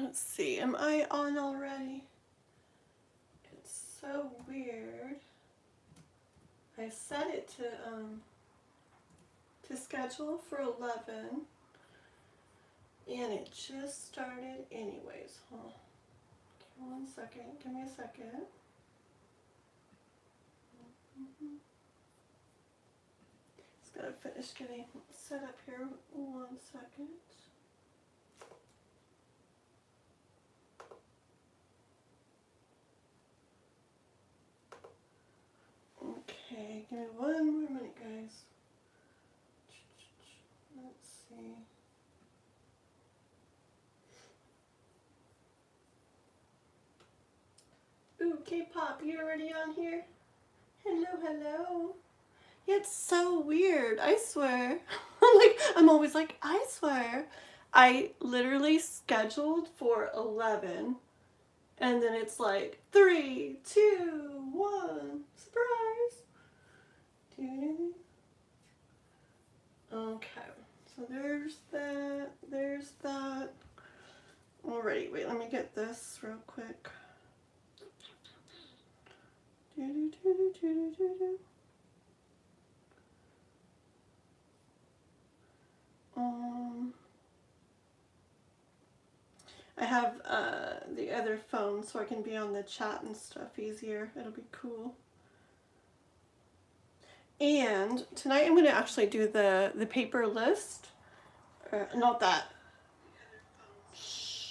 Let's see, am I on already? It's so weird. I set it to schedule for 11, and it just started anyways. Huh? Okay, 1 second. Give me a second. Just gotta finish getting set up here. 1 second. Okay, give me 1 more minute, guys. Let's see. Ooh, K-pop, you already on here? Hello, hello. Yeah, it's so weird, I swear. I'm always like, I swear. I literally scheduled for 11, and then it's like 3, 2, 1, surprise. Okay, so there's that. Alrighty, wait, let me get this real quick. I have the other phone so I can be on the chat and stuff easier. It'll be cool. And tonight I'm going to actually do the paper list. Not that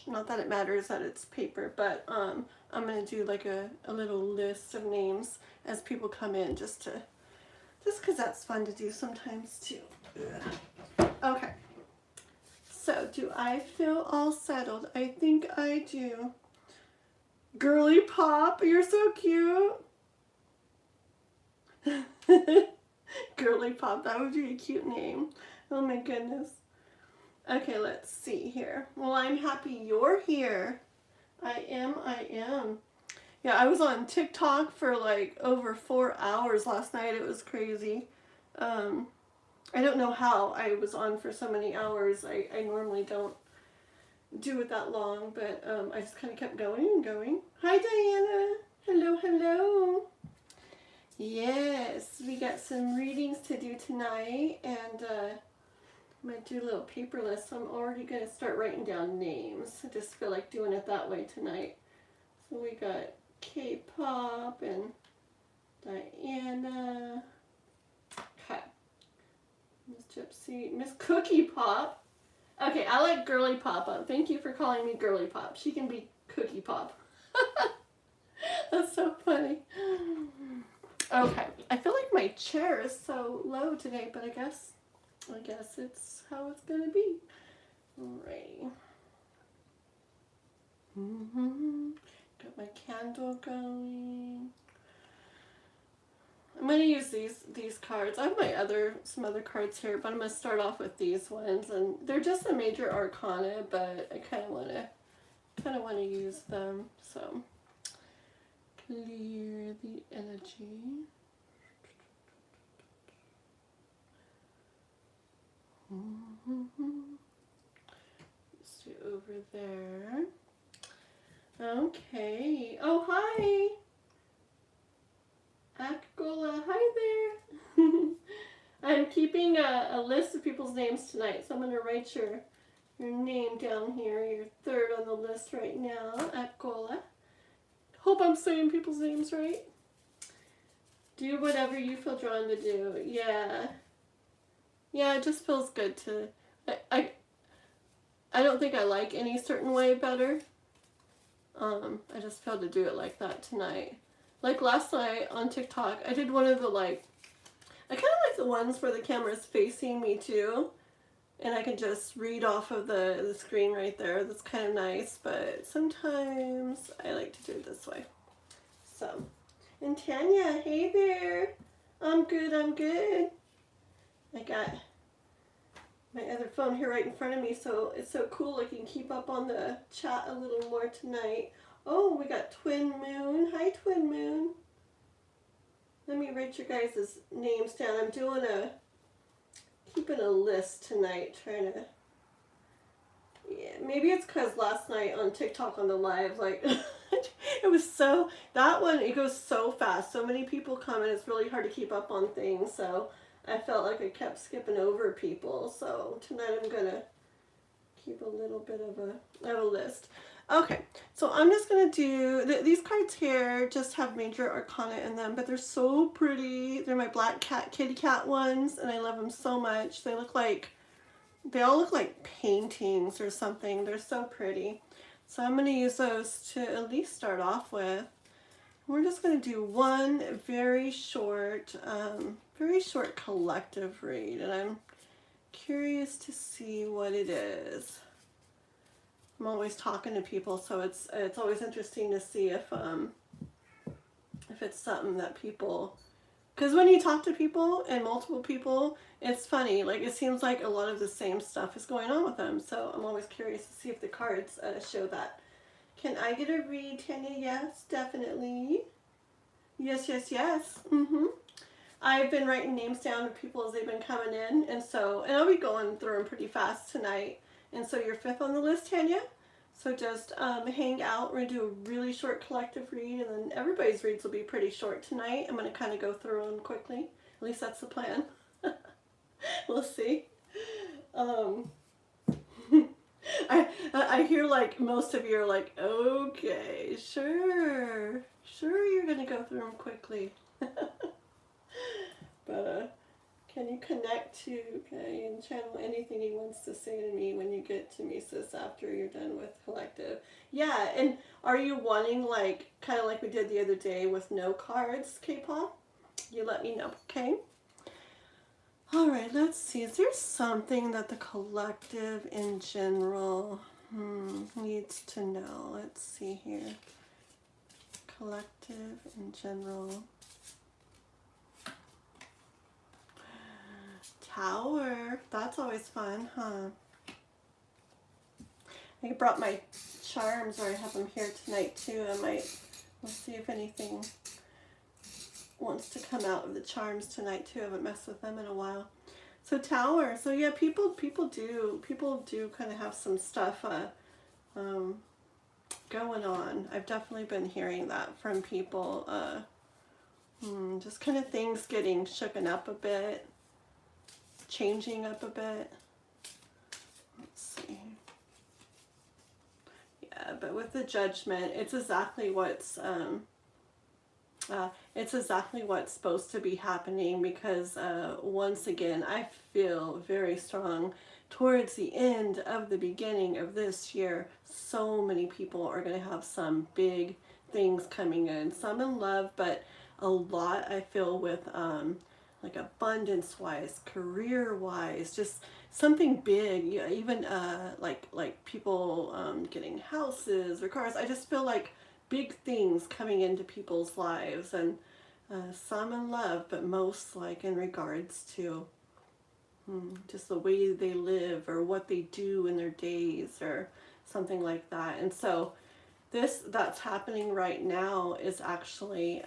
it matters that it's paper, but I'm going to do like a little list of names as people come in, just because that's fun to do sometimes too. Ugh. Okay. So, do I feel all settled? I think I do. Girly Pop, you're so cute. Girly Pop, that would be a cute name. Oh my goodness. Okay, let's see here. Well, I'm happy you're here. I am. Yeah, I was on TikTok for like over 4 hours last night. It was crazy. I don't know how I was on for so many hours. I normally don't do it that long, but I just kind of kept going and going. Hi, Diana. Hello, hello. Yes, we got some readings to do tonight, and I'm going to do a little paper list. So I'm already going to start writing down names. I just feel like doing it that way tonight. So we got K-pop and Diana. Okay. Miss Gypsy, Miss Cookie Pop. Okay, I like Girly Pop. Thank you for calling me Girly Pop. She can be Cookie Pop. That's so funny. Okay, I feel like my chair is so low today, but I guess it's how it's gonna be. Alrighty. Got my candle going. I'm going to use these cards. I have some other cards here, but I'm going to start off with these ones, and they're just a major arcana, but I kind of want to use them. So clear the energy. Let's do over there. Okay. Oh, hi. Akgola, hi there. I'm keeping a list of people's names tonight, so I'm going to write your name down here. You're third on the list right now, Akgola. Hope I'm saying people's names right. Do whatever you feel drawn to do. Yeah, it just feels good to... I don't think I like any certain way better. I just feel to do it like that tonight. Like last night on TikTok, I did one of the I kind of like the ones where the camera's facing me too, and I can just read off of the screen right there. That's kind of nice, but sometimes I like to do it this way. So, and Tanya, hey there. I'm good. I got my other phone here right in front of me, so it's so cool I can keep up on the chat a little more tonight. Oh, we got Twin Moon. Hi, Twin Moon. Let me write your guys' names down. I'm keeping a list tonight, trying to Yeah, maybe it's because last night on TikTok on the live, like, it was so, that one, it goes so fast. So many people come and it's really hard to keep up on things. So I felt like I kept skipping over people. So tonight I'm going to keep a little bit of a list. Okay, so I'm just going to do, these cards here just have major arcana in them, but they're so pretty. They're my black cat, kitty cat ones, and I love them so much. They look like, they all look like paintings or something. They're so pretty. So I'm going to use those to at least start off with. We're just going to do one very short collective read, and I'm curious to see what it is. I'm always talking to people, so it's always interesting to see if it's something that people, because when you talk to people and multiple people, it's funny. Like, it seems like a lot of the same stuff is going on with them. So I'm always curious to see if the cards show that. Can I get a read, Tanya? Yes, definitely. Yes, yes, yes. I've been writing names down of people as they've been coming in, and I'll be going through them pretty fast tonight. And so you're 5th on the list, Tanya. So just hang out. We're going to do a really short collective read, and then everybody's reads will be pretty short tonight. I'm going to kind of go through them quickly. At least that's the plan. We'll see. I hear like most of you are like, okay, sure you're going to go through them quickly. But can you connect to, okay, and channel anything he wants to say to me when you get to me, sis, after you're done with collective? Yeah, and are you wanting, like, kind of like we did the other day with no cards, K-Paul? You let me know, okay? All right, let's see. Is there something that the collective in general needs to know? Let's see here. Collective in general. Tower. That's always fun, huh? I brought my charms, or I have them here tonight too. We'll see if anything wants to come out of the charms tonight too. I haven't messed with them in a while. So Tower. So yeah, people do kind of have some stuff going on. I've definitely been hearing that from people. Just kind of things getting shooken up a bit. Changing up a bit. Let's see. Yeah, but with the Judgment, it's exactly what's supposed to be happening, because once again, I feel very strong towards the end of the beginning of this year. So many people are going to have some big things coming in. Some in love, but a lot I feel with like abundance wise, career wise, just something big. Yeah, even like people getting houses or cars. I just feel like big things coming into people's lives, and some in love, but most like in regards to just the way they live or what they do in their days or something like that. And so that's happening right now is actually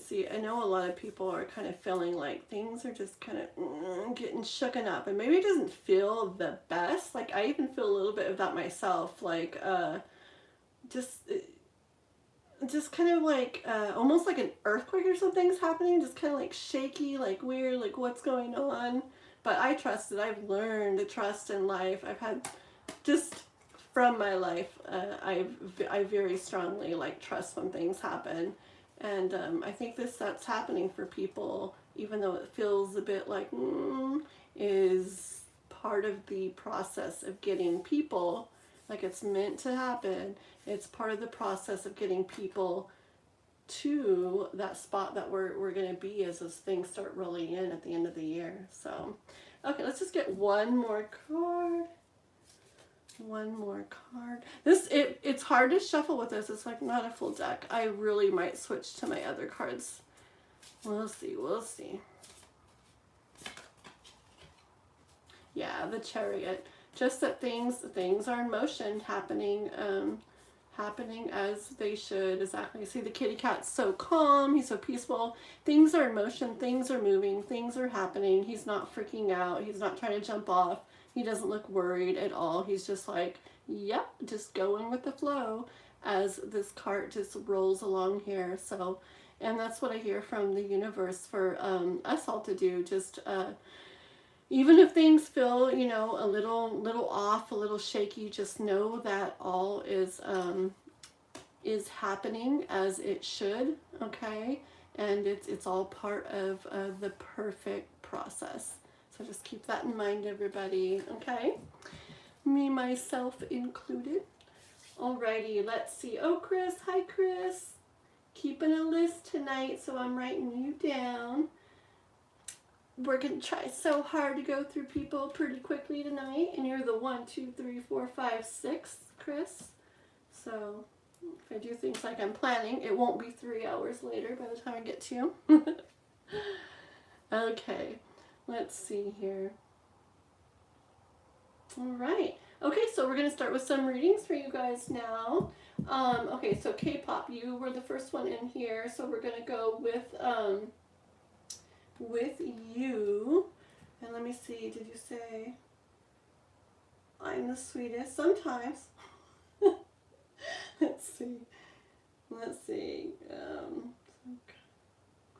See, I know a lot of people are kind of feeling like things are just kind of getting shooken up, and maybe it doesn't feel the best. Like, I even feel a little bit of that myself, like just kind of like almost like an earthquake or something's happening, just kind of like shaky, like weird, like what's going on. But I trust it. I've learned to trust in life. I've had just from my life, I very strongly like trust when things happen. And I think that's happening for people, even though it feels a bit like, is part of the process of getting people, like it's meant to happen. It's part of the process of getting people to that spot that we're going to be as those things start rolling in at the end of the year. So, okay, let's just get one more card. One more card. It's hard to shuffle with this. It's like not a full deck. I really might switch to my other cards. We'll see. Yeah, the Chariot. Just that things are in motion, happening happening as they should. Exactly. See, the kitty cat's so calm. He's so peaceful. Things are in motion. Things are moving. Things are happening. He's not freaking out. He's not trying to jump off. He doesn't look worried at all. He's just like, yep, just going with the flow as this cart just rolls along here. So, and that's what I hear from the universe for us all to do. Just even if things feel, you know, a little off, a little shaky, just know that all is happening as it should, okay? And it's all part of the perfect process. So just keep that in mind, everybody, okay? Me, myself included. Alrighty, let's see. Oh, Chris, hi, Chris. Keeping a list tonight, so I'm writing you down. We're going to try so hard to go through people pretty quickly tonight. And you're the 1, 2, 3, 4, 5, 6, Chris. So if I do things like I'm planning, it won't be 3 hours later by the time I get to you. Okay, let's see here. All right. Okay, so we're going to start with some readings for you guys now. Okay, so K-pop, you were the first one in here, so we're going to go with you. And let me see, did you say I'm the sweetest? Sometimes. Let's see.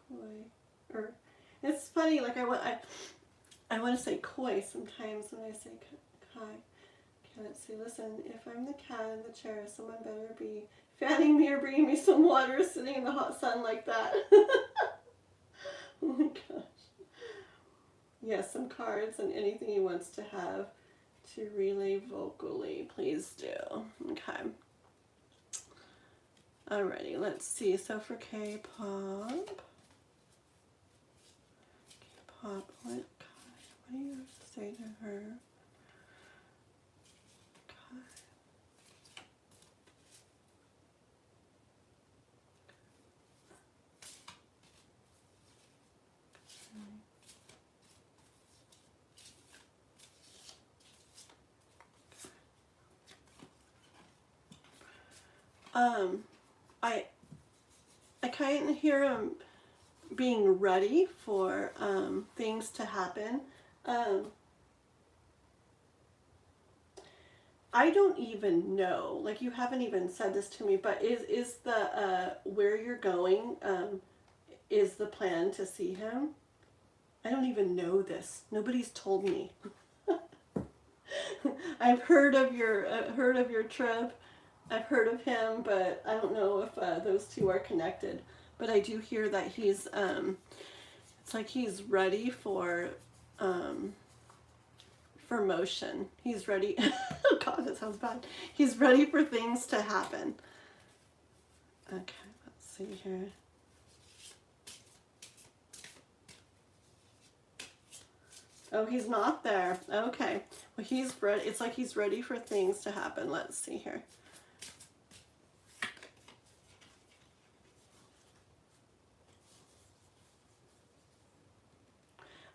Koi. Or it's funny, like I want to say koi sometimes when I say kai. Okay, let's see. Listen, if I'm the cat in the chair, someone better be fanning me or bringing me some water sitting in the hot sun like that. Oh my gosh. Yes, some cards and anything he wants to have to relay vocally, please do. Okay. Alrighty, let's see. So for K-pop, what do you have to say to her? I kind of hear him being ready for things to happen. I don't even know, like you haven't even said this to me, but is the where you're going, is the plan to see him? I don't even know this. Nobody's told me. I've heard of your trip. I've heard of him, but I don't know if those two are connected. But I do hear that he's, it's like he's ready for motion. He's ready. Oh God, that sounds bad. He's ready for things to happen. Okay, let's see here. Oh, he's not there. Okay. Well, he's ready. It's like he's ready for things to happen. Let's see here.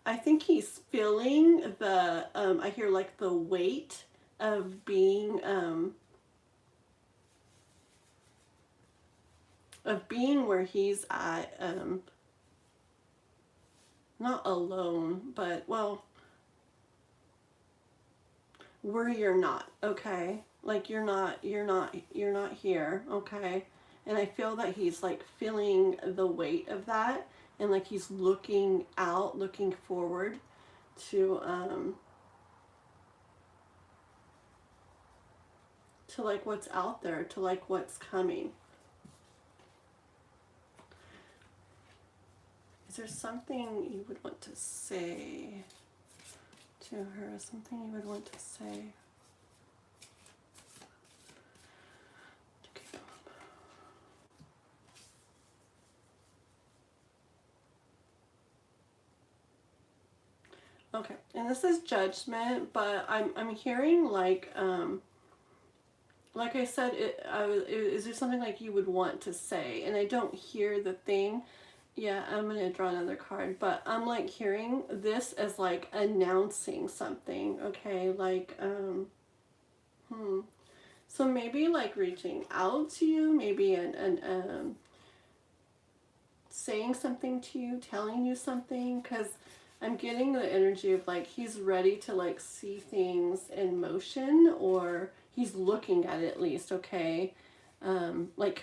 I think he's feeling the, I hear like the weight of being where he's at, not alone, but, well, where you're not, okay? Like you're not here, okay? And I feel that he's like feeling the weight of that, and like he's looking out, looking forward to like what's out there, to like what's coming. Is there something you would want to say to her? Something you would want to say? Okay, and this is judgment, but I'm hearing like I said, is there something like you would want to say? And I don't hear the thing. Yeah, I'm gonna draw another card, but I'm like hearing this as like announcing something. Okay, like So maybe like reaching out to you, maybe saying something to you, telling you something, because I'm getting the energy of like he's ready to like see things in motion, or he's looking at it at least, okay? Like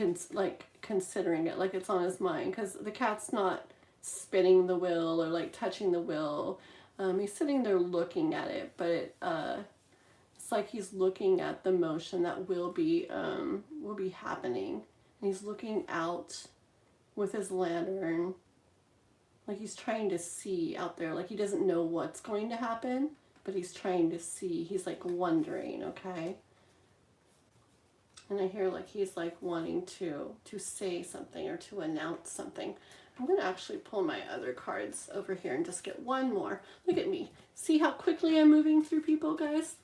considering it, like it's on his mind, because the cat's not spinning the wheel or like touching the wheel. He's sitting there looking at it, but it's like he's looking at the motion that will be happening, and he's looking out with his lantern, like he's trying to see out there, like he doesn't know what's going to happen, but he's trying to see. He's like wondering, okay? And I hear like he's like wanting to say something or to announce something. I'm going to actually pull my other cards over here and just get one more. Look at me. See how quickly I'm moving through people, guys?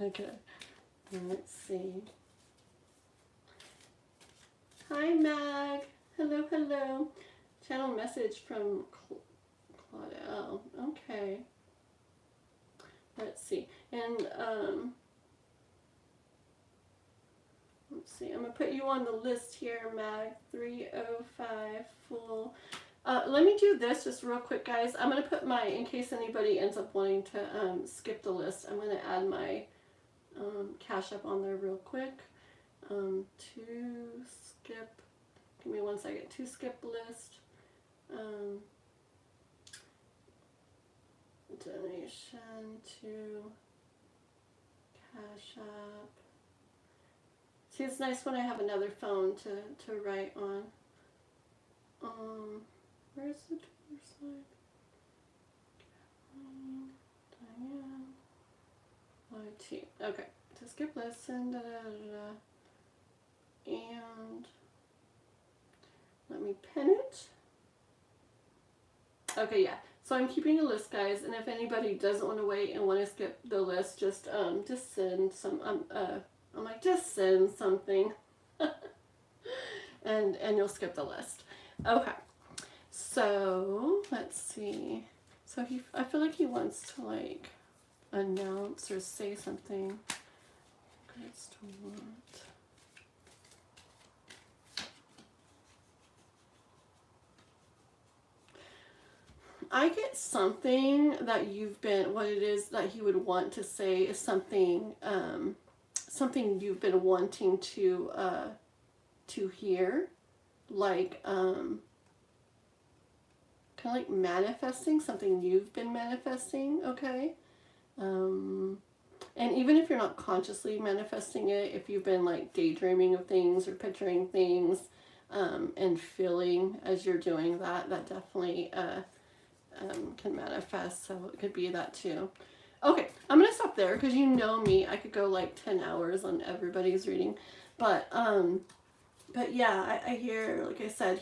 Okay. Let's see. Hi, Mag. Hello, hello. Channel message from Claudel. Okay. Let's see. And, let's see. I'm going to put you on the list here, Mag. 305 full. Let me do this just real quick, guys. I'm going to put my, in case anybody ends up wanting to skip the list, I'm going to add my Cash App on there real quick. To skip, give me 1 second, to skip list, donation to Cash App. See, it's nice when I have another phone to write on. Where's the Twitter slide? Kathleen, Diane, YT. Okay, to skip listen, da da da da. And let me pin it. Okay, yeah. So I'm keeping a list, guys, and if anybody doesn't want to wait and want to skip the list, just send some. I'm like, just send something, and you'll skip the list. Okay. So let's see. So I feel like he wants to like announce or say something. Let's do what? I get something that what it is that he would want to say is something, something you've been wanting to hear, like, kind of like manifesting, something you've been manifesting, okay? And even if you're not consciously manifesting it, if you've been like daydreaming of things or picturing things, and feeling as you're doing that, that definitely, can manifest, so it could be that too. Okay, I'm gonna stop there because you know me, I could go like 10 hours on everybody's reading, but yeah, I hear, like I said,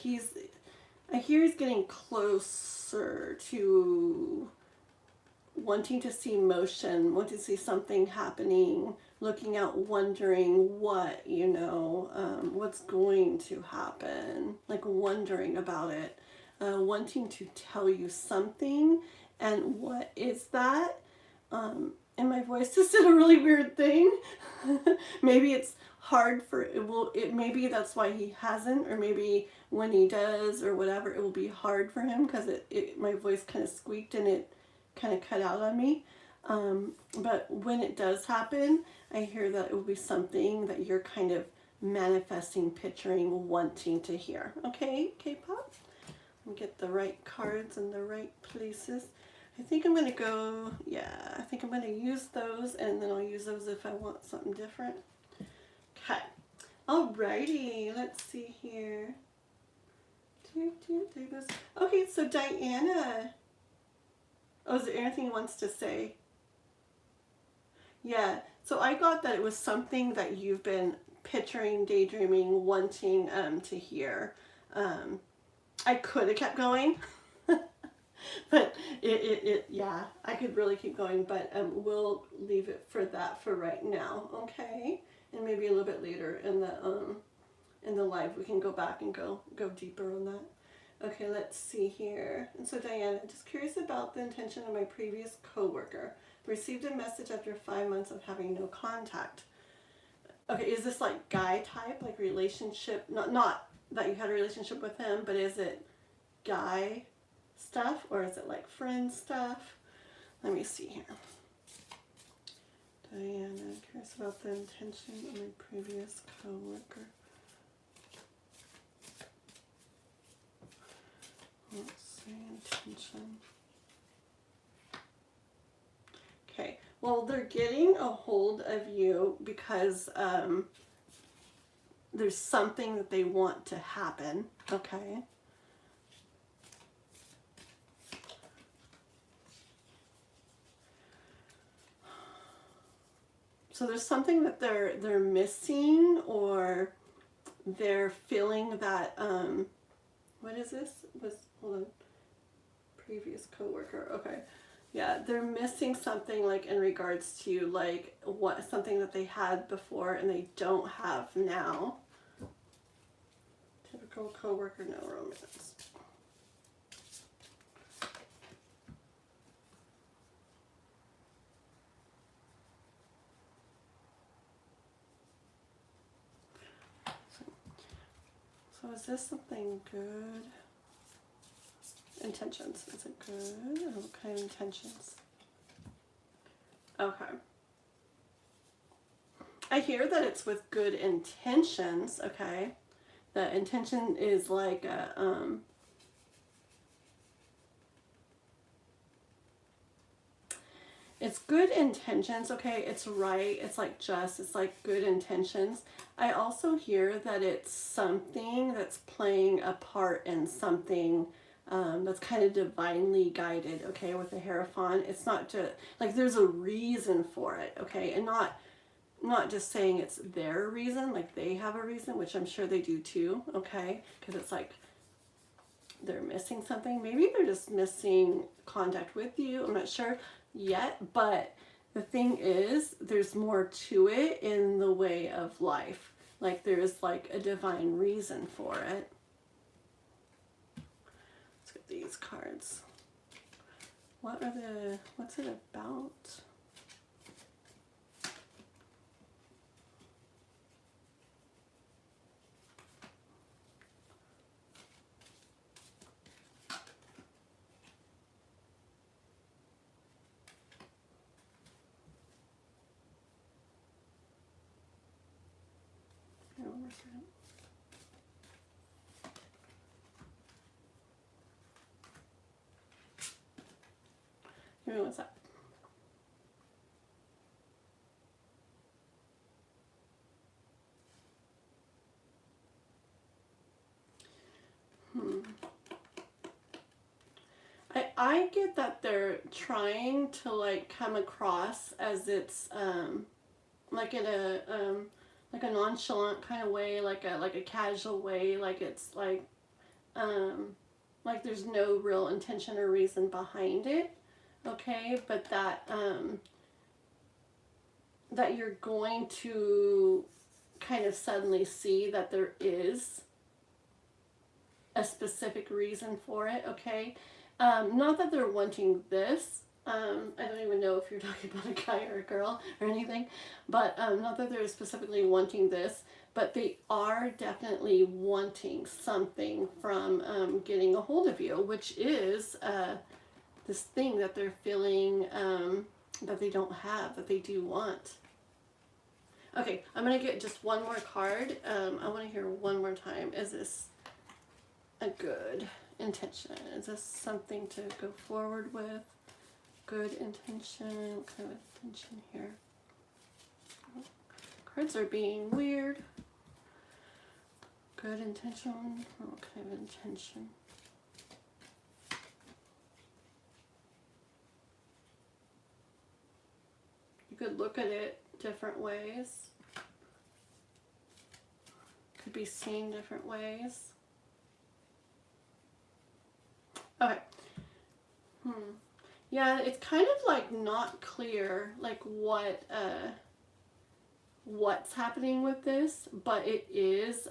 I hear he's getting closer to wanting to see motion, wanting to see something happening, looking out, wondering what, what's going to happen, like wondering about it. Wanting to tell you something, and what is that? And my voice just did a really weird thing. Maybe it's hard for maybe that's why he hasn't, or maybe when he does or whatever, it will be hard for him because my voice kind of squeaked and it kind of cut out on me. But when it does happen, I hear that it will be something that you're kind of manifesting, picturing, wanting to hear. Okay, K-pop? Get the right cards in the right places. I think I'm going to go, yeah, I think I'm going to use those, and then I'll use those if I want something different. Okay. Alrighty, let's see here. There goes. Okay, so Diana. Oh, is there anything he wants to say? Yeah, so I got that it was something that you've been picturing, daydreaming, wanting to hear. I could have kept going, but yeah, I could really keep going, but we'll leave it for that for right now, okay? And maybe a little bit later in the live we can go back and go deeper on that. Okay, let's see here. And so Diana, just curious about the intention of my previous coworker. Received a message after 5 months of having no contact. Okay, is this like guy type, like relationship? Not that you had a relationship with him, but is it guy stuff or is it like friend stuff? Let me see here. Diane, I'm curious about the intention of my previous coworker. Let's see, intention. Okay, well, they're getting a hold of you because there's something that they want to happen, okay? So there's something that they're missing, or they're feeling that what is this? Hold on. Previous coworker. Okay. Yeah, they're missing something like in regards to like something that they had before and they don't have now. Typical coworker, no romance. So is this something good? Intentions. Is it good? Or what kind of intentions? Okay. I hear that it's with good intentions, okay? The intention is like a, it's good intentions, okay? It's right. It's like it's like good intentions. I also hear that it's something that's playing a part in something that's kind of divinely guided, okay, with the Hierophant. It's not just, like, there's a reason for it, okay? And not just saying it's their reason, like they have a reason, which I'm sure they do too, okay? Because it's like they're missing something. Maybe they're just missing contact with you. I'm not sure yet, but the thing is, there's more to it in the way of life. Like there's like a divine reason for it. Let's get these cards. What's it about? Give me one sec. I get that they're trying to like come across as it's like in a like a nonchalant kind of way, like a casual way, like it's like there's no real intention or reason behind it, okay? But that that you're going to kind of suddenly see that there is a specific reason for it, okay? Not that they're wanting this. I don't even know if you're talking about a guy or a girl or anything, but not that they're specifically wanting this, but they are definitely wanting something from getting a hold of you, which is this thing that they're feeling that they don't have, that they do want. Okay, I'm going to get just one more card. I want to hear one more time. Is this a good intention? Is this something to go forward with? Good intention. What kind of intention here? Cards are being weird. Good intention. What kind of intention? You could look at it different ways. Could be seen different ways. Okay. Yeah, it's kind of like not clear like what's happening with this, but it is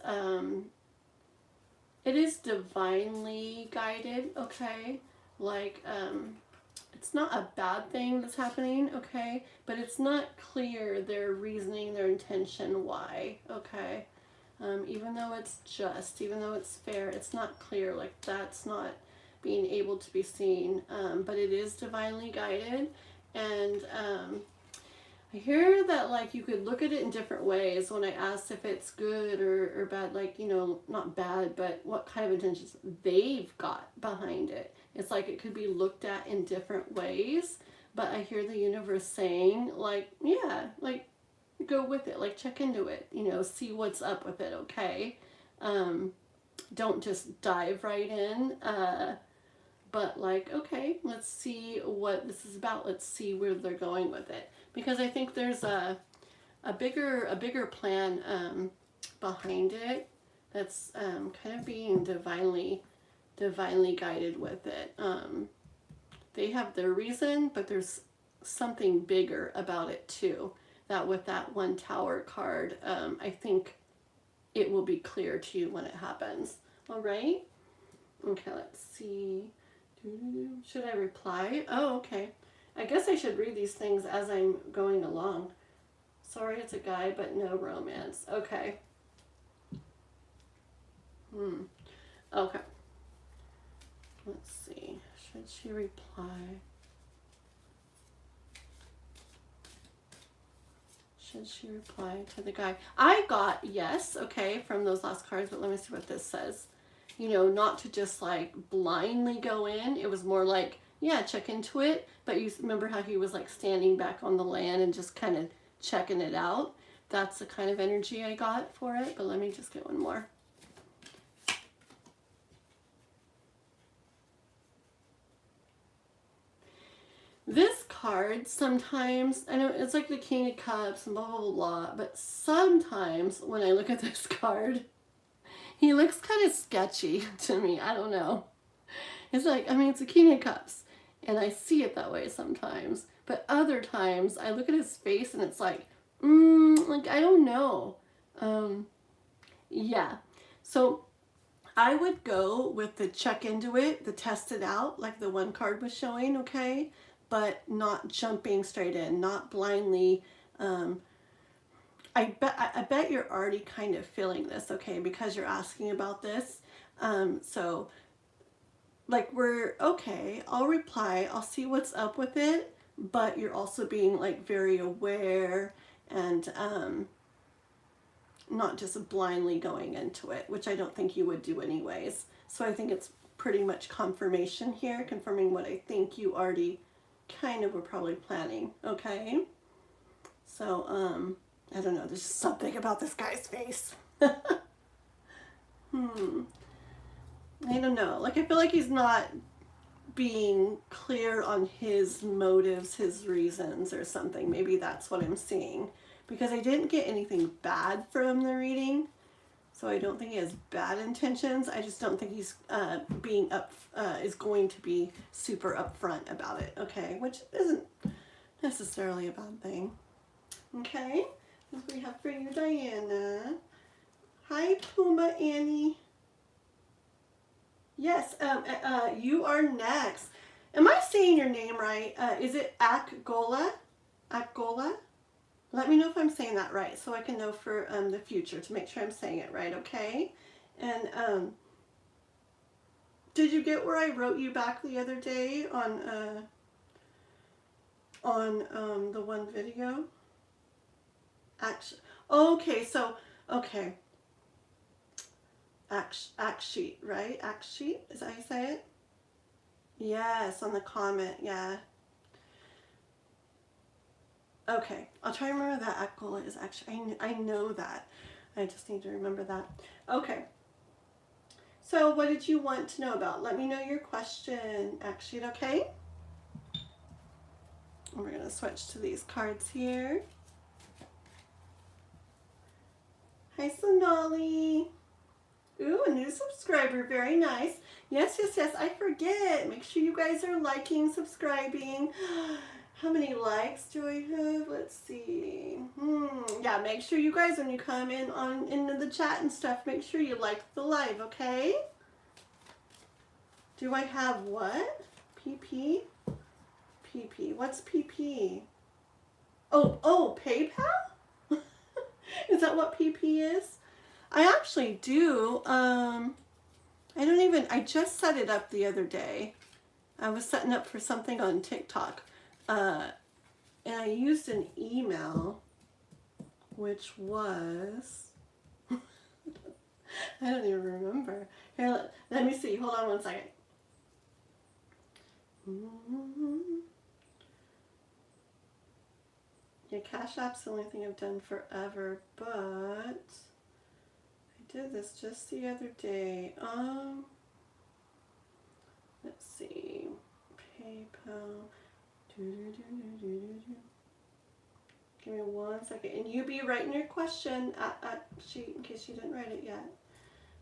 divinely guided, okay? Like it's not a bad thing that's happening, okay? But it's not clear their reasoning, their intention, why, okay? Even though it's just, even though it's fair, it's not clear. Like, that's not being able to be seen. But it is divinely guided. And I hear that, like, you could look at it in different ways. When I asked if it's good or bad, like, you know, not bad, but what kind of intentions they've got behind it. It's like it could be looked at in different ways. But I hear the universe saying, like, yeah, like, go with it, like, check into it, you know, see what's up with it, okay? Don't just dive right in, but like, okay, let's see what this is about, let's see where they're going with it, because I think there's a bigger plan behind it that's kind of being divinely guided with it. They have their reason, but there's something bigger about it too. That with that one Tower card, I think it will be clear to you when it happens. All right? Okay, let's see. Should I reply? Oh, okay. I guess I should read these things as I'm going along. Sorry, it's a guy, but no romance. Okay. Okay. Let's see. Should she reply? Should she reply to the guy? I got yes, okay, from those last cards, but let me see what this says. You know, not to just like blindly go in. It was more like, yeah, check into it. But you remember how he was like standing back on the land and just kind of checking it out? That's the kind of energy I got for it. But let me just get one more. This card sometimes, I know it's like the King of Cups and blah, blah, blah, blah, but sometimes when I look at this card, he looks kind of sketchy to me. I don't know. It's like, I mean, it's the King of Cups, and I see it that way sometimes. But other times, I look at his face and it's like, like, I don't know. Yeah. So I would go with the check into it, the test it out, like the one card was showing, okay? But not jumping straight in, not blindly. I bet you're already kind of feeling this, okay, because you're asking about this. So, like, we're, okay, I'll reply, I'll see what's up with it, but you're also being, like, very aware and not just blindly going into it, which I don't think you would do anyways. So I think it's pretty much confirmation here, confirming what I think you already kind of were probably planning, okay? So, I don't know, there's just something about this guy's face. I don't know, like, I feel like he's not being clear on his motives, his reasons or something. Maybe that's what I'm seeing, because I didn't get anything bad from the reading, so I don't think he has bad intentions. I just don't think he's is going to be super upfront about it, okay? Which isn't necessarily a bad thing. Okay, what we have for you, Diana. Hi, Puma Annie. Yes, you are next. Am I saying your name right? Is it Akgola? Akgola? Let me know if I'm saying that right, so I can know for the future to make sure I'm saying it right, okay? And did you get where I wrote you back the other day on the one video? Okay, so, okay. Act sheet, right? Act sheet, is that how you say it? Yes, on the comment, yeah. Okay, I'll try to remember that Akgola is actually, I know that. I just need to remember that. Okay. So what did you want to know about? Let me know your question, act sheet, okay? And we're going to switch to these cards here. Hi, Sonali. Ooh, a new subscriber. Very nice. Yes, yes, yes. I forget. Make sure you guys are liking, subscribing. How many likes do I have? Let's see. Yeah, make sure you guys, when you come in into the chat and stuff, make sure you like the live, okay? Do I have what? PP? PP. What's PP? Oh, PayPal? Is that what PP is? I actually do. I just set it up the other day. I was setting up for something on TikTok. And I used an email, which was, I don't even remember. Here, let me see. Hold on one second. Yeah, Cash App's the only thing I've done forever, but I did this just the other day. Let's see. PayPal. Give me 1 second. And you be writing your question at sheet in case you didn't write it yet.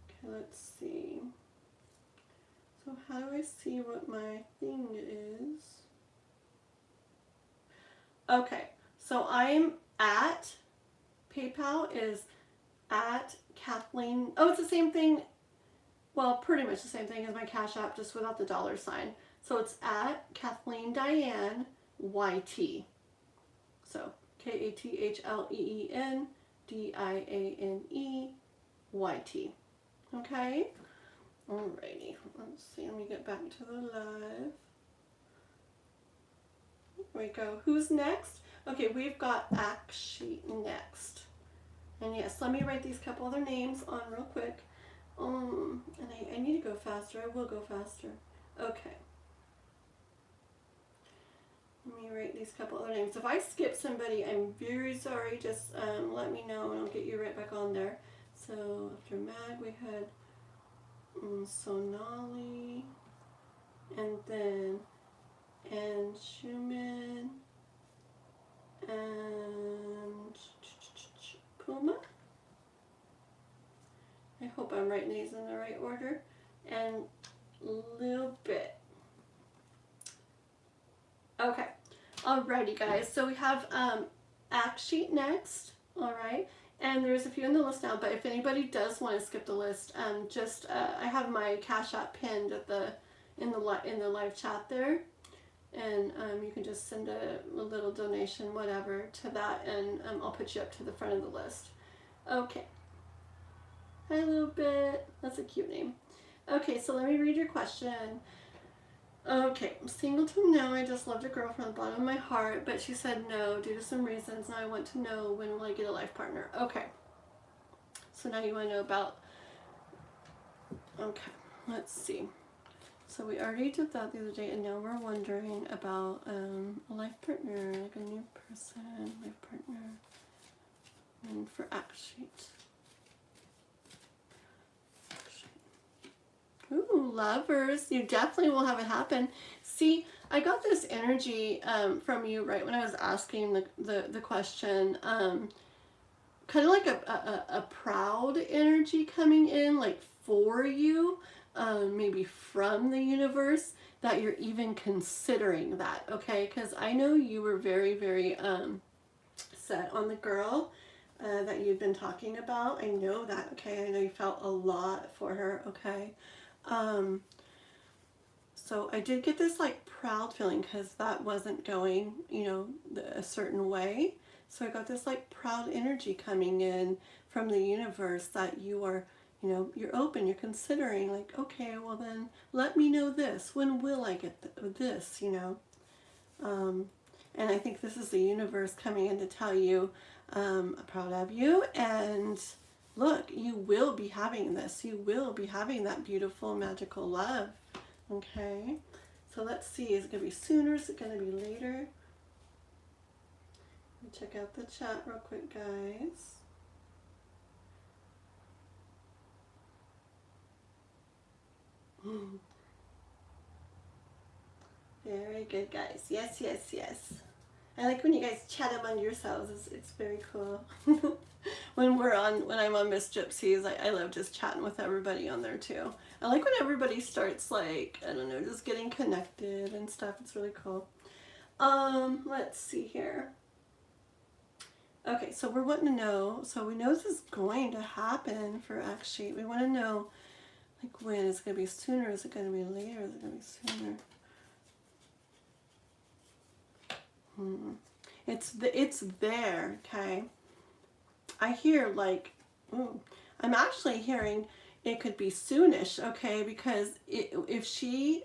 Okay, let's see. So how do I see what my thing is? Okay, so I'm at, PayPal is at Kathleen. Oh, it's the same thing. Well, pretty much the same thing as my Cash App, just without the $sign. So it's at Kathleen Diane YT. So KATHLEEN DIANE YT. Okay? Alrighty. Let's see. Let me get back to the live. There we go. Who's next? Okay, we've got Akshay next. And yes, let me write these couple other names on real quick. And I need to go faster. I will go faster. Okay. Let me write these couple other names. If I skip somebody, I'm very sorry. Just let me know and I'll get you right back on there. So after Mag, we had Sonali, and then Anshuman, and Puma. I hope I'm writing these in the right order. And Little Bit. Okay. Alrighty, guys. So we have Act Sheet next. Alright. And there's a few in the list now, but if anybody does want to skip the list, I have my Cash App pinned at in the live chat there. And you can just send a little donation, whatever, to that, and I'll put you up to the front of the list. Okay. Hi, Little Bit. That's a cute name. Okay, so let me read your question. Okay, I'm single till now. I just loved a girl from the bottom of my heart, but she said no due to some reasons. Now I want to know, when will I get a life partner? Okay. So now you want to know about... Okay, let's see. So we already did that the other day, and now we're wondering about a life partner, like a new person, life partner, and for Act Sheet. Ooh, lovers. You definitely will have it happen. See, I got this energy from you right when I was asking the question. Kind of like a proud energy coming in, like for you, maybe from the universe, that you're even considering that, okay? Because I know you were very, very set on the girl that you'd been talking about. I know that, okay? I know you felt a lot for her, okay? So I did get this like proud feeling because that wasn't going, a certain way. So I got this like proud energy coming in from the universe that you are, you're open, you're considering, like, okay, well then let me know this. When will I get this, And I think this is the universe coming in to tell you, I'm proud of you, and look, you will be having this. You will be having that beautiful, magical love. Okay? So let's see. Is it going to be sooner? Is it going to be later? Let me check out the chat real quick, guys. Very good, guys. Yes, yes, yes. I like when you guys chat among yourselves. It's very cool. When I'm on Miss Gypsies, I love just chatting with everybody on there too. I like when everybody starts, like, I don't know, just getting connected and stuff. It's really cool. Let's see here. Okay, so we're wanting to know, so we know this is going to happen for Act Sheet. We want to know, like, when. Is it going to be sooner? Is it going to be later? Is it going to be sooner? It's there, okay? I hear like, I'm actually hearing it could be soonish, okay? Because if she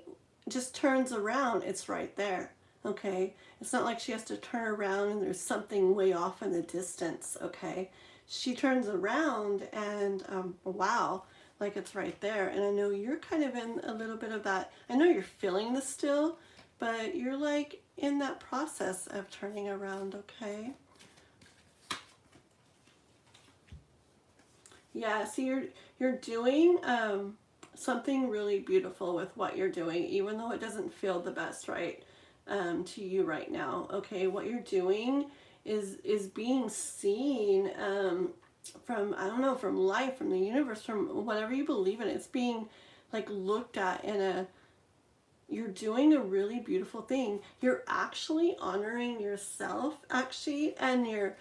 just turns around, it's right there, okay? It's not like she has to turn around and there's something way off in the distance, okay? She turns around and wow, like it's right there. And I know you're kind of in a little bit of that. I know you're feeling this still, but you're like in that process of turning around, okay? Yeah, see, you're doing something really beautiful with what you're doing, even though it doesn't feel the best, right, to you right now. Okay, what you're doing is being seen from, I don't know, from life, from the universe, from whatever you believe in. It's being like looked at in a, you're doing a really beautiful thing. You're actually honoring yourself, actually, and you're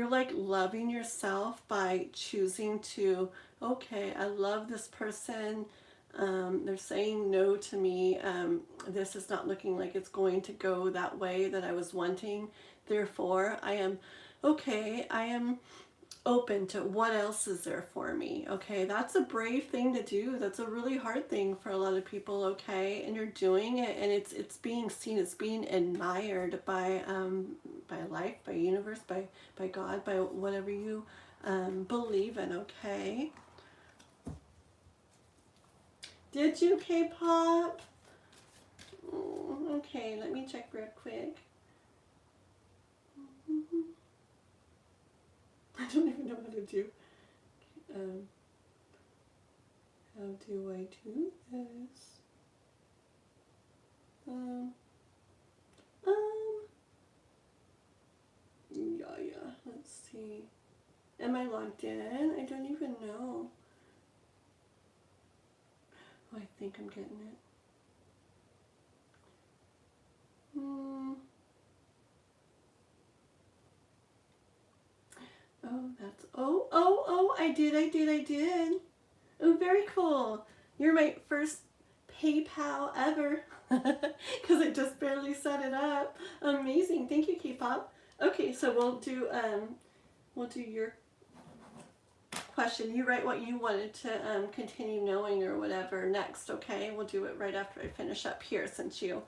like loving yourself by choosing to, okay, I love this person. They're saying no to me. This is not looking like it's going to go that way that I was wanting. Therefore, I am okay. I am open to what else is there for me. Okay, that's a brave thing to do. That's a really hard thing for a lot of people. Okay, and you're doing it, and it's being seen, it's being admired by life, by universe, by God, by whatever you believe in. Okay, did you, K-pop? Okay, let me check real quick. I don't even know how to do. How do I do this? Yeah. Let's see. Am I logged in? I don't even know. Oh, I think I'm getting it. Oh, that's, oh, I did. Oh, very cool. You're my first PayPal ever. Because I just barely set it up. Amazing. Thank you, K-pop. Okay, so we'll do your question. You write what you wanted to continue knowing or whatever next, okay? We'll do it right after I finish up here since you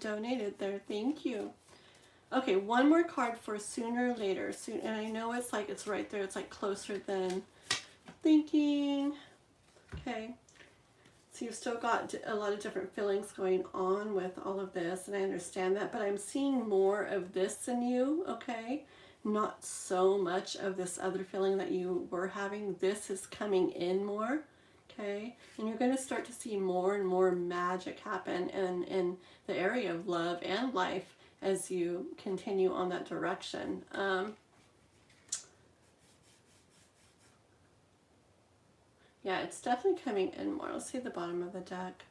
donated there. Thank you. Okay, one more card for sooner or later. Soon, and I know it's like it's right there. It's like closer than thinking. Okay. So you've still got a lot of different feelings going on with all of this, and I understand that, but I'm seeing more of this in you, okay? Not so much of this other feeling that you were having. This is coming in more, okay? And you're going to start to see more and more magic happen in the area of love and life as you continue on that direction. Yeah, it's definitely coming in more. Let's see the bottom of the deck.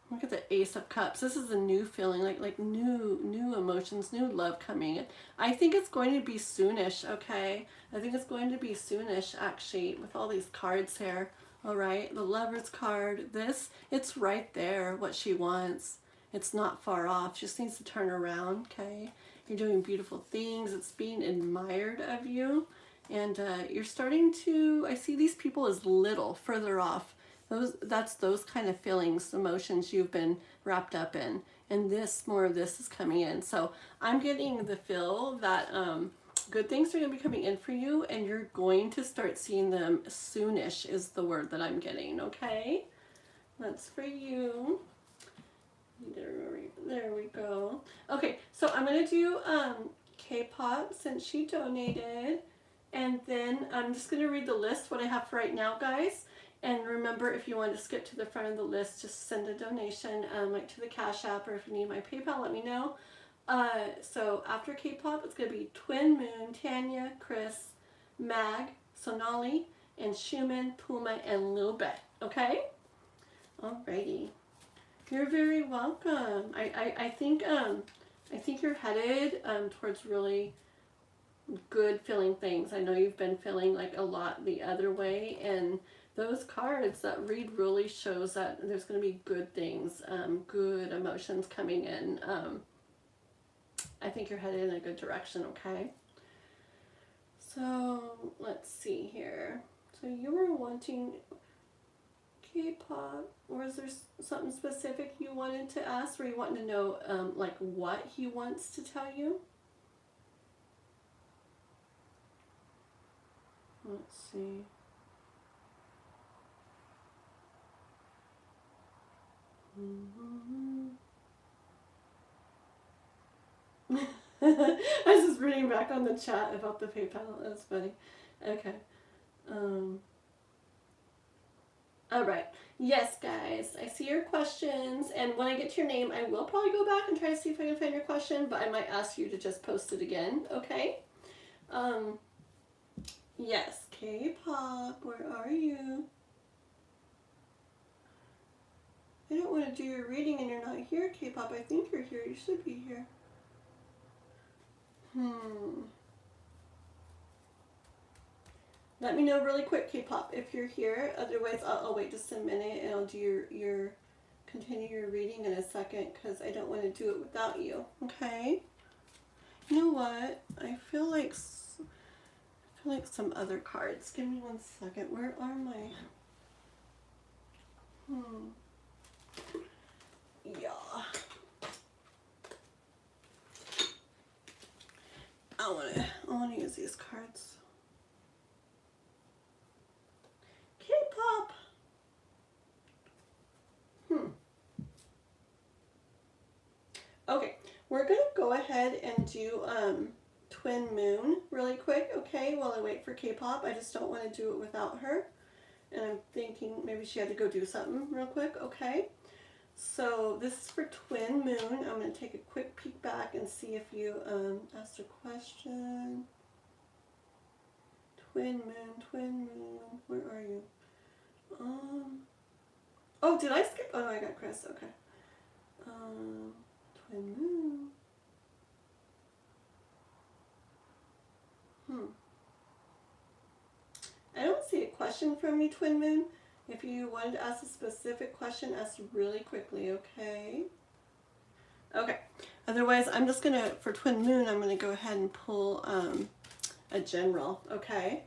Look at the Ace of Cups. This is a new feeling, like new emotions, new love coming in. I think it's going to be soonish, okay? I think it's going to be soonish, actually, with all these cards here. All right, the Lover's card. This, it's right there, what she wants. It's not far off. She just needs to turn around, okay? You're doing beautiful things. It's being admired of you. And you're starting to, I see these people as little, further off. That's those kind of feelings, emotions you've been wrapped up in. And this, more of this is coming in. So I'm getting the feel that good things are going to be coming in for you, and you're going to start seeing them soonish is the word that I'm getting, okay? That's for you. There we go. Okay, so I'm going to do K-pop since she donated. And then I'm just going to read the list, what I have for right now, guys. And remember, if you want to skip to the front of the list, just send a donation, like to the Cash App, or if you need my PayPal, let me know. So after K-pop, it's going to be Twin Moon, Tanya, Chris, Mag, Sonali, and Schumann, Puma, and Lil Bet. Okay? Alrighty. You're very welcome. I think you're headed towards really good feeling things. I know you've been feeling like a lot the other way, and those cards that read really shows that there's going to be good things, good emotions coming in. I think you're headed in a good direction, okay? So let's see here. So you were wanting K-pop, or is there something specific you wanted to ask, or you wanting to know like what he wants to tell you? Let's see. I was just reading back on the chat about the PayPal. That's funny. Okay. All right. Yes, guys. I see your questions, and when I get to your name, I will probably go back and try to see if I can find your question, but I might ask you to just post it again. Okay. Yes, K-pop. Where are you? I don't want to do your reading and you're not here, K-pop. I think you're here. You should be here. Let me know really quick, K-pop, if you're here. Otherwise, I'll wait just a minute and I'll do continue your reading in a second because I don't want to do it without you. Okay? You know what? I feel like some other cards. Give me 1 second. Where are my? Yeah. I wanna use these cards. K-pop. Okay, we're gonna go ahead and do Twin Moon really quick, okay, while I wait for K-pop. I just don't want to do it without her. And I'm thinking maybe she had to go do something real quick, okay? So this is for Twin Moon. I'm going to take a quick peek back and see if you asked a question. Twin Moon, where are you? Oh, did I skip? Oh, no, I got Chris, okay. Twin Moon. I don't see a question from you, Twin Moon. If you wanted to ask a specific question, ask really quickly, okay? Okay. Otherwise, I'm just going to, for Twin Moon, I'm going to go ahead and pull a general, okay?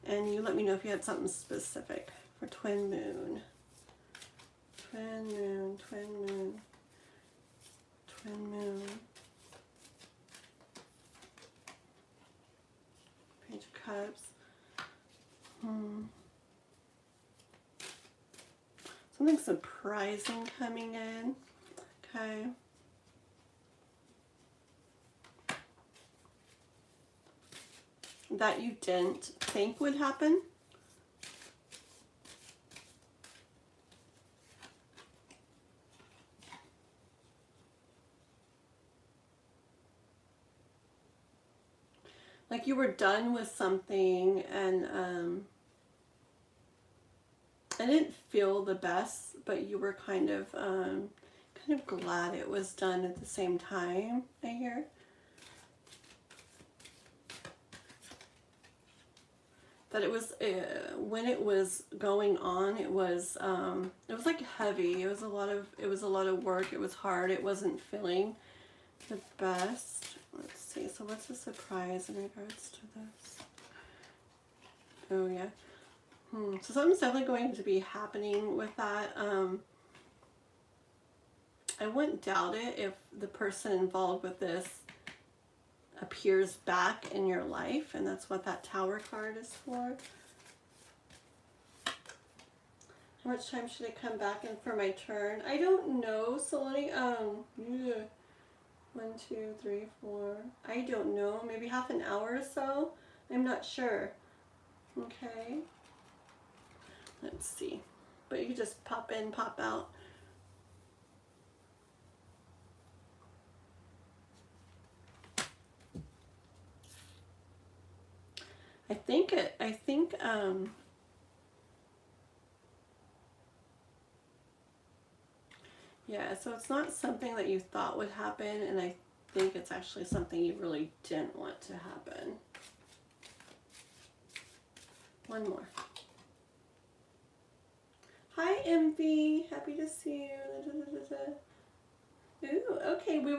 And you let me know if you had something specific for Twin Moon. Twin Moon, Twin Moon, Twin Moon. Page of Cups. Something surprising coming in. Okay. That you didn't think would happen. Like you were done with something and I didn't feel the best, but you were kind of glad it was done at the same time, I hear. That it was, when it was going on, it was like heavy. It was a lot of work. It was hard. It wasn't feeling the best. Let's see. So what's the surprise in regards to this? Oh yeah. So something's definitely going to be happening with that. I wouldn't doubt it if the person involved with this appears back in your life, and that's what that Tower card is for. How much time should I come back in for my turn? I don't know, Saloni. Yeah. 1, 2, 3, 4. I don't know. Maybe half an hour or so. I'm not sure. Okay. Let's see. But you can just pop in, pop out. Yeah, so it's not something that you thought would happen, and I think it's actually something you really didn't want to happen. One more. Hi, MV. Happy to see you. Ooh, okay. We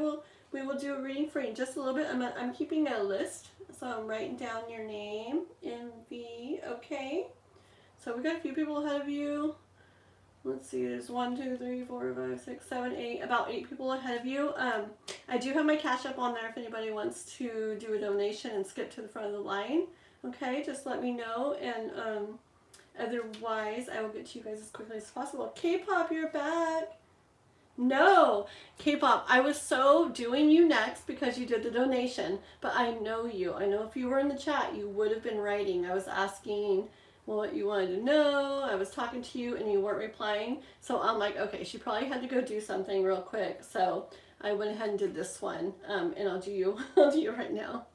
we will do a reading for you in just a little bit. I'm keeping a list, so I'm writing down your name, MV, okay? So we got a few people ahead of you. Let's see, there's 1, 2, 3, 4, 5, 6, 7, 8, about 8 people ahead of you. I do have my Cash App on there if anybody wants to do a donation and skip to the front of the line. Okay, just let me know, and otherwise I will get to you guys as quickly as possible. K-pop, you're back. No, K-pop, I was so doing you next because you did the donation, but I know you. I know if you were in the chat, you would have been writing. I was asking what you wanted to know. I was talking to you and you weren't replying. So I'm like, okay, she probably had to go do something real quick. So I went ahead and did this one, and I'll do you right now.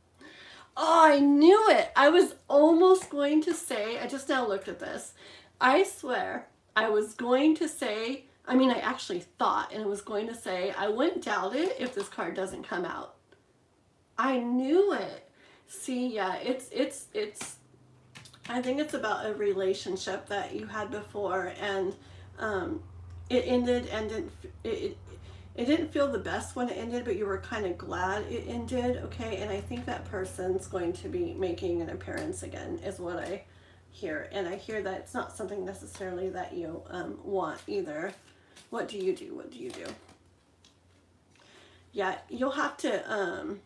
Oh, I knew it. I was almost going to say, I just now looked at this. I swear I was going to say, I mean, I actually thought, and I was going to say, I wouldn't doubt it if this card doesn't come out. I knew it. See, yeah, it's I think it's about a relationship that you had before, and it ended, and it didn't feel the best when it ended, but you were kind of glad it ended, okay? And I think that person's going to be making an appearance again, is what I hear. And I hear that it's not something necessarily that you want either. What do you do? What do you do? Yeah, you'll have to,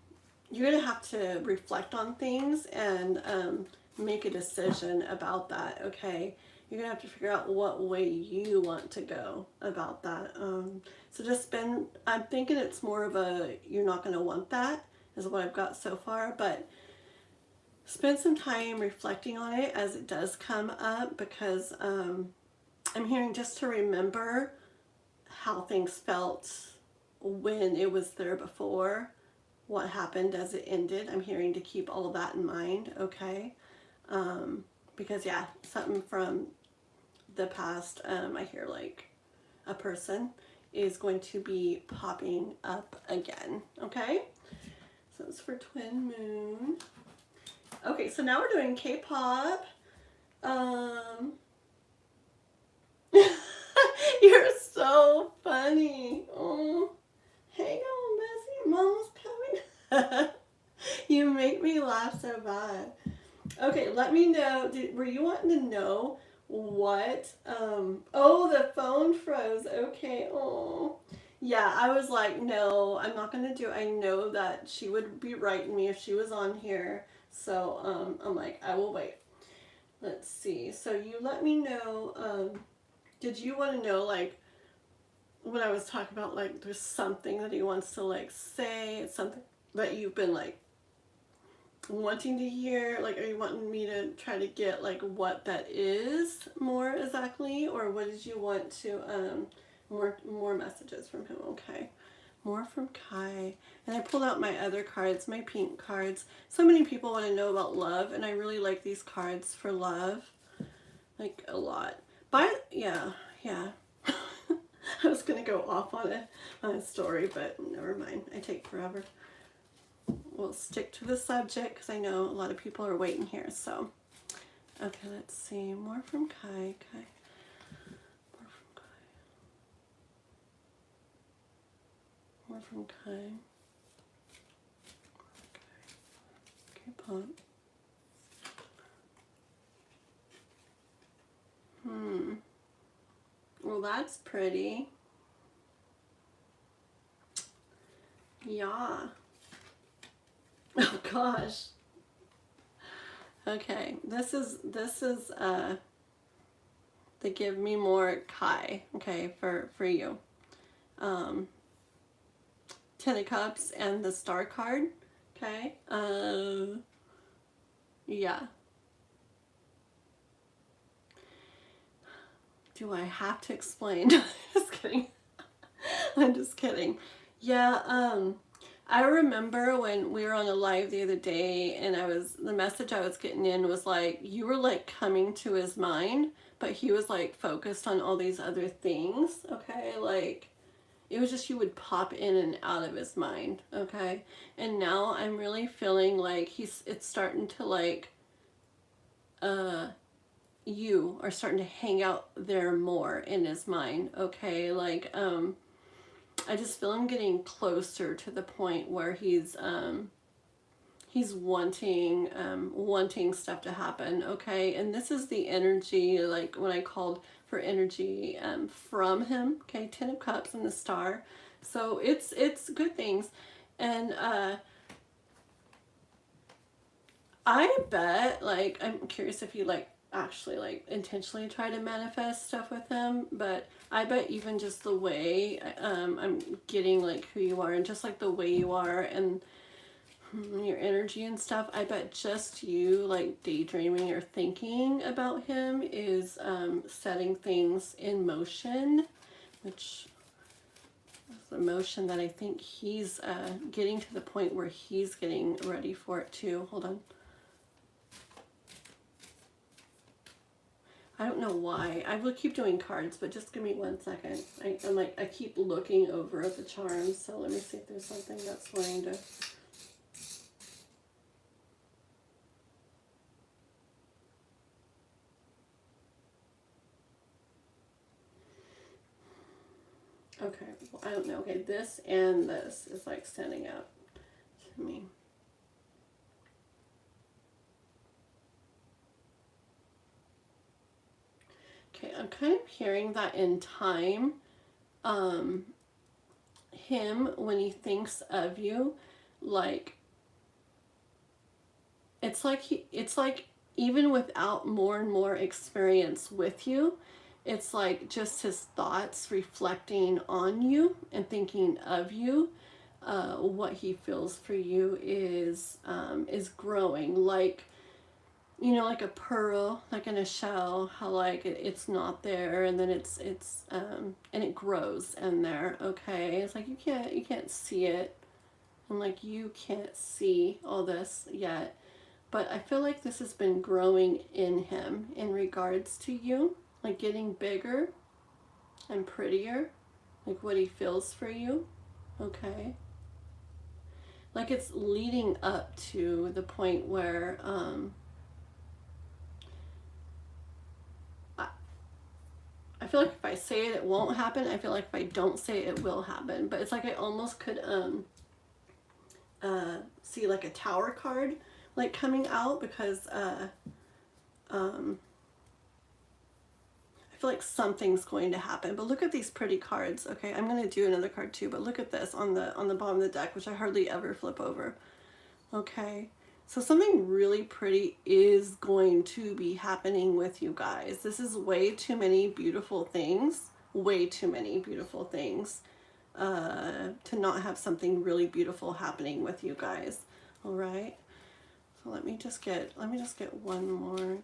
you're going to have to reflect on things and make a decision about that, okay? You're going to have to figure out what way you want to go about that. So just I'm thinking it's more of a, you're not going to want that, is what I've got so far, but spend some time reflecting on it as it does come up, because I'm hearing just to remember how things felt when it was there before, what happened as it ended. I'm hearing to keep all of that in mind, okay? Because yeah, something from the past, I hear like a person is going to be popping up again, okay? So it's for Twin Moon. Okay, so now we're doing K-pop. You're so funny. Oh, hang on, Bessie, Mama's coming. You make me laugh so bad. Okay, let me know, were you wanting to know what, oh, the phone froze, okay, oh. Yeah, I was like, no, I'm not going to do it. I know that she would be writing me if she was on here, so I'm like, I will wait. Let's see, so you let me know, did you want to know, like, when I was talking about, like, there's something that he wants to, like, say, it's something that you've been, like, wanting to hear, like, are you wanting me to try to get, like, what that is more exactly, or what did you want to, more messages from him? Okay, more from Kai. And I pulled out my other cards, my pink cards. So many people want to know about love, and I really like these cards for love, like, a lot. But yeah I was gonna go off on a story, but never mind, I take forever. We'll stick to the subject because I know a lot of people are waiting here. So, okay, let's see. More from Kai. More from Kai. K-pop. Well, that's pretty. Yeah. Oh gosh. Okay, this is the give me more Kai, okay, for you. Ten of Cups and the Star card, okay? Yeah. Do I have to explain? Just kidding. I'm just kidding. Yeah, I remember when we were on a live the other day, and the message I was getting in was like, you were like coming to his mind, but he was like focused on all these other things, okay? Like, it was just you would pop in and out of his mind, okay? And now I'm really feeling like it's starting to like, you are starting to hang out there more in his mind, okay? Like, I just feel him getting closer to the point where he's wanting stuff to happen, okay? And this is the energy, like when I called for energy from him, okay? 10 of Cups and the Star. So it's good things. And I bet, like, I'm curious if you like actually like intentionally try to manifest stuff with him, but I bet even just the way I'm getting like who you are and just like the way you are and your energy and stuff, I bet just you like daydreaming or thinking about him is setting things in motion, which is the motion that I think he's getting to the point where he's getting ready for it too. Hold on. I don't know why. I will keep doing cards, but just give me 1 second. I keep looking over at the charms, so let me see if there's something that's wanting to... Okay, well, I don't know. Okay, this and this is like standing out to me. Okay, I'm kind of hearing that in time, him, when he thinks of you, like, it's like even without more and more experience with you, it's like just his thoughts reflecting on you and thinking of you. What he feels for you is growing, like, you know, like a pearl, like in a shell, how like it's not there, and then it's and it grows in there. Okay, it's like you can't see it, and like you can't see all this yet, but I feel like this has been growing in him in regards to you, like getting bigger and prettier, like what he feels for you. Okay, like it's leading up to the point where I feel like if I say it, it won't happen. I feel like if I don't say it, it will happen. But it's like I almost could see like a Tower card like coming out, because I feel like something's going to happen. But look at these pretty cards. Okay, I'm going to do another card too, but look at this on the bottom of the deck, which I hardly ever flip over. Okay, so something really pretty is going to be happening with you guys. This is way too many beautiful things, way too many beautiful things to not have something really beautiful happening with you guys. All right, so let me just get one more.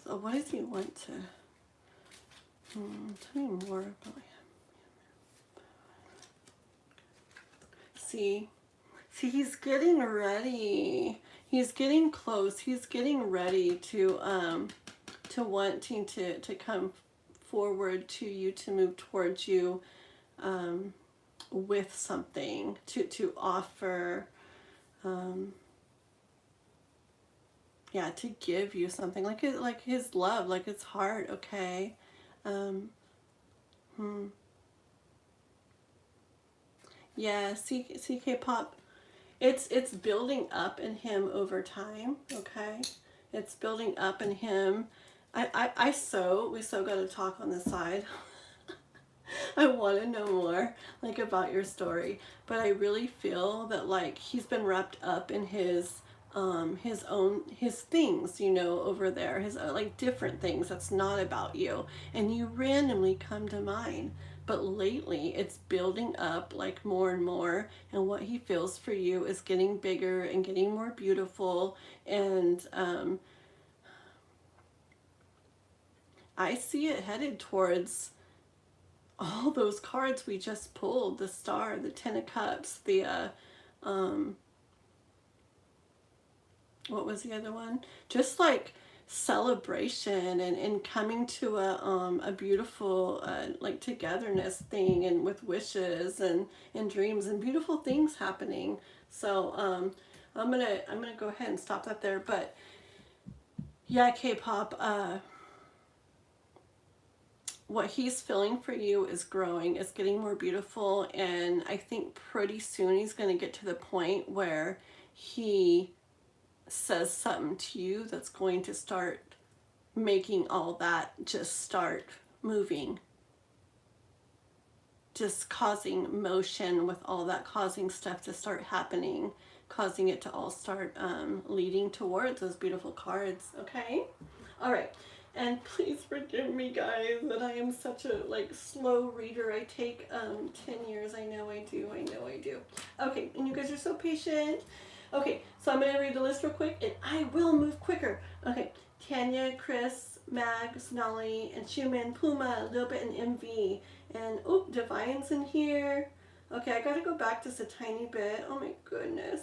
Oh, what does he want to tell me more about him? See, he's getting ready. He's getting close. He's getting ready to wanting to come forward to you, to move towards you with something to offer. Yeah, to give you something, like his love, like his heart. Okay. Yeah, CK-pop. It's building up in him over time, okay? It's building up in him. We so got to talk on the side. I want to know more, like, about your story, but I really feel that, like, he's been wrapped up in his things, you know, over there, his like different things that's not about you, and you randomly come to mind. But lately it's building up like more and more, and what he feels for you is getting bigger and getting more beautiful. And I see it headed towards all those cards we just pulled: the Star, the 10 of Cups, the what was the other one? Just like celebration and coming to a beautiful like togetherness thing, and with wishes and dreams and beautiful things happening. So I'm gonna go ahead and stop that there. But yeah, K-pop, what he's feeling for you is growing. It's getting more beautiful, and I think pretty soon he's going to get to the point where he says something to you that's going to start making all that just start moving, just causing motion with all that, causing stuff to start happening, causing it to all start leading towards those beautiful cards. Okay, all right. And please forgive me, guys, that I am such a slow reader. I take 10 years. I know I do. Okay, and you guys are so patient. Okay, so I'm going to read the list real quick, and I will move quicker. Okay, Tanya, Chris, Mag, Sonali, and Schumann, Puma, a little bit, and MV. And, oh, Divine's in here. Okay, I got to go back just a tiny bit. Oh, my goodness.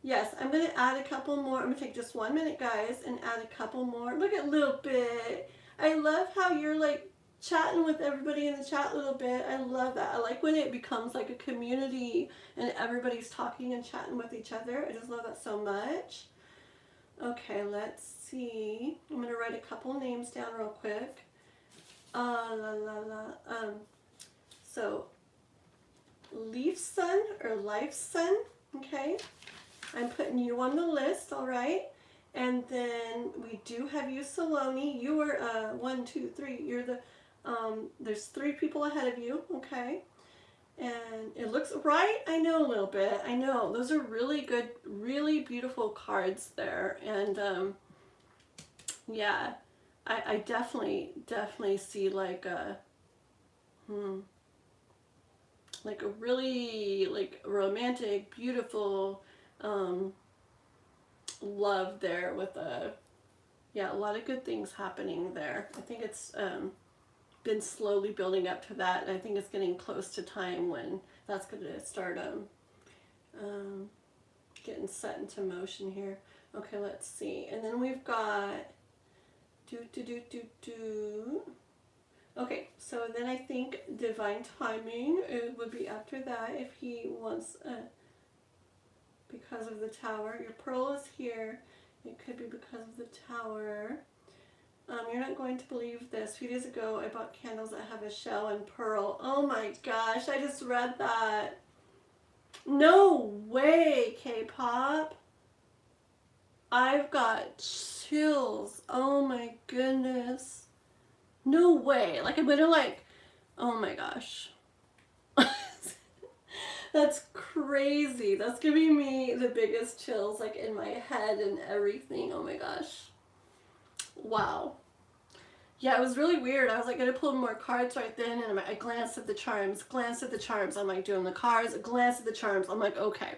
Yes, I'm going to add a couple more. I'm going to take just 1 minute, guys, and add a couple more. Look at Little Bit. I love how you're, chatting with everybody in the chat a little bit. I love that. I like when it becomes like a community and everybody's talking and chatting with each other. I just love that so much. Okay, let's see. I'm going to write a couple names down real quick. So, Leaf Sun or Life Sun, okay? I'm putting you on the list, all right? And then we do have you, Saloni. You are 1, 2, 3. You're the there's 3 people ahead of you, okay? And it looks right. I know a little bit. I know those are really good, really beautiful cards there. And yeah, I definitely see like a really romantic, beautiful love there with a lot of good things happening there. I think it's been slowly building up to that, and I think it's getting close to time when that's going to start getting set into motion here. Okay, let's see. And then we've got okay, so then I think Divine Timing would be after that if he wants because of the Tower. Your Pearl is here. It could be because of the Tower. You're not going to believe this. A few days ago, I bought candles that have a shell and pearl. Oh my gosh, I just read that. No way, K-pop. I've got chills. Oh my goodness. No way. I'm gonna oh my gosh. That's crazy. That's giving me the biggest chills in my head and everything. Oh my gosh. Wow. Yeah, it was really weird. I was going to pull more cards right then, and I glanced at the charms. I'm doing the cards, glanced at the charms. I'm like, okay.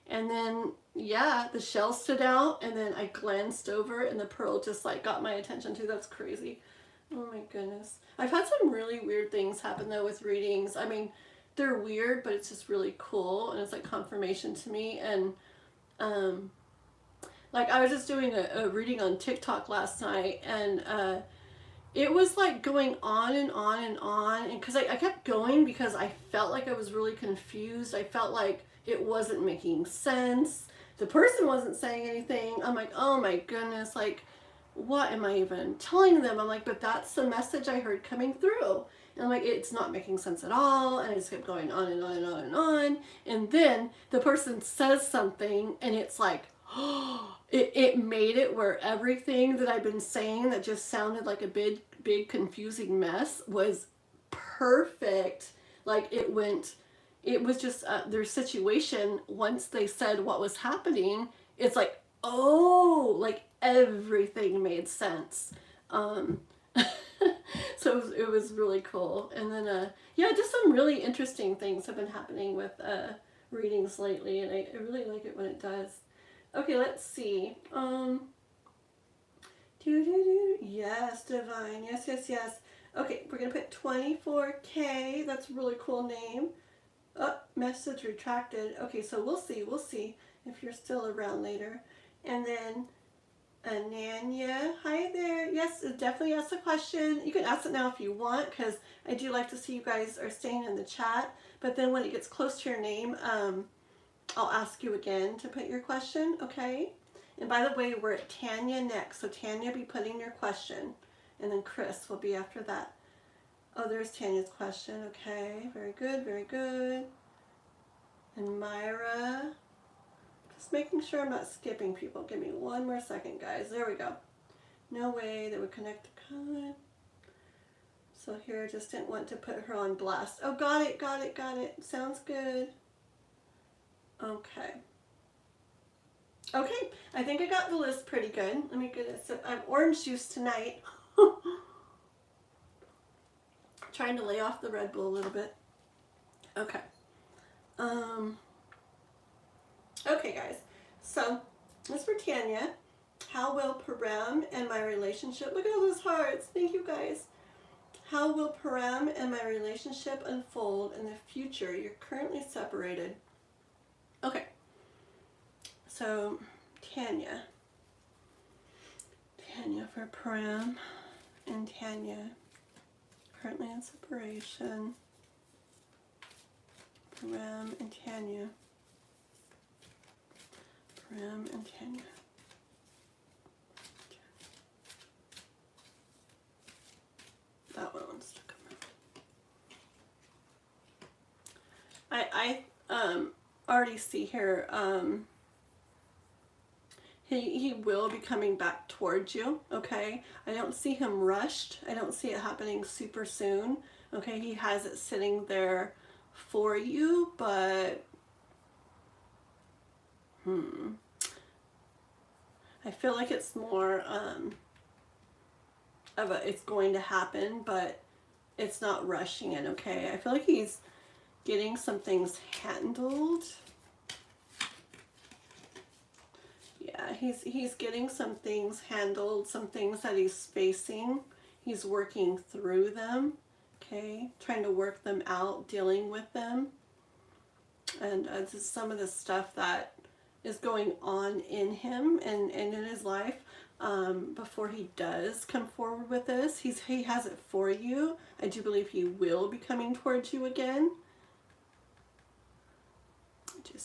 And then, yeah, the shell stood out, and then I glanced over, and the pearl just got my attention too. That's crazy. Oh my goodness. I've had some really weird things happen though with readings. I mean, they're weird, but it's just really cool, and it's confirmation to me. And I was just doing a reading on TikTok last night, and it was going on and on and on, and because I kept going because I felt like I was really confused. I felt like it wasn't making sense. The person wasn't saying anything. I'm like, oh my goodness, what am I even telling them? I'm like, but that's the message I heard coming through. And I'm like, it's not making sense at all. And I just kept going on and on and on and on. And then the person says something, and it's oh, it made it where everything that I've been saying that just sounded like a big confusing mess was perfect. It was just their situation. Once they said what was happening, it's oh, everything made sense. So it was really cool. And then, yeah, just some really interesting things have been happening with readings lately, and I really like it when it does. Okay, let's see. Yes, Divine. Yes. Okay, we're going to put 24K. That's a really cool name. Oh, message retracted. Okay, so we'll see if you're still around later. And then Ananya, hi there. Yes, definitely ask a question. You can ask it now if you want, because I do like to see you guys are staying in the chat. But then when it gets close to your name, I'll ask you again to put your question, okay? And by the way, we're at Tanya next, so Tanya, be putting your question. And then Chris will be after that. Oh, there's Tanya's question. Okay, very good, very good. And Myra. Just making sure I'm not skipping people. Give me one more second, guys. There we go. No way that would connect to God. So here, I just didn't want to put her on blast. Oh, got it, got it, got it. Sounds good. Okay. Okay, I think I got the list pretty good. Let me get it. So I have orange juice tonight. Trying to lay off the Red Bull a little bit. Okay. Okay, guys. So this for Tanya. How will Param and my relationship... Look at all those hearts. Thank you, guys. How will Param and my relationship unfold in the future? You're currently separated. Okay. So, Tanya. Tanya for Param and Tanya. Currently in separation. Param and Tanya. Param and Tanya. That one wants to come out. I already see here, he will be coming back towards you, okay? I don't see him rushed. I don't see it happening super soon, okay? He has it sitting there for you, but I feel like it's more of a it's going to happen, but it's not rushing it, okay? I feel like he's getting some things handled. Yeah, he's getting some things handled, some things that he's facing. He's working through them, okay? Trying to work them out, dealing with them. And this is some of the stuff that is going on in him and in his life before he does come forward with this. He has it for you. I do believe he will be coming towards you again.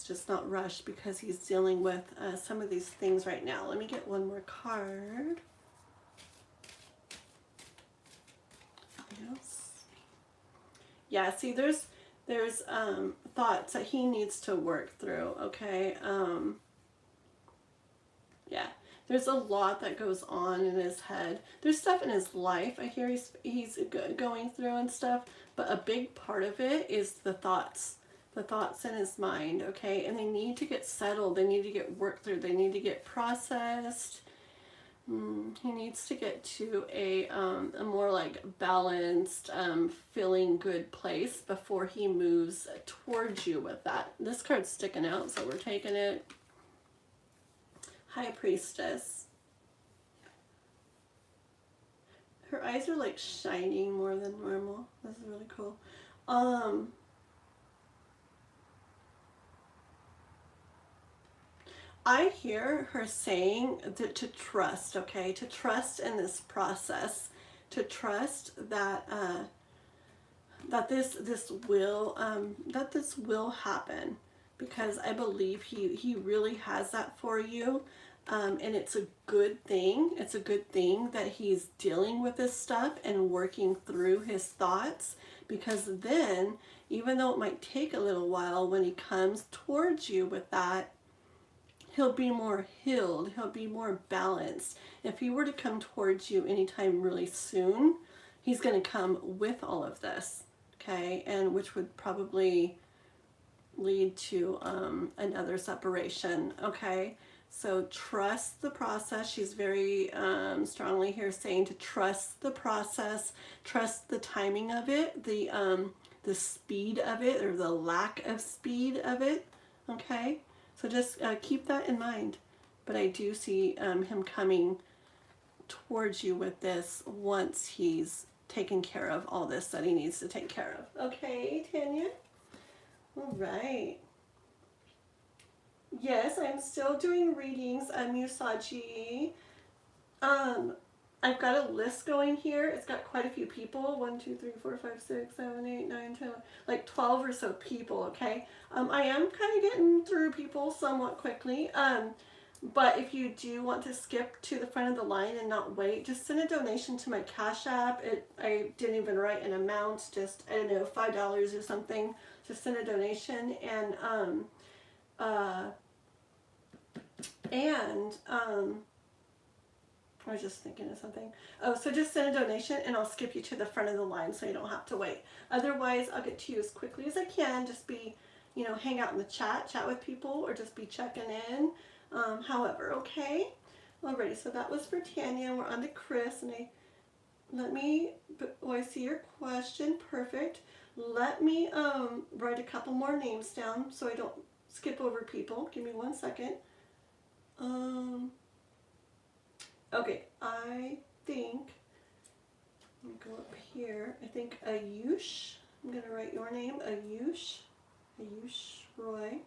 Just not rushed because he's dealing with some of these things right now. Let me get one more card. Yes. Yeah, see, there's thoughts that he needs to work through, okay? Yeah, there's a lot that goes on in his head. There's stuff in his life I hear he's going through and stuff, but a big part of it is the thoughts in his mind, okay? And they need to get settled. They need to get worked through. They need to get processed. He needs to get to a more like balanced, feeling good place before he moves towards you with that. This card's sticking out, so we're taking it. High Priestess. Her eyes are like shining more than normal. This is really cool. I hear her saying that to trust, okay? To trust in this process, to trust that that this will happen, because I believe he really has that for you, and it's a good thing. It's a good thing that he's dealing with this stuff and working through his thoughts, because then, even though it might take a little while, when he comes towards you with that, he'll be more healed. He'll be more balanced. If he were to come towards you anytime really soon, he's going to come with all of this, okay? And which would probably lead to another separation, okay? So trust the process. She's very strongly here saying to trust the process, trust the timing of it, the speed of it, or the lack of speed of it, okay? So just keep that in mind. But I do see him coming towards you with this once he's taken care of all this that he needs to take care of. Okay, Tanya? All right. Yes, I'm still doing readings. I'm Usagi. I've got a list going here. It's got quite a few people. 1, 2, 3, 4, 5, 6, 7, 8, 9, 10, like 12 or so people, okay? I am kind of getting through people somewhat quickly. But if you do want to skip to the front of the line and not wait, just send a donation to my Cash App. I didn't even write an amount, just, I don't know, $5 or something. Just send a donation, I was just thinking of something. Oh, so just send a donation and I'll skip you to the front of the line so you don't have to wait. Otherwise, I'll get to you as quickly as I can. Just be, hang out in the chat with people, or just be checking in. However, okay. Alrighty, so that was for Tanya. We're on to Chris, and I see your question. Perfect. Let me write a couple more names down so I don't skip over people. Give me 1 second. Okay, I think, let me go up here. I think Ayush, I'm going to write your name, Ayush Roy.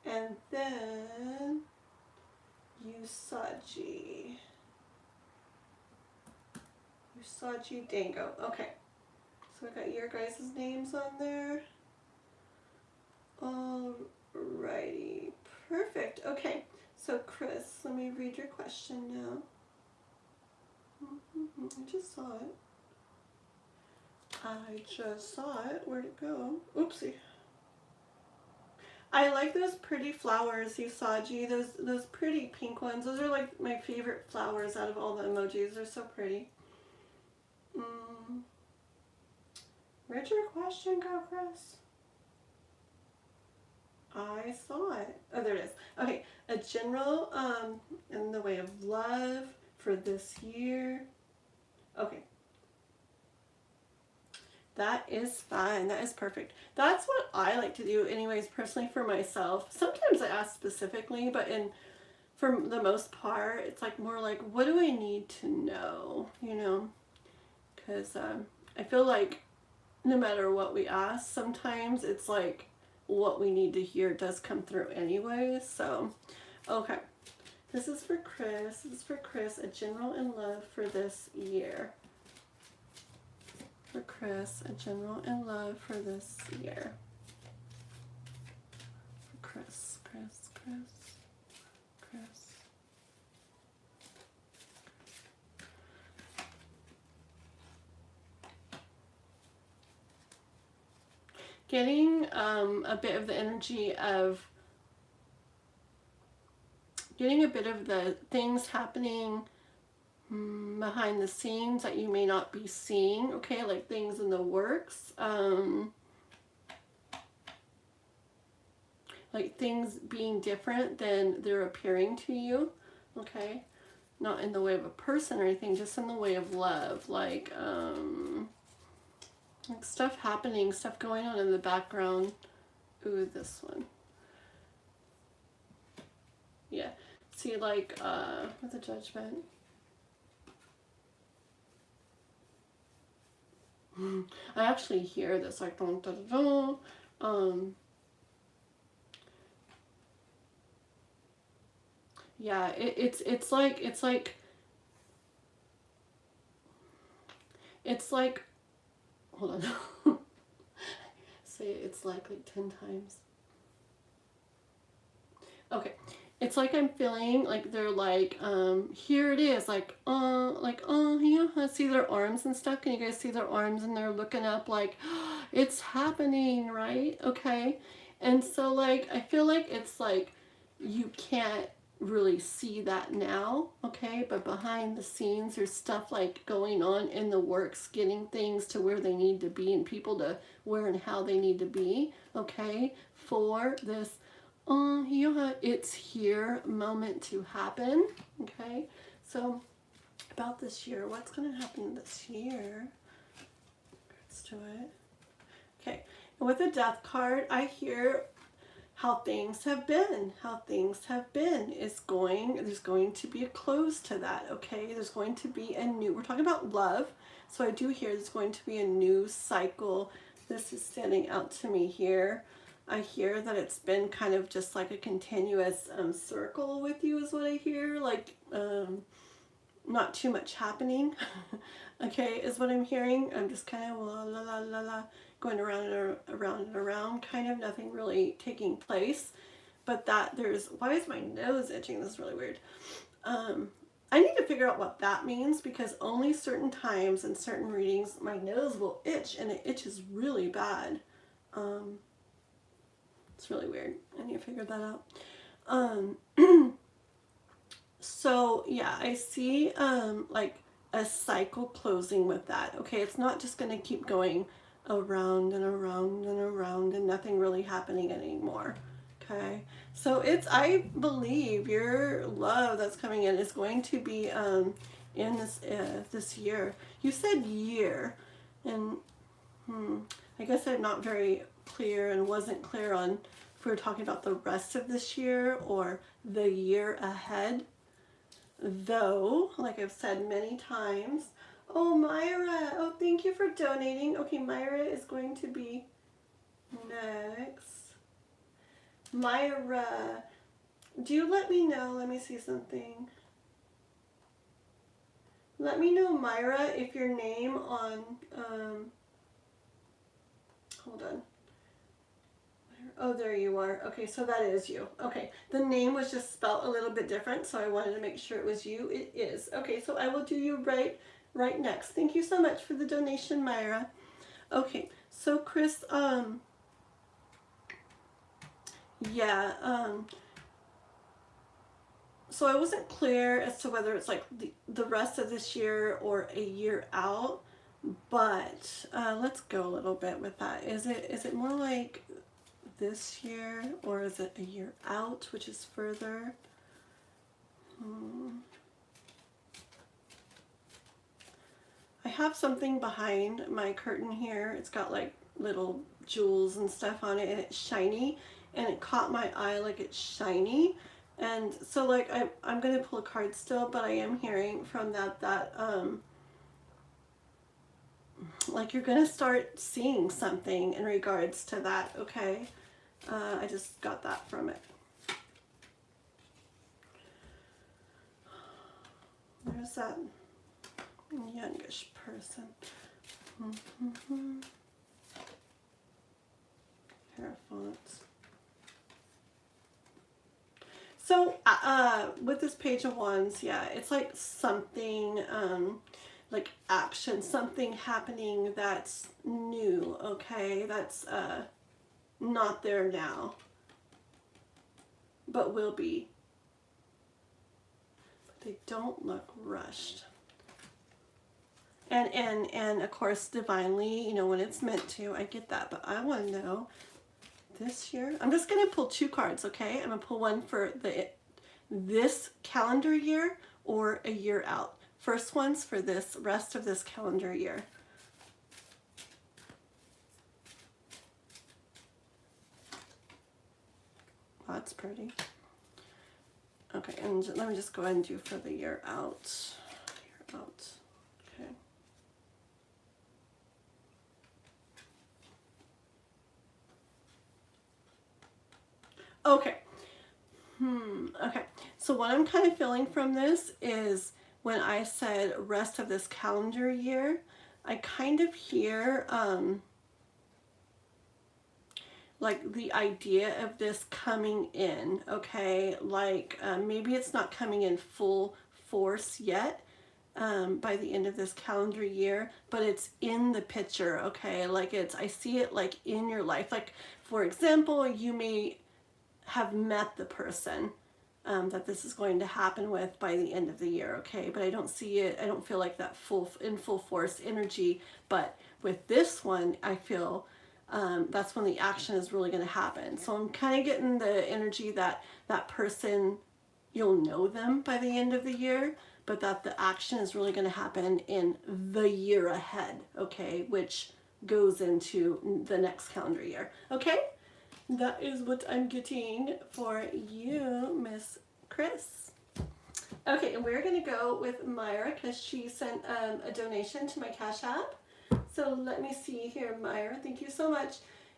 And then Usagi Dango. Okay, so I got your guys' names on there. Alrighty, perfect. Okay, so Chris, let me read your question now. I just saw it. Where'd it go? Oopsie. I like those pretty flowers, Usagi. Those pretty pink ones. Those are like my favorite flowers out of all the emojis. They're so pretty. Where'd your question go, Chris? I saw it. Oh, there it is. Okay, a general in the way of love for this year. Okay. That is fine. That is perfect. That's what I like to do anyways, personally, for myself. Sometimes I ask specifically, but for the most part, it's like more like, what do I need to know? Because I feel like no matter what we ask, sometimes it's like what we need to hear does come through anyway. So, okay. This is for Chris. A general in love for this year. For Chris, a general in love for this year. For Chris. Getting a bit of the energy of getting a bit of the things happening behind the scenes that you may not be seeing, okay, like things in the works, like things being different than they're appearing to you, okay, not in the way of a person or anything, just in the way of love, like stuff happening, stuff going on in the background. Ooh, this one. Yeah, see, like with the Judgment. I actually hear this like dun, dun, dun, dun. Yeah, it's like hold on. Say it's like 10 times. Okay. It's like I'm feeling like they're like, here it is, yeah, see their arms and stuff. Can you guys see their arms? And they're looking up like, oh, it's happening, right? Okay. And so like, I feel like it's like, you can't really see that now, okay? But behind the scenes, there's stuff like going on in the works, getting things to where they need to be and people to where and how they need to be, okay? For this yeah, it's here moment to happen. Okay, so about this year, what's going to happen this year? Let's do it. Okay, and with the Death card, I hear how things have been. There's going to be a close to that. Okay, there's going to be we're talking about love, so I do hear there's going to be a new cycle. This is standing out to me here. I hear that it's been kind of just like a continuous circle with you is what I hear, like not too much happening, okay, is what I'm hearing. I'm just kind of la la la la going around and around and around, kind of nothing really taking place. but that there's, why is my nose itching? This is really weird. I need to figure out what that means, because only certain times and certain readings my nose will itch, and it itches really bad. It's really weird. I need to figure that out. So yeah, I see like a cycle closing with that. Okay, it's not just going to keep going around and around and around and nothing really happening anymore. Okay, so it's, I believe your love that's coming in is going to be in this year. You said year, and I guess I'm not very clear and wasn't clear on if we were talking about the rest of this year or the year ahead. Though, like I've said many times, oh Myra, oh thank you for donating. Okay, Myra is going to be next. Myra, do you let me know? Let me see something. Let me know, Myra, if your name on, hold on. Oh, there you are. Okay, so that is you. Okay, the name was just spelled a little bit different, so I wanted to make sure it was you. It is. Okay, so I will do you right next. Thank you so much for the donation, Myra. Okay, so Chris, yeah, so I wasn't clear as to whether it's like the rest of this year or a year out, but let's go a little bit with that. Is it more like this year, or is it a year out, which is further? I have something behind my curtain here. It's got like little jewels and stuff on it, and it's shiny, and it caught my eye like it's shiny. And so like I'm gonna pull a card still, but I am hearing from that like you're gonna start seeing something in regards to that. Okay, I just got that from it. There's that youngish person. Hair fonts. So with this Page of Wands, yeah, it's like something like action, something happening that's new, okay, that's not there now, but will be. But they don't look rushed. And of course, divinely, you know, when it's meant to, I get that, but I want to know this year. I'm just going to pull two cards, okay? I'm going to pull one for this calendar year or a year out. First one's for this rest of this calendar year. That's pretty. Okay, and let me just go ahead and do for the year out. Year out. Okay. Okay. Okay. So what I'm kind of feeling from this is when I said rest of this calendar year, I kind of hear like the idea of this coming in, okay? Like maybe it's not coming in full force yet by the end of this calendar year, but it's in the picture, okay? Like I see it like in your life. Like for example, you may have met the person that this is going to happen with by the end of the year, okay? But I don't see it, I don't feel like that in full force energy, but with this one, I feel that's when the action is really going to happen. So I'm kind of getting the energy that that person, you'll know them by the end of the year, but that the action is really going to happen in the year ahead, okay? Which goes into the next calendar year, okay? That is what I'm getting for you, Miss Chris. Okay, and we're going to go with Myra because she sent a donation to my Cash App. So let me see here, Myra. Thank you so much.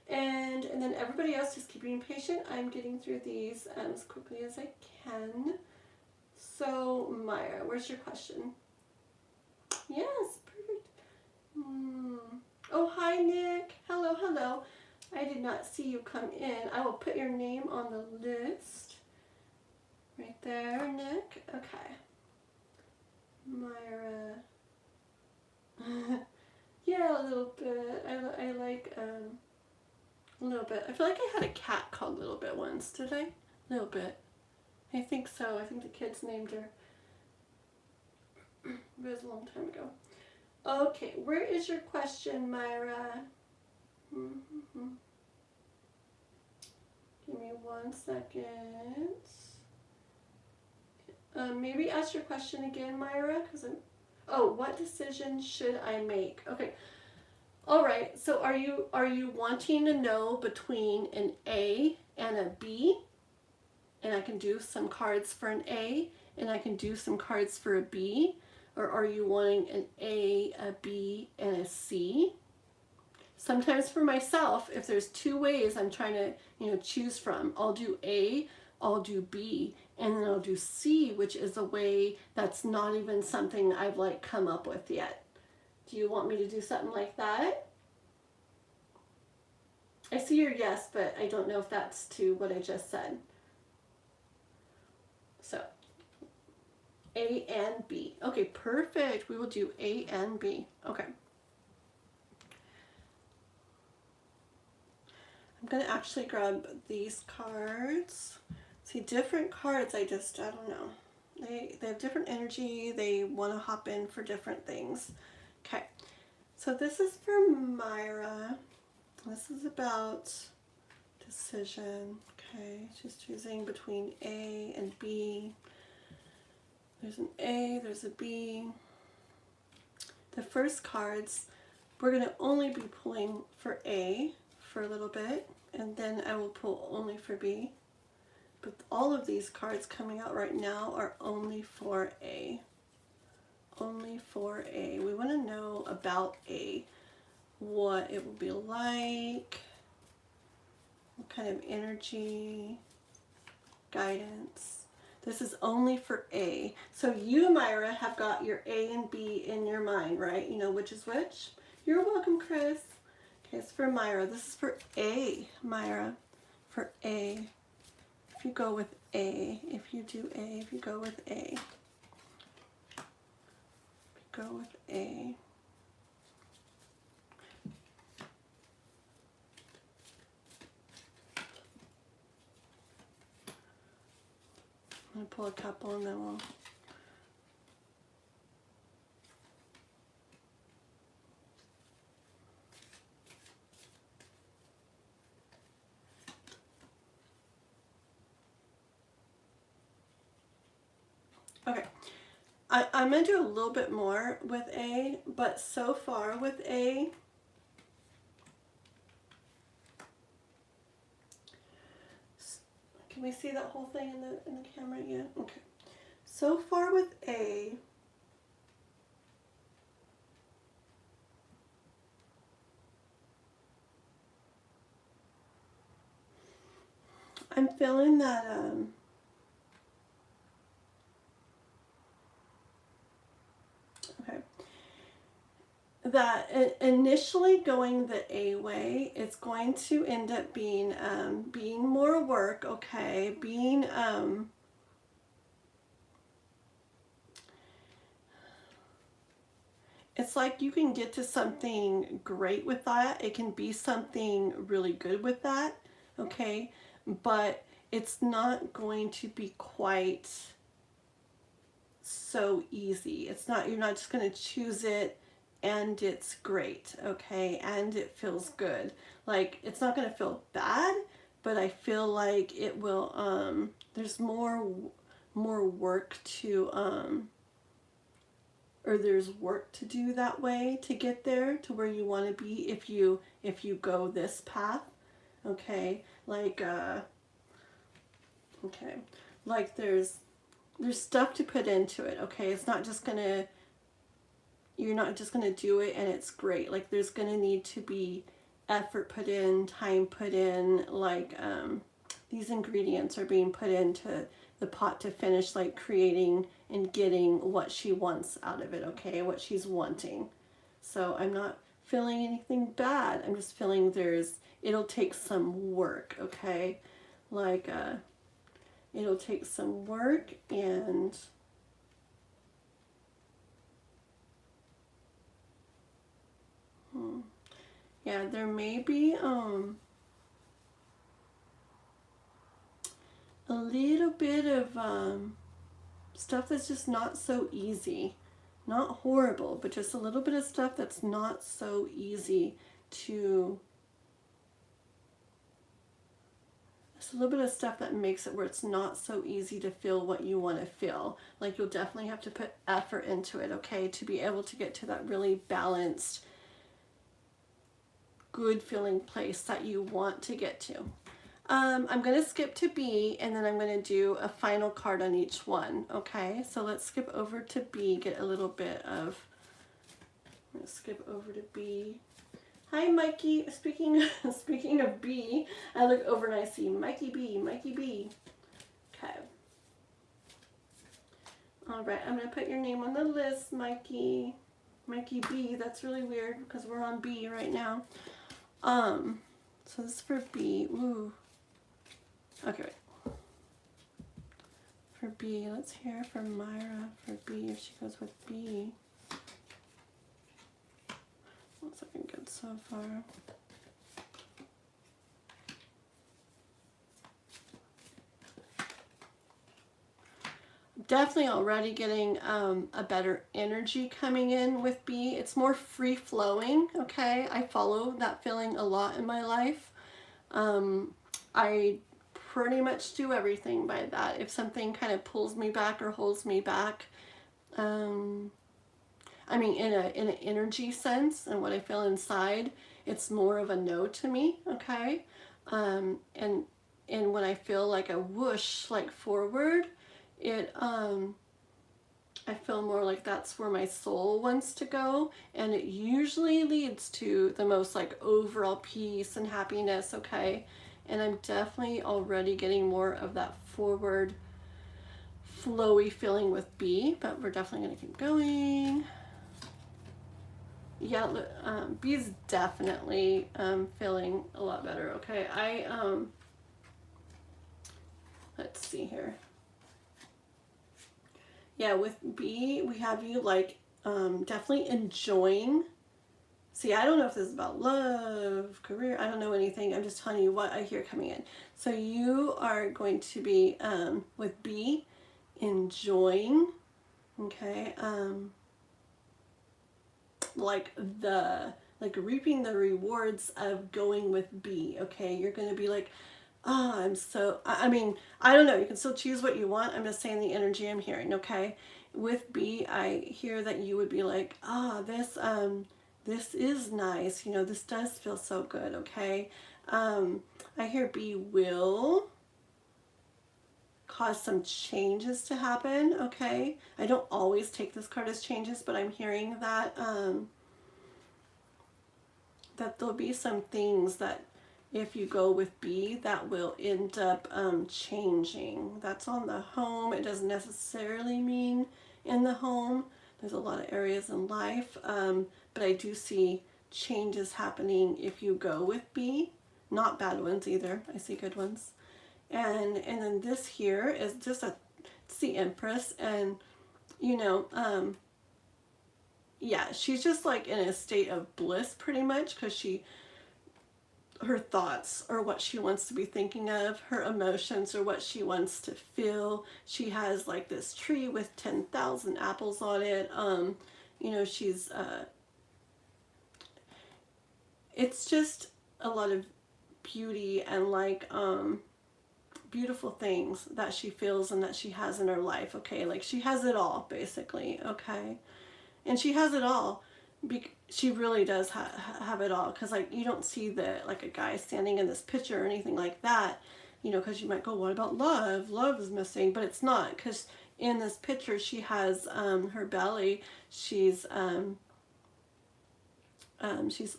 And then everybody else, just keep being patient. I'm getting through these as quickly as I can. So Myra, where's your question? Yes, perfect. Oh, hi, Nick. Hello, hello. I did not see you come in. I will put your name on the list. Right there, Nick. Okay. Myra. Yeah, a little bit. I like, a little bit. I feel like I had a cat called Little Bit once, did I? Little Bit. I think so. I think the kids named her. It was a long time ago. Okay, where is your question, Myra? Give me 1 second. Maybe ask your question again, Myra, because oh, what decision should I make? Okay. All right. So are you wanting to know between an A and a B? And I can do some cards for an A, and I can do some cards for a B, or are you wanting an A, a B, and a C? Sometimes for myself, if there's 2 ways I'm trying to, choose from, I'll do A, I'll do B, and then I'll do C, which is a way that's not even something I've like come up with yet. Do you want me to do something like that? I see your yes, but I don't know if that's to what I just said. So, A and B. Okay, perfect. We will do A and B. Okay. I'm going to actually grab these cards. See, different cards, I don't know. They have different energy. They want to hop in for different things. Okay. So this is for Myra. This is about decision. Okay. She's choosing between A and B. There's an A, there's a B. The first cards, we're going to only be pulling for A for a little bit, and then I will pull only for B. But all of these cards coming out right now are only for A. Only for A. We want to know about A, what it will be like, what kind of energy, guidance. This is only for A. So you, Myra, have got your A and B in your mind, right? You know which is which? You're welcome, Chris. Okay, it's for Myra. This is for A, Myra. For A. If you go with A, if you do A, if you go with A. If you go with A. I'm going to pull a couple and then we'll... Okay, I'm going to do a little bit more with A, but so far with A, can we see that whole thing in the camera yet? Okay, so far with A, I'm feeling that that initially going the A way, it's going to end up being more work, okay, being it's like you can get to something great with that. It can be something really good with that, okay, but it's not going to be quite so easy. It's not, you're not just going to choose it and it's great, okay, and it feels good. Like, it's not going to feel bad, but I feel like it will, there's more work to, or there's work to do that way to get there to where you want to be if you go this path, okay, like, okay, like there's stuff to put into it, okay, it's not just gonna, you're not just gonna do it and it's great. Like, there's gonna need to be effort put in, time put in, like these ingredients are being put into the pot to finish, like creating and getting what she wants out of it, okay, what she's wanting. So I'm not feeling anything bad, I'm just feeling it'll take some work, okay? Like, it'll take some work, and yeah, there may be a little bit of stuff that's just not so easy. Not horrible, but just a little bit of stuff that's not so easy to... It's a little bit of stuff that makes it where it's not so easy to feel what you want to feel. Like, you'll definitely have to put effort into it, okay, to be able to get to that really balanced, good feeling place that you want to get to. I'm going to skip to B, and then I'm going to do a final card on each one, okay? So let's skip over to B, get a little bit of... I'm going to skip over to B. Hi, Mikey. Speaking of B, I look over and I see Mikey B, Mikey B. Okay. All right, I'm going to put your name on the list, Mikey. Mikey B. That's really weird because we're on B right now. So this is for B. Ooh. Okay. For B, let's hear from Myra for B if she goes with B. Looks looking good so far. Definitely already getting a better energy coming in with B. It's more free flowing, okay? I follow that feeling a lot in my life. I pretty much do everything by that. If something kind of pulls me back or holds me back, I mean, in an energy sense and what I feel inside, it's more of a no to me, okay? And when I feel like a whoosh, like forward, I feel more like that's where my soul wants to go, and it usually leads to the most like overall peace and happiness, okay? And I'm definitely already getting more of that forward, flowy feeling with B, but we're definitely going to keep going. Yeah, B is definitely feeling a lot better, okay? Let's see here. Yeah, with B, we have you like definitely enjoying. See, I don't know if this is about love, career, I don't know anything. I'm just telling you what I hear coming in. So you are going to be, with B, enjoying, okay, like reaping the rewards of going with B, okay? You're going to be like, oh, I mean, I don't know, you can still choose what you want. I'm just saying the energy I'm hearing, okay? With B, I hear that you would be like, this is nice, you know, this does feel so good, okay? I hear B will cause some changes to happen, okay? I don't always take this card as changes, but I'm hearing that that there'll be some things that if you go with B that will end up changing. That's on the home. It doesn't necessarily mean in the home. There's a lot of areas in life, but I do see changes happening if you go with B. Not bad ones either. I see good ones. And then this here is just it's the Empress, and you know, yeah, she's just like in a state of bliss pretty much, because her thoughts are what she wants to be thinking of, her emotions are what she wants to feel. She has like this tree with 10,000 apples on it. You know, she's it's just a lot of beauty and like beautiful things that she feels and that she has in her life, okay? Like she has it all basically, okay? And she has it all. She really does have it all, because like you don't see like a guy standing in this picture or anything like that, you know, because you might go, what about love? Love is missing, but it's not, because in this picture she has her belly. She's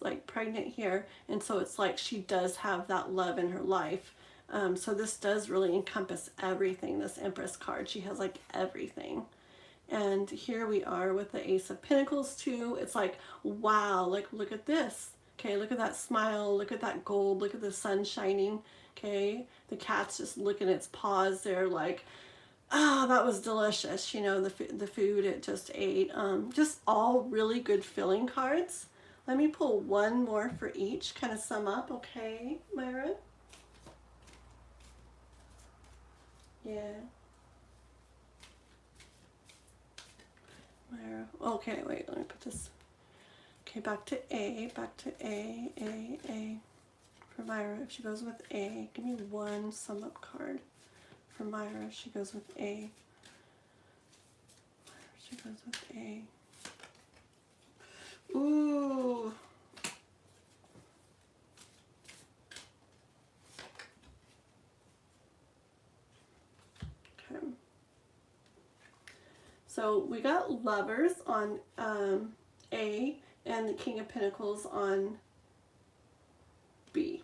like pregnant here, and so it's like she does have that love in her life. So this does really encompass everything, this Empress card. She has like everything. And here we are with the Ace of Pentacles too. It's like, wow, like look at this. Okay, look at that smile, look at that gold, look at the sun shining. Okay, the cat's just licking its paws there like, ah, that was delicious. You know, the food it just ate. Just all really good filling cards. Let me pull one more for each, kind of sum up. Okay, Myra? Yeah. Myra. Okay, wait, let me put this. Okay, back to A, A. For Myra, if she goes with A, give me one sum up card. For Myra, if she goes with A. She goes with A. Ooh. Okay. So we got Lovers on A and the King of Pentacles on B.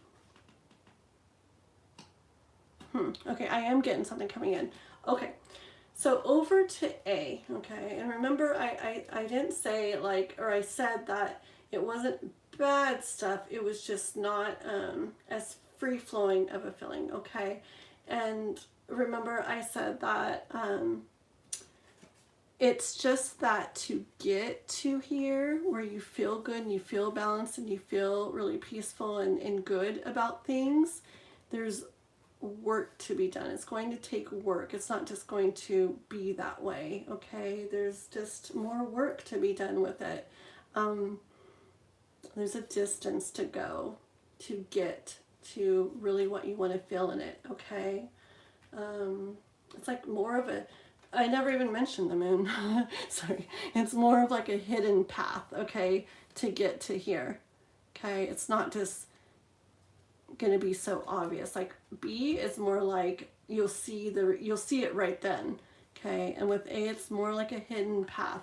Okay, I am getting something coming in. Okay, so over to A, okay, and remember I didn't say like, or I said that it wasn't bad stuff, it was just not as free-flowing of a feeling, okay? And remember I said that it's just that to get to here where you feel good and you feel balanced and you feel really peaceful and good about things, there's work to be done. It's going to take work. It's not just going to be that way, okay? There's just more work to be done with it. There's a distance to go to get to really what you want to feel in it, okay? It's like more of a, I never even mentioned the moon. Sorry. It's more of like a hidden path, okay, to get to here, okay? It's not just going to be so obvious. Like B is more like you'll see it right then, okay? And with A, it's more like a hidden path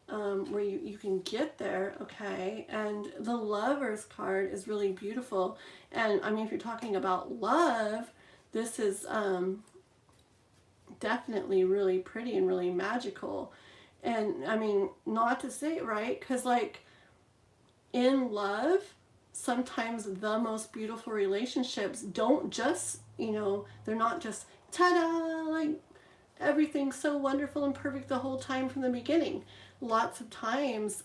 where you can get there, okay? And the Lovers card is really beautiful. And I mean, if you're talking about love, this is definitely really pretty and really magical. And I mean, not to say it right, because like in love, sometimes the most beautiful relationships don't just, you know, they're not just ta-da, like everything's so wonderful and perfect the whole time from the beginning. Lots of times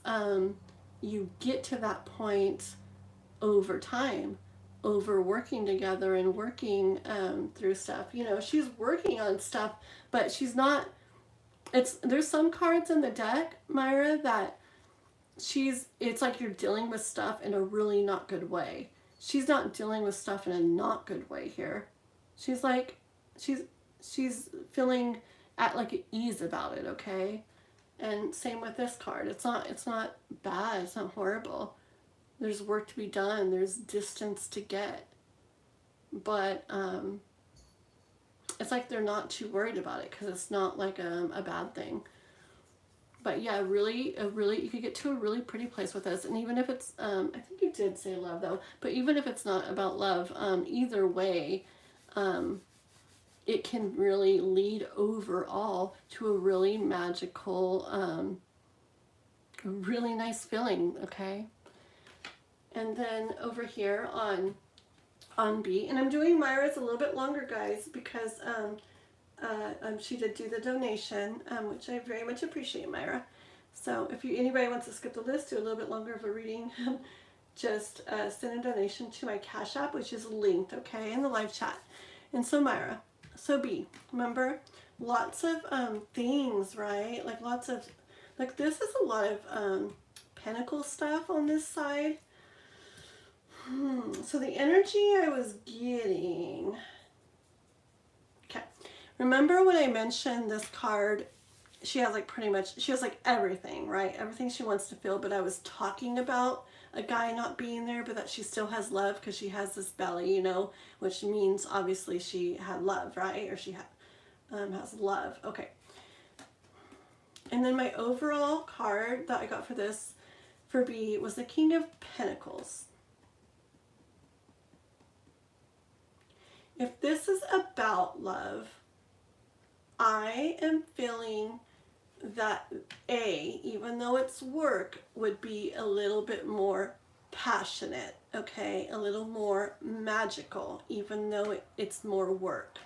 you get to that point over time, over working together and working through stuff. You know, she's working on stuff, but she's not, there's some cards in the deck, Myra, that it's like you're dealing with stuff in a really not good way. She's not dealing with stuff in a not good way here. She's like, she's feeling at like ease about it, okay? And same with this card. It's not bad, it's not horrible. There's work to be done, there's distance to get. But it's like they're not too worried about it because it's not like a bad thing. But yeah, really, you could get to a really pretty place with this. And even if it's, I think you did say love though, but even if it's not about love, either way, it can really lead overall to a really magical, a really nice feeling, okay? And then over here on B, and I'm doing Myra's a little bit longer, guys, because she did do the donation, which I very much appreciate, Myra. So if anybody wants to skip the list, do a little bit longer of a reading, just send a donation to my Cash App, which is linked, okay, in the live chat. And so Myra, so B, remember, lots of things, right? Like lots of, like this is a lot of pentacle stuff on this side. So the energy I was getting, okay. Remember when I mentioned this card, she has like pretty much, she has like everything, right? Everything she wants to feel, but I was talking about a guy not being there, but that she still has love because she has this belly, you know, which means obviously she had love, right? Or she has love. Okay. And then my overall card that I got for this, for B, was the King of Pentacles. If this is about love, I am feeling that A, even though it's work, would be a little bit more passionate, okay? A little more magical, even though it's more work.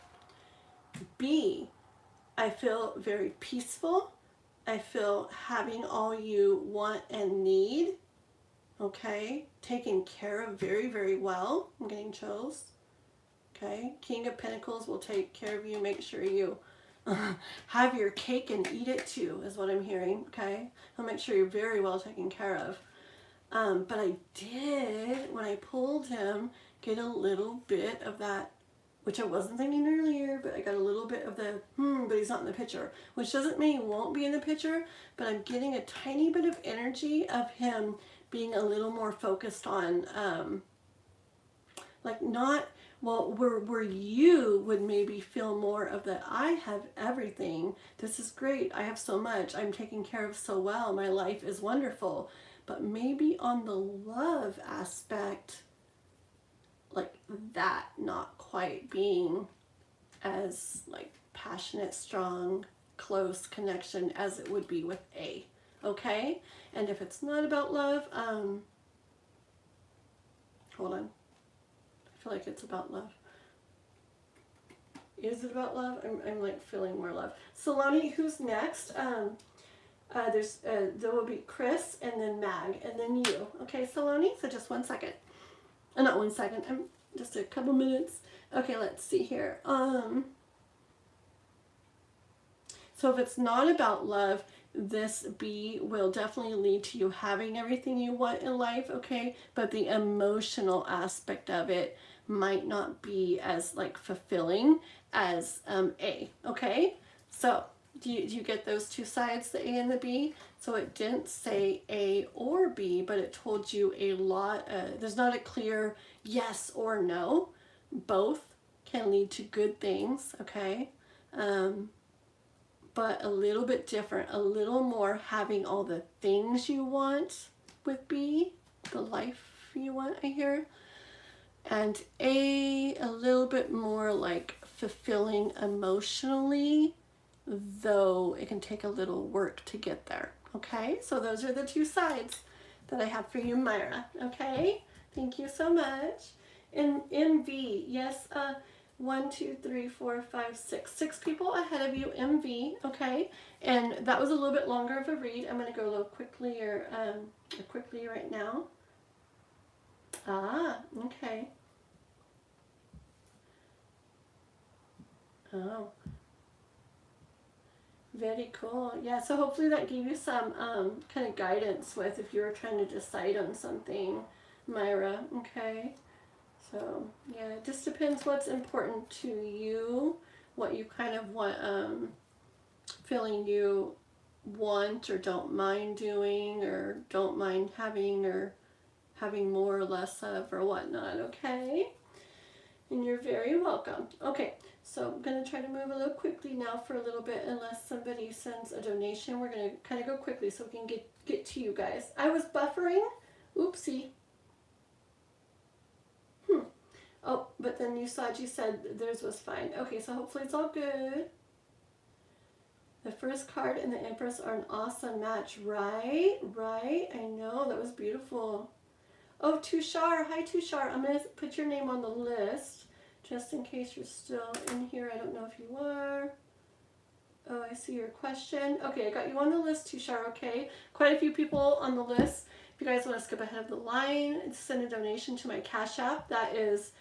B, I feel very peaceful. I feel having all you want and need, okay? Taken care of very, very well. I'm getting chills. Okay, King of Pentacles will take care of you. Make sure you have your cake and eat it too, is what I'm hearing. Okay, he'll make sure you're very well taken care of. But I did, when I pulled him, get a little bit of that, which I wasn't thinking earlier, but I got a little bit of the, but he's not in the picture, which doesn't mean he won't be in the picture, but I'm getting a tiny bit of energy of him being a little more focused on, like not, well, where you would maybe feel more of that, I have everything, this is great, I have so much, I'm taken care of so well, my life is wonderful. But maybe on the love aspect, like that not quite being as like passionate, strong, close connection as it would be with A. Okay? And if it's not about love, hold on. I feel like it's about love. Is it about love? I'm like feeling more love. Saloni, who's next? There will be Chris and then Mag and then you. Okay, Saloni? So just 1 second. Not 1 second. Just a couple minutes. Okay, let's see here. So if it's not about love, this B will definitely lead to you having everything you want in life, okay? But the emotional aspect of it might not be as like fulfilling as A, okay? So do you get those two sides, the A and the B? So it didn't say A or B, but it told you a lot. There's not a clear yes or no. Both can lead to good things, okay? But a little bit different, a little more having all the things you want with B, the life you want, I hear. And A, a little bit more like fulfilling emotionally, though it can take a little work to get there. Okay, so those are the two sides that I have for you, Myra. Okay, thank you so much. In V, yes, 1, 2, 3, 4, 5, 6. 6 people ahead of you, MV, okay? And that was a little bit longer of a read. I'm going to go a little quickly or quickly right now. Ah, okay. Oh. Very cool. Yeah, so hopefully that gave you some kind of guidance with if you were trying to decide on something, Myra, okay? So, yeah, it just depends what's important to you, what you kind of want, feeling you want or don't mind doing or don't mind having or having more or less of or whatnot, okay? And you're very welcome. Okay, so I'm going to try to move a little quickly now for a little bit unless somebody sends a donation. We're going to kind of go quickly so we can get to you guys. I was buffering. Oopsie. Oh, but then Usagi said theirs was fine. Okay, so hopefully it's all good. The first card and the Empress are an awesome match. Right, right. I know, that was beautiful. Oh, Tushar. Hi, Tushar. I'm going to put your name on the list just in case you're still in here. I don't know if you are. Oh, I see your question. Okay, I got you on the list, Tushar, okay? Quite a few people on the list. If you guys want to skip ahead of the line and send a donation to my Cash App, that is,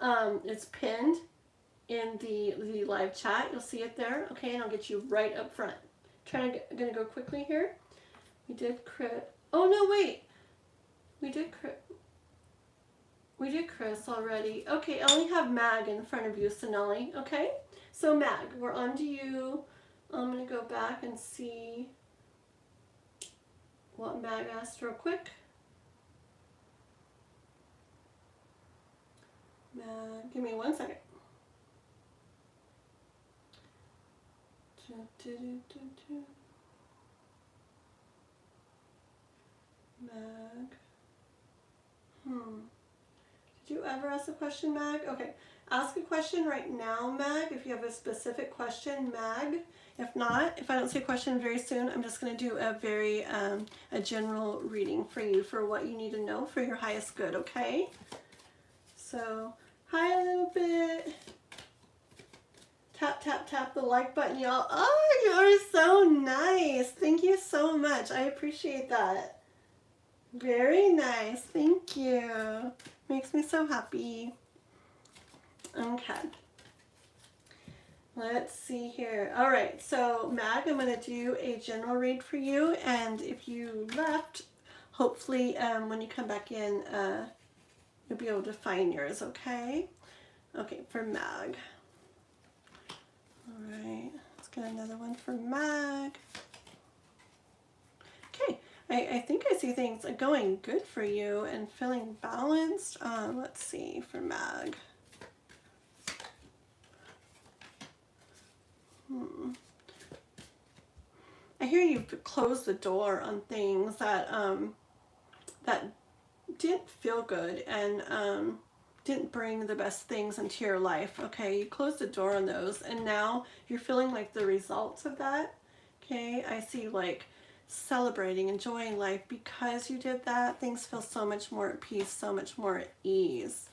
it's pinned in the live chat. You'll see it there, okay? And I'll get you right up front. Gonna go quickly here. We did crit. Oh, no, wait. We did Chris already. Okay, I only have Mag in front of you, Sonali. Okay? So Mag, we're on to you. I'm going to go back and see what Mag asked real quick. Mag, give me 1 second. Mag. Did you ever ask a question, Mag? Okay. Ask a question right now, Mag. If you have a specific question, Mag. If not, if I don't see a question very soon, I'm just going to do a very a general reading for you for what you need to know for your highest good, okay? So, hi a little bit. Tap, tap, tap the like button, y'all. Oh, you are so nice. Thank you so much. I appreciate that. Very nice. Thank you. Makes me so happy. Okay. Let's see here. All right, so Mag, I'm going to do a general read for you, and if you left, hopefully when you come back in, you'll be able to find yours, okay? Okay, for Mag. All right, let's get another one for Mag. Okay, I think I see things going good for you and feeling balanced. Let's see for Mag. I hear you've closed the door on things that that didn't feel good and didn't bring the best things into your life. Okay, you closed the door on those, and now you're feeling like the results of that. Okay, I see like celebrating, enjoying life because you did that. Things feel so much more at peace, so much more at ease.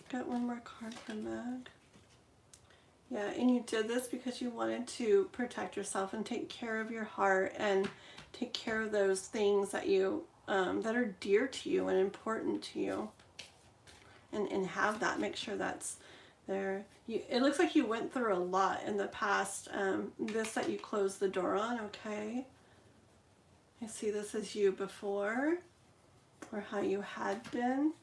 Got one more card for Meg. Yeah, and you did this because you wanted to protect yourself and take care of your heart and take care of those things that you that are dear to you and important to you, and have that. Make sure that's there. It looks like you went through a lot in the past. This that you closed the door on. Okay, I see this as you before, or how you had been.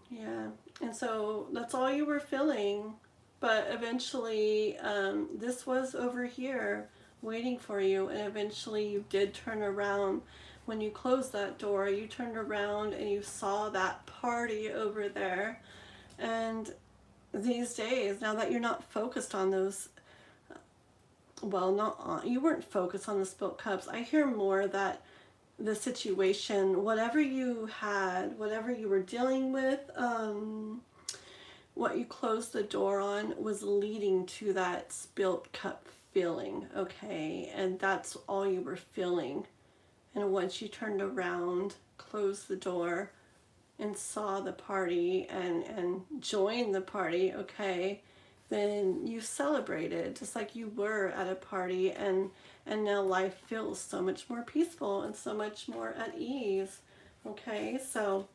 Yeah, and so that's all you were feeling, but eventually this was over here waiting for you, and eventually you did turn around. When you closed that door, you turned around and you saw that party over there. And these days, now that you're not focused on those, well, not on, you weren't focused on the spilt cups. I hear more that the situation, whatever you had, whatever you were dealing with, what you closed the door on was leading to that spilt cup feeling, okay? And that's all you were feeling. And once you turned around, closed the door, and saw the party and joined the party, okay, then you celebrated just like you were at a party, and now life feels so much more peaceful and so much more at ease. Okay, so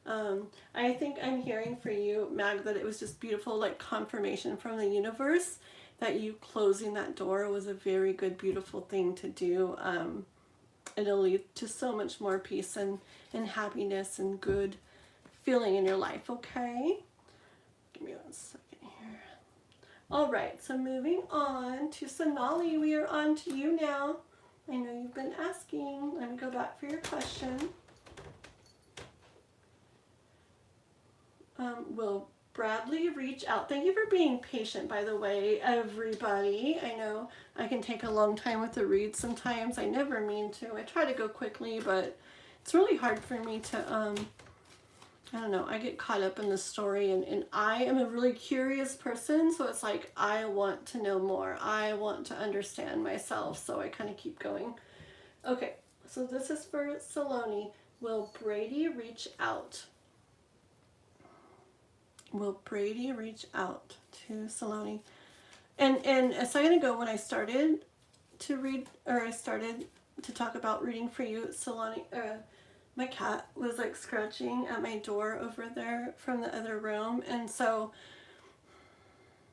I think I'm hearing for you, Mag, that it was just beautiful, like confirmation from the universe that you closing that door was a very good, beautiful thing to do. It'll lead to so much more peace and happiness and good feeling in your life, okay? Give me 1 second here. All right, so moving on to Sonali, we are on to you now. I know you've been asking. Let me go back for your question. Will Bradley reach out? Thank you for being patient, by the way, everybody. I know I can take a long time with the reads sometimes. I never mean to. I try to go quickly, but it's really hard for me to, I don't know, I get caught up in the story, and I am a really curious person, so it's like I want to know more. I want to understand myself, so I kind of keep going. Okay, so this is for Saloni. Will Brady reach out? Will Brady reach out to Saloni? And a second ago when I started to read, or I started to talk about reading for you, Saloni, my cat was like scratching at my door over there from the other room, and so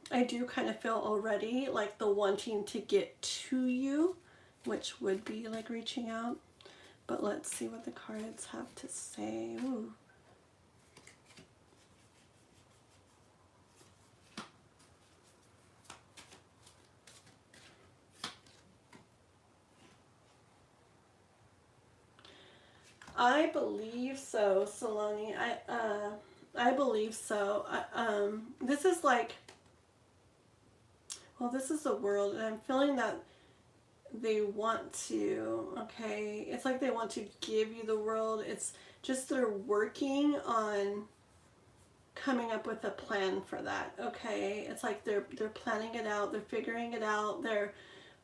I do kind of feel already like the wanting to get to you, which would be like reaching out. But let's see what the cards have to say. Ooh. I believe so, Saloni. I believe so. This is like, well, this is the world, and I'm feeling that they want to, okay? It's like they want to give you the world. It's just they're working on coming up with a plan for that, okay? It's like they're planning it out, they're figuring it out, they're,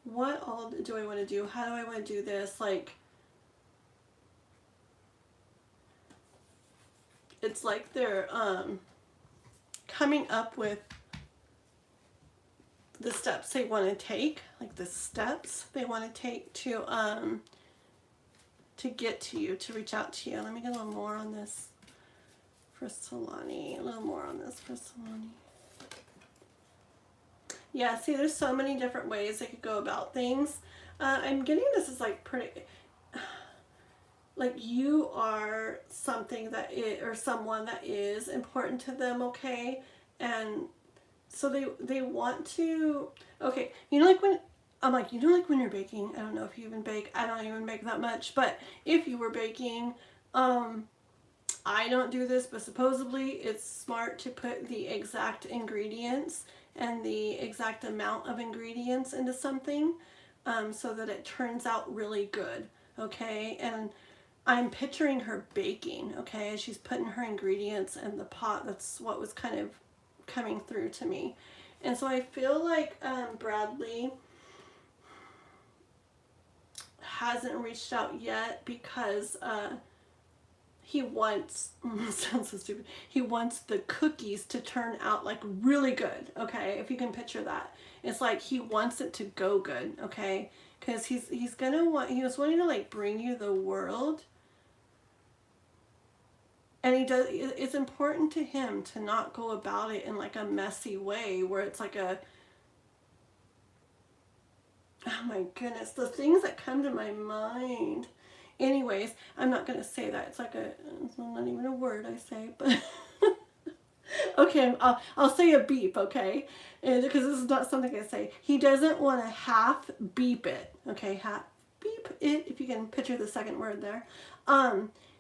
what all do I want to do? How do I want to do this? Like, it's like they're coming up with the steps they want to take, like the steps they want to take to get to you, to reach out to you. Let me get a little more on this for Solani. A little more on this for Solani. Yeah, see, there's so many different ways they could go about things. I'm getting this is like pretty, like you are something that is, or someone that is important to them, okay? And so they want to, okay, you know, like when, I'm like, you know, like when you're baking, I don't know if you even bake, I don't even bake that much, but if you were baking, I don't do this, but supposedly it's smart to put the exact ingredients and the exact amount of ingredients into something, so that it turns out really good, okay? And I'm picturing her baking, okay, as she's putting her ingredients in the pot. That's what was kind of coming through to me. And so I feel like Bradley hasn't reached out yet because he wants, sounds so stupid, he wants the cookies to turn out like really good, okay? If you can picture that. It's like he wants it to go good, okay? Because he's gonna want, he was wanting to like bring you the world. And he does, it's important to him to not go about it in like a messy way where it's like a, oh my goodness, the things that come to my mind. Anyways, I'm not going to say that. It's like a, it's not even a word I say, but okay, I'll say a beep, okay? And because this is not something I say. He doesn't want to half beep it, okay? Half beep it, if you can picture the second word there.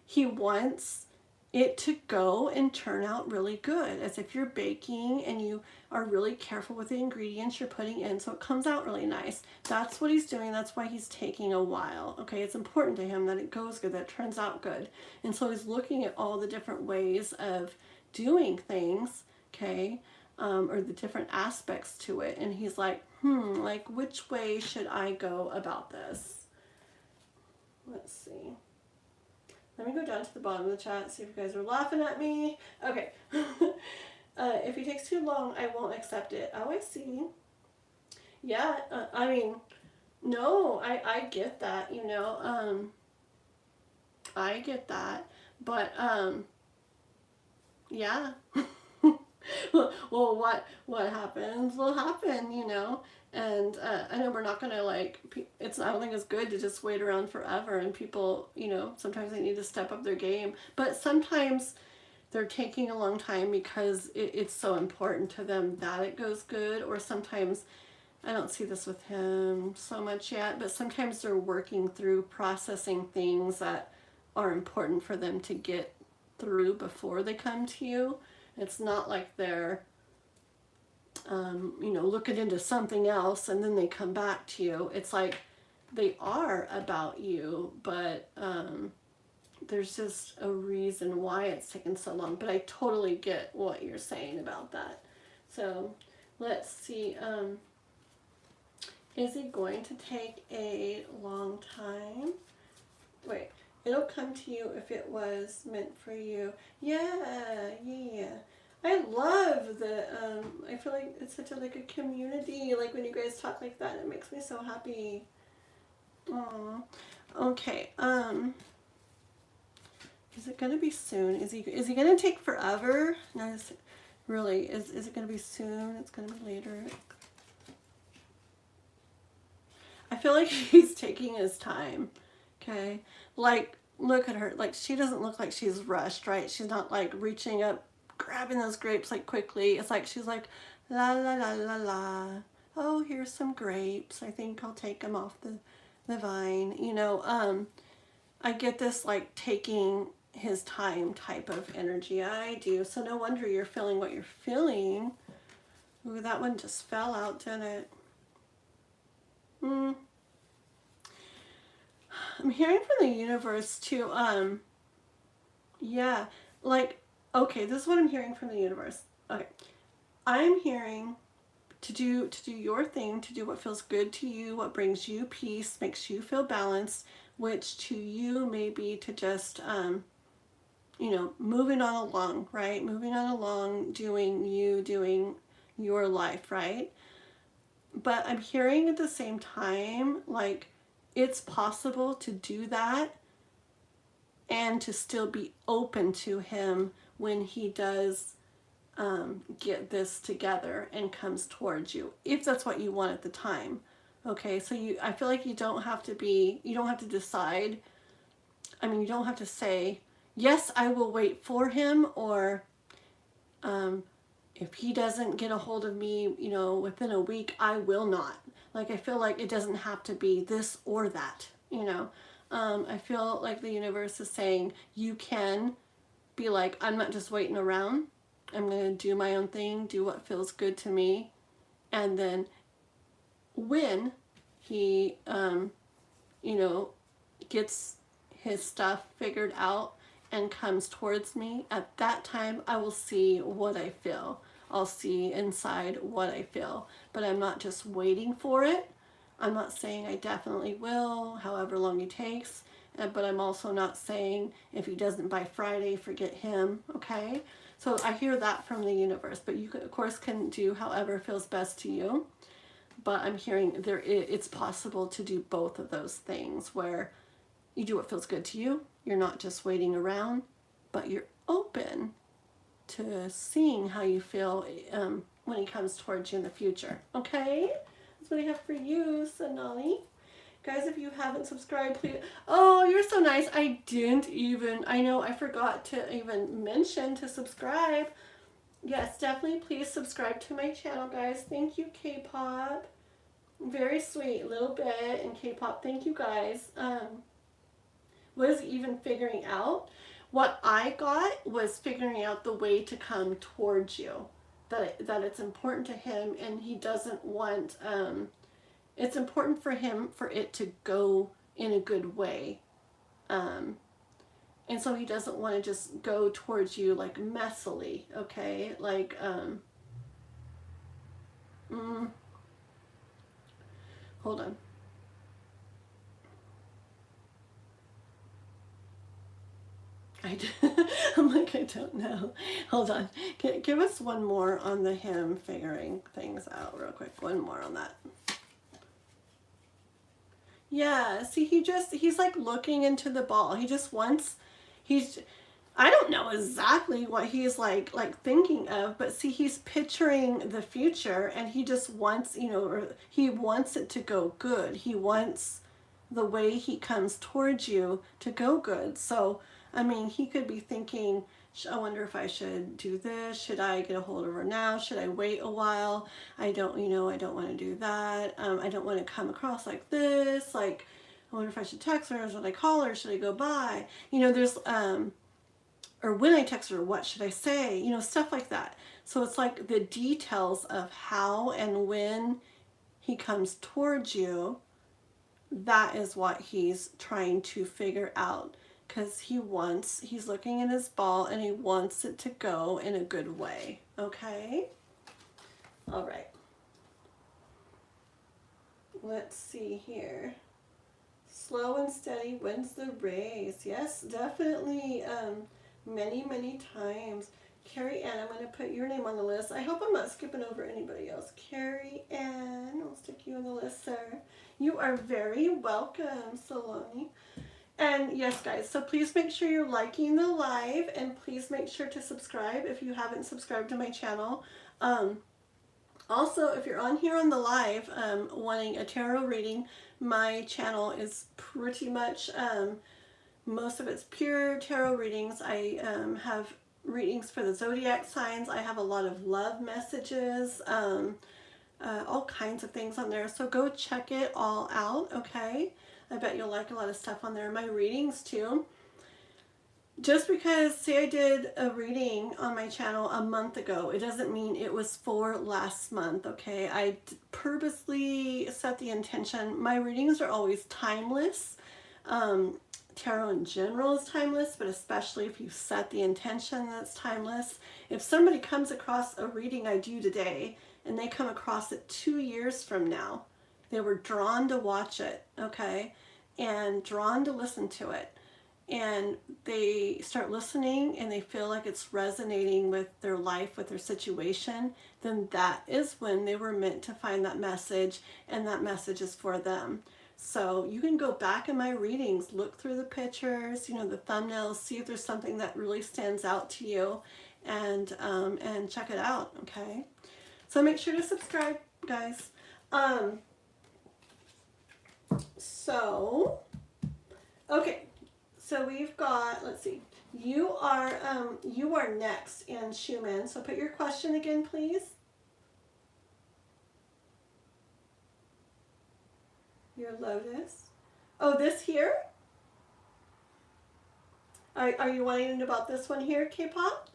He wants it to go and turn out really good, as if you're baking and you are really careful with the ingredients you're putting in so it comes out really nice. That's what he's doing. That's why he's taking a while, okay? It's important to him that it goes good, that it turns out good. And so he's looking at all the different ways of doing things, okay, or the different aspects to it, and he's like, like which way should I go about this? Let's see. Let me go down to the bottom of the chat, see if you guys are laughing at me. Okay. If he takes too long, I won't accept it. Oh, I see. Yeah, I mean, no, I get that, you know. I get that. But, yeah. Well, what happens will happen, you know. And I know we're not going to like, it's, I don't think it's good to just wait around forever, and people, you know, sometimes they need to step up their game, but sometimes they're taking a long time because it's so important to them that it goes good, or sometimes, I don't see this with him so much yet, but sometimes they're working through processing things that are important for them to get through before they come to you. It's not like they're you know, looking into something else and then they come back to you. It's like they are about you, but there's just a reason why it's taken so long. But I totally get what you're saying about that. So let's see. Is it going to take a long time? Wait, it'll come to you if it was meant for you. Yeah. I love the, I feel like it's such a, like a community, like when you guys talk like that, it makes me so happy. Aww. Okay, is it gonna be soon? Is he gonna take forever? No, is it gonna be soon? It's gonna be later. I feel like he's taking his time, okay? Like, look at her, like she doesn't look like she's rushed, right? She's not like reaching up, grabbing those grapes like quickly. It's like she's like, la la la la la. Oh, here's some grapes. I think I'll take them off the vine. You know, I get this like taking his time type of energy. I do. So no wonder you're feeling what you're feeling. Ooh, that one just fell out, didn't it? I'm hearing from the universe too. Yeah, like, Okay, this is what I'm hearing from the universe. Okay. I'm hearing to do your thing, to do what feels good to you, what brings you peace, makes you feel balanced, which to you may be to just moving on along, right? Moving on along, doing your life, right? But I'm hearing at the same time, like, it's possible to do that and to still be open to him when he does get this together and comes towards you, if that's what you want at the time. Okay, so I feel like you don't have to decide. I mean, you don't have to say, yes, I will wait for him, or if he doesn't get a hold of me, within a week, I will not. Like, I feel like it doesn't have to be this or that, I feel like the universe is saying you can be like, I'm not just waiting around. I'm going to do my own thing, do what feels good to me. And then when he, gets his stuff figured out and comes towards me, at that time I will see what I feel. I'll see inside what I feel. But I'm not just waiting for it. I'm not saying I definitely will, however long it takes. But I'm also not saying if he doesn't by Friday, forget him, okay? So I hear that from the universe, but you, of course, can do however feels best to you. But I'm hearing it's possible to do both of those things, where you do what feels good to you. You're not just waiting around, but you're open to seeing how you feel when he comes towards you in the future, okay? That's what I have for you, Sonali. Guys, if you haven't subscribed, please. Oh, you're so nice. I know I forgot to even mention to subscribe. Yes, definitely please subscribe to my channel, guys. Thank you, K-pop. Very sweet, little bit. And K-pop, thank you, guys. Was even figuring out. What I got was figuring out the way to come towards you. That it's important to him, and he doesn't want... it's important for him for it to go in a good way. And so he doesn't want to just go towards you like messily, okay? Like, hold on. I'm like, I don't know. Hold on. Give us one more on the him figuring things out real quick. One more on that. Yeah, see, he's like looking into the ball. I don't know exactly what he's like thinking of, but see, he's picturing the future, and he just wants, or he wants it to go good. He wants the way he comes towards you to go good. So, I mean, he could be thinking, I wonder if I should do this. Should I get a hold of her now? Should I wait a while? I don't want to do that. I don't want to come across like this. Like, I wonder if I should text her. Should I call her? Should I go by? There's, or when I text her, what should I say? Stuff like that. So it's like the details of how and when he comes towards you, that is what he's trying to figure out. Because he's looking in his ball, and he wants it to go in a good way. Okay? All right. Let's see here. Slow and steady wins the race. Yes, definitely. Many, many times. Carrie Ann, I'm going to put your name on the list. I hope I'm not skipping over anybody else. Carrie Ann, I'll stick you on the list, sir. You are very welcome, Saloni. And yes, guys, so please make sure you're liking the live, and please make sure to subscribe if you haven't subscribed to my channel. Also, if you're on here on the live wanting a tarot reading, my channel is pretty much, most of it's pure tarot readings. I have readings for the Zodiac signs. I have a lot of love messages, all kinds of things on there. So go check it all out, okay? I bet you'll like a lot of stuff on there. My readings too. Just because, say I did a reading on my channel a month ago, it doesn't mean it was for last month, okay? I purposely set the intention. My readings are always timeless. tarot in general is timeless, but especially if you set the intention that's timeless. If somebody comes across a reading I do today and they come across it 2 years from now, they were drawn to watch it, okay, and drawn to listen to it, and they start listening and they feel like it's resonating with their life, with their situation, then that is when they were meant to find that message, and that message is for them. So you can go back in my readings, look through the pictures, you know, the thumbnails, see if there's something that really stands out to you, and check it out, okay? So make sure to subscribe, guys. Okay. So we've got, let's see, you are next in Schumann. So put your question again, please. Your lotus. Oh, this here? Are you wanting to know about this one here, K-pop?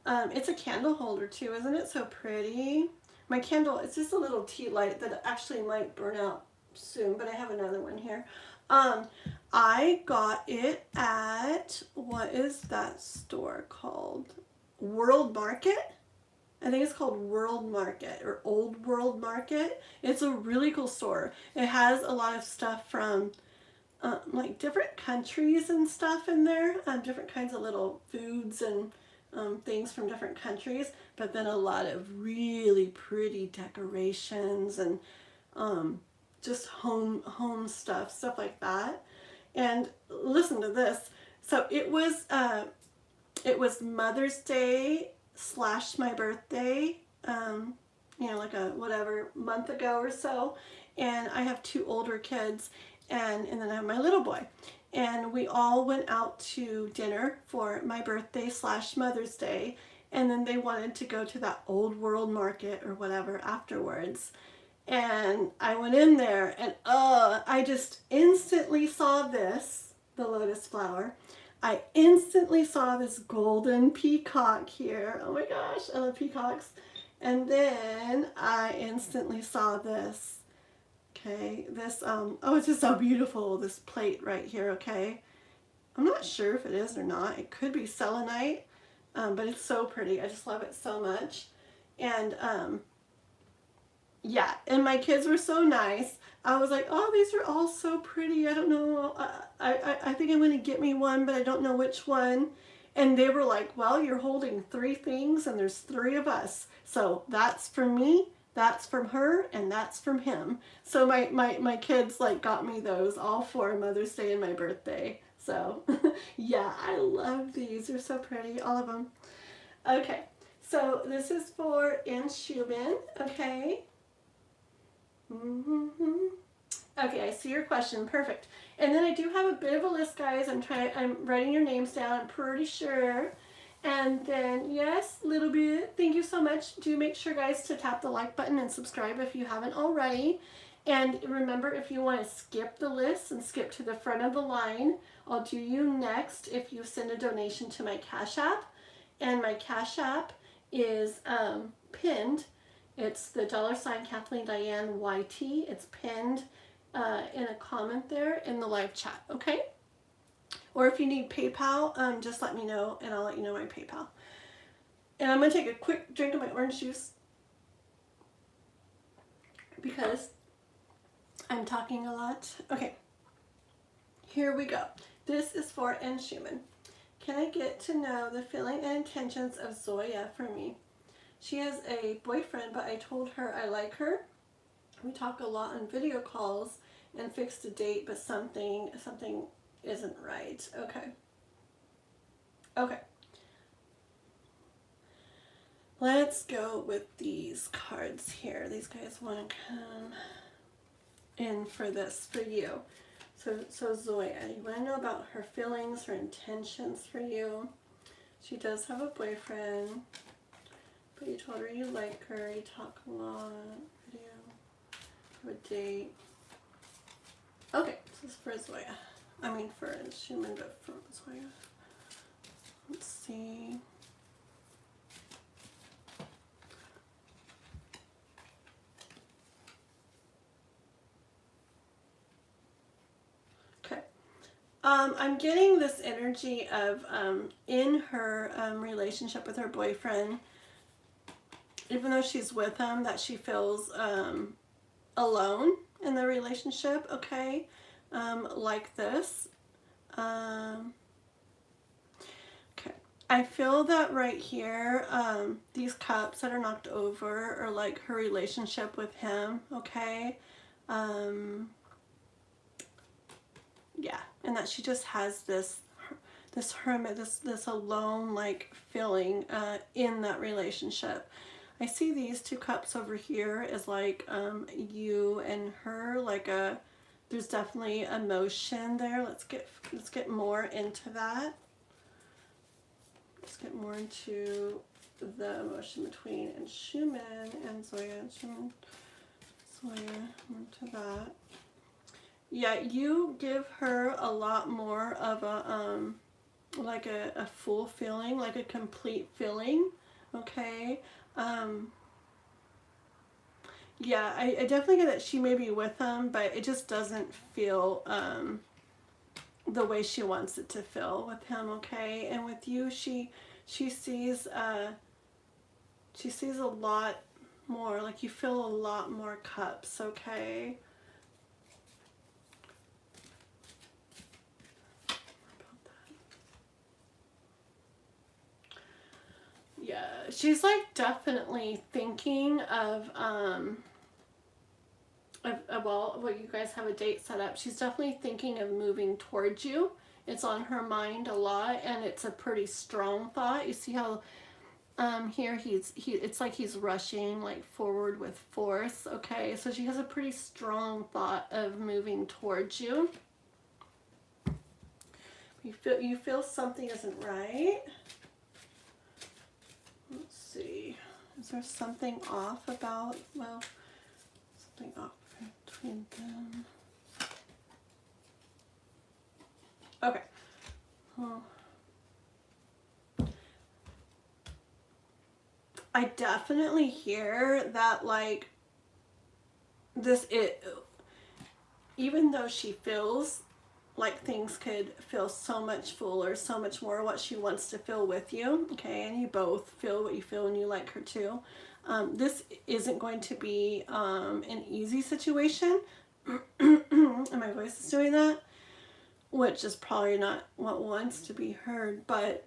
It's a candle holder too, isn't it so pretty? My candle, it's just a little tea light that actually might burn out soon, but I have another one here. I got it at, what is that store called? World Market? I think it's called World Market or Old World Market. It's a really cool store. It has a lot of stuff from like different countries and stuff in there, different kinds of little foods and things from different countries, but then a lot of really pretty decorations and just home stuff like that. And listen to this. So it was Mother's Day / my birthday, you know, like a whatever month ago or so. And I have 2 older kids, and then I have my little boy. And we all went out to dinner for my birthday / Mother's Day. And then they wanted to go to that Old World Market or whatever afterwards. And I went in there, and I just instantly saw this, the lotus flower. I instantly saw this golden peacock here. Oh my gosh, I love peacocks. And then I instantly saw this. Okay, this, oh, it's just so beautiful, this plate right here, okay? I'm not sure if it is or not. It could be selenite, but it's so pretty. I just love it so much. And, yeah, and my kids were so nice. I was like, oh, these are all so pretty. I don't know. I think I'm going to get me one, but I don't know which one. And they were like, well, you're holding 3 things, and there's 3 of us. So that's from me, that's from her, and that's from him. So my kids like got me those all for Mother's Day and my birthday. So yeah, I love these. They're so pretty, all of them. Okay, so this is for in Schumann, okay? Okay, I see your question. Perfect. And then I do have a bit of a list, guys. I'm writing your names down, I'm pretty sure. And then, yes, a little bit. Thank you so much. Do make sure, guys, to tap the like button and subscribe if you haven't already. And remember, if you want to skip the list and skip to the front of the line, I'll do you next if you send a donation to my Cash App. And my Cash App is pinned. It's the $ Kathleen Diane YT. It's pinned in a comment there in the live chat, okay? Or if you need PayPal, just let me know and I'll let you know my PayPal. And I'm going to take a quick drink of my orange juice because I'm talking a lot. Okay, here we go. This is for N. Schumann. Can I get to know the feeling and intentions of Zoya for me? She has a boyfriend, but I told her I like her. We talk a lot on video calls and fixed a date, but something isn't right. Okay. Okay. Let's go with these cards here. These guys want to come in for this, for you. So Zoya, you want to know about her feelings, her intentions for you. She does have a boyfriend. But you told her you like her, you talk a lot, video, have a date. Okay, this is for Zoya. I mean for Schumann, but for Zoya. Let's see. Okay. I'm getting this energy of in her relationship with her boyfriend, even though she's with him, that she feels alone in the relationship, okay? Like this. Okay. I feel that right here, these cups that are knocked over are like her relationship with him, okay? Yeah, and that she just has this hermit, this alone like feeling in that relationship. I see these two cups over here as like you and her, like there's definitely emotion there. Let's get more into that. Let's get more into the emotion between and Schumann and Zoya and Schumann. Zoya, into that. Yeah, you give her a lot more of a like a full feeling, like a complete feeling, okay? Yeah, I definitely get that she may be with him, but it just doesn't feel the way she wants it to feel with him, okay? And with you, she sees a lot more, like you feel a lot more cups, okay? Yeah, she's like definitely thinking of well, what you guys have a date set up. She's definitely thinking of moving towards you. It's on her mind a lot, and it's a pretty strong thought. You see how here it's like he's rushing like forward with force, okay? So she has a pretty strong thought of moving towards you. You feel something isn't right. Let's see. Is there something off about, well, something off between them? Okay. Well, I definitely hear that, like, even though she feels like things could feel so much fuller, so much more what she wants to feel with you, okay, and you both feel what you feel and you like her too. This isn't going to be an easy situation. And my voice is doing that, which is probably not what wants to be heard, but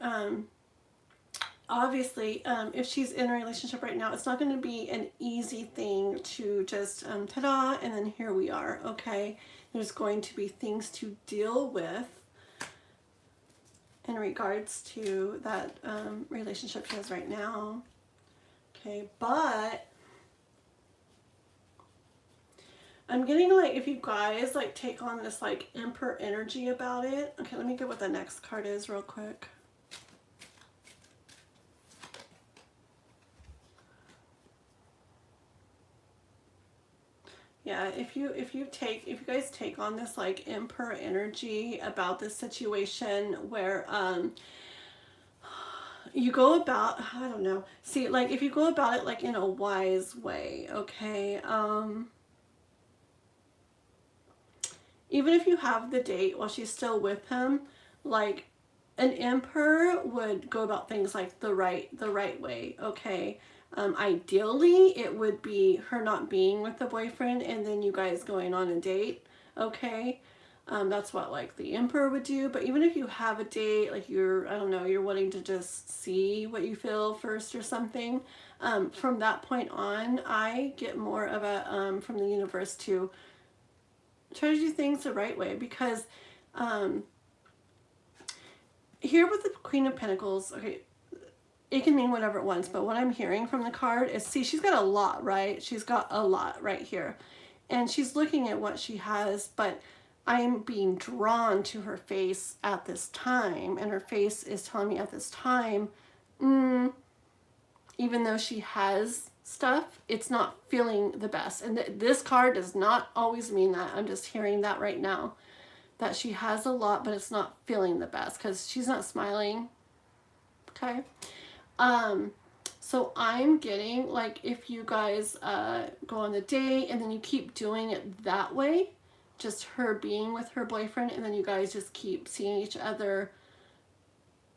obviously, if she's in a relationship right now, it's not going to be an easy thing to just ta-da, and then here we are, okay? There's going to be things to deal with in regards to that relationship she has right now, okay? But I'm getting like, if you guys like take on this like Emperor energy about it, okay, let me get what the next card is real quick. Yeah, if you guys take on this like Emperor energy about this situation where you go about, I don't know, see, like if you go about it like in a wise way, okay, even if you have the date while she's still with him, like an Emperor would go about things like the right way, okay? Ideally, it would be her not being with the boyfriend and then you guys going on a date, okay? That's what like the Emperor would do. But even if you have a date, like you're, I don't know, you're wanting to just see what you feel first or something, from that point on, I get more of a, from the universe to try to do things the right way, because here with the Queen of Pentacles, okay, it can mean whatever it wants, but what I'm hearing from the card is, see, she's got a lot, right? She's got a lot right here. And she's looking at what she has, but I'm being drawn to her face at this time. And her face is telling me at this time, even though she has stuff, it's not feeling the best. And this card does not always mean that. I'm just hearing that right now. That she has a lot, but it's not feeling the best because she's not smiling. Okay? So I'm getting, like, if you guys go on the date and then you keep doing it that way, just her being with her boyfriend, and then you guys just keep seeing each other,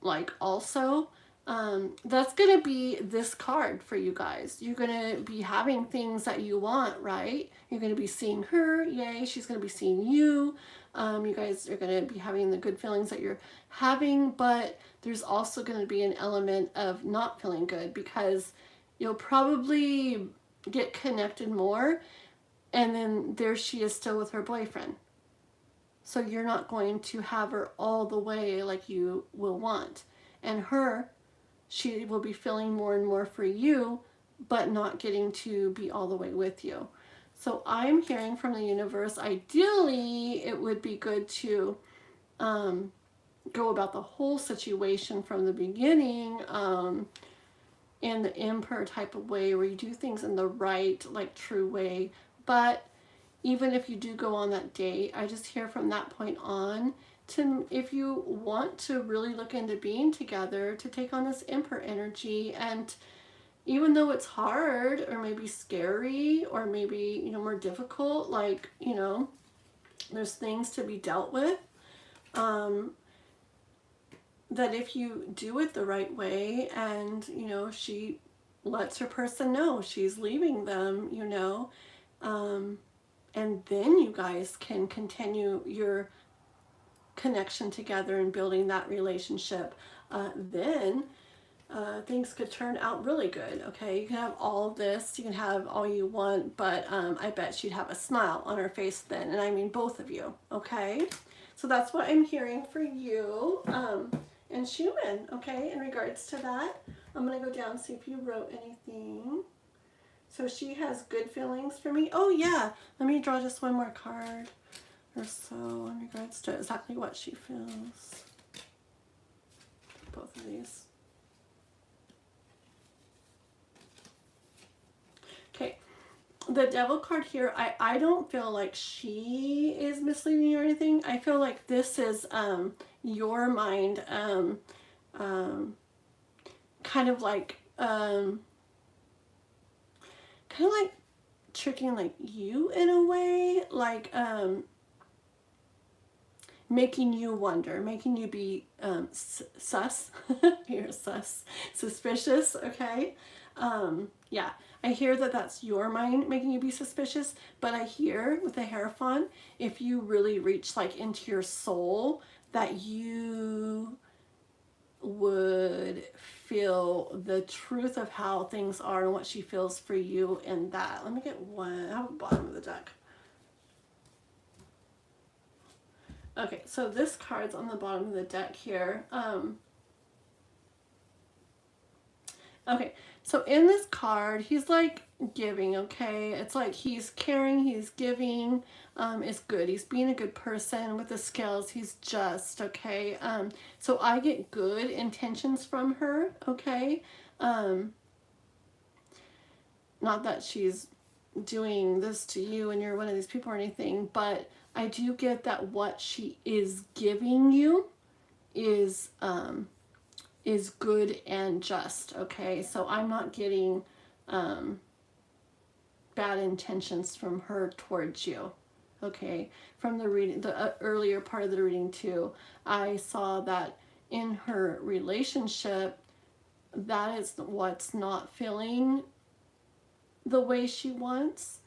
like, also. That's gonna be this card for you guys. You're gonna be having things that you want, right? You're gonna be seeing her, yay. She's gonna be seeing you. You guys are gonna be having the good feelings that you're having, but there's also gonna be an element of not feeling good, because you'll probably get connected more, and then there she is still with her boyfriend. So you're not going to have her all the way like you will want. And her, she will be feeling more and more for you, but not getting to be all the way with you. So I'm hearing from the universe, ideally, it would be good to go about the whole situation from the beginning in the Emperor type of way, where you do things in the right, like, true way. But even if you do go on that date, I just hear from that point on, to, if you want to really look into being together, to take on this Emperor energy. And even though it's hard, or maybe scary, or maybe, you know, more difficult, like, you know, there's things to be dealt with, that if you do it the right way, and, you know, she lets her person know she's leaving them, you know, and then you guys can continue your connection together and building that relationship, then things could turn out really good. Okay, you can have all of this, you can have all you want, but I bet she'd have a smile on her face then, and I mean both of you. Okay, so that's what I'm hearing for you, and Schumann. Okay, in regards to that, I'm gonna go down and see if you wrote anything. So she has good feelings for me. Oh yeah, let me draw just one more card or so in regards to exactly what she feels. Both of these. Okay, the Devil card here, I don't feel like she is misleading you or anything. I feel like this is your mind kind of like tricking like you in a way, like making you wonder, making you be sus. You're sus, suspicious. Okay, yeah, I hear that that's your mind making you be suspicious, but I hear with the Hierophant, if you really reach like into your soul, that you would feel the truth of how things are and what she feels for you in that. Let me get one. I have the bottom of the deck. Okay, so this card's on the bottom of the deck here. Okay, so in this card, he's like giving, okay? It's like he's caring, he's giving, is good. He's being a good person. With the scales, he's just, okay? So I get good intentions from her, okay? Not that she's doing this to you and you're one of these people or anything, but I do get that what she is giving you is good and just, okay? So I'm not getting bad intentions from her towards you, okay? From the reading, the earlier part of the reading too, I saw that in her relationship, that is what's not feeling the way she wants,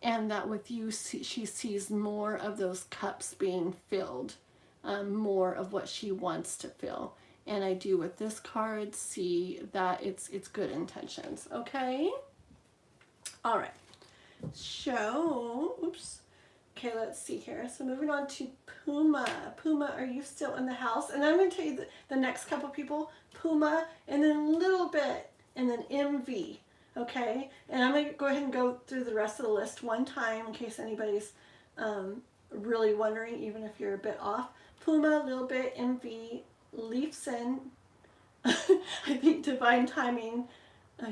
and that with you, she sees more of those cups being filled, more of what she wants to fill. And I do with this card see that it's good intentions, okay? All right. So, oops. Okay, let's see here. So moving on to Puma. Puma, are you still in the house? And I'm going to tell you the next couple people, Puma, and then a little bit, and then MV, okay? And I'm going to go ahead and go through the rest of the list one time in case anybody's really wondering, even if you're a bit off. Puma, a little bit, MV, Leafson, I think Divine Timing,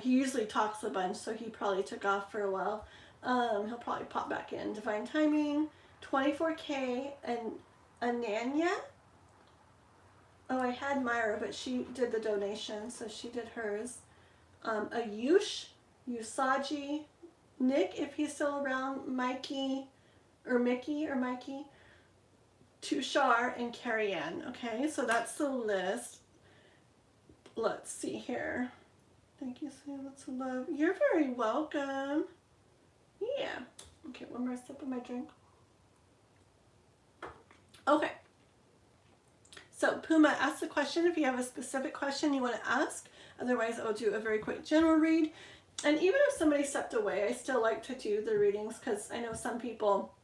he usually talks a bunch, so he probably took off for a while. He'll probably pop back in. Divine Timing, 24K, and Ananya. Oh, I had Myra, but she did the donation, so she did hers. Ayush, Usagi, Nick, if he's still around, Mikey, or Mickey or Mikey, Tushar, and Carrie Ann. Okay, so that's the list. Let's see here. Thank you so much, love. You're very welcome. Yeah. Okay, one more sip of my drink. Okay. So Puma, ask the question if you have a specific question you want to ask. Otherwise, I'll do a very quick general read. And even if somebody stepped away, I still like to do the readings because I know some people,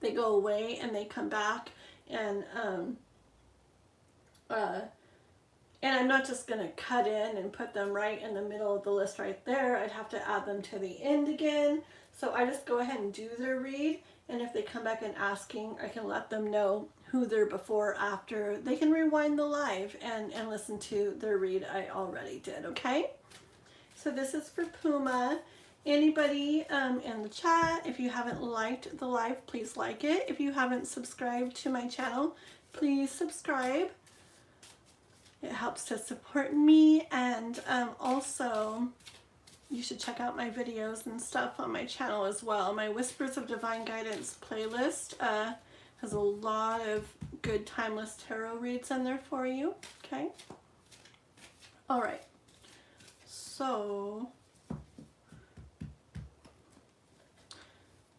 they go away and they come back, and I'm not just going to cut in and put them right in the middle of the list right there. I'd have to add them to the end again. So I just go ahead and do their read, and if they come back and asking, I can let them know who they're before, after. They can rewind the live and listen to their read I already did, okay? So this is for Puma. Anybody in the chat, if you haven't liked the live, please like it. If you haven't subscribed to my channel, please subscribe. It helps to support me, and also you should check out my videos and stuff on my channel as well. My Whispers of Divine Guidance playlist has a lot of good timeless tarot reads in there for you, okay? All right. So,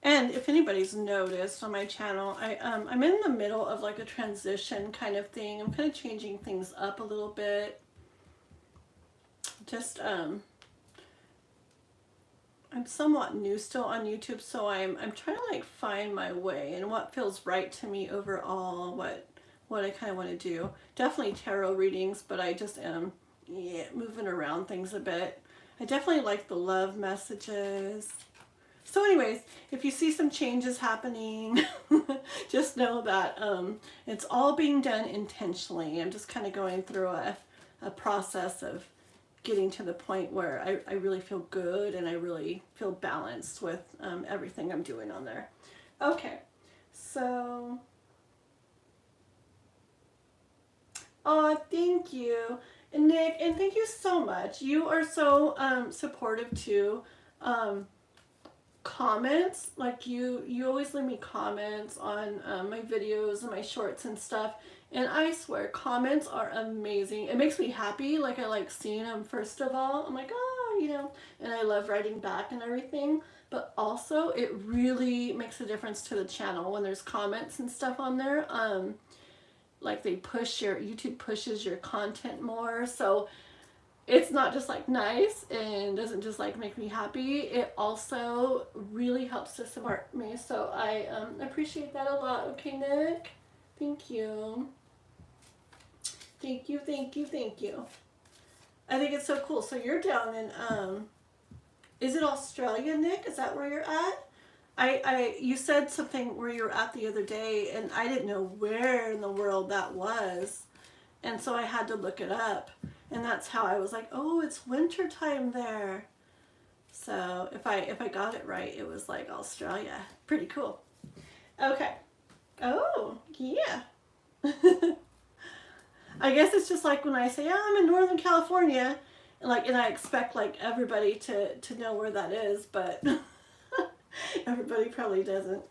and if anybody's noticed on my channel, I'm in the middle of like a transition kind of thing. I'm kind of changing things up a little bit. Just, I'm somewhat new still on YouTube, so I'm trying to like find my way and what feels right to me overall, what I kind of want to do. Definitely tarot readings, but I just am moving around things a bit. I definitely like the love messages. So anyways, if you see some changes happening, just know that it's all being done intentionally. I'm just kind of going through a process of getting to the point where I really feel good and I really feel balanced with everything I'm doing on there. Okay, so, oh, thank you, Nick, and thank you so much. You are so supportive too. Comments, like you always leave me comments on my videos and my shorts and stuff, and I swear comments are amazing. It makes me happy. Like, I like seeing them. First of all, I'm like, oh, you know, and I love writing back and everything, but also it really makes a difference to the channel when there's comments and stuff on there. Like, they push YouTube pushes your content more, so it's not just like nice and doesn't just like make me happy, it also really helps to support me. So I appreciate that a lot. Okay, Nick? Thank you. Thank you, thank you, thank you. I think it's so cool. So you're down in, is it Australia, Nick? Is that where you're at? You said something where you were at the other day, and I didn't know where in the world that was. And so I had to look it up. And that's how I was like, oh, it's winter time there. So if I got it right, it was like Australia. Pretty cool. Okay. Oh, yeah. I guess it's just like when I say, oh, I'm in Northern California, and I expect like everybody to know where that is, but everybody probably doesn't.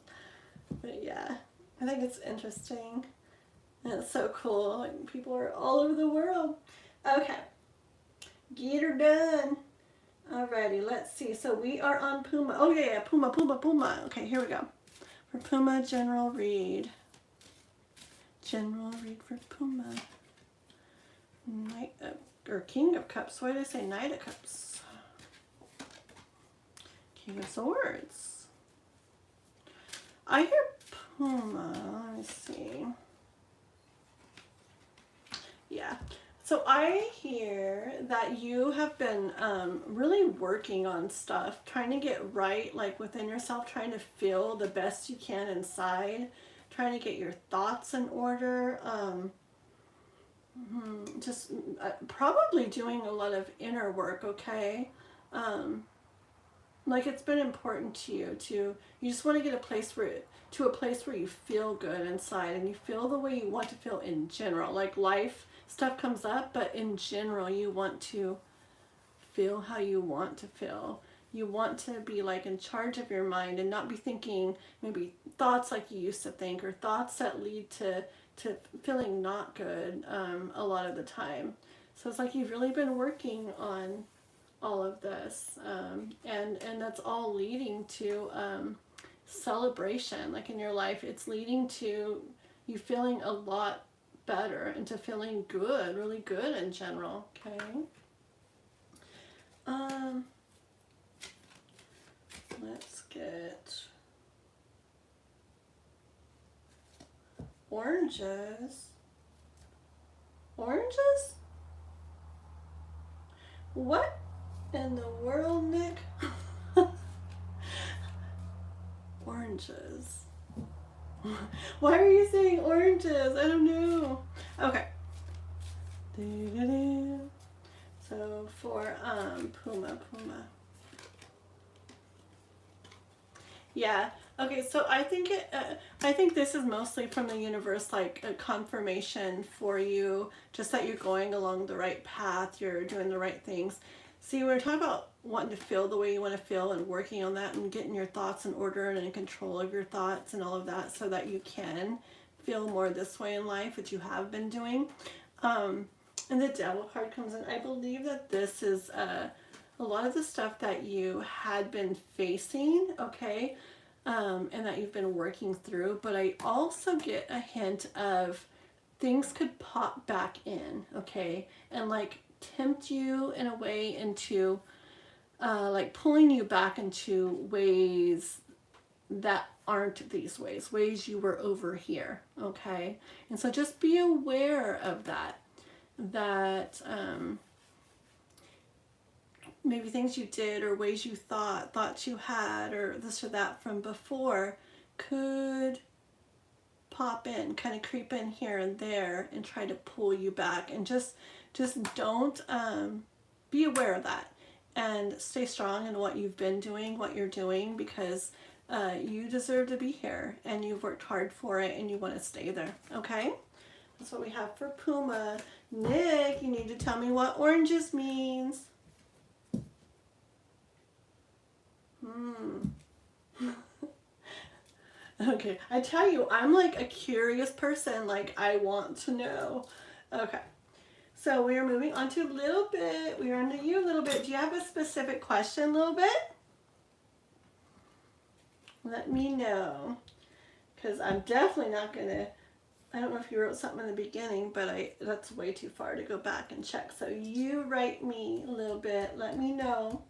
But yeah, I think it's interesting. And it's so cool. Like, people are all over the world. Okay, get her done. Alrighty, let's see. So we are on Puma. Oh yeah, Puma. Okay, here we go. For Puma, general read. General read for Puma. Knight of, or King of Cups. Why did I say Knight of Cups? King of Swords. I hear Puma. Let me see. Yeah. So I hear that you have been really working on stuff, trying to get right, like within yourself, trying to feel the best you can inside, trying to get your thoughts in order, just probably doing a lot of inner work, okay? Like, it's been important to you you just want to get to a place where you feel good inside and you feel the way you want to feel in general. Like, life stuff comes up, but in general you want to feel how you want to feel. you want to be like in charge of your mind and not be thinking maybe thoughts like you used to think, or thoughts that lead to feeling not good a lot of the time. So it's like you've really been working on all of this, and that's all leading to celebration. Like in your life, it's leading to you feeling a lot better and to feeling good, really good in general. Okay. Let's get oranges. Oranges? What in the world, Nick? Oranges. Why are you saying oranges? I don't know. Okay. So for Puma. Yeah. Okay. So I think I think this is mostly from the universe, like a confirmation for you, just that you're going along the right path. You're doing the right things. See, we're talking about wanting to feel the way you want to feel and working on that and getting your thoughts in order and in control of your thoughts and all of that, so that you can feel more this way in life, which you have been doing. And the Devil card comes in. I believe that this is a lot of the stuff that you had been facing, okay, and that you've been working through. But I also get a hint of things could pop back in, okay, and like tempt you in a way into like pulling you back into ways that aren't these ways you were over here, okay? And so just be aware of that maybe things you did or ways you thought you had or this or that from before could pop in, kind of creep in here and there and try to pull you back. And just don't, be aware of that and stay strong in what you've been doing, what you're doing, because you deserve to be here and you've worked hard for it and you want to stay there, okay? That's what we have for Puma. Nick, you need to tell me what oranges means. Okay, I tell you, I'm like a curious person. Like, I want to know. Okay, so we are moving on to a little bit. We are on to you a little bit. Do you have a specific question a little bit? Let me know. Because I'm definitely not going to... I don't know if you wrote something in the beginning, but that's way too far to go back and check. So you write me a little bit. Let me know.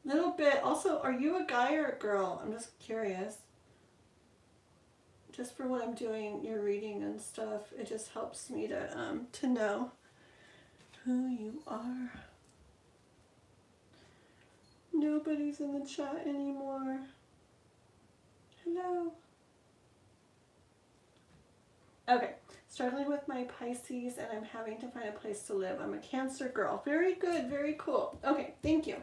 Little bit. Also, are you a guy or a girl? I'm just curious. Just for what I'm doing, your reading and stuff, it just helps me to know who you are. Nobody's in the chat anymore. Hello. Okay, struggling with my Pisces and I'm having to find a place to live. I'm a Cancer girl. Very good, very cool. Okay, thank you.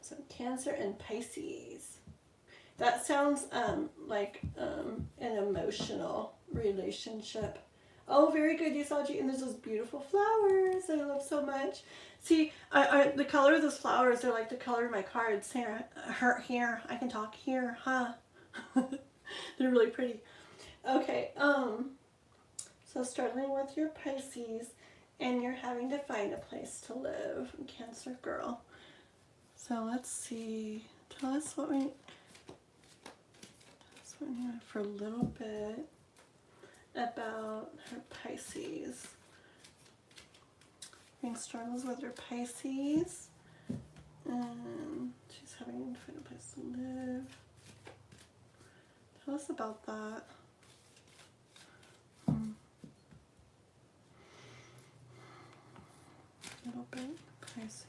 So Cancer and Pisces. That sounds like an emotional relationship. Oh, very good, Astrology. And there's those beautiful flowers I love so much. See, the color of those flowers are like the color of my cards. Here, I can talk here, huh? They're really pretty. Okay, so struggling with your Pisces and you're having to find a place to live, Cancer girl. So let's see. Tell us what we need for a little bit about her Pisces. Having struggles with her Pisces, and she's having to find a place to live. Tell us about that. A little bit, Pisces.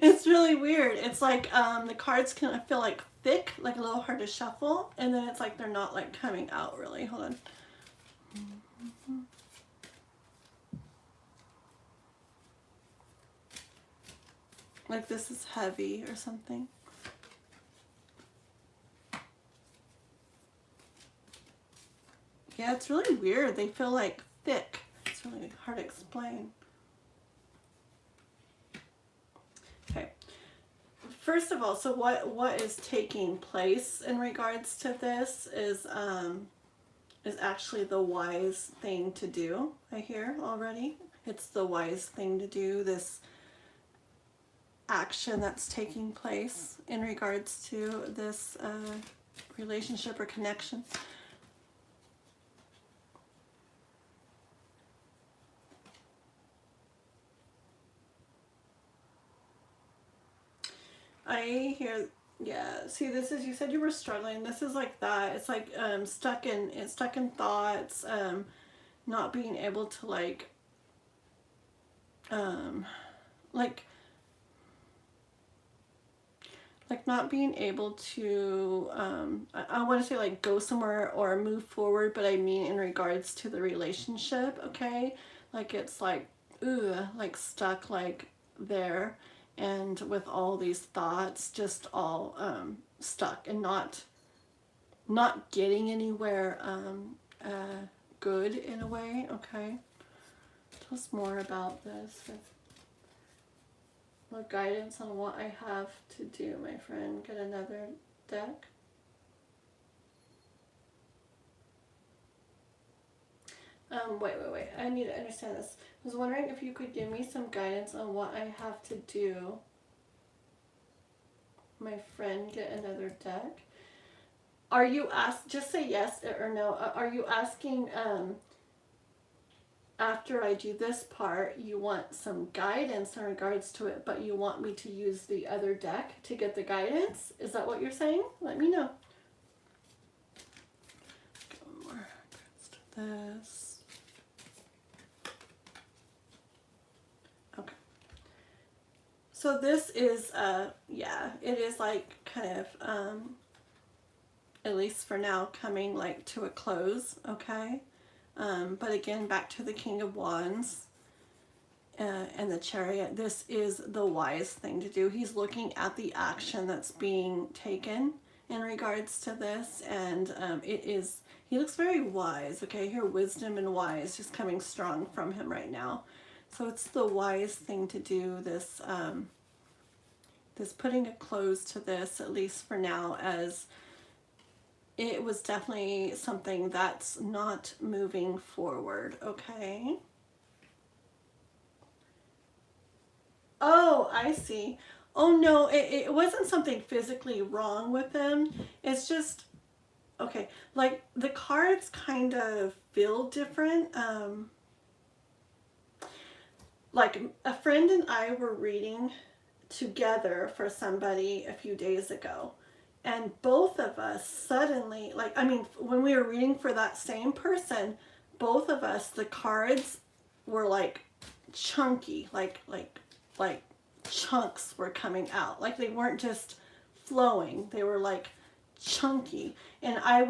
It's really weird. It's like the cards can feel like thick, like a little hard to shuffle, and then it's like they're not like coming out really. Hold on. Like this is heavy or something. Yeah, it's really weird. They feel like thick. It's really hard to explain. Okay. First of all, so what is taking place in regards to this is actually the wise thing to do. I hear already. It's the wise thing to do, this action that's taking place in regards to this relationship or connection. I hear, yeah. See, this is, you said you were struggling. This is like that. It's like stuck in thoughts, not being able to like like not being able to I want to say like go somewhere or move forward, but I mean in regards to the relationship. Okay, like it's like like stuck like there, and with all these thoughts just all stuck and not getting anywhere good in a way. Okay, tell us more about this. What guidance on what I have to do, my friend? Get another deck. Wait. I need to understand this. I was wondering if you could give me some guidance on what I have to do. My friend, get another deck. Are you just say yes or no. Are you asking after I do this part, you want some guidance in regards to it, but you want me to use the other deck to get the guidance? Is that what you're saying? Let me know. Go more to this. Okay. So this is, yeah, it is like kind of, at least for now, coming like to a close, okay? But again, back to the King of Wands and the Chariot. This is the wise thing to do. He's looking at the action that's being taken in regards to this, and he looks very wise. Okay, here wisdom and wise just coming strong from him right now. So it's the wise thing to do, this putting a close to this, at least for now, as it was definitely something that's not moving forward, okay? Oh, I see. Oh no, it wasn't something physically wrong with them. It's just, okay, like the cards kind of feel different. Like a friend and I were reading together for somebody a few days ago. And both of us suddenly, like, I mean, when we were reading for that same person, both of us, the cards were like chunky, like chunks were coming out. Like they weren't just flowing, they were like chunky. And I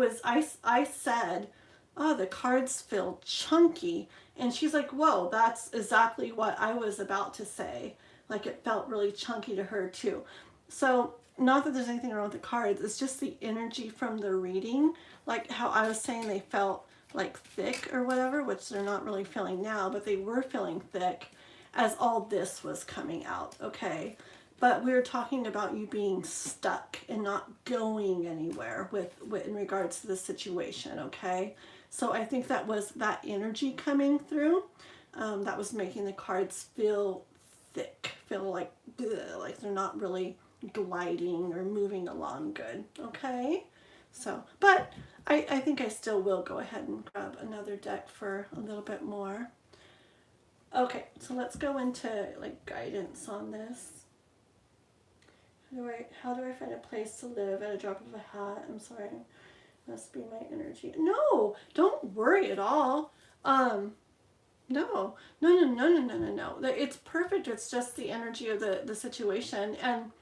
said, oh, the cards feel chunky. And she's like, whoa, that's exactly what I was about to say. Like it felt really chunky to her too. So not that there's anything wrong with the cards, it's just the energy from the reading, like how I was saying they felt like thick or whatever, which they're not really feeling now, but they were feeling thick as all this was coming out, okay? But we were talking about you being stuck and not going anywhere with in regards to the situation, okay? So I think that was that energy coming through that was making the cards feel thick, feel like they're not really gliding or moving along good, okay? So, but I think I still will go ahead and grab another deck for a little bit more. Okay, so let's go into like guidance on this. How do I find a place to live at a drop of a hat? I'm sorry, must be my energy. No, don't worry at all. No. It's perfect. It's just the energy of the situation, and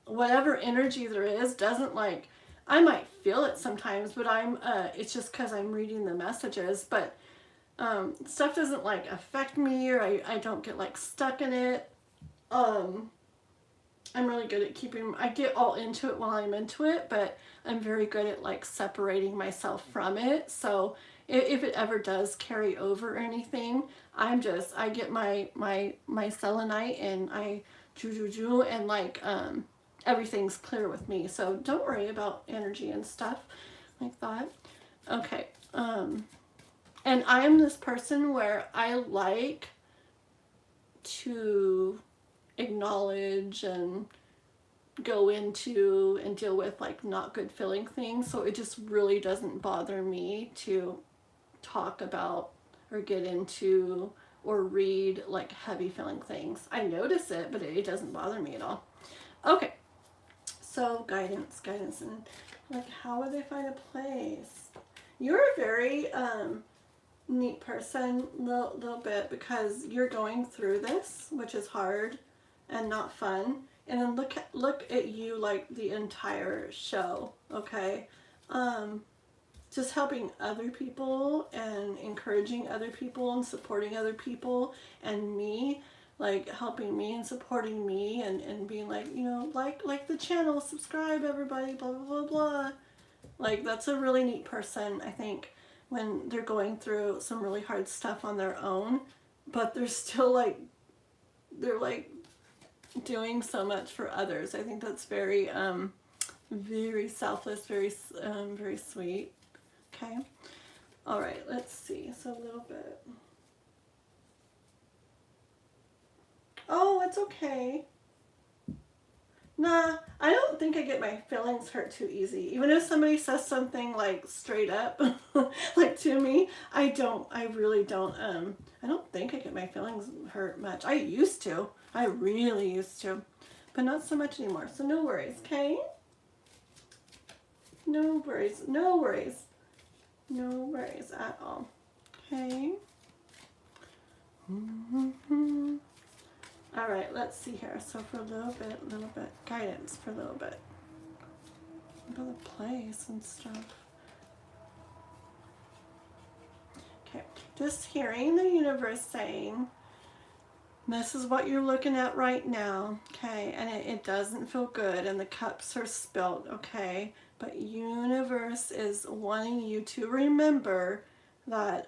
whatever energy there is doesn't like, I might feel it sometimes, but it's just because I'm reading the messages, but stuff doesn't like affect me, or I don't get like stuck in it. I'm really good at keeping, I get all into it while I'm into it, but I'm very good at like separating myself from it. So if it ever does carry over or anything, I get my selenite and I ju and like everything's clear with me. So don't worry about energy and stuff like that. Okay. And I am this person where I like to acknowledge and go into and deal with like not good feeling things, so it just really doesn't bother me to talk about or get into or read like heavy feeling things. I notice it, but it doesn't bother me at all. Okay, so guidance, and like how would they find a place? You're a very neat person, little bit, because you're going through this, which is hard and not fun. And then look at you like the entire show, okay? Just helping other people and encouraging other people and supporting other people, and me, like helping me and supporting me and being like, you know, like the channel, subscribe everybody, blah blah blah blah. Like that's a really neat person, I think, when they're going through some really hard stuff on their own, but they're still like, they're like doing so much for others. I think that's very very selfless, very sweet. Okay, all right, let's see. So a little bit. Oh, it's okay. Nah, I don't think I get my feelings hurt too easy. Even if somebody says something like straight up, like to me, I really don't, I don't think I get my feelings hurt much. I used to. I really used to. But not so much anymore. So no worries, okay? No worries, no worries. No worries at all. Okay? Mm-hmm. All right, let's see here. So for a little bit, guidance for a little bit. About the place and stuff. Okay, just hearing the universe saying, this is what you're looking at right now, okay? And it doesn't feel good and the cups are spilt, okay? But universe is wanting you to remember that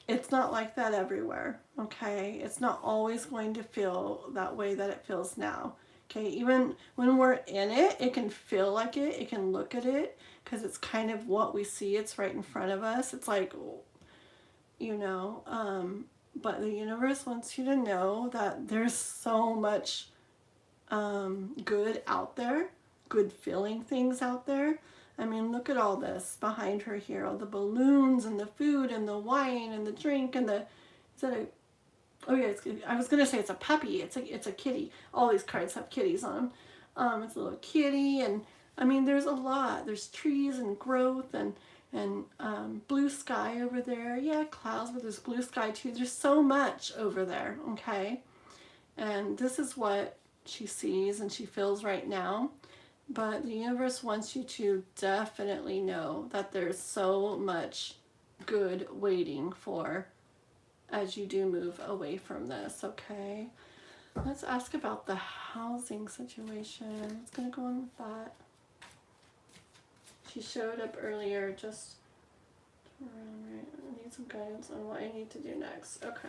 it's not like that everywhere, okay? It's not always going to feel that way that it feels now, okay? Even when we're in it, it can feel like it can look at it, because it's kind of what we see. It's right in front of us. It's like, you know, but the universe wants you to know that there's so much good out there, good feeling things out there. I mean, look at all this behind her here, all the balloons and the food and the wine and the drink and the, is that a, oh yeah, I was going to say it's a puppy. It's a kitty. All these cards have kitties on them. It's a little kitty, and I mean, there's a lot. There's trees and growth and blue sky over there. Yeah, clouds, but there's blue sky too. There's so much over there, okay? And this is what she sees and she feels right now. But the universe wants you to definitely know that there's so much good waiting for as you do move away from this, okay? Let's ask about the housing situation. What's going to go on with that? She showed up earlier, just around right. I need some guidance on what I need to do next. Okay.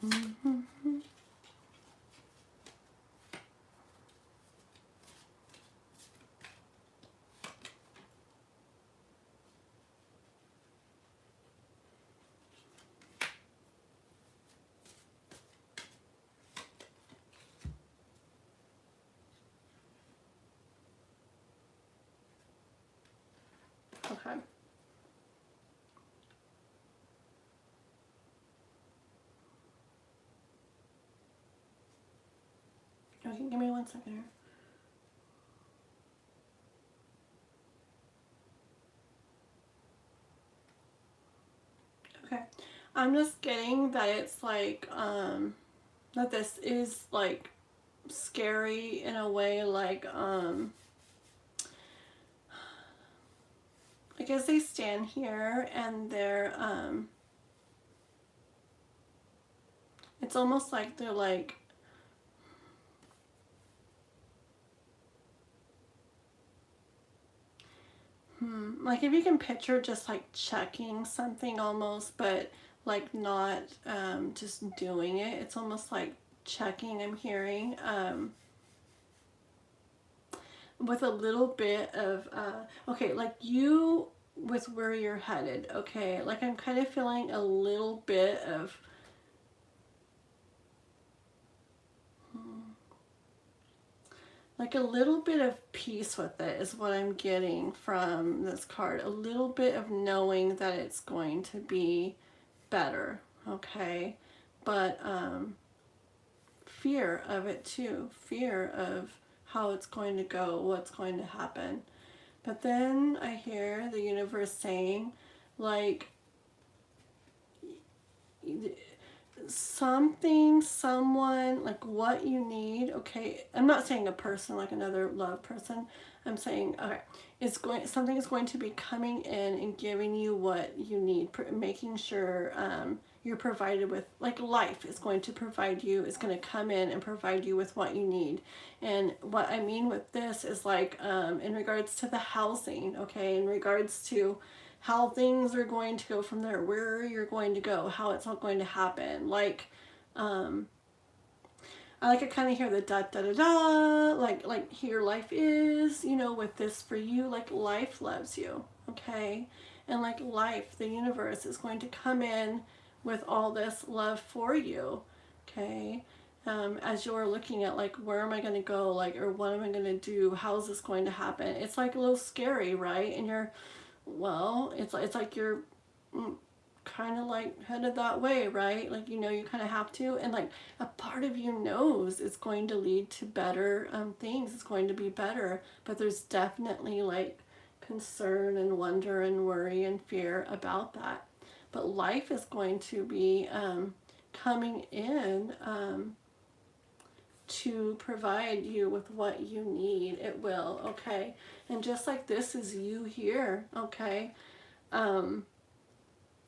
Mm-hmm. Okay. Okay, give me 1 second here. Okay. I'm just getting that it's like, that this is like scary in a way, like as they stand here and they're, it's almost like they're like, Like if you can picture just like checking something almost, but like not just doing it. It's almost like checking, I'm hearing. With a little bit of, okay, like you, with where you're headed, okay, like I'm kind of feeling a little bit of, like a little bit of peace with it is what I'm getting from this card. A little bit of knowing that it's going to be better, okay? But fear of it too. Fear of how it's going to go, what's going to happen. But then I hear the universe saying, like, something, someone, like what you need, okay, I'm not saying a person, like another love person, I'm saying, okay, something is going to be coming in and giving you what you need, making sure you're provided with, like life is going to provide you, is going to come in and provide you with what you need. And what I mean with this is like in regards to the housing, okay, in regards to how things are going to go from there, where you're going to go, how it's all going to happen. Like, I kind of hear the da da da da, like here life is, you know, with this for you, like life loves you, okay? And like life, the universe is going to come in with all this love for you, okay? As you're looking at like, where am I going to go, like, or what am I going to do, how's this going to happen? It's like a little scary, right? And you're, well, it's like you're kind of like headed that way, right? Like, you know, you kind of have to, and like a part of you knows it's going to lead to better things, it's going to be better, but there's definitely like concern and wonder and worry and fear about that. But life is going to be coming in to provide you with what you need. It will, okay? And just like this is you here, okay?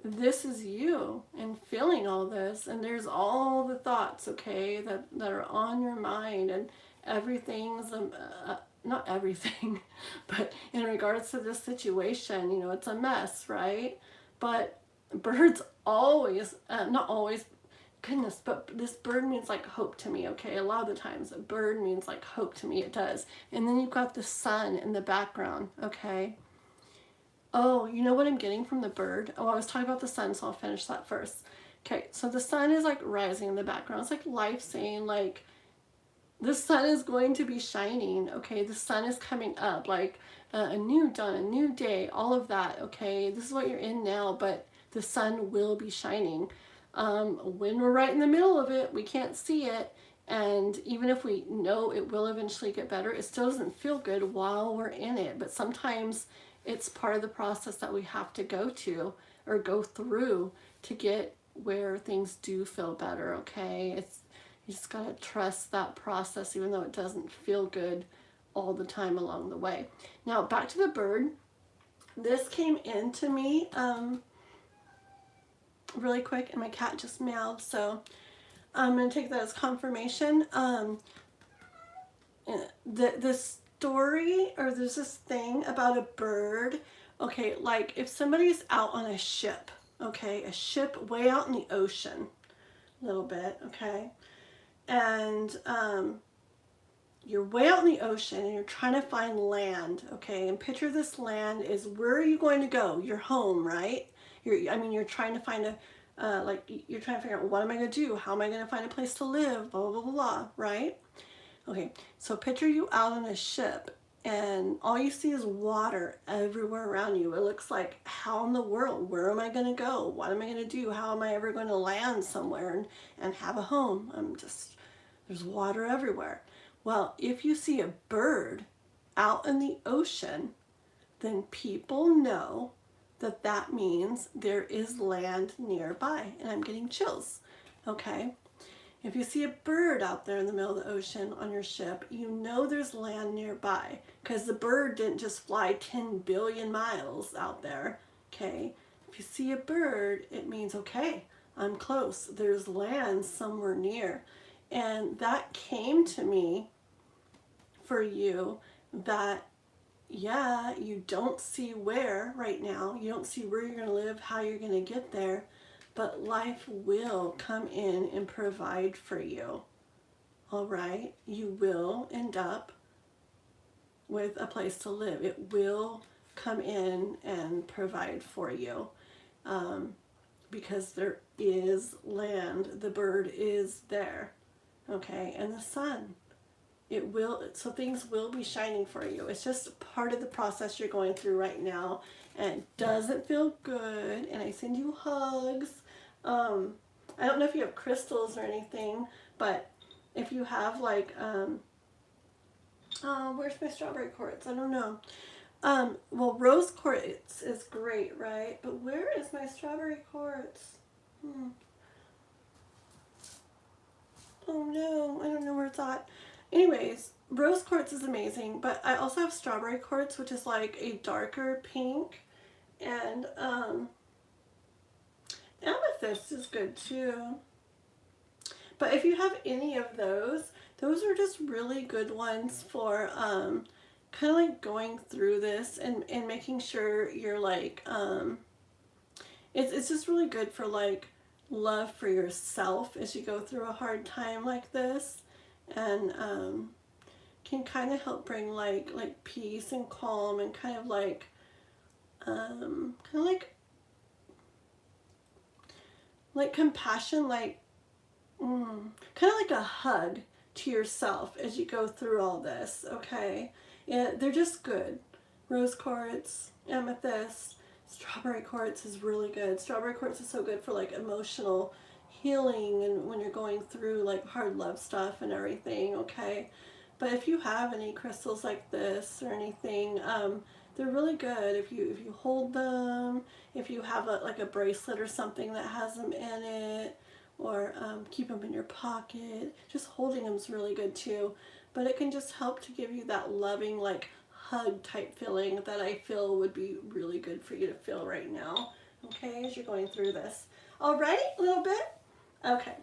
This is you and feeling all this, and there's all the thoughts, okay, that are on your mind, and everything's not everything, but in regards to this situation, you know, it's a mess, right? But birds always, not always, goodness, but this bird means like hope to me, okay? A lot of the times a bird means like hope to me, it does. And then you've got the sun in the background, okay? Oh, you know what I'm getting from the bird? Oh, I was talking about the sun, so I'll finish that first. Okay, so the sun is like rising in the background. It's like life saying like, the sun is going to be shining, okay? The sun is coming up, like a new dawn, a new day, all of that, okay? This is what you're in now, but the sun will be shining. When we're right in the middle of it, we can't see it, and even if we know it will eventually get better, it still doesn't feel good while we're in it. But sometimes it's part of the process that we have to go to or go through to get where things do feel better, okay? You just gotta trust that process, even though it doesn't feel good all the time along the way. Now, back to the bird. This came into me really quick, and my cat just meowed, so I'm going to take that as confirmation. The story, or there's this thing about a bird, okay, like if somebody's out on a ship, okay, a ship way out in the ocean, a little bit, okay, and you're way out in the ocean and you're trying to find land, okay, and picture this land is, where are you going to go? Your home, right? You're trying to find you're trying to figure out, what am I going to do? How am I going to find a place to live? Blah, blah, blah, blah, right? Okay, so picture you out on a ship and all you see is water everywhere around you. It looks like, how in the world? Where am I going to go? What am I going to do? How am I ever going to land somewhere and have a home? There's water everywhere. Well, if you see a bird out in the ocean, then people know that that means there is land nearby. And I'm getting chills, okay? If you see a bird out there in the middle of the ocean on your ship, you know there's land nearby, because the bird didn't just fly 10 billion miles out there, okay? If you see a bird, it means, okay, I'm close. There's land somewhere near. And that came to me for you, that yeah, you don't see where right now. You don't see where you're going to live, how you're going to get there. But life will come in and provide for you. All right? You will end up with a place to live. It will come in and provide for you. Because there is land. The bird is there. Okay? And the sun. It will, so things will be shining for you. It's just part of the process you're going through right now, and it doesn't feel good. And I send you hugs. I don't know if you have crystals or anything, but if you have like, oh, where's my strawberry quartz? I don't know. Well, rose quartz is great, right? But where is my strawberry quartz? Oh no, I don't know where it's at. Anyways, rose quartz is amazing, but I also have strawberry quartz, which is like a darker pink, and amethyst is good too. But if you have any of those are just really good ones for kind of like going through this and making sure you're like, it's just really good for like love for yourself as you go through a hard time like this. And can kind of help bring like peace and calm and kind of like compassion, like kind of like a hug to yourself as you go through all this. Okay, yeah, they're just good. Rose quartz, amethyst, strawberry quartz is really good. Strawberry quartz is so good for like emotional healing and when you're going through like hard love stuff and everything. Okay, but if you have any crystals like this or anything, they're really good if you hold them, if you have like a bracelet or something that has them in it, or keep them in your pocket. Just holding them is really good too, but it can just help to give you that loving like hug type feeling that I feel would be really good for you to feel right now, okay, as you're going through this. All right, a little bit. Okay.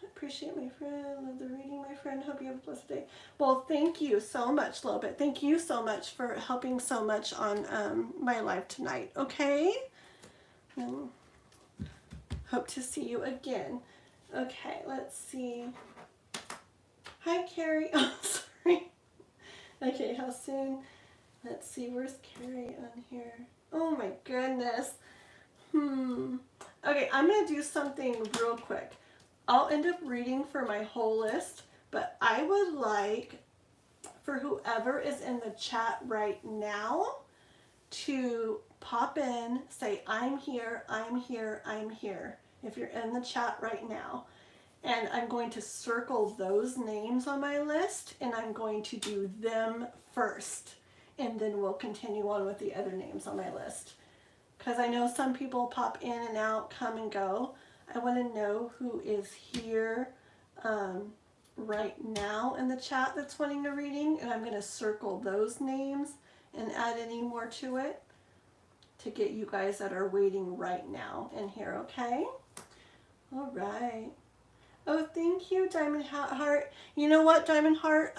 Appreciate my friend. Love the reading, my friend. Hope you have a blessed day. Well, thank you so much, little bit. Thank you so much for helping so much on my live tonight. Okay. Hope to see you again. Okay, let's see. Hi, Carrie. Oh, sorry. Okay, how soon? Let's see. Where's Carrie on here? Oh my goodness. Okay, I'm going to do something real quick. I'll end up reading for my whole list, but I would like for whoever is in the chat right now to pop in, say, I'm here, I'm here, I'm here, if you're in the chat right now. And I'm going to circle those names on my list, and I'm going to do them first. And then we'll continue on with the other names on my list. Because I know some people pop in and out, come and go. I want to know who is here right now in the chat that's wanting a reading. And I'm going to circle those names and add any more to it to get you guys that are waiting right now in here, okay? All right. Oh, thank you, Diamond Heart. You know what, Diamond Heart?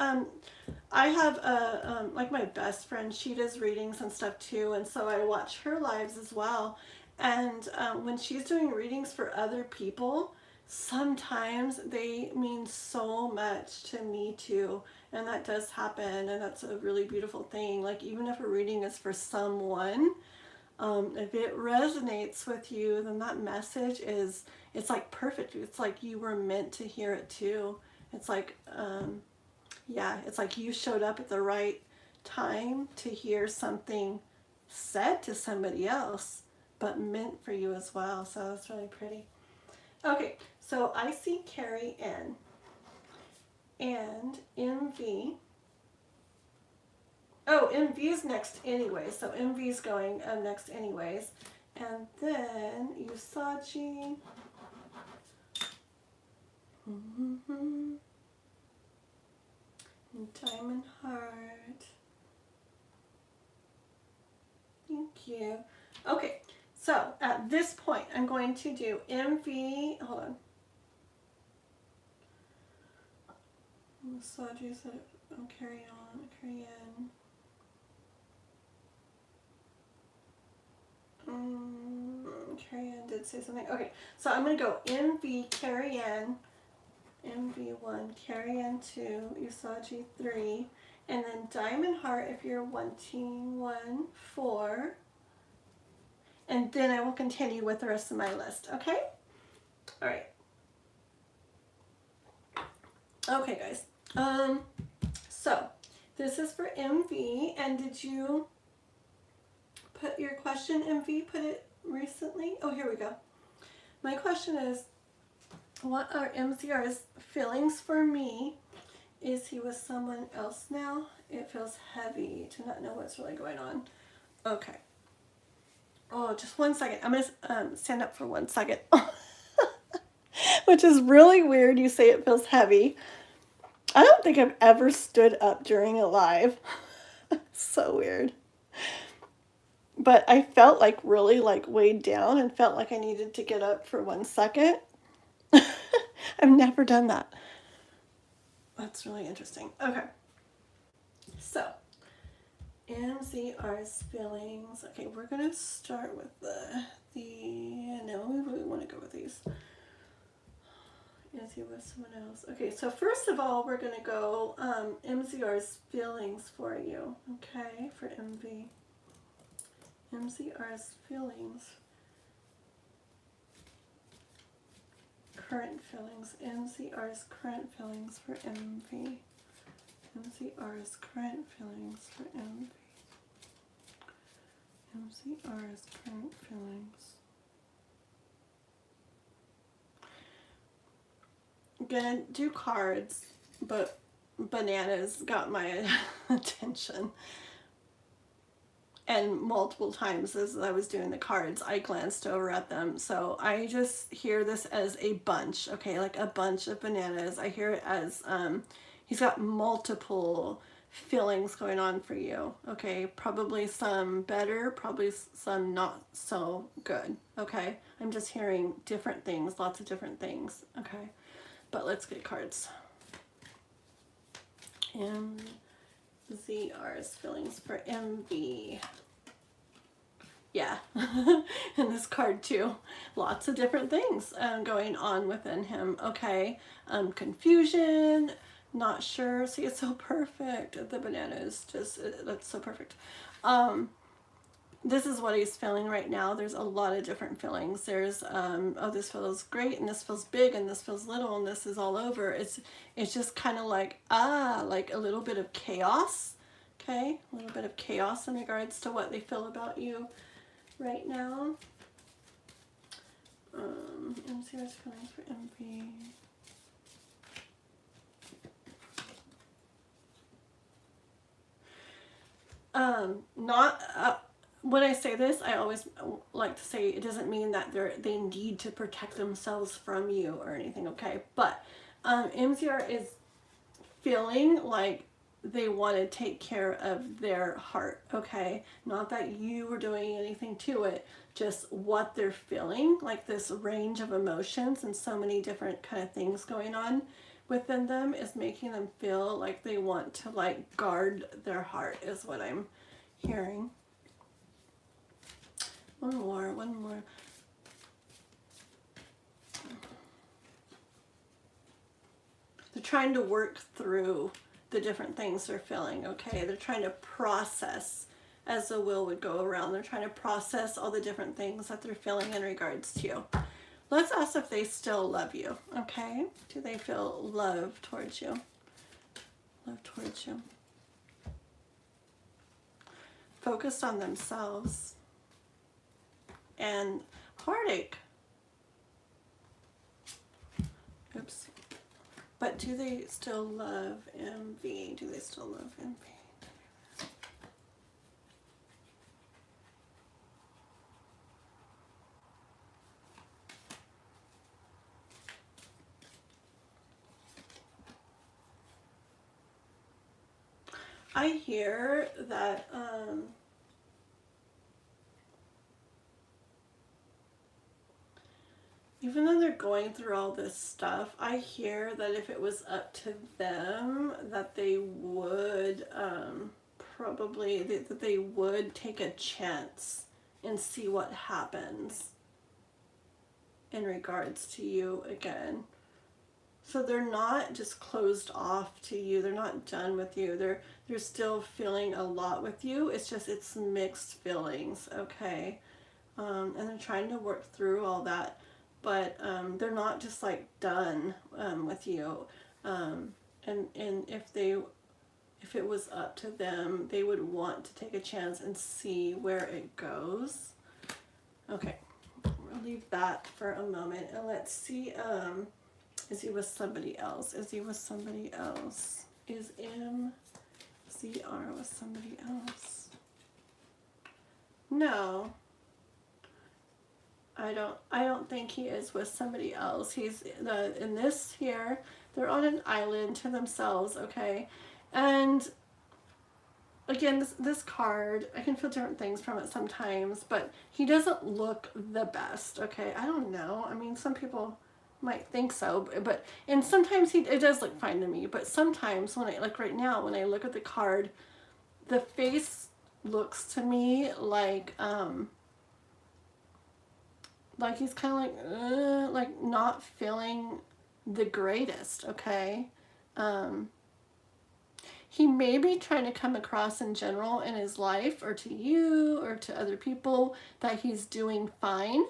I have like my best friend, she does readings and stuff too, and so I watch her lives as well. And when she's doing readings for other people, sometimes they mean so much to me too, and that does happen, and that's a really beautiful thing. Like, even if a reading is for someone, if it resonates with you, then that message is, it's like perfect. It's like you were meant to hear it too. It's like, yeah, it's like you showed up at the right time to hear something said to somebody else, but meant for you as well. So that's really pretty. Okay, so I see Carrie N and MV. Oh, MV is next anyway, so MV is going next anyways. And then Usagi. Diamond Heart. Thank you. Okay, so at this point, I'm going to do MV. Hold on. Usagi said it. Oh, carry on, carry in. Carry in did say something. Okay, so I'm going to go MV, carry in, MV1, carry in 2, Usagi 3, and then Diamond Heart if you're wanting 1, 4, and then I will continue with the rest of my list, okay? All right. Okay, guys. So this is for MV, and did you put your question, MV? Put it recently? Oh, here we go. My question is, what are MZR's feelings for me? Is he with someone else now? It feels heavy to not know what's really going on. Okay. Oh, just 1 second. I'm going to stand up for 1 second. Which is really weird. You say it feels heavy. I don't think I've ever stood up during a live. So weird. But I felt like really like weighed down and felt like I needed to get up for 1 second. I've never done that. That's really interesting. Okay. So, MZR's feelings. Okay, we're going to start with no, we really want to go with these. Is he with someone else? Okay, so first of all, we're going to go MZR's feelings for you. Okay, for MV. MZR's feelings. Current feelings. MZR's current feelings for MV. MZR's current feelings for MV. MZR's current feelings. I'm gonna do cards, but bananas got my attention. And multiple times as I was doing the cards, I glanced over at them. So I just hear this as a bunch, okay, like a bunch of bananas. I hear it as he's got multiple feelings going on for you, okay? Probably some better, probably some not so good, okay? I'm just hearing different things, lots of different things, okay? But let's get cards. MZR's feelings for MV. Yeah, and this card too. Lots of different things going on within him. Okay, confusion, not sure. See, it's so perfect. The bananas, just that's so perfect. This is what he's feeling right now. There's a lot of different feelings. There's oh, this feels great, and this feels big, and this feels little, and this is all over. It's just kind of like like a little bit of chaos. Okay, a little bit of chaos in regards to what they feel about you right now. MCR's feelings for MP. When I say this, I always like to say it doesn't mean that they need to protect themselves from you or anything, okay? But MCR is feeling like they want to take care of their heart, okay? Not that you were doing anything to it, just what they're feeling, like this range of emotions and so many different kind of things going on within them is making them feel like they want to like guard their heart is what I'm hearing. One more. They're trying to work through the different things they're feeling, okay? They're trying to process as the wheel would go around. They're trying to process all the different things that they're feeling in regards to you. Let's ask if they still love you, okay? Do they feel love towards you? Love towards you. Focused on themselves. And heartache. Oops. But do they still love MV? Do they still love MV? I hear that even though they're going through all this stuff, I hear that if it was up to them, that they would probably, that they would take a chance and see what happens in regards to you again. So they're not just closed off to you. They're not done with you. They're still feeling a lot with you. It's just, it's mixed feelings, okay? And they're trying to work through all that. But they're not just like done with you. And if it was up to them, they would want to take a chance and see where it goes. Okay, we'll leave that for a moment, and let's see. Is he with somebody else? Is he with somebody else? Is MZR with somebody else? No. I don't think he is with somebody else. He's in this here. They're on an island to themselves, okay? And again, this card, I can feel different things from it sometimes, but he doesn't look the best, okay? I don't know. I mean, some people might think so, but and sometimes it does look fine to me, but sometimes when I, like right now, when I look at the card, the face looks to me like he's kind of like not feeling the greatest, okay? He may be trying to come across in general in his life, or to you, or to other people, that he's doing fine.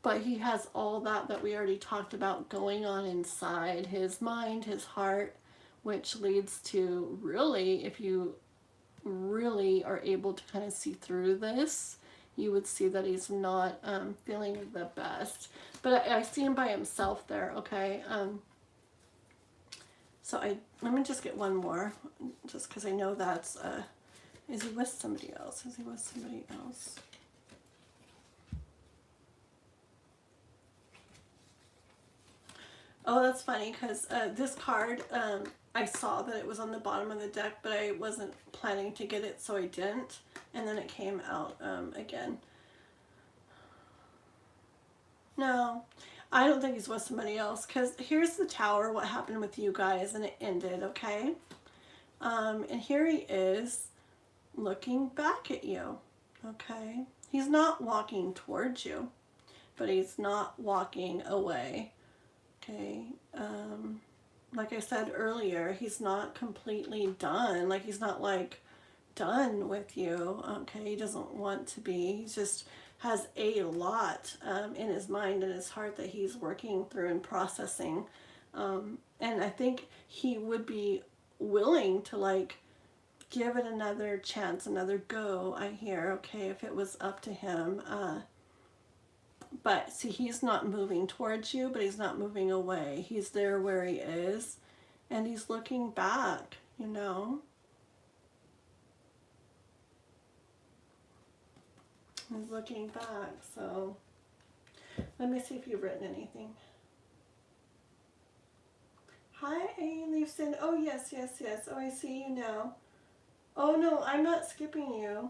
But he has all that we already talked about going on inside his mind, his heart, which leads to really, if you really are able to kind of see through this, you would see that he's not feeling the best. But I see him by himself there, okay? So let me just get one more, just because I know that's, is he with somebody else? Is he with somebody else? Oh, that's funny, because this card, I saw that it was on the bottom of the deck, but I wasn't planning to get it, so I didn't. And then it came out again. No, I don't think he's with somebody else, because here's the Tower, what happened with you guys, and it ended, okay? And here he is looking back at you, okay? He's not walking towards you, but he's not walking away, okay? Like I said earlier, he's not completely done. Like, he's not like done with you, okay? He doesn't want to be. He just has a lot in his mind and his heart that he's working through and processing. And I think he would be willing to like give it another chance, another go, I hear, okay, if it was up to him. But see, he's not moving towards you, but he's not moving away. He's there where he is, and he's looking back, you know. He's looking back, so let me see if you've written anything. Hi, Leafson. Oh, yes, yes, yes. Oh, I see you now. Oh, no, I'm not skipping you.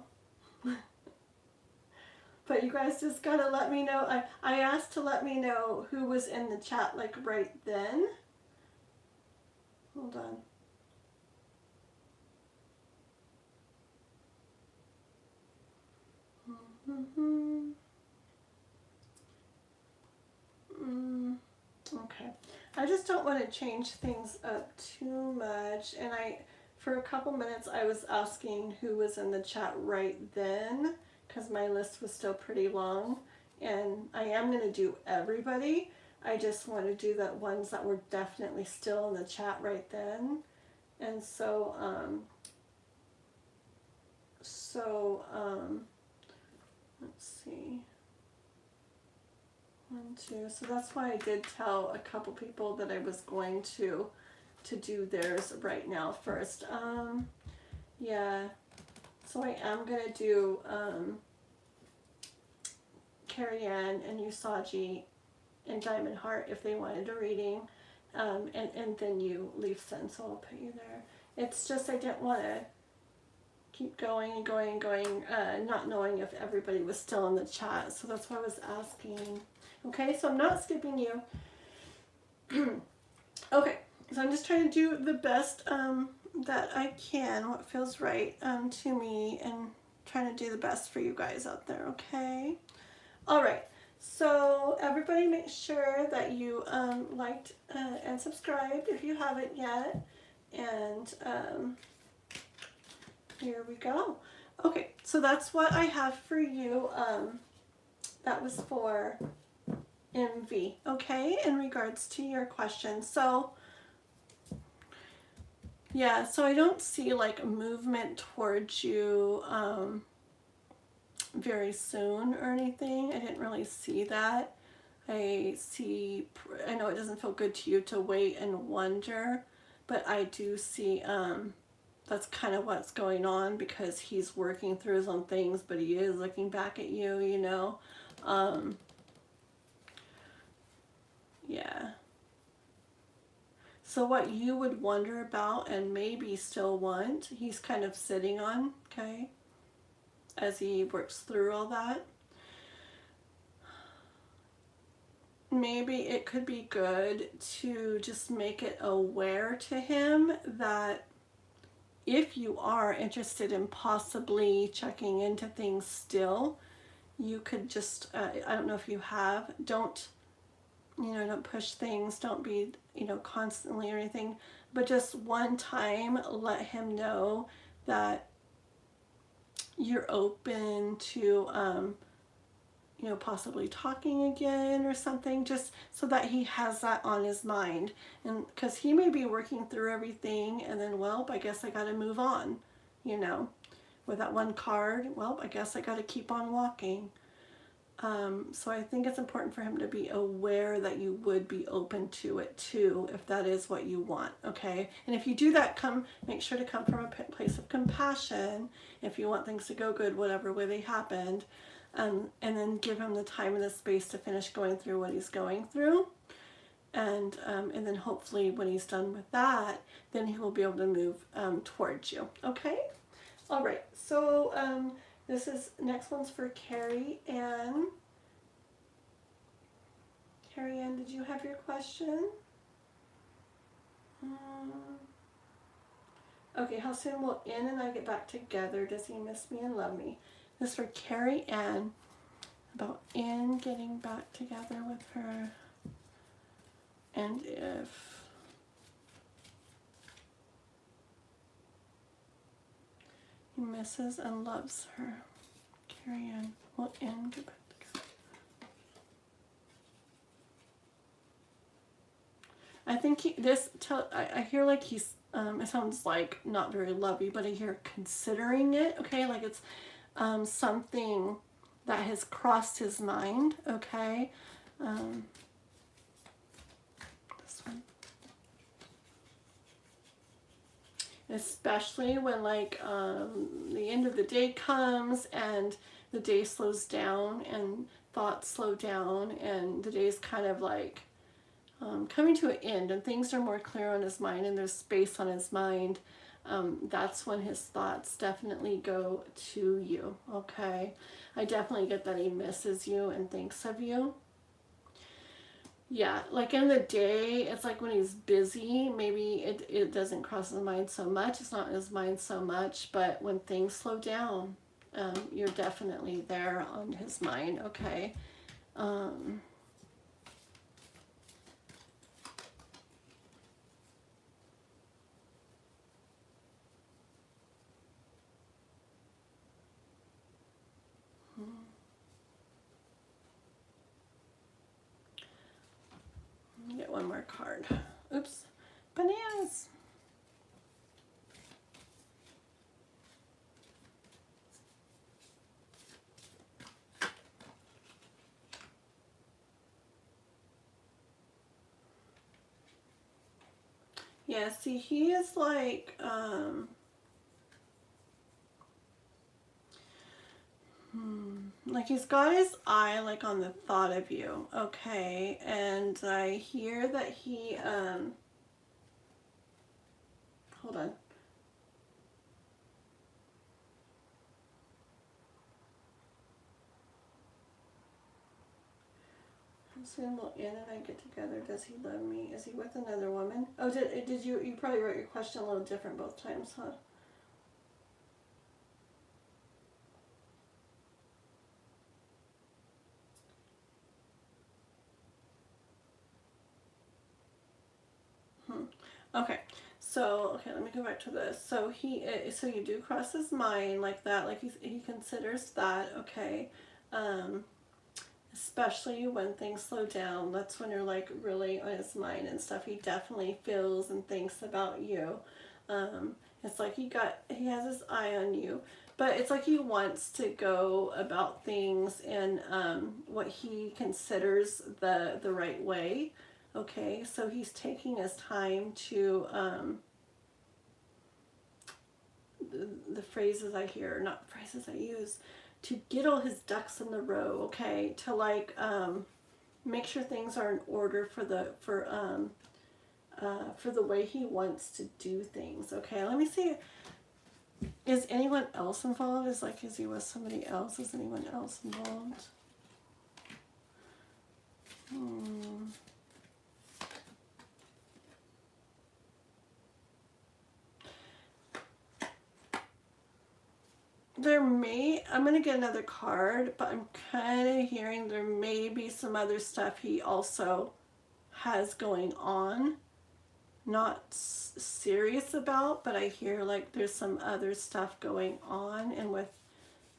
But you guys just gotta let me know. I asked to let me know who was in the chat, like, right then. Hold on. Okay. I just don't want to change things up too much. And for a couple minutes, I was asking who was in the chat right then, because my list was still pretty long. And I am going to do everybody. I just want to do the ones that were definitely still in the chat right then. And so, let's see. 1, 2. So that's why I did tell a couple people that I was going to do theirs right now first. Yeah. So I am going to do Carrie Ann and Usagi and Diamond Heart if they wanted a reading. And then you, Leafson, so I'll put you there. It's just I didn't want to keep going and going and going, not knowing if everybody was still in the chat. So that's why I was asking. Okay, so I'm not skipping you. Okay, so I'm just trying to do the best that I can, what feels right to me, and trying to do the best for you guys out there, okay? All right, so everybody make sure that you liked and subscribed if you haven't yet. And here we go. Okay, so that's what I have for you. That was for MV, okay, in regards to your question. So yeah, so I don't see like movement towards you very soon or anything. I didn't really see that. I know it doesn't feel good to you to wait and wonder, but I do see that's kind of what's going on, because he's working through his own things, but he is looking back at you, you know. Yeah. So what you would wonder about and maybe still want, he's kind of sitting on, okay, as he works through all that. Maybe it could be good to just make it aware to him that if you are interested in possibly checking into things still, you could just, I don't know if you have, don't push things, don't be, constantly or anything, but just one time let him know that you're open to, possibly talking again or something, just so that he has that on his mind. And because he may be working through everything and then, well, I guess I got to move on, with that one card, well, I guess I got to keep on walking. So I think it's important for him to be aware that you would be open to it too, if that is what you want, okay? And if you do that, make sure to come from a place of compassion if you want things to go good, whatever way they happened, and then give him the time and the space to finish going through what he's going through. And then hopefully when he's done with that, then he will be able to move towards you, okay? All right, so next one's for Carrie Ann. Carrie Ann, did you have your question? Okay, how soon will Ann and I get back together? Does he miss me and love me? This is for Carrie Ann, about Ann getting back together with her, and if he misses and loves her. Carrie Ann, will Ann get back together? I think I hear like he's, it sounds like not very lovey, but I hear considering it, okay, like it's something that has crossed his mind, okay. This one. Especially when like the end of the day comes and the day slows down and thoughts slow down and the day is kind of like coming to an end and things are more clear on his mind and there's space on his mind. That's when his thoughts definitely go to you, okay? I definitely get that he misses you and thinks of you. Yeah, like in the day, it's like when he's busy, maybe it doesn't cross his mind so much. It's not in his mind so much, but when things slow down, you're definitely there on his mind, okay? Get one more card. Oops. Bananas. Yeah, see, he is like, like he's got his eye like on the thought of you, okay? And I hear that he, hold on. Soon will Ann and I get together. Does he love me? Is he with another woman? Oh, did you probably wrote your question a little different both times, huh? Okay, so okay, let me go back to this. So so you do cross his mind like that, like he considers that, okay. Especially when things slow down, that's when you're like really on his mind and stuff. He definitely feels and thinks about you. It's like he has his eye on you, but it's like he wants to go about things in what he considers the right way. Okay, so he's taking his time to the phrases I hear, not phrases I use, to get all his ducks in the row, okay, to like make sure things are in order for the way he wants to do things. Okay, let me see. Is anyone else involved? Is he with somebody else? Is anyone else involved? I'm going to get another card, but I'm kind of hearing there may be some other stuff he also has going on. Not serious about, but I hear like there's some other stuff going on, and with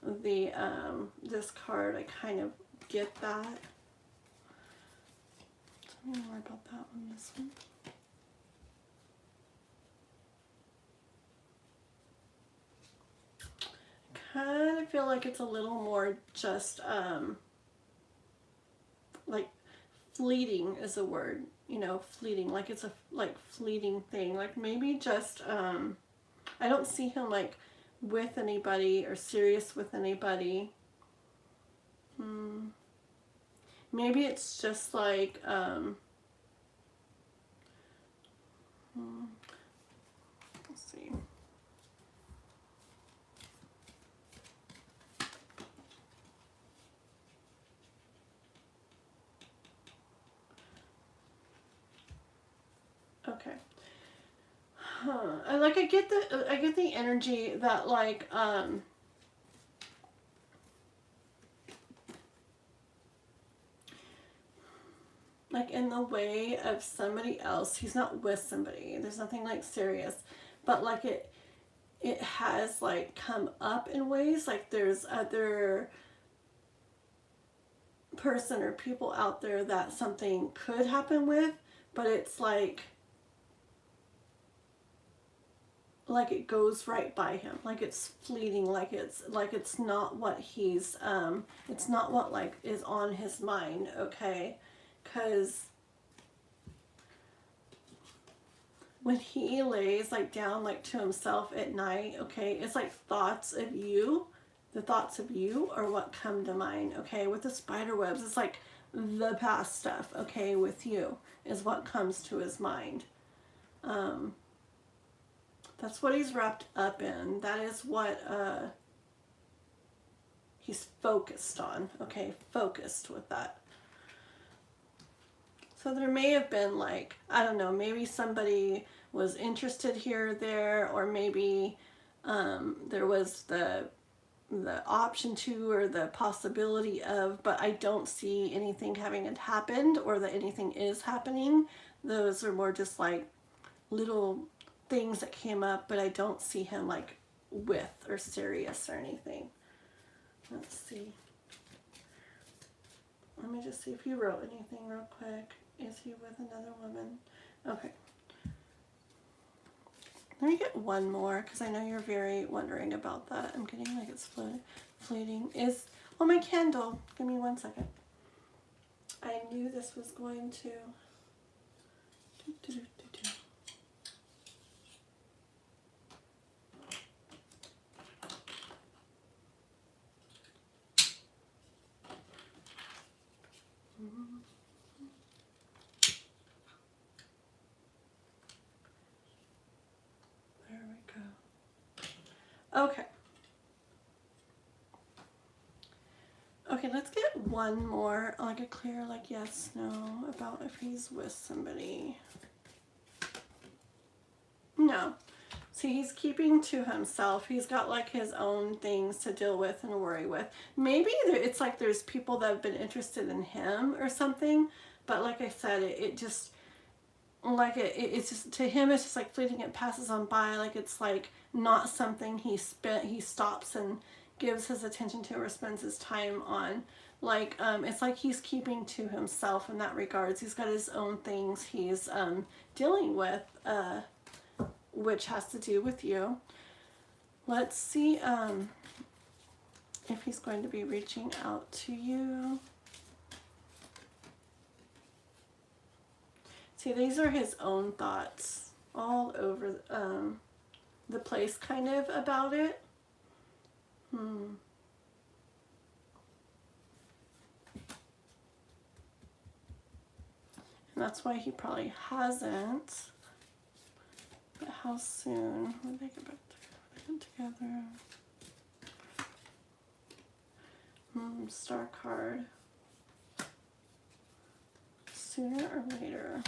the this card I kind of get that. Tell me more about that one, this one. Kind of feel like it's a little more just like fleeting is a word, you know, fleeting, like it's a like fleeting thing, like maybe just I don't see him like with anybody or serious with anybody. Maybe it's just like let's see. Okay. I get the energy that like in the way of somebody else. He's not with somebody. There's nothing like serious, but like it has like come up in ways like there's other person or people out there that something could happen with, but it's like it goes right by him, like it's fleeting, like it's not what he's it's not what like is on his mind, okay? Because when he lays like down like to himself at night, okay, it's like thoughts of you. The thoughts of you are what come to mind, okay? With the spider webs, it's like the past stuff, okay, with you is what comes to his mind. That's what he's wrapped up in. That is what he's focused on, okay? Focused with that. So there may have been like, I don't know, maybe somebody was interested here or there, or maybe there was the option to or the possibility of, but I don't see anything having happened or that anything is happening. Those are more just like little things that came up, but I don't see him like with or serious or anything. Let's see. Let me just see if you wrote anything real quick. Is he with another woman? Okay. Let me get one more, because I know you're very wondering about that. I'm getting like it's fleeting. Oh, my candle. Give me 1 second. I knew this was going to... There we go. Okay. Okay, let's get one more, like a clear, like yes, no, about if he's with somebody. No. See, he's keeping to himself. He's got like his own things to deal with and worry with. Maybe it's like there's people that have been interested in him or something. But like I said, it just, like it's just, to him it's just like fleeting. It passes on by. Like it's like not something he stops and gives his attention to or spends his time on. Like it's like he's keeping to himself in that regards. He's got his own things he's dealing with, which has to do with you. Let's see if he's going to be reaching out to you. See, these are his own thoughts all over the place, kind of, about it. And that's why he probably hasn't. But how soon will they get back together? Star card. Sooner or later.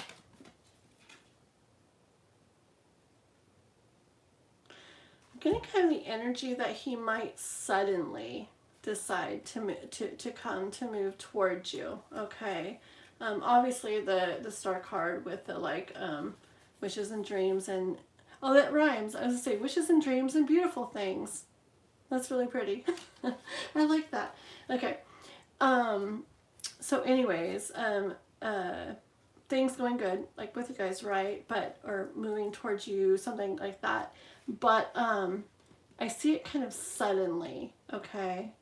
I'm getting kind of the energy that he might suddenly decide to move towards you. Okay. Obviously the star card with the like wishes and dreams and oh, that rhymes. I was gonna say wishes and dreams and beautiful things. That's really pretty. I like that. Okay. So anyways, things going good, like with you guys, right? But, or moving towards you, something like that. But, I see it kind of suddenly, okay?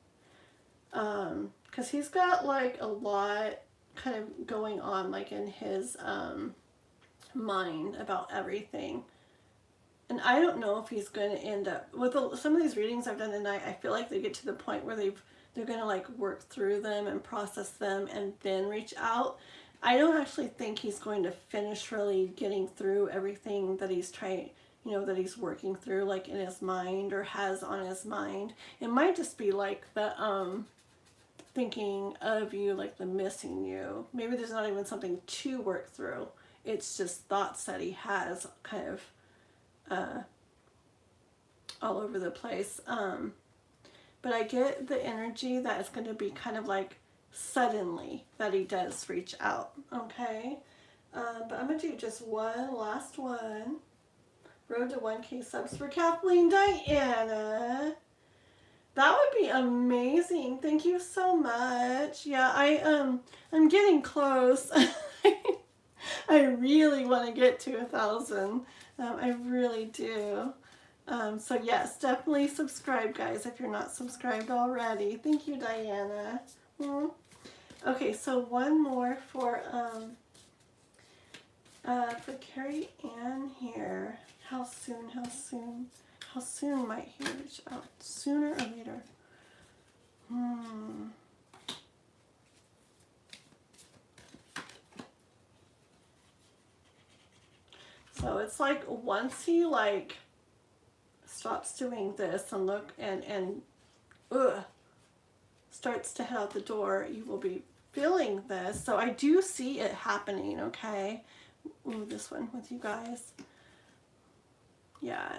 'Cause he's got like a lot kind of going on, like in his, mind about everything. And I don't know if he's going to end up with some of these readings I've done tonight. I feel like they get to the point where they're going to like work through them and process them and then reach out. I don't actually think he's going to finish really getting through everything that he's trying, that he's working through, like in his mind or has on his mind. It might just be like the thinking of you, like the missing you. Maybe there's not even something to work through. It's just thoughts that he has kind of all over the place. But I get the energy that it's going to be kind of like suddenly that he does reach out. Okay. But I'm going to do just one last one. Road to 1K subs for Kathleen Diana. That would be amazing. Thank you so much. Yeah, I'm getting close. I really want to get to 1,000. I really do. So yes, definitely subscribe, guys, if you're not subscribed already. Thank you, Diana. Okay, so one more for Carrie Ann here. How soon might he reach out? Sooner or later? So it's like once he like stops doing this and look and starts to head out the door, you will be feeling this. So I do see it happening, okay? Ooh, this one with you guys. Yeah,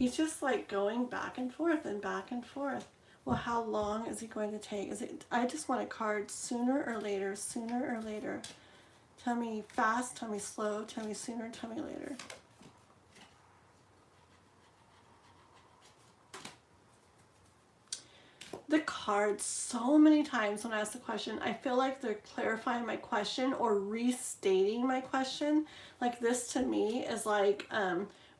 he's just like going back and forth and back and forth. Well, how long is he going to take? I just want a card sooner or later, sooner or later. Tell me fast, tell me slow, tell me sooner, tell me later. The cards, so many times when I ask the question, I feel like they're clarifying my question or restating my question. Like this to me is like,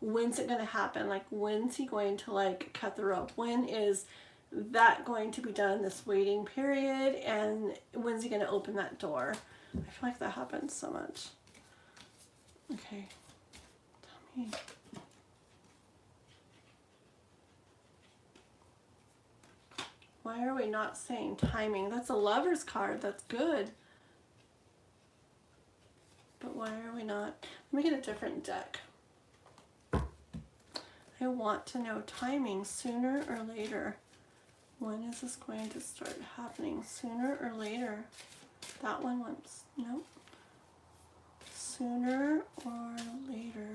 when's it going to happen? Like, when's he going to like cut the rope? When is that going to be done, this waiting period? And when's he going to open that door? I feel like that happens so much. Okay, tell me. Why are we not saying timing? That's a Lover's card. That's good. But why are we not? Let me get a different deck. I want to know timing sooner or later. When is this going to start happening? Sooner or later? That one wants, no. Sooner or later?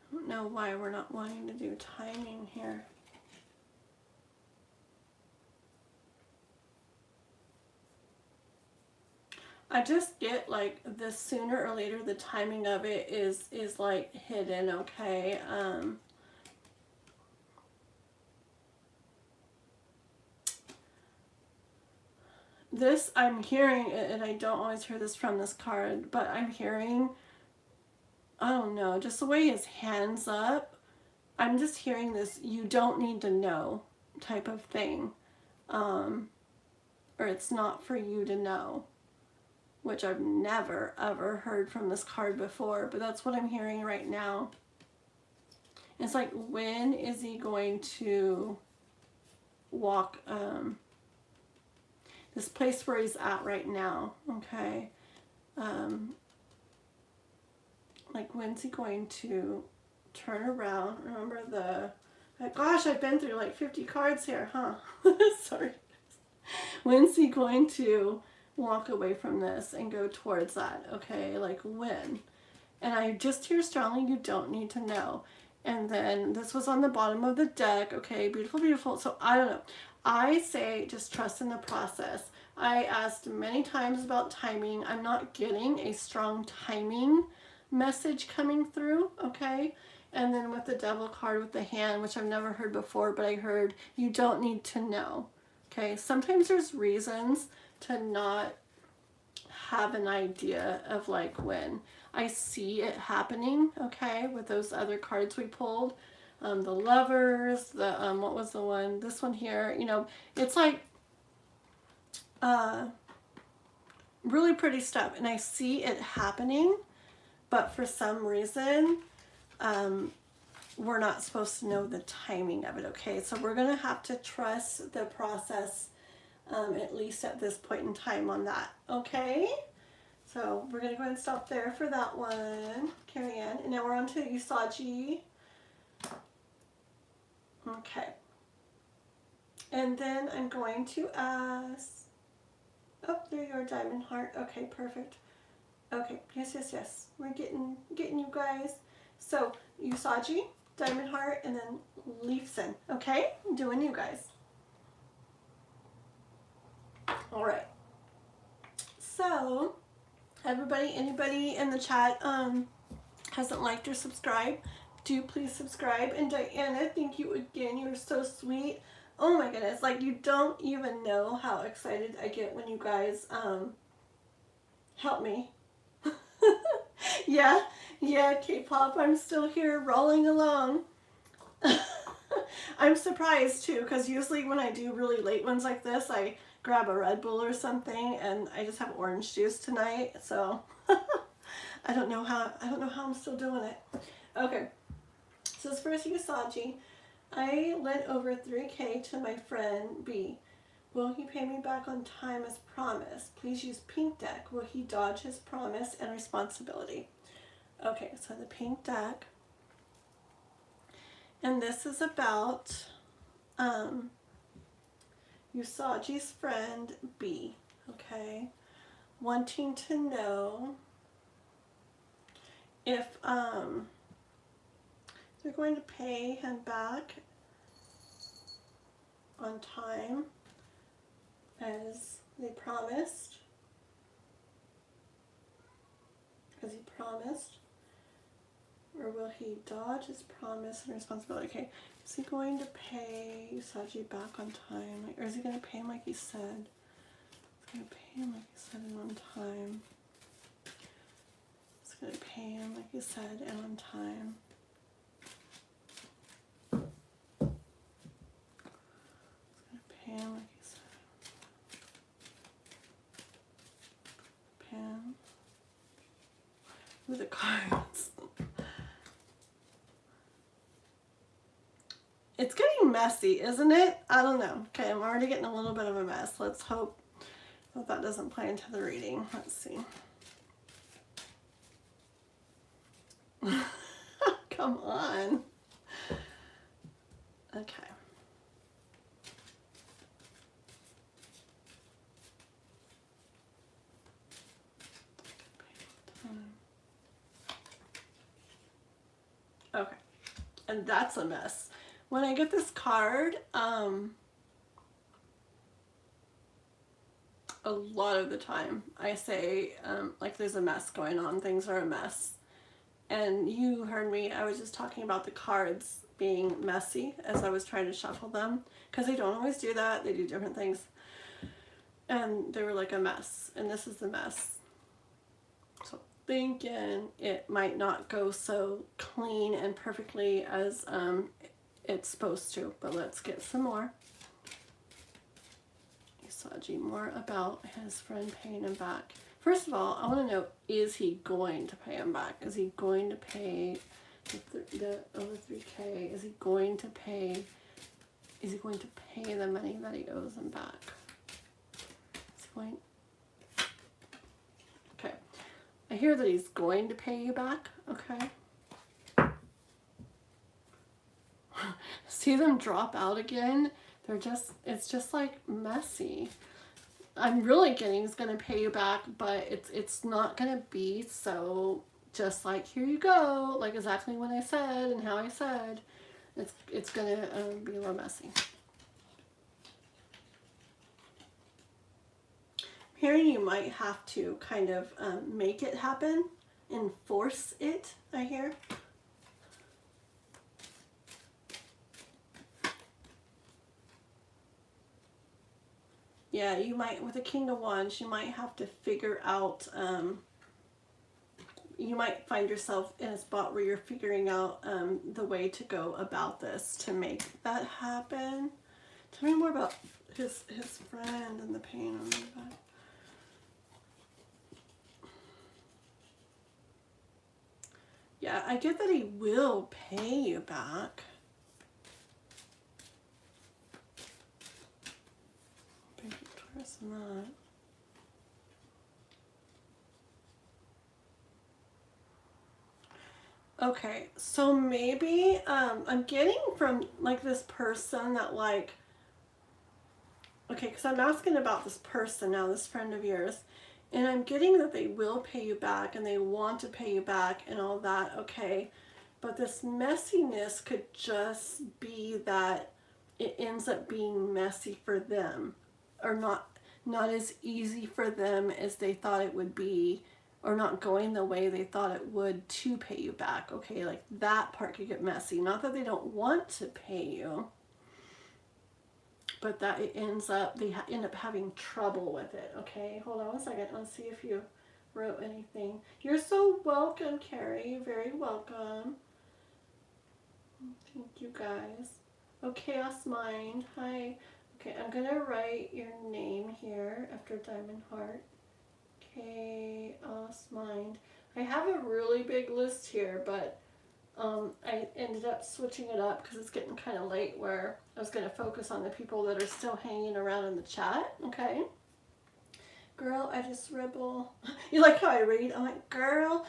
I don't know why we're not wanting to do timing here. I just get like the sooner or later the timing of it is like hidden, okay? This I'm hearing, and I don't always hear this from this card, but I'm hearing, I don't know, just the way his hands up, I'm just hearing this you don't need to know type of thing. Or it's not for you to know, which I've never ever heard from this card before, but that's what I'm hearing right now. It's like, when is he going to walk this place where he's at right now, okay? Like, when's he going to turn around? Remember gosh, I've been through like 50 cards here, huh? Sorry. When's he going to walk away from this and go towards that, okay? Like, when? And I just hear strongly, you don't need to know. And then this was on the bottom of the deck, okay? Beautiful, beautiful. So I don't know. I say just trust in the process. I asked many times about timing. I'm not getting a strong timing message coming through, okay? And then with the devil card with the hand, which I've never heard before, but I heard you don't need to know, okay? Sometimes there's reasons to not have an idea of like when. I see it happening, okay, with those other cards we pulled. The lovers, the, what was the one? This one here, you know, it's like really pretty stuff. And I see it happening, but for some reason, we're not supposed to know the timing of it, okay? So we're going to have to trust the process, at least at this point in time on that, okay? So we're going to go ahead and stop there for that one, Carrie Ann. And now we're on to Usagi. Okay. And then I'm going to ask, oh, there you are, Diamond Heart. Okay, perfect. Okay, yes, yes, yes. We're getting you guys. So Usagi, Diamond Heart, and then Leafson. Okay, I'm doing you guys. All right. So everybody, anybody in the chat hasn't liked or subscribed, do please subscribe. And Diana, thank you again. You're so sweet. Oh my goodness, like you don't even know how excited I get when you guys help me. Yeah, K-pop, I'm still here rolling along. I'm surprised too, because usually when I do really late ones like this, I grab a Red Bull or something, and I just have orange juice tonight, so I don't know how I'm still doing it. Okay, so this first Usagi, I lent over 3K to my friend B. Will he pay me back on time as promised? Please use pink deck. Will he dodge his promise and responsibility? Okay, so the pink deck. And this is about Usagi's friend B, okay? Wanting to know if they're going to pay him back on time as they promised, as he promised, or will he dodge his promise and responsibility? Okay, is he going to pay Usagi back on time, or is he going to pay him like he said? He's going to pay him like he said and on time. He's going to pay him like he said and on time. He's going to pay him like he said. with the cards. It's getting messy, isn't it? I don't know. Okay, I'm already getting a little bit of a mess. Let's hope that that doesn't play into the reading. Let's see. Come on. Okay. Okay. And that's a mess. When I get this card, a lot of the time I say, like, there's a mess going on. Things are a mess. And you heard me, I was just talking about the cards being messy as I was trying to shuffle them. Because they don't always do that. They do different things. And they were like a mess. And this is the mess. So thinking it might not go so clean and perfectly as it's supposed to. But let's get some more. Astrology, more about his friend paying him back. First of all, I want to know, is he going to pay him back? Is he going to pay the over 3K? Is he going to pay the money that he owes him back? Is he going? Okay. I hear that he's going to pay you back. Okay. See them drop out again? It's just like messy. I'm really getting he's going to pay you back, but it's not going to be so just like, here you go, like exactly what I said and how I said. It's going to be a little messy. I'm hearing you might have to kind of make it happen, enforce it, I hear. Yeah, you might, with the King of Wands, you might have to figure out, you might find yourself in a spot where you're figuring out the way to go about this to make that happen. Tell me more about his friend and the pain on the back. Yeah, I get that he will pay you back. Not. Okay, so maybe I'm getting from like this person that like, okay, because I'm asking about this person now, this friend of yours, and I'm getting that they will pay you back and they want to pay you back and all that, okay, but this messiness could just be that it ends up being messy for them, or not as easy for them as they thought it would be, or not going the way they thought it would to pay you back. Okay, like that part could get messy. Not that they don't want to pay you, but that it ends up, they end up having trouble with it. Okay, hold on one second. Let's see if you wrote anything. You're so welcome, Carrie. You're very welcome. Thank you, guys. Oh, Chaos Mind. Hi. Okay, I'm going to write your name here after Diamond Heart. Chaos Mind. I have a really big list here, but I ended up switching it up because it's getting kind of late where I was going to focus on the people that are still hanging around in the chat. Okay. Girl, I just rebel. You like how I read? I'm like, girl.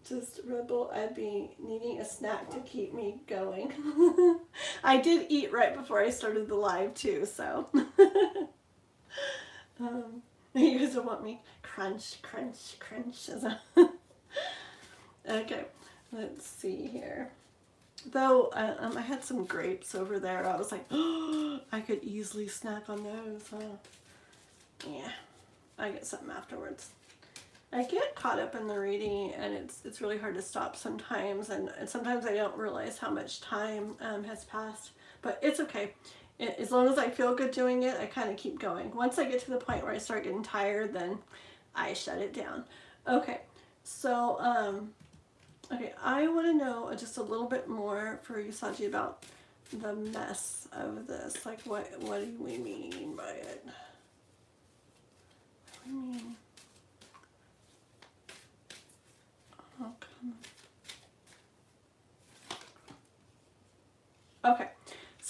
Just rebel. I'd be needing a snack to keep me going. I did eat right before I started the live too, so. You guys don't want me crunch, crunch, crunch. Okay, let's see here. Though I had some grapes over there, I was like, oh, I could easily snack on those. Yeah, I get something afterwards. I get caught up in the reading, and it's really hard to stop sometimes, and sometimes I don't realize how much time has passed, but it's okay. As long as I feel good doing it, I kind of keep going. Once I get to the point where I start getting tired, then I shut it down. Okay, so, okay, I want to know just a little bit more for you, Saji, about the mess of this. Like, what do we mean by it? What do we mean?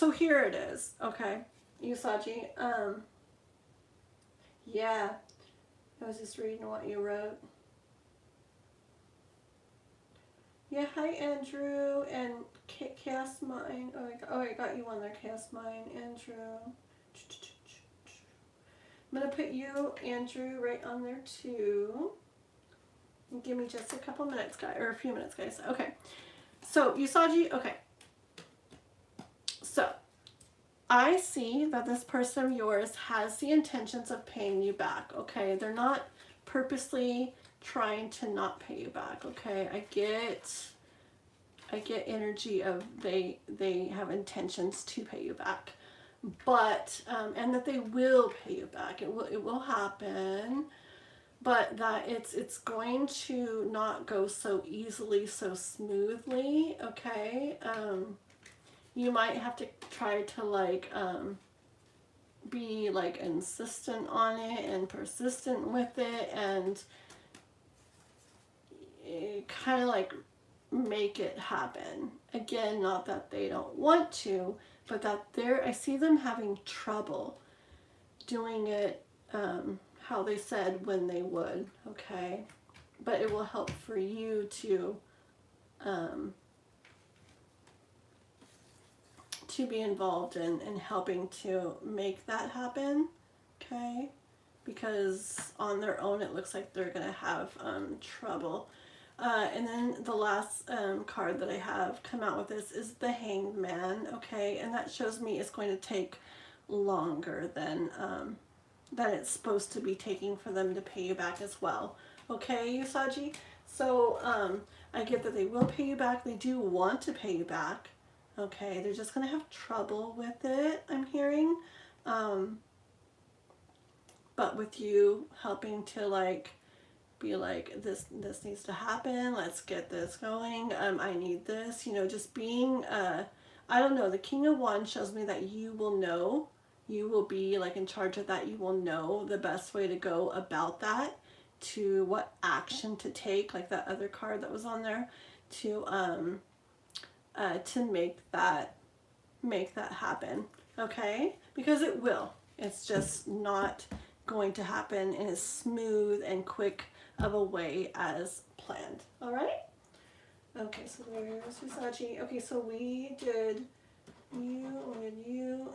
So here it is, okay, Usagi. Yeah, I was just reading what you wrote. Yeah, hi Andrew and Chaos Mind. Oh, I got you on there, Chaos Mind, Andrew. I'm gonna put you, Andrew, right on there too. Give me just a couple minutes, guys, or a few minutes, guys. Okay. So Usagi, okay. So I see that this person of yours has the intentions of paying you back, okay? They're not purposely trying to not pay you back, okay? I get energy of they have intentions to pay you back. But and that they will pay you back. It will happen. But that it's going to not go so easily, so smoothly, okay? You might have to try to like be like insistent on it and persistent with it, and kind of like make it happen. Again, not that they don't want to, but that I see them having trouble doing it how they said when they would, okay? But it will help for you to be involved in helping to make that happen, okay? Because on their own it looks like they're going to have trouble. And then the last card that I have come out with this is the Hanged Man, okay? And that shows me it's going to take longer than it's supposed to be taking for them to pay you back as well. Okay, Usagi? So I get that they will pay you back. They do want to pay you back. Okay, they're just going to have trouble with it, I'm hearing. But with you helping to like be like, this needs to happen, let's get this going, I need this, you know, just being I don't know, the King of Wands shows me that you will know, you will be like in charge of that, you will know the best way to go about that, to what action to take, like that other card that was on there, to make that happen, okay? Because it will. It's just not going to happen in as smooth and quick of a way as planned. All right? Okay, so there's Usagi. Okay, so we did you,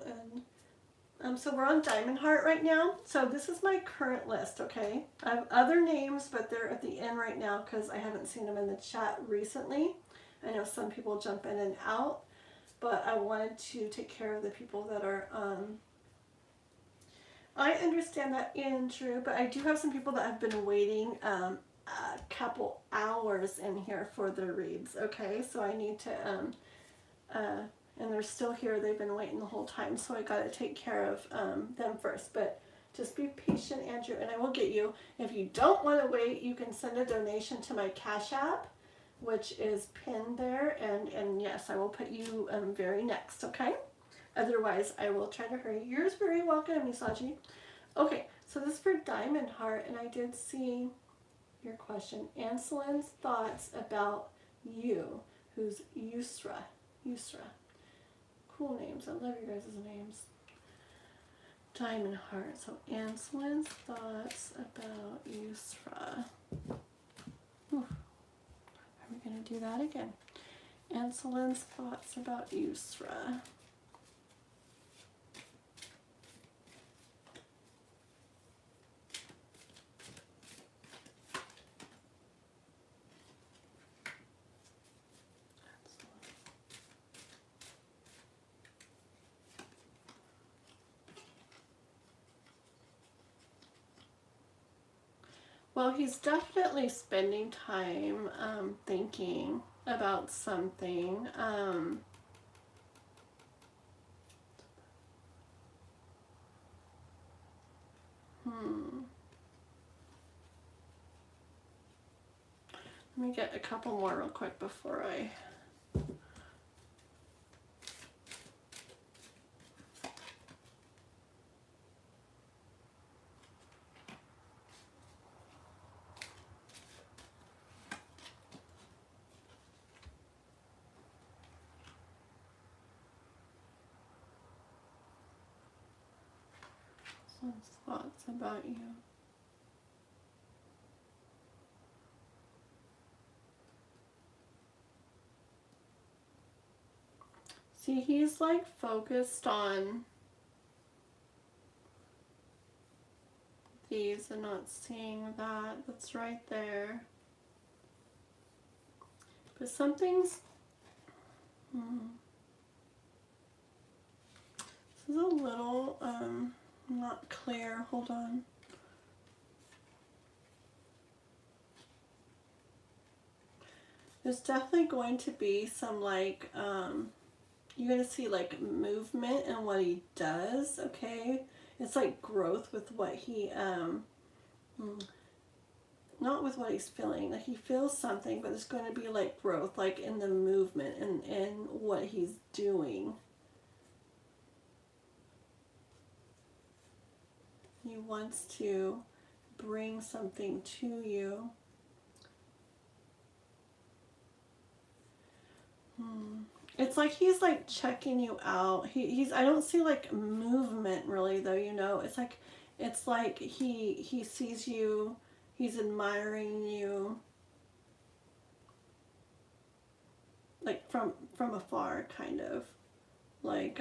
and so we're on Diamond Heart right now. So this is my current list, okay? I have other names, but they're at the end right now because I haven't seen them in the chat recently. I know some people jump in and out, but I wanted to take care of the people that are I understand that, Andrew, but I do have some people that have been waiting a couple hours in here for their reads, okay? So I need to, and they're still here. They've been waiting the whole time, so I got to take care of them first. But just be patient, Andrew, and I will get you. If you don't want to wait, you can send a donation to my Cash App, which is pinned there, and yes, I will put you very next, okay? Otherwise, I will try to hurry. You're very welcome, Usagi. Okay, so this is for Diamond Heart, and I did see your question. Anselin's thoughts about you, who's Yusra. Yusra. Cool names. I love your guys' names. Diamond Heart. So Anselin's thoughts about Yusra. Are we going to do that again? Anselin's thoughts about Yusra. Well, he's definitely spending time thinking about something. Let me get a couple more real quick before I... Some thoughts about you. See, he's like focused on these and not seeing that. That's right there. But something's... This is a little not clear. Hold on. There's definitely going to be some like you're going to see like movement in what he does, okay? It's like growth with what he not with what he's feeling. Like he feels something, but there's going to be like growth like in the movement and in what he's doing. He wants to bring something to you. It's like he's like checking you out. He's I don't see like movement really though, you know. It's like he sees you, he's admiring you. Like from afar kind of. Like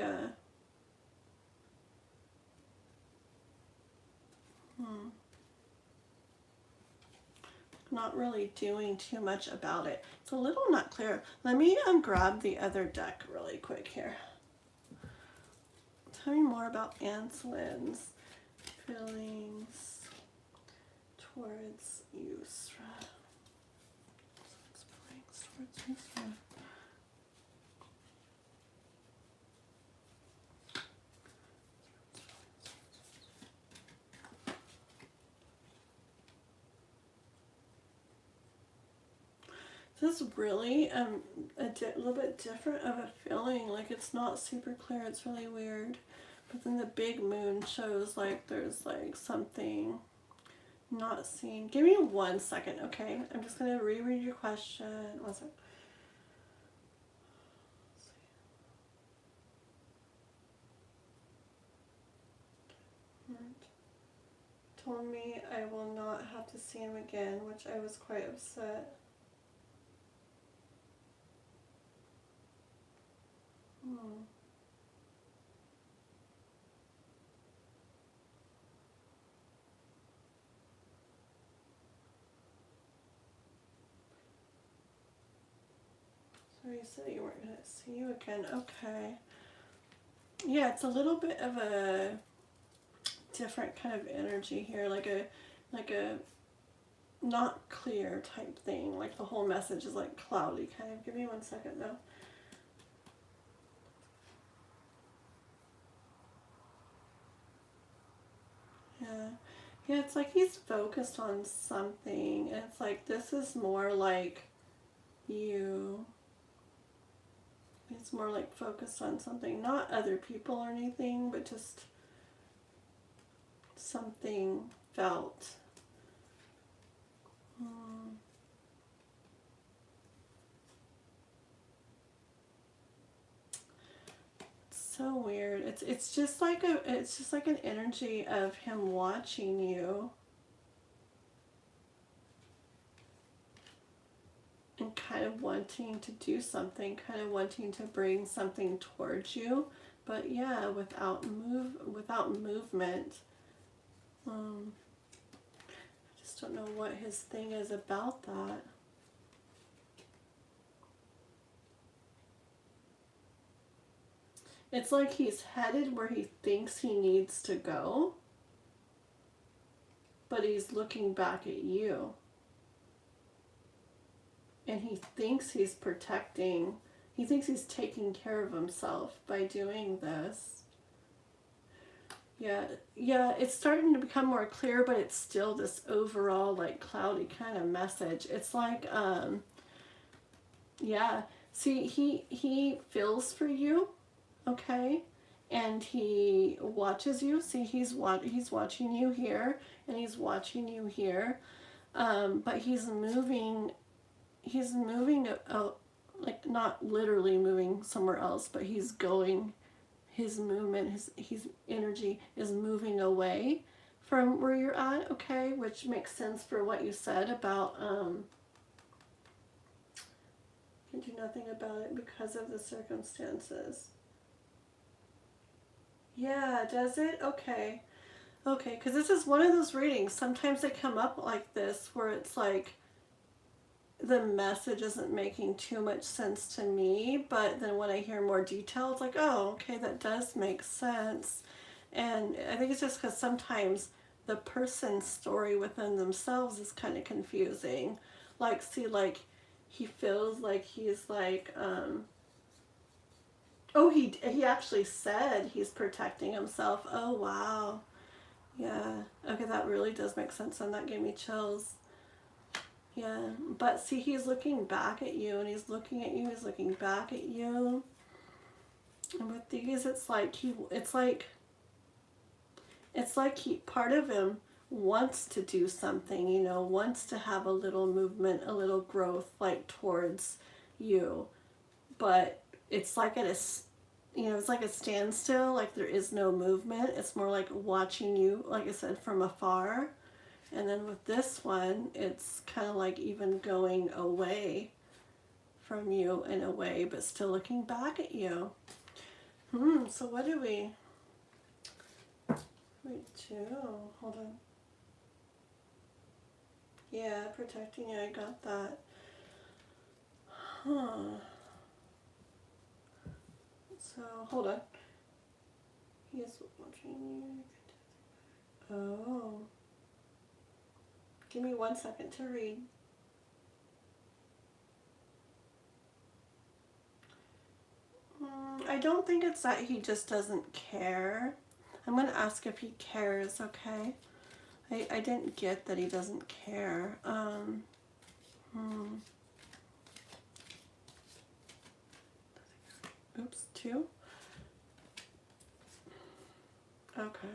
not really doing too much about it. It's a little not clear. Let me grab the other deck really quick here. Tell me more about Anselin's feelings towards Yusra. Towards Yusra. This is really a little bit different of a feeling. Like it's not super clear. It's really weird. But then the big moon shows like there's like something not seen. Give me 1 second, okay? I'm just going to reread your question. 1 second. Told me I will not have to see him again, which I was quite upset. So you said you weren't going to see you again. Okay. Yeah, it's a little bit of a different kind of energy here, like a not clear type thing. Like the whole message is like cloudy kind of. Give me 1 second though. Yeah, it's like he's focused on something, and it's like this is more like you. It's more like focused on something, not other people or anything, but just something felt. So weird. It's just like an energy of him watching you and kind of wanting to do something, kind of wanting to bring something towards you, but yeah, without movement. I just don't know what his thing is about that. It's like he's headed where he thinks he needs to go, but he's looking back at you. And he thinks he's protecting, he thinks he's taking care of himself by doing this. Yeah, it's starting to become more clear, but it's still this overall like cloudy kind of message. It's like, yeah, see, he feels for you. Okay, and he watches you. See, he's watching you here, and he's watching you here, but he's moving, like not literally moving somewhere else, but he's going his movement, his energy is moving away from where you're at, okay? Which makes sense for what you said about can do nothing about it because of the circumstances. Yeah, does it? Okay. Okay, because this is one of those readings. Sometimes they come up like this where it's like the message isn't making too much sense to me, but then when I hear more detail, it's like, oh, okay, that does make sense. And I think it's just because sometimes the person's story within themselves is kind of confusing. Like, see, like, he feels like he's like, oh, he actually said he's protecting himself. Oh, wow. Yeah. Okay, that really does make sense, and that gave me chills. Yeah, but see, he's looking back at you, and he's looking at you, he's looking back at you. And with these, it's like part of him wants to do something, you know, wants to have a little movement, a little growth, like, towards you. But it's like it's like a standstill, like there is no movement. It's more like watching you, like I said, from afar. And then with this one, it's kind of like even going away from you in a way, but still looking back at you. So what do we do? Hold on. Yeah, protecting you, I got that. So, hold on. He is watching you. Oh. Give me 1 second to read. I don't think it's that he just doesn't care. I'm going to ask if he cares, okay? I didn't get that he doesn't care. Oops, 2. Okay.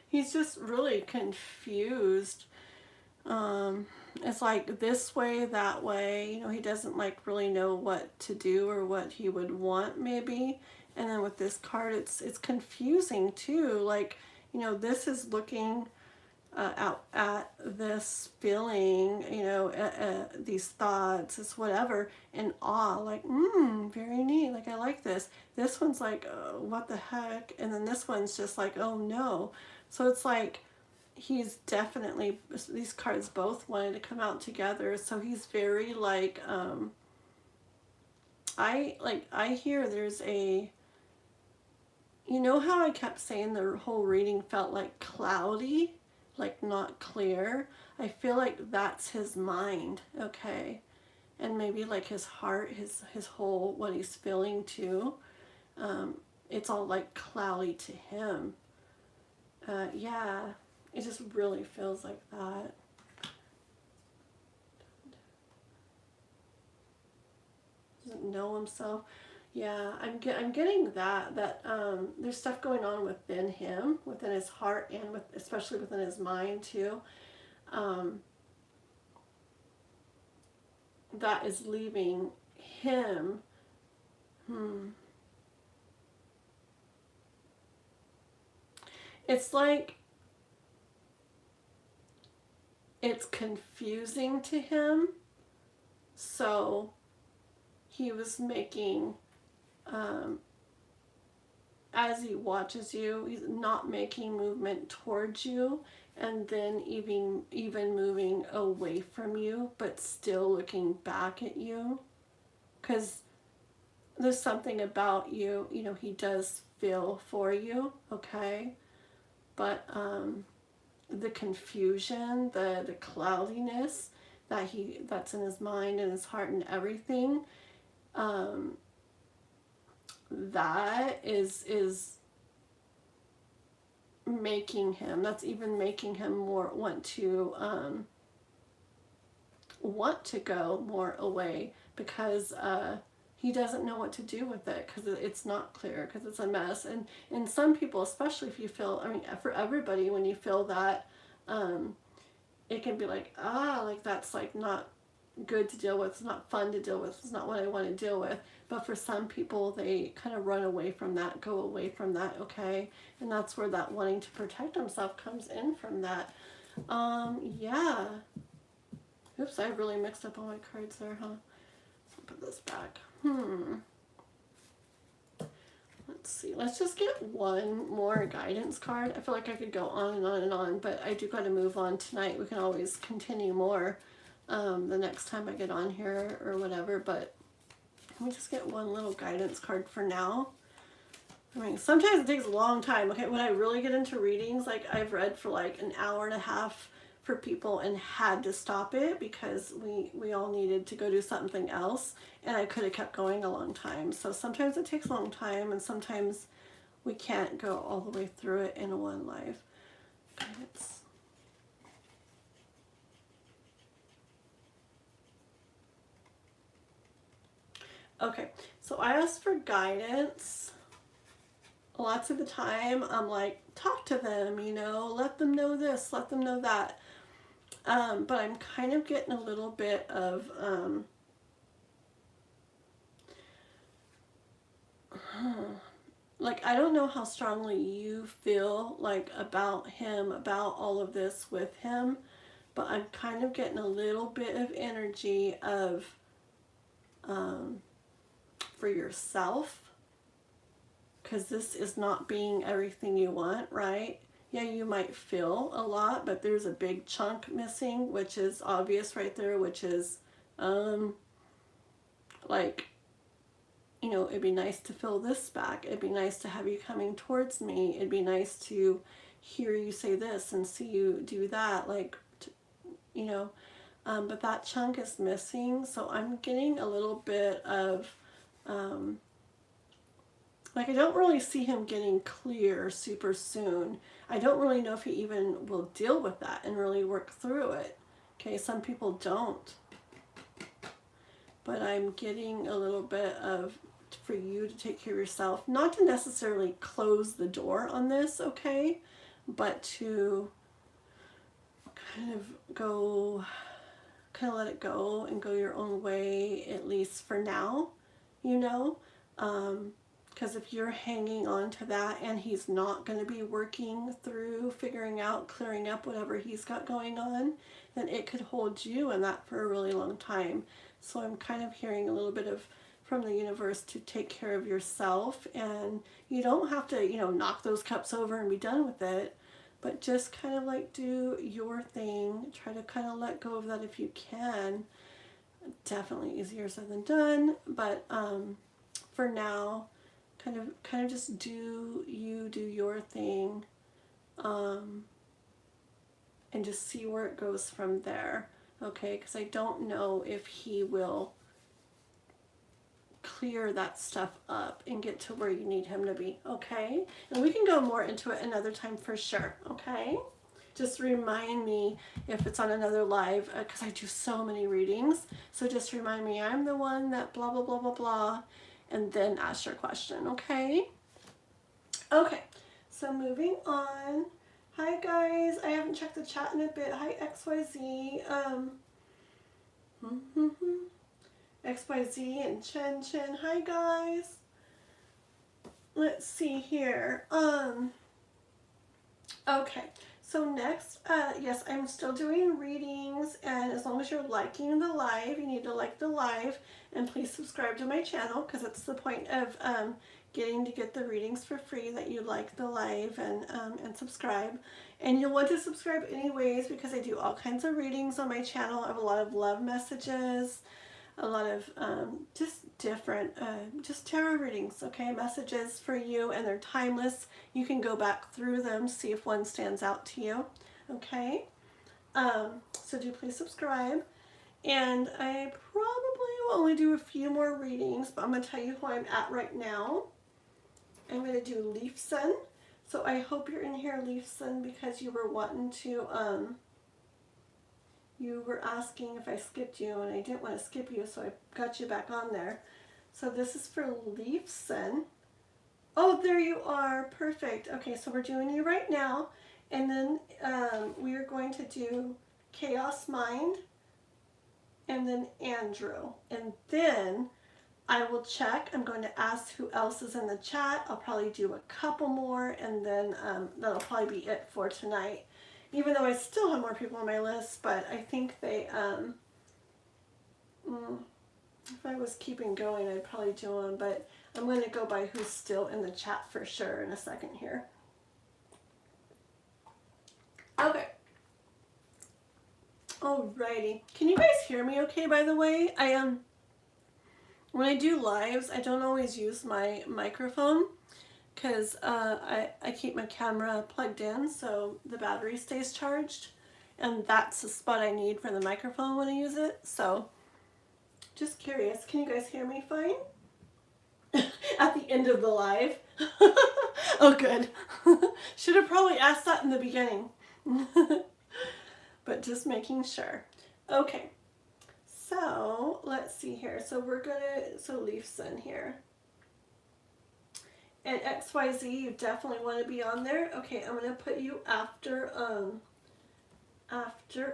He's just really confused. It's like this way, that way, you know, he doesn't like really know what to do or what he would want maybe. And then with this card, it's confusing too. Like, you know, this is looking out at this feeling, you know, these thoughts, it's whatever, in awe, like, very neat, like, I like this. This one's like, what the heck? And then this one's just like, oh no. So it's like, he's definitely, these cards both wanted to come out together, so he's very like, I hear there's a, you know how I kept saying the whole reading felt like cloudy, like not clear? I feel like that's his mind, okay? And maybe like his heart, his whole, what he's feeling too. It's all like cloudy to him. Yeah. It just really feels like that. Doesn't know himself. Yeah, I'm getting that there's stuff going on within him, within his heart, and especially within his mind too. That is leaving him. It's like it's confusing to him, so he was making, as he watches you, he's not making movement towards you, and then even moving away from you, but still looking back at you, because there's something about you, you know, he does feel for you, okay, but the confusion, the cloudiness that's in his mind and his heart and everything, that is making him, that's even making him more want to go more away, because he doesn't know what to do with it, because it's not clear, because it's a mess. And some people, especially if you feel, I mean, for everybody, when you feel that, it can be like, like that's like not good to deal with. It's not fun to deal with. It's not what I want to deal with. But for some people, they kind of run away from that, go away from that, okay? And that's where that wanting to protect himself comes in from that. Yeah. Oops, I really mixed up all my cards there, huh? Let's put this back. Let's see. Let's just get one more guidance card. I feel like I could go on and on and on, but I do got to move on tonight. We can always continue more the next time I get on here or whatever, but let me just get one little guidance card for now. I mean, sometimes it takes a long time. Okay, when I really get into readings, like I've read for like an hour and a half for people and had to stop it because we all needed to go do something else, and I could have kept going a long time. So sometimes it takes a long time, and sometimes we can't go all the way through it in one life. Guidance. Okay, so I asked for guidance. Lots of the time I'm like, talk to them, you know, let them know this, let them know that. But I'm kind of getting a little bit of like, I don't know how strongly you feel like about him, about all of this with him, but I'm kind of getting a little bit of energy of for yourself, because this is not being everything you want, right? Yeah, you might feel a lot, but there's a big chunk missing, which is obvious right there, which is like, you know, it'd be nice to fill this back. It'd be nice to have you coming towards me. It'd be nice to hear you say this and see you do that, like, you know, but that chunk is missing. So I'm getting a little bit of like, I don't really see him getting clear super soon. I don't really know if he even will deal with that and really work through it. Okay, some people don't. But I'm getting a little bit of, for you to take care of yourself, not to necessarily close the door on this, okay, but to kind of let it go and go your own way, at least for now, you know. Because if you're hanging on to that and he's not going to be working through figuring out, clearing up whatever he's got going on, then it could hold you in that for a really long time. So I'm kind of hearing a little bit of from the universe to take care of yourself, and you don't have to, you know, knock those cups over and be done with it, but just kind of like do your thing. Try to kind of let go of that if you can. Definitely easier said than done, but for now, kind of just do your thing, and just see where it goes from there, okay? Because I don't know if he will clear that stuff up and get to where you need him to be, okay? And we can go more into it another time for sure, okay? Just remind me if it's on another live, because I do so many readings, so just remind me I'm the one that blah, blah, blah, blah, blah, and then ask your question, okay? Okay, so moving on. Hi guys, I haven't checked the chat in a bit. Hi XYZ, XYZ and Chen. Hi guys. Let's see here. Okay, so next, yes, I'm still doing readings, and as long as you're liking the live, you need to like the live, and please subscribe to my channel, because it's the point of getting to get the readings for free, that you like the live and subscribe. And you'll want to subscribe anyways, because I do all kinds of readings on my channel. I have a lot of love messages, a lot of just different, just tarot readings, okay? Messages for you, and they're timeless. You can go back through them, see if one stands out to you, okay? So do please subscribe. And I probably will only do a few more readings, but I'm going to tell you who I'm at right now. I'm going to do Leaf Sun. So I hope you're in here, Leaf Sun, because you were wanting to, you were asking if I skipped you, and I didn't want to skip you, so I got you back on there. So this is for Leaf Sun. Oh, there you are. Perfect. Okay, so we're doing you right now, and then we are going to do Chaos Mind, and then Andrew. And then I will check. I'm going to ask who else is in the chat. I'll probably do a couple more, and then that'll probably be it for tonight. Even though I still have more people on my list, but I think they, if I was keeping going, I'd probably do them, but I'm going to go by who's still in the chat for sure in a second here. Okay. Alrighty. Can you guys hear me okay, by the way? When I do lives, I don't always use my microphone because I keep my camera plugged in so the battery stays charged. And that's the spot I need for the microphone when I use it. So, just curious, can you guys hear me fine? At the end of the live? Oh, good. Should have probably asked that in the beginning. But just making sure. Okay. So, let's see here. So, Leafson here. And XYZ, you definitely want to be on there. Okay, I'm going to put you after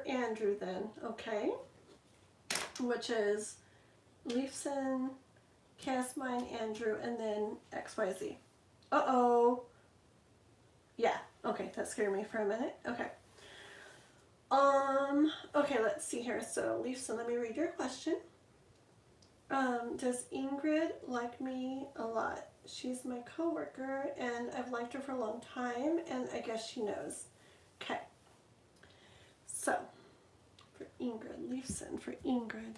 Andrew then, okay? Which is Leafson, Cast Mine, Andrew, and then XYZ. Uh-oh. Yeah, okay, that scared me for a minute. Okay. Okay, let's see here. So, Leafson, let me read your question. Does Ingrid like me a lot? She's my coworker, and I've liked her for a long time, and I guess she knows. Okay. So, for Ingrid, Leafson, for Ingrid.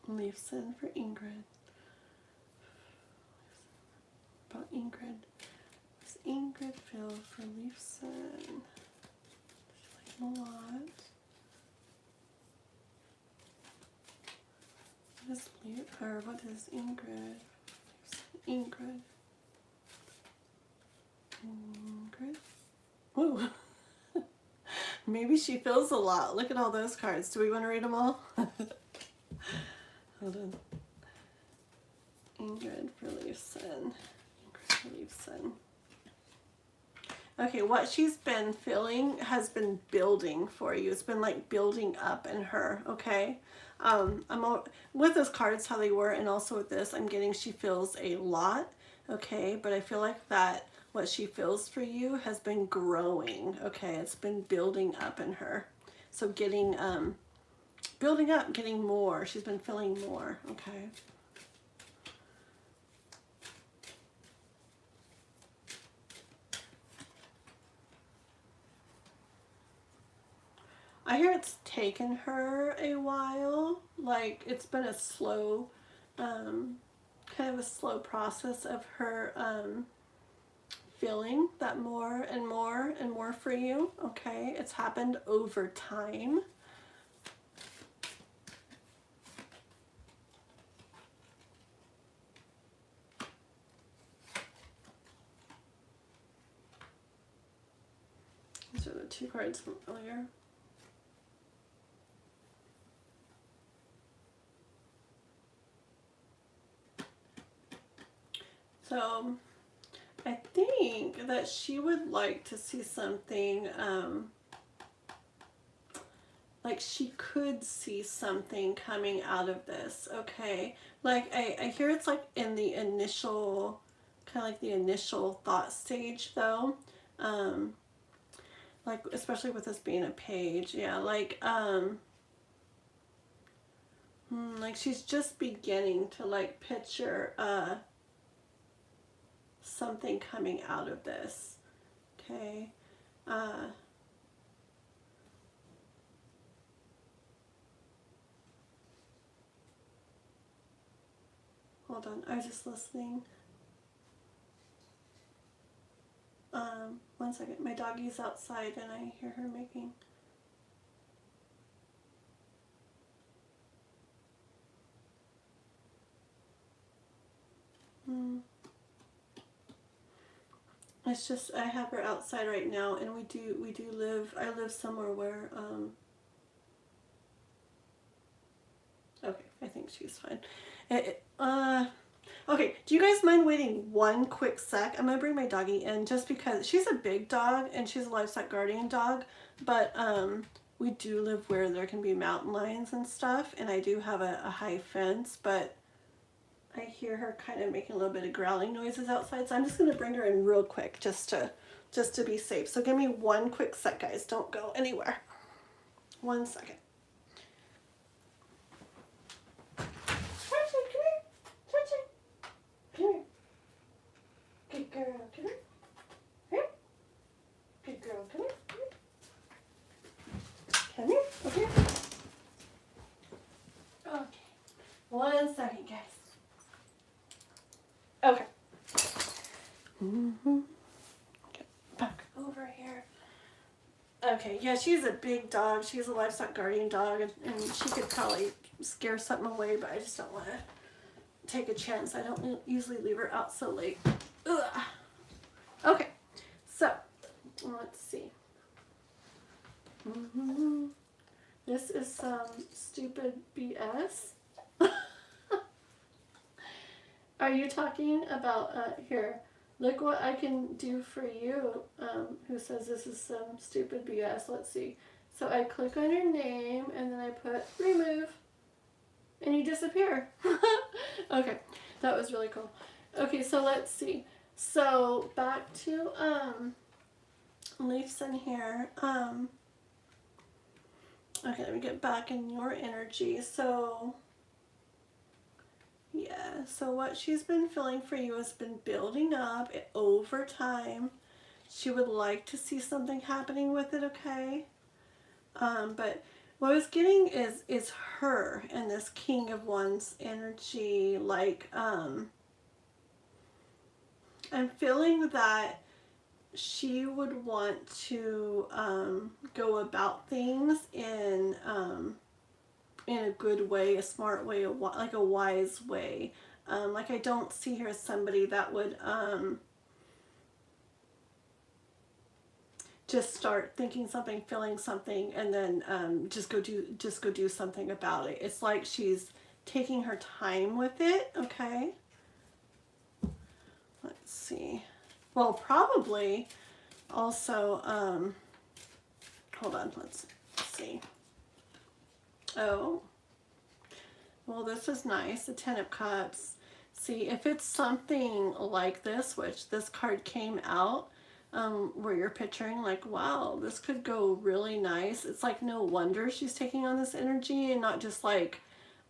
Leafson for Ingrid. About Ingrid. Does Ingrid feel for Leafson? She likes him a lot. What is Ingrid? Ingrid. Ingrid. Ooh. Maybe she feels a lot. Look at all those cards. Do we want to read them all? Hold on. Ingrid for Leafson. Ingrid for Leafson. Okay, what she's been feeling has been building for you. It's been like building up in her, okay? With those cards, how they were, and also with this, I'm getting she feels a lot, okay? But I feel like that what she feels for you has been growing, okay? It's been building up in her. So getting, building up, getting more. She's been feeling more, okay? I hear it's taken her a while. Like, it's been a slow, kind of a slow process of her feeling that more and more and more for you, okay? It's happened over time. These are the two cards from earlier. So, I think that she would like to see something, like she could see something coming out of this, okay? Like, I hear it's like in the initial, kind of like the initial thought stage though. Like, especially with this being a page, yeah, like she's just beginning to like picture, something coming out of this, okay? Hold on, I was just listening. One second, my doggy's outside and I hear her making. It's just I have her outside right now, and we do live. I live somewhere where okay, I think she's fine. Okay, do you guys mind waiting one quick sec? I'm gonna bring my doggy in just because she's a big dog and she's a livestock guardian dog, but we do live where there can be mountain lions and stuff, and I do have a high fence, but I hear her kind of making a little bit of growling noises outside, so I'm just going to bring her in real quick just to be safe. So give me one quick sec, guys. Don't go anywhere. 1 second. Come here. Good girl, come here. Here. Good girl, come here. Come here. Okay. Okay. 1 second, guys. Okay. Get back over here. Okay, yeah, she's a big dog. She's a livestock guardian dog, and she could probably scare something away, but I just don't want to take a chance. I don't usually leave her out so late. Ugh. Okay, so let's see. This is some stupid BS. Are you talking about, here, look what I can do for you, who says this is some stupid BS. Let's see. So I click on your name, and then I put remove, and you disappear. Okay, that was really cool. Okay, so let's see. So back to, Leafs in here. Okay, let me get back in your energy. So, yeah, so what she's been feeling for you has been building up over time. She would like to see something happening with it, okay? But what I was getting is her and this King of Wands energy. Like, I'm feeling that she would want to go about things in a good way, a smart way, like a wise way. Like, I don't see her as somebody that would just start thinking something, feeling something, and then just go do something about it. It's like she's taking her time with it. Okay. Let's see. Well, probably also, hold on, let's see. Oh, well, this is nice, the Ten of Cups. See, if it's something like this, which this card came out, where you're picturing like, wow, this could go really nice. It's like, no wonder she's taking on this energy and not just like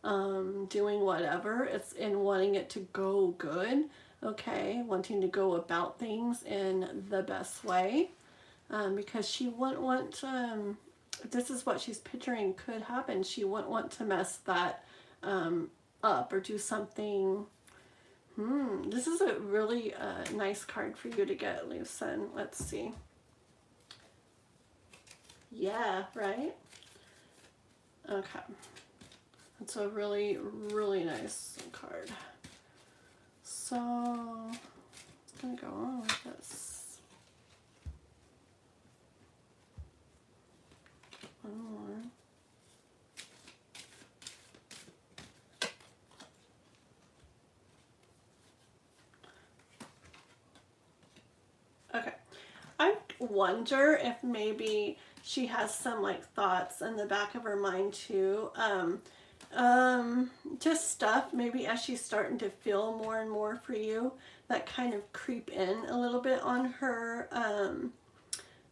doing whatever. It's in wanting it to go good. Okay, wanting to go about things in the best way, because she wouldn't want, this is what she's picturing could happen. She wouldn't want to mess that up or do something. This is a really nice card for you to get, Lucen. Let's see. Yeah, right? Okay. That's a really, really nice card. So, what's going to go on with this? One more. Okay. I wonder if maybe she has some like thoughts in the back of her mind too. Just stuff maybe as she's starting to feel more and more for you that kind of creep in a little bit on her,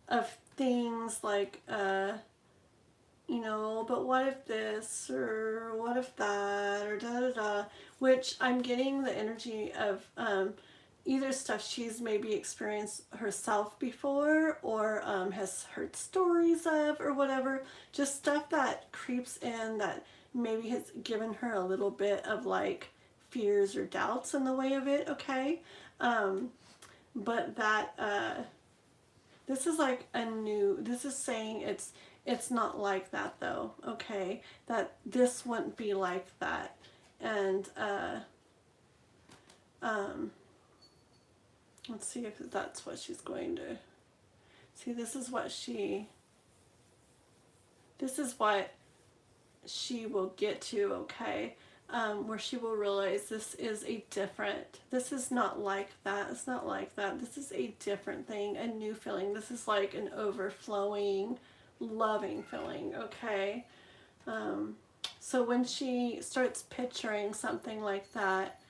of things like, you know, but what if this, or what if that, or da da da, which I'm getting the energy of, either stuff she's maybe experienced herself before, or has heard stories of, or whatever, just stuff that creeps in that maybe has given her a little bit of like fears or doubts in the way of it, okay? But that, this is like a new, this is saying it's not like that though, okay? That this wouldn't be like that. And, let's see if that's what she's going to, see, this is what she will get to, okay? Where she will realize this is a different, this is not like that, it's not like that, this is a different thing, a new feeling. This is like an overflowing loving feeling, okay? So when she starts picturing something like that,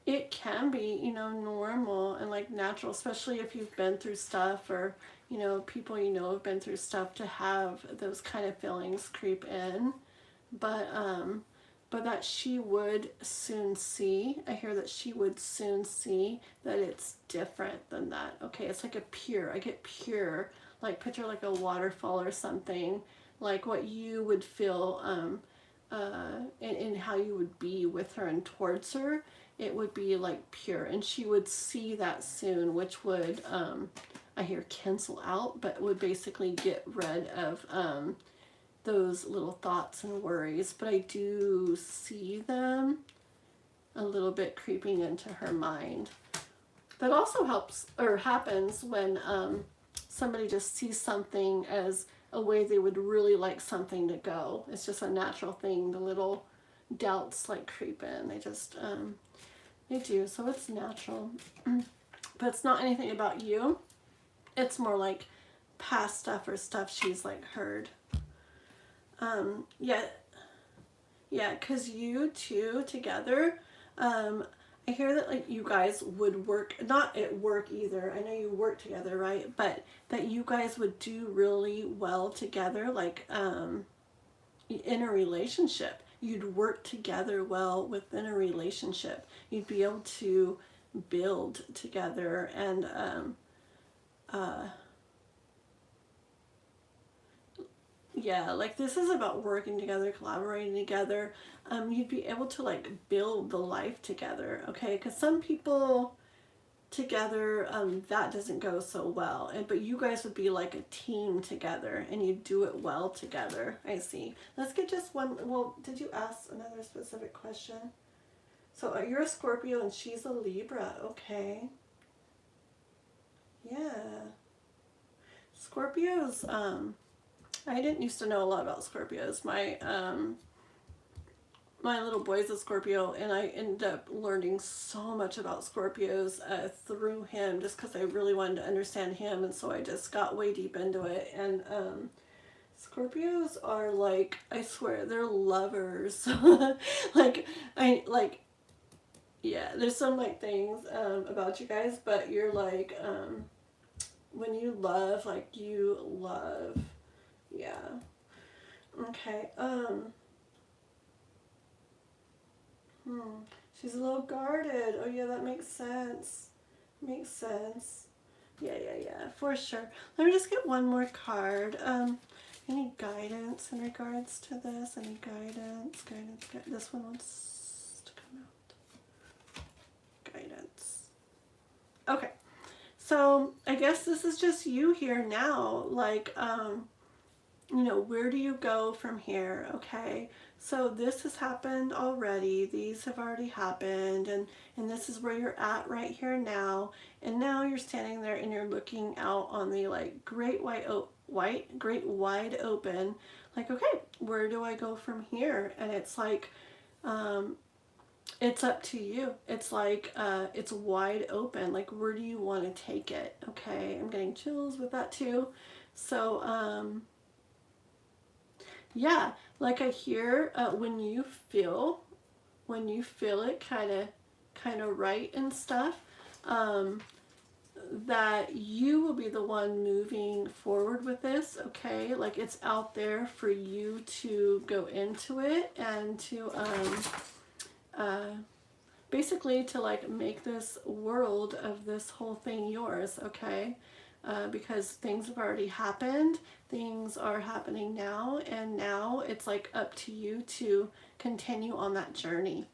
it can be, you know, normal and like natural, especially if you've been through stuff, or, you know, people you know have been through stuff, to have those kind of feelings creep in. But that she would soon see, I hear that she would soon see that it's different than that. Okay, it's like I get pure, like picture like a waterfall or something, like what you would feel, and how you would be with her and towards her. It would be like pure, and she would see that soon, which would, I hear cancel out, but would basically get rid of, those little thoughts and worries. But I do see them a little bit creeping into her mind. That also helps, or happens, when somebody just sees something as a way they would really like something to go. It's just a natural thing. The little doubts like creep in. They do. So it's natural. But it's not anything about you. It's more like past stuff or stuff she's like heard. Yeah, because you two together, I hear that like you guys would work, not at work either, I know you work together, right, but that you guys would do really well together, like in a relationship. You'd work together well within a relationship. You'd be able to build together, and yeah, like this is about working together, collaborating together. You'd be able to like build the life together, okay? Because some people together, that doesn't go so well. But you guys would be like a team together, and you'd do it well together. I see. Let's get just one. Well, did you ask another specific question? So you're a Scorpio and she's a Libra, okay? Yeah. Scorpios, I didn't used to know a lot about Scorpios. My little boy's a Scorpio, and I ended up learning so much about Scorpios through him, just because I really wanted to understand him, and so I just got way deep into it. And Scorpios are like, I swear, they're lovers. Yeah, there's some like things about you guys, but you're like, when you love, like you love. Yeah. Okay. She's a little guarded. Oh yeah, that makes sense. Makes sense. Yeah, for sure. Let me just get one more card. Any guidance in regards to this? Any guidance? This one wants to come out. Guidance. Okay. So I guess this is just you here now. Like, you know, where do you go from here? Okay, so this has happened already. These have already happened, and this is where you're at right here now. And now you're standing there and you're looking out on the like great wide open. Like, okay, where do I go from here? And it's like, it's up to you. It's like, it's wide open. Like, where do you want to take it? Okay, I'm getting chills with that too. So, yeah, like I hear when you feel it kind of right and stuff, that you will be the one moving forward with this, okay? Like it's out there for you to go into it and to basically to like make this world of this whole thing yours, okay? Because things have already happened, things are happening now, and now it's like up to you to continue on that journey,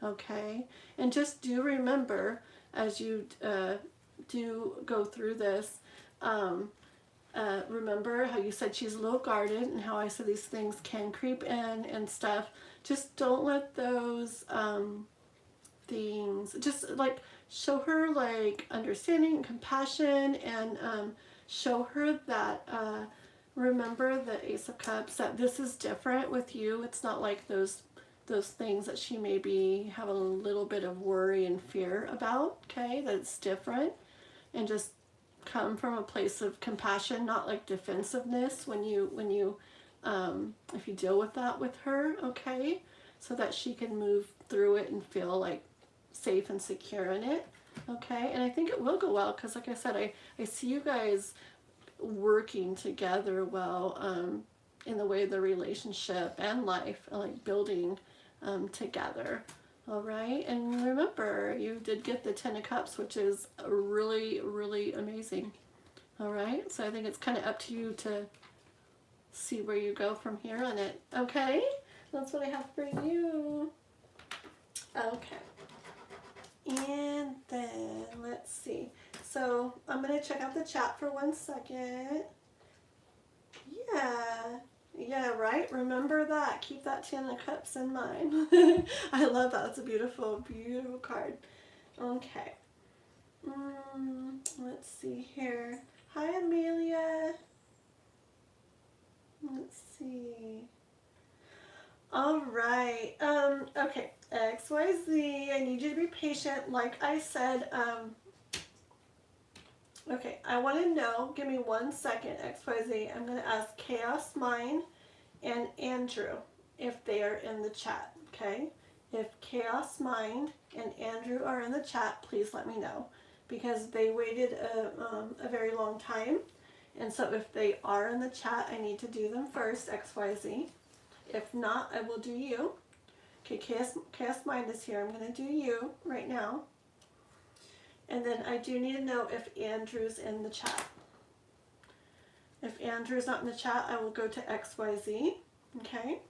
okay? And just do remember, as you do go through this, remember how you said she's a little guarded, and how I said these things can creep in and stuff. Just don't let those things, just like show her like understanding and compassion, and show her that remember the Ace of Cups, that this is different with you. It's not like those things that she maybe have a little bit of worry and fear about, okay? That it's different, and just come from a place of compassion, not like defensiveness when you if you deal with that with her, okay? So that she can move through it and feel like safe and secure in it, okay? And I think it will go well because, like I said, I see you guys working together well in the way of the relationship and life, like building together. All right, and remember, you did get the 10 of Cups, which is really, really amazing. All right, so I think it's kind of up to you to see where you go from here on it. Okay, that's what I have for you. Okay, and then let's see. So I'm going to check out the chat for 1 second. Yeah, right? Remember that. Keep that 10 of Cups in mind. I love that. It's a beautiful, beautiful card. Okay. Let's see here. Hi, Amelia. Let's see. All right. Okay. XYZ. I need you to be patient. Like I said, okay, I want to know, give me 1 second, XYZ. I'm going to ask Chaos Mind and Andrew if they are in the chat, okay? If Chaos Mind and Andrew are in the chat, please let me know, because they waited a very long time. And so if they are in the chat, I need to do them first, XYZ. If not, I will do you. Okay, Chaos Mind is here. I'm going to do you right now. And then I do need to know if Andrew's in the chat. If Andrew's not in the chat, I will go to XYZ. Okay.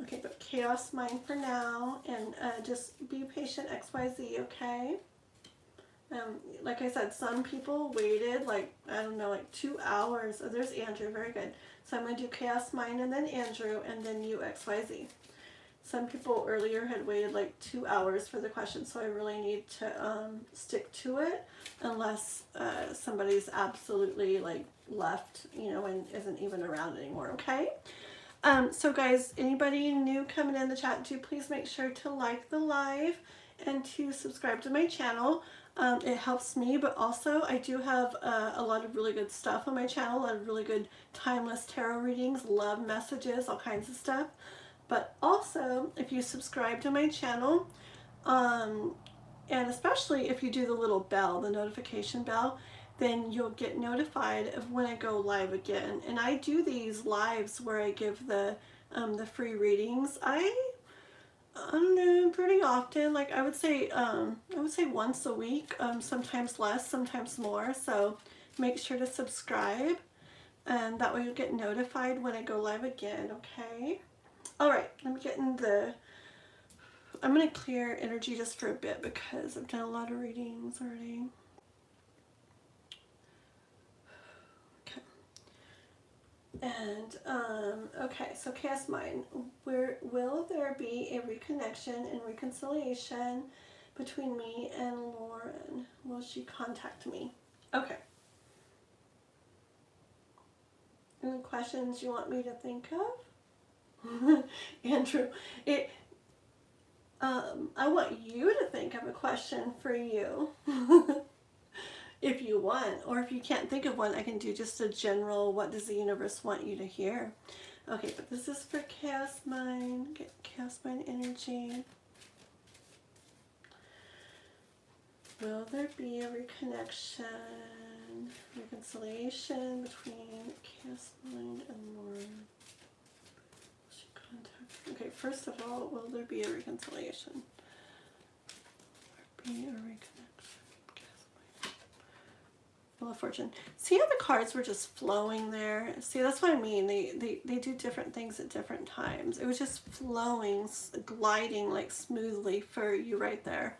Okay, but Chaos Mind for now. And just be patient, XYZ, okay? Like I said, some people waited like, I don't know, like 2 hours. Oh, there's Andrew. Very good. So I'm going to do Chaos Mind and then Andrew and then you, XYZ. Some people earlier had waited like 2 hours for the question, so I really need to stick to it unless somebody's absolutely like left, you know, and isn't even around anymore, okay? So guys, anybody new coming in the chat, do please make sure to like the live and to subscribe to my channel. It helps me, but also I do have a lot of really good stuff on my channel, a lot of really good timeless tarot readings, love messages, all kinds of stuff. But also, if you subscribe to my channel, and especially if you do the little bell, the notification bell, then you'll get notified of when I go live again. And I do these lives where I give the free readings. I don't know, pretty often. Like I would say once a week, sometimes less, sometimes more. So make sure to subscribe, and that way you'll get notified when I go live again. Okay. All right, let me get in I'm going to clear energy just for a bit because I've done a lot of readings already. Okay. And, okay, so Chaos Mind, will there be a reconnection and reconciliation between me and Lauren? Will she contact me? Okay. Any questions you want me to think of? Andrew, I want you to think of a question for you if you want, or if you can't think of one, I can do just a general, what does the universe want you to hear? Okay, but this is for Chaos Mind. Get Chaos Mind energy. Will there be a reconnection, reconciliation between Chaos Mind and Lauren? Okay, first of all, will there be a reconciliation? Will there be a reconnection? Wheel of Fortune. See how the cards were just flowing there? See, that's what I mean. They do different things at different times. It was just flowing, gliding like smoothly for you right there.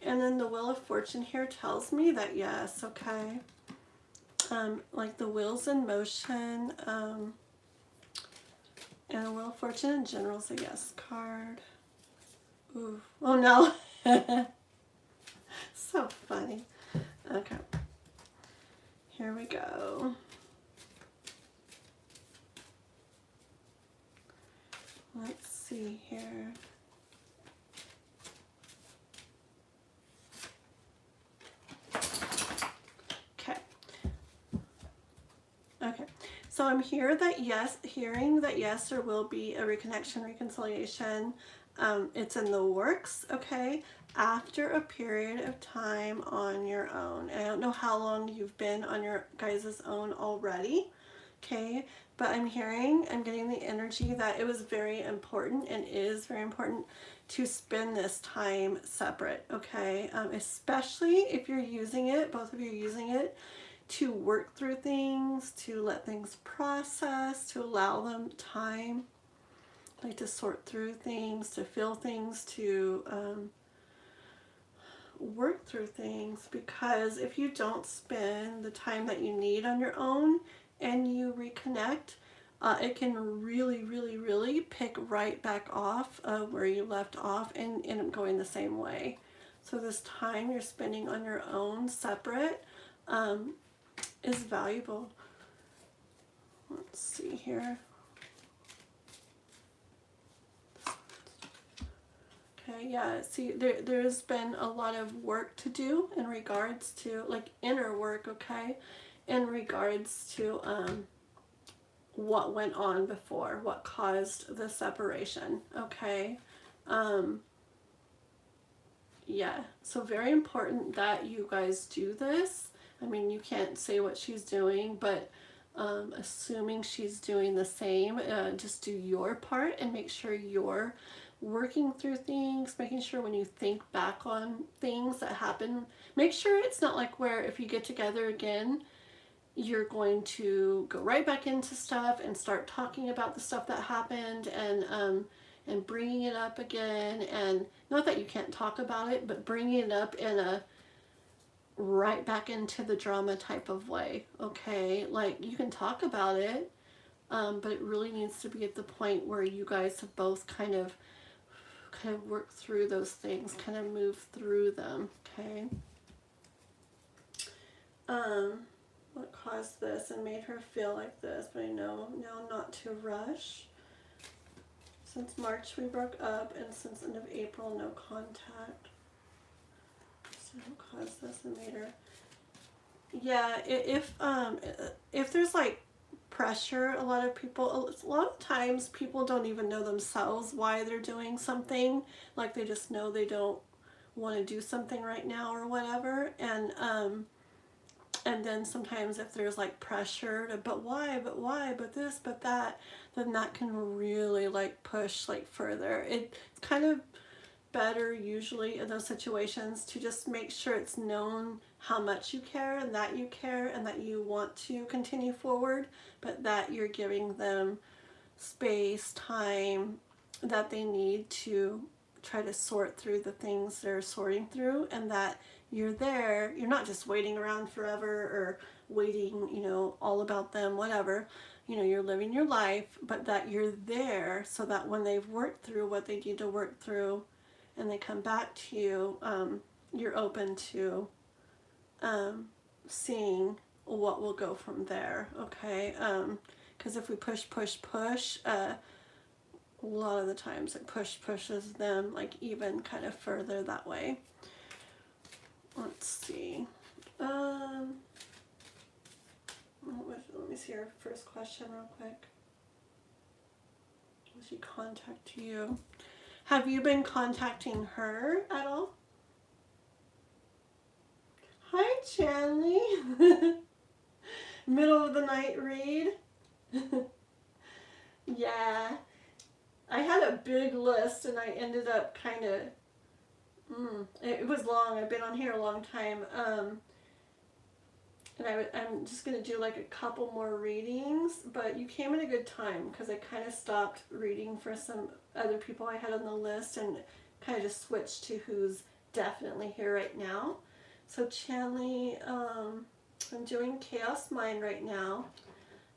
And then the Wheel of Fortune here tells me that yes, okay. Like the wheel's in motion. And the Wheel of Fortune in general is a yes card. Ooh. Oh no. So funny. Okay. Here we go. Let's see here. Okay, so I'm hearing that yes, there will be a reconnection, reconciliation. It's in the works, okay, after a period of time on your own. And I don't know how long you've been on your guys' own already, okay, but I'm getting the energy that it was very important and is very important to spend this time separate, okay, especially if you're using it, both of you are using it to work through things, to let things process, to allow them time, like to sort through things, to feel things, to work through things. Because if you don't spend the time that you need on your own and you reconnect, it can really, really, really pick right back off where you left off and end up going the same way. So this time you're spending on your own separate is valuable. Let's see here. Okay, yeah, see, there's been a lot of work to do in regards to, like, inner work, okay, in regards to what went on before, what caused the separation, okay. Yeah, so very important that you guys do this. I mean, you can't say what she's doing, but assuming she's doing the same, just do your part and make sure you're working through things, making sure when you think back on things that happen, make sure it's not like where if you get together again, you're going to go right back into stuff and start talking about the stuff that happened and bringing it up again, and not that you can't talk about it, but bringing it up in a right back into the drama type of way, okay? Like, you can talk about it, but it really needs to be at the point where you guys have both kind of worked through those things, kind of moved through them, okay? What caused this and made her feel like this? But I know now not to rush. Since March we broke up, and since end of April, no contact. So what caused this and made her... Yeah, if there's like pressure, a lot of times people don't even know themselves why they're doing something. Like, they just know they don't want to do something right now or whatever, and then sometimes if there's like pressure to, but why, but this, but that, then that can really like push like further. It's kind of better usually in those situations to just make sure it's known how much you care and that you want to continue forward, but that you're giving them space, time that they need to try to sort through the things they're sorting through, and that you're there. You're not just waiting around forever or waiting, all about them, whatever. You're living your life, but that you're there so that when they've worked through what they need to work through and they come back to you, you're open to seeing what will go from there, okay? Because if we push, a lot of the times it pushes them like even kind of further that way. Let's see. Let me see your first question real quick. Will she contact you? Have you been contacting her at all? Hi, Chanley. Middle of the night read. Yeah. I had a big list and I ended up kind of, it was long. I've been on here a long time. And I'm just going to do like a couple more readings, but you came at a good time because I kind of stopped reading for some other people I had on the list and kind of just switched to who's definitely here right now. So Chanley, I'm doing Chaos Mind right now.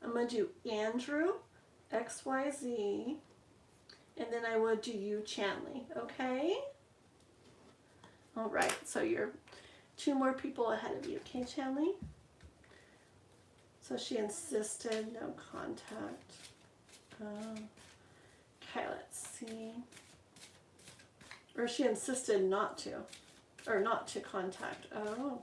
I'm going to do Andrew, XYZ, and then I will do you, Chanley, okay? All right, so you're 2 more people ahead of you, okay, Chanley? So she insisted no contact. Okay, let's see. Or she insisted not to. Or not to contact. Oh.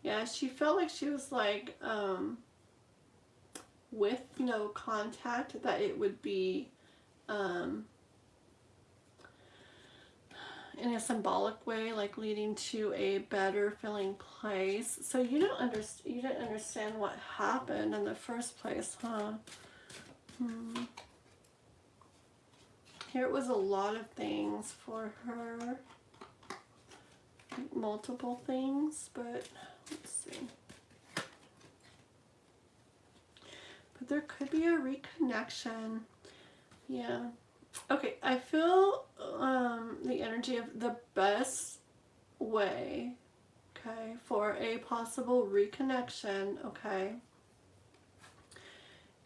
Yeah, she felt like she was like, with no contact, that it would be, in a symbolic way, like leading to a better feeling place. So you didn't understand what happened in the first place, huh? Here it was a lot of things for her, multiple things, but let's see. But there could be a reconnection. Yeah. Okay, I feel the energy of the best way, okay, for a possible reconnection, okay,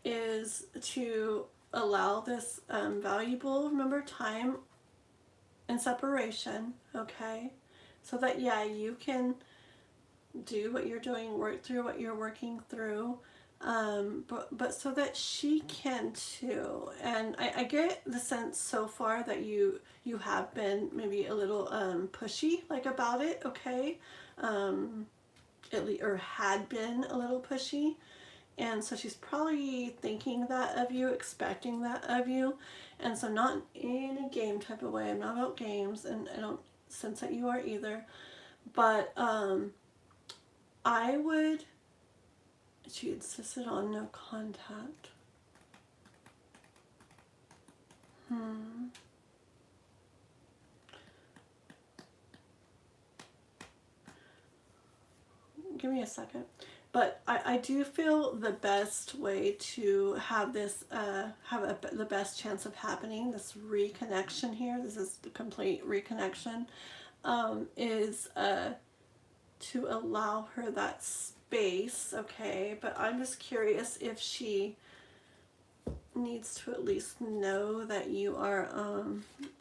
is to allow this valuable, remember, time and separation, okay, so that, yeah, you can do what you're doing, work through what you're working through, but so that she can too. And I get the sense so far that you have been maybe a little pushy, like, about it, okay, or had been a little pushy. And so she's probably thinking that of you, expecting that of you. And so, not in a game type of way. I'm not about games, and I don't sense that you are either. But I would, she insisted on no contact. Give me a second. But I do feel the best way to have this, the best chance of happening, this reconnection here, this is the complete reconnection, is to allow her that space, okay? But I'm just curious if she needs to at least know that you are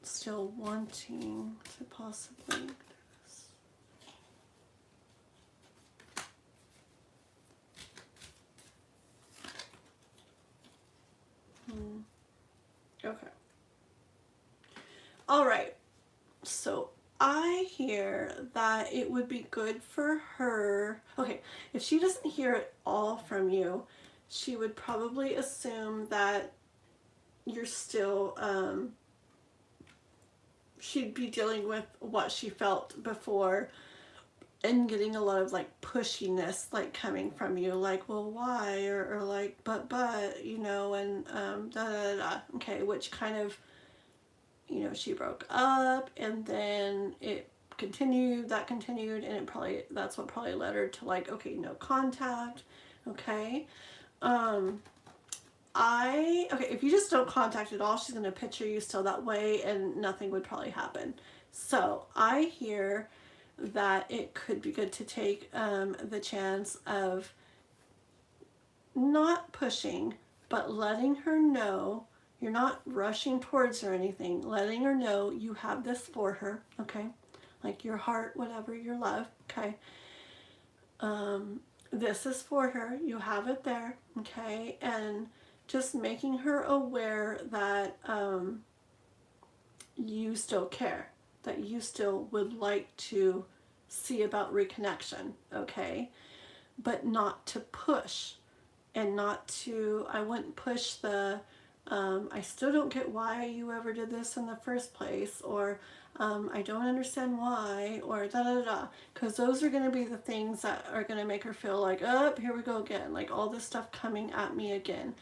still wanting to possibly do this. Okay. All right. So I hear that it would be good for her. Okay, if she doesn't hear it all from you, she would probably assume that you're still, she'd be dealing with what she felt before and getting a lot of like pushiness like coming from you, like, well, why, or like, but you know, and da da da. Okay, which kind of, you know, she broke up and then it continued, and it probably, that's what probably led her to like, okay, no contact. Okay. Okay, if you just don't contact at all, she's going to picture you still that way and nothing would probably happen. So I hear that it could be good to take the chance of not pushing, but letting her know. You're not rushing towards her or anything. Letting her know you have this for her, okay? Like your heart, whatever, your love, okay? This is for her. You have it there, okay? And just making her aware that you still care, that you still would like to see about reconnection, okay? But not to push, and not to, I wouldn't push the, I still don't get why you ever did this in the first place, or I don't understand why, or da da da, because those are going to be the things that are going to make her feel like, oh, here we go again, like all this stuff coming at me again.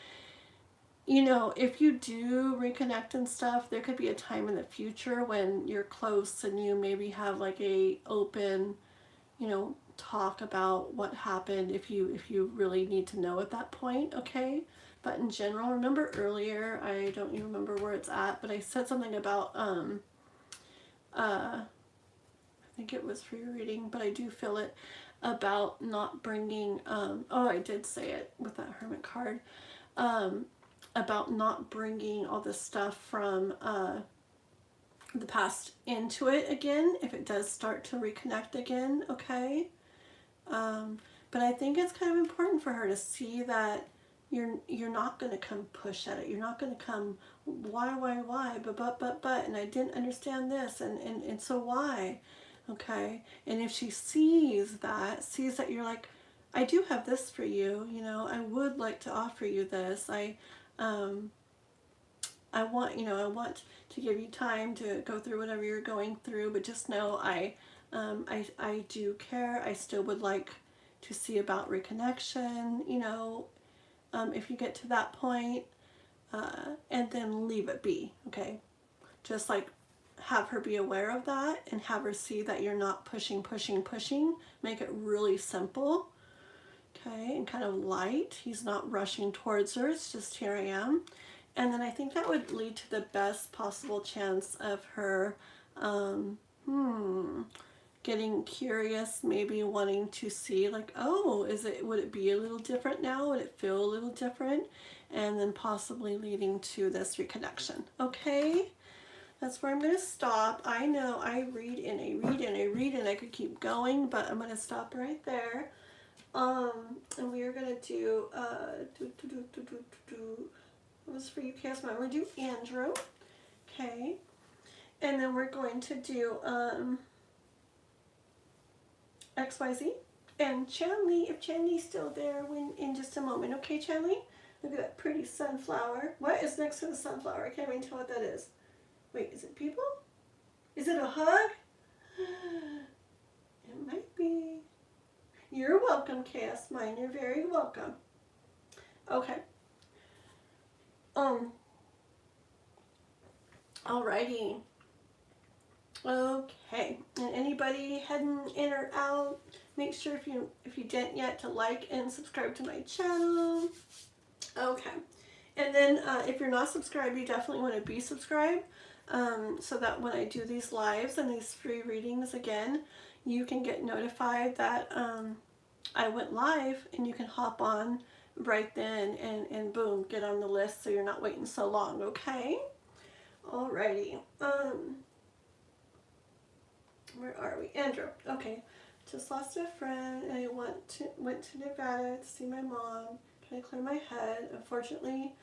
You know, if you do reconnect and stuff, there could be a time in the future when you're close and you maybe have like a open, you know, talk about what happened if you really need to know at that point, okay? But in general, remember earlier, I don't even remember where it's at, but I said something about I think it was for your reading, but I do feel it, about not bringing oh, I did say it with that Hermit card, about not bringing all this stuff from the past into it again if it does start to reconnect again, okay? But I think it's kind of important for her to see that you're not going to come push at it. You're not going to come, why, but, and I didn't understand this, and so why? Okay, and if she sees that you're like, I do have this for you, you know, I would like to offer you this. I want, you know, I want to give you time to go through whatever you're going through, but just know I do care. I still would like to see about reconnection, you know, if you get to that point, and then leave it be, okay? Just like have her be aware of that and have her see that you're not pushing. Make it really simple, okay, and kind of light. He's not rushing towards her. It's just, here I am. And then I think that would lead to the best possible chance of her getting curious, maybe wanting to see like, oh, would it be a little different now? Would it feel a little different? And then possibly leading to this reconnection. Okay? That's where I'm going to stop. I know I read and I could keep going, but I'm going to stop right there. And we are going to do, what was for you, Chaos Mom? We're going to do Andrew. Okay. And then we're going to do, XYZ. And Chanley, if Chanley's still there, in just a moment. Okay, Chanley? Look at that pretty sunflower. What is next to the sunflower? I can't even tell what that is. Wait, is it people? Is it a hug? It might be. You're welcome, Chaos Mine. You're very welcome. Okay. Alrighty. Okay. And anybody heading in or out, make sure if you didn't yet to like and subscribe to my channel. Okay. And then if you're not subscribed, you definitely want to be subscribed. So that when I do these lives and these free readings again, you can get notified that I went live, and you can hop on right then and boom, get on the list so you're not waiting so long, okay? Alrighty. Where are we? Andrew. Okay. Just lost a friend, and I went to Nevada to see my mom. Can I clear my head? Unfortunately,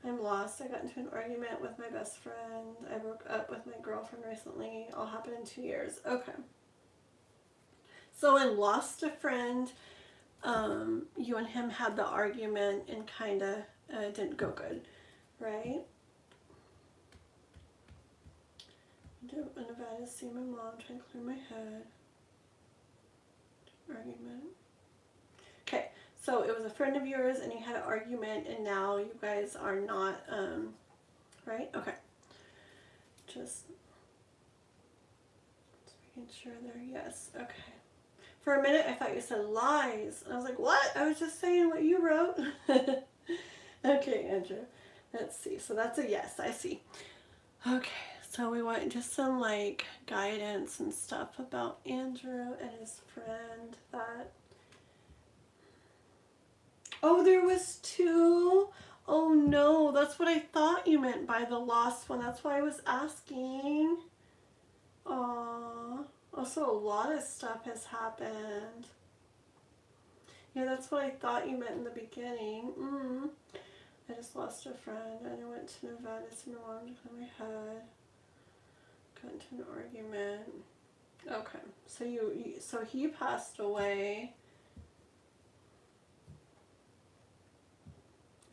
I'm lost. I got into an argument with my best friend. I broke up with my girlfriend recently. All happened in 2 years. Okay. So in lost a friend, you and him had the argument and kind of didn't go good, right? In Nevada to see my mom, trying to clear my head. Argument. Okay. So it was a friend of yours, and you had an argument, and now you guys are not, right? Okay. Just making sure there. Yes. Okay. For a minute, I thought you said lies. And I was like, what? I was just saying what you wrote. Okay, Andrew. Let's see. So that's a yes. I see. Okay. So we want just some, like, guidance and stuff about Andrew and his friend that... Oh, there was two? Oh no, that's what I thought you meant by the lost one. That's why I was asking. Aww. Also, a lot of stuff has happened. Yeah, that's what I thought you meant in the beginning. I just lost a friend, and I went to Nevada to see my mom to clear my head. Got into an argument. Okay, so he passed away.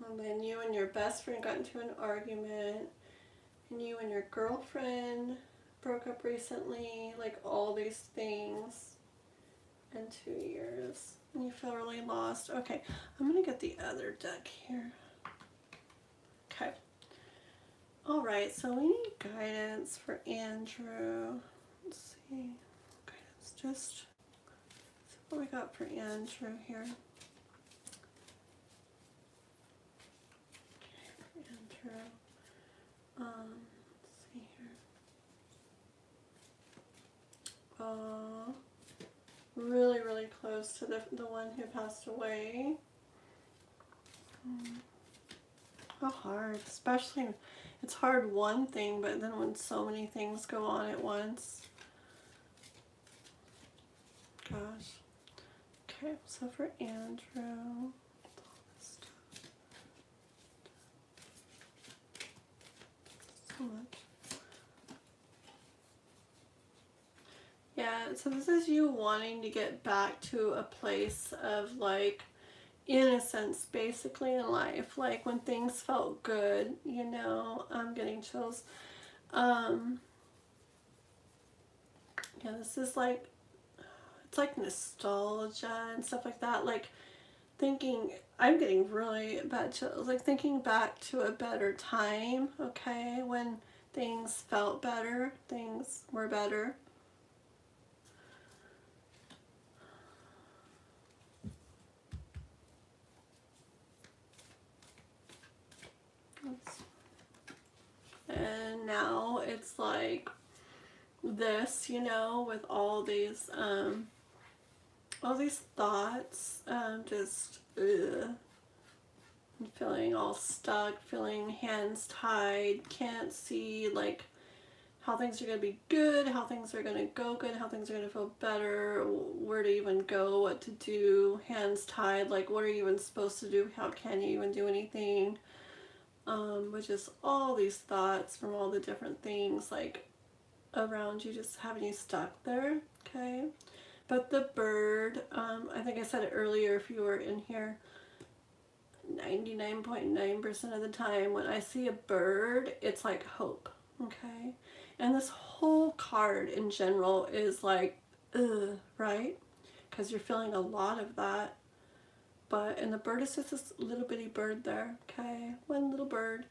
And then you and your best friend got into an argument, and you and your girlfriend broke up recently, like all these things in 2 years. And you feel really lost. Okay, I'm going to get the other deck here. Okay. Alright, so we need guidance for Andrew. Let's see. Guidance, just see what we got for Andrew here. Let's see here. Really, really close to the one who passed away. How hard, especially, it's hard one thing, but then when so many things go on at once. Gosh. Okay, so for Andrew, so much. Yeah, So this is you wanting to get back to a place of like innocence basically in life, like when things felt good, you know. I'm getting chills. Yeah, this is like, it's like nostalgia and stuff like that, like thinking, I'm getting really bad chills, like thinking back to a better time, okay, when things felt better, things were better. And now it's like this, you know, with all these thoughts, just feeling all stuck, feeling hands tied, can't see like how things are going to be good, how things are going to go good, how things are going to feel better, where to even go, what to do, hands tied, like what are you even supposed to do, how can you even do anything, with just all these thoughts from all the different things like around you, just having you stuck there, okay? But the bird, I think I said it earlier if you were in here, 99.9% of the time when I see a bird, it's like hope, okay? And this whole card in general is like, ugh, right? Because you're feeling a lot of that. But, and the bird is just this little bitty bird there, okay? One little bird.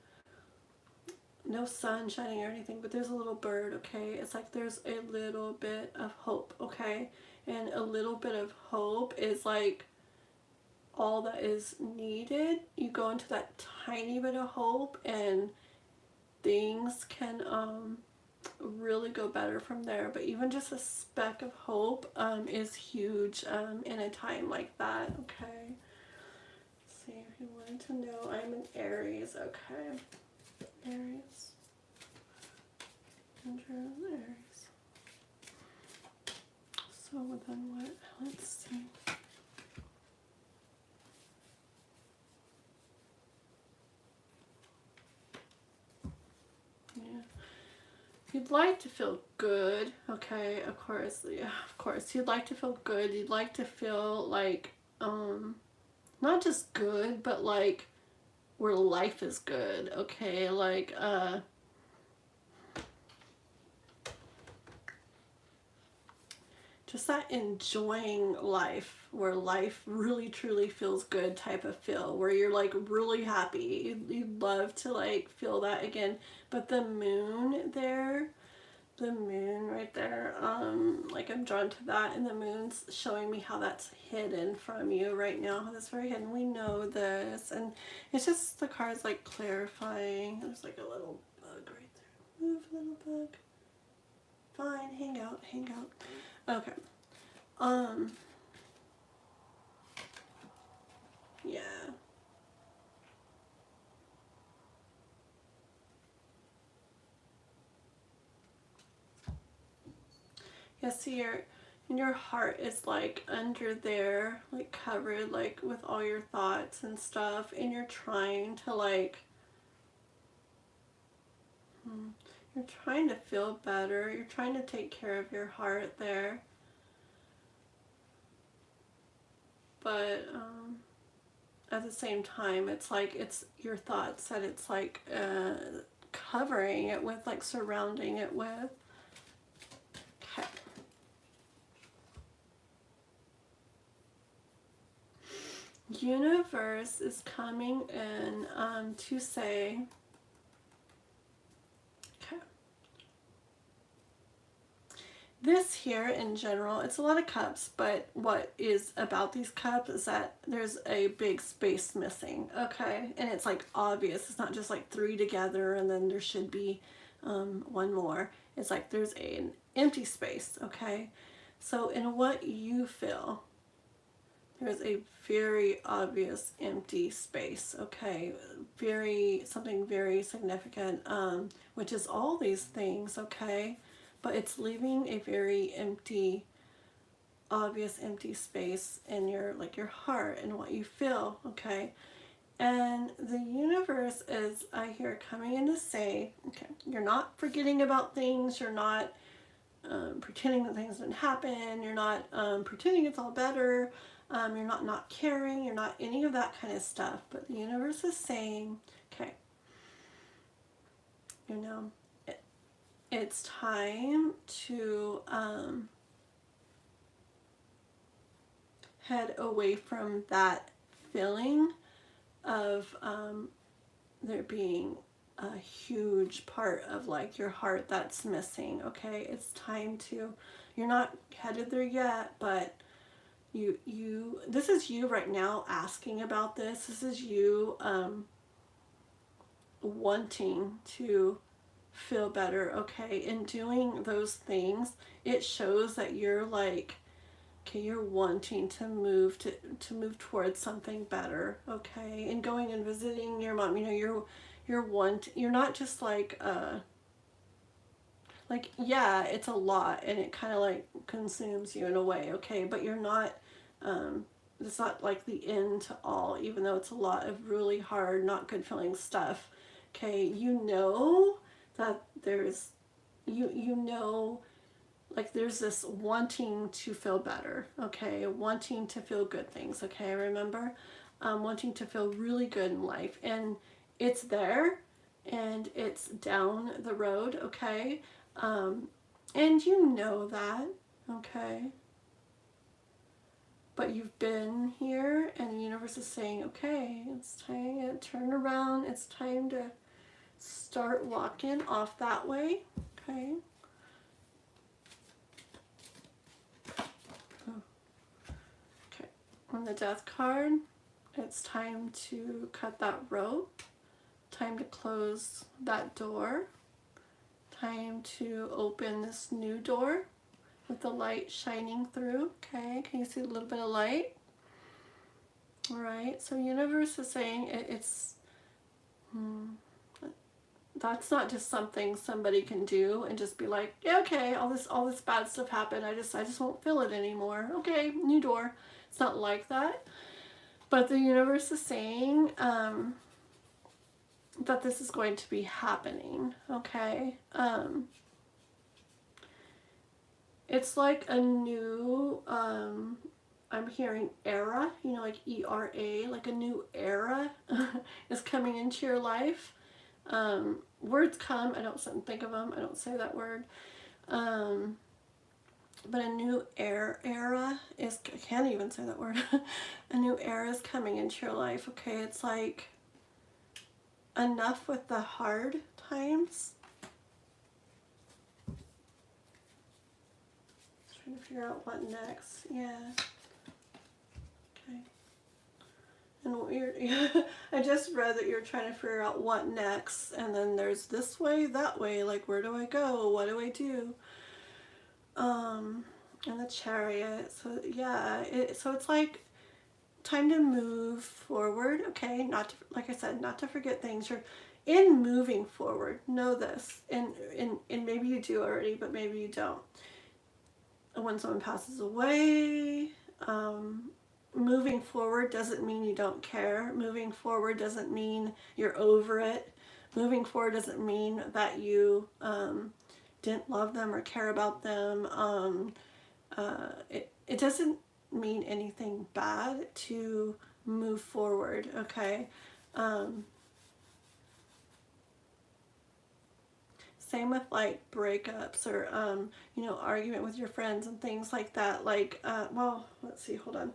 No sun shining or anything, but there's a little bird, okay? It's like there's a little bit of hope, okay? And a little bit of hope is like all that is needed. You go into that tiny bit of hope and things can really go better from there. But even just a speck of hope is huge in a time like that, okay? Let's see if you wanted to know. I'm an Aries, okay? Aries. And you're an Aries. So then what? Let's see. Yeah. You'd like to feel good, okay, of course, yeah, of course. You'd like to feel good. You'd like to feel like, not just good, but like where life is good, okay? Like, just that enjoying life, where life really truly feels good type of feel, where you're like really happy. You'd love to like feel that again. But the moon there, the moon right there, like I'm drawn to that, and the moon's showing me how that's hidden from you right now, how that's very hidden. We know this, and it's just the card's like clarifying. There's like a little bug right there. Move, little bug. Fine, hang out, hang out. Okay. Yeah. Yeah, see your heart is like under there, like covered like with all your thoughts and stuff, and you're trying to like you're trying to feel better. You're trying to take care of your heart there. But at the same time, it's like it's your thoughts that it's like covering it with, like surrounding it with. Okay. Universe is coming in to say, okay, this here in general, it's a lot of cups, but what is about these cups is that there's a big space missing, okay? And it's like obvious. It's not just like three together and then there should be one more. It's like there's an empty space, okay? So in what you feel, there's a very obvious empty space, okay? Something very significant, which is all these things, okay? But it's leaving a very empty, obvious empty space in your, like your heart and what you feel, okay? And the universe is, I hear, coming in to say, okay, you're not forgetting about things, you're not pretending that things didn't happen. You're not pretending it's all better. You're not caring. You're not any of that kind of stuff. But the universe is saying, okay, you know, it's time to head away from that feeling of there being a huge part of like your heart that's missing. Okay, it's time to, you're not headed there yet, but you this is you right now asking about this. This is you wanting to feel better. Okay, in doing those things, it shows that you're like, okay, you're wanting to move move towards something better. Okay, and going and visiting your mom, you know, you're not just like yeah, it's a lot and it kind of like consumes you in a way. Okay, but you're not it's not like the end to all, even though it's a lot of really hard, not good feeling stuff. Okay, you know that there's you know, like there's this wanting to feel better. Okay, wanting to feel good things. Okay, remember, wanting to feel really good in life, and it's there and it's down the road. Okay, and you know that. Okay, but you've been here and the universe is saying, okay, it's time to turn around. It's time to start walking off that way. Okay. Okay. On the death card, it's time to cut that rope. Time to close that door. Time to open this new door with the light shining through. Okay, can you see a little bit of light? All right, so universe is saying it's that's not just something somebody can do and just be like, yeah, okay, all this bad stuff happened. I just won't feel it anymore. Okay, new door. It's not like that. But the universe is saying that this is going to be happening. Okay. It's like a new I'm hearing era, you know, like ERA, like a new era is coming into your life. Words come, I don't think of them, I don't say that word. But a new era is, I can't even say that word. A new era is coming into your life. Okay, it's like enough with the hard times. Trying to figure out what next. Yeah. Okay. And weird. I just read that you're trying to figure out what next, and then there's this way, that way. Like, where do I go? What do I do? And the Chariot. So yeah. So it's like time to move forward. Okay. Not to, like I said, not to forget things. You're in moving forward. Know this, and maybe you do already, but maybe you don't. When someone passes away, moving forward doesn't mean you don't care. Moving forward doesn't mean you're over it. Moving forward doesn't mean that you didn't love them or care about them. It doesn't mean anything bad to move forward, okay? Same with like breakups or, you know, argument with your friends and things like that. Like, well, let's see, hold on.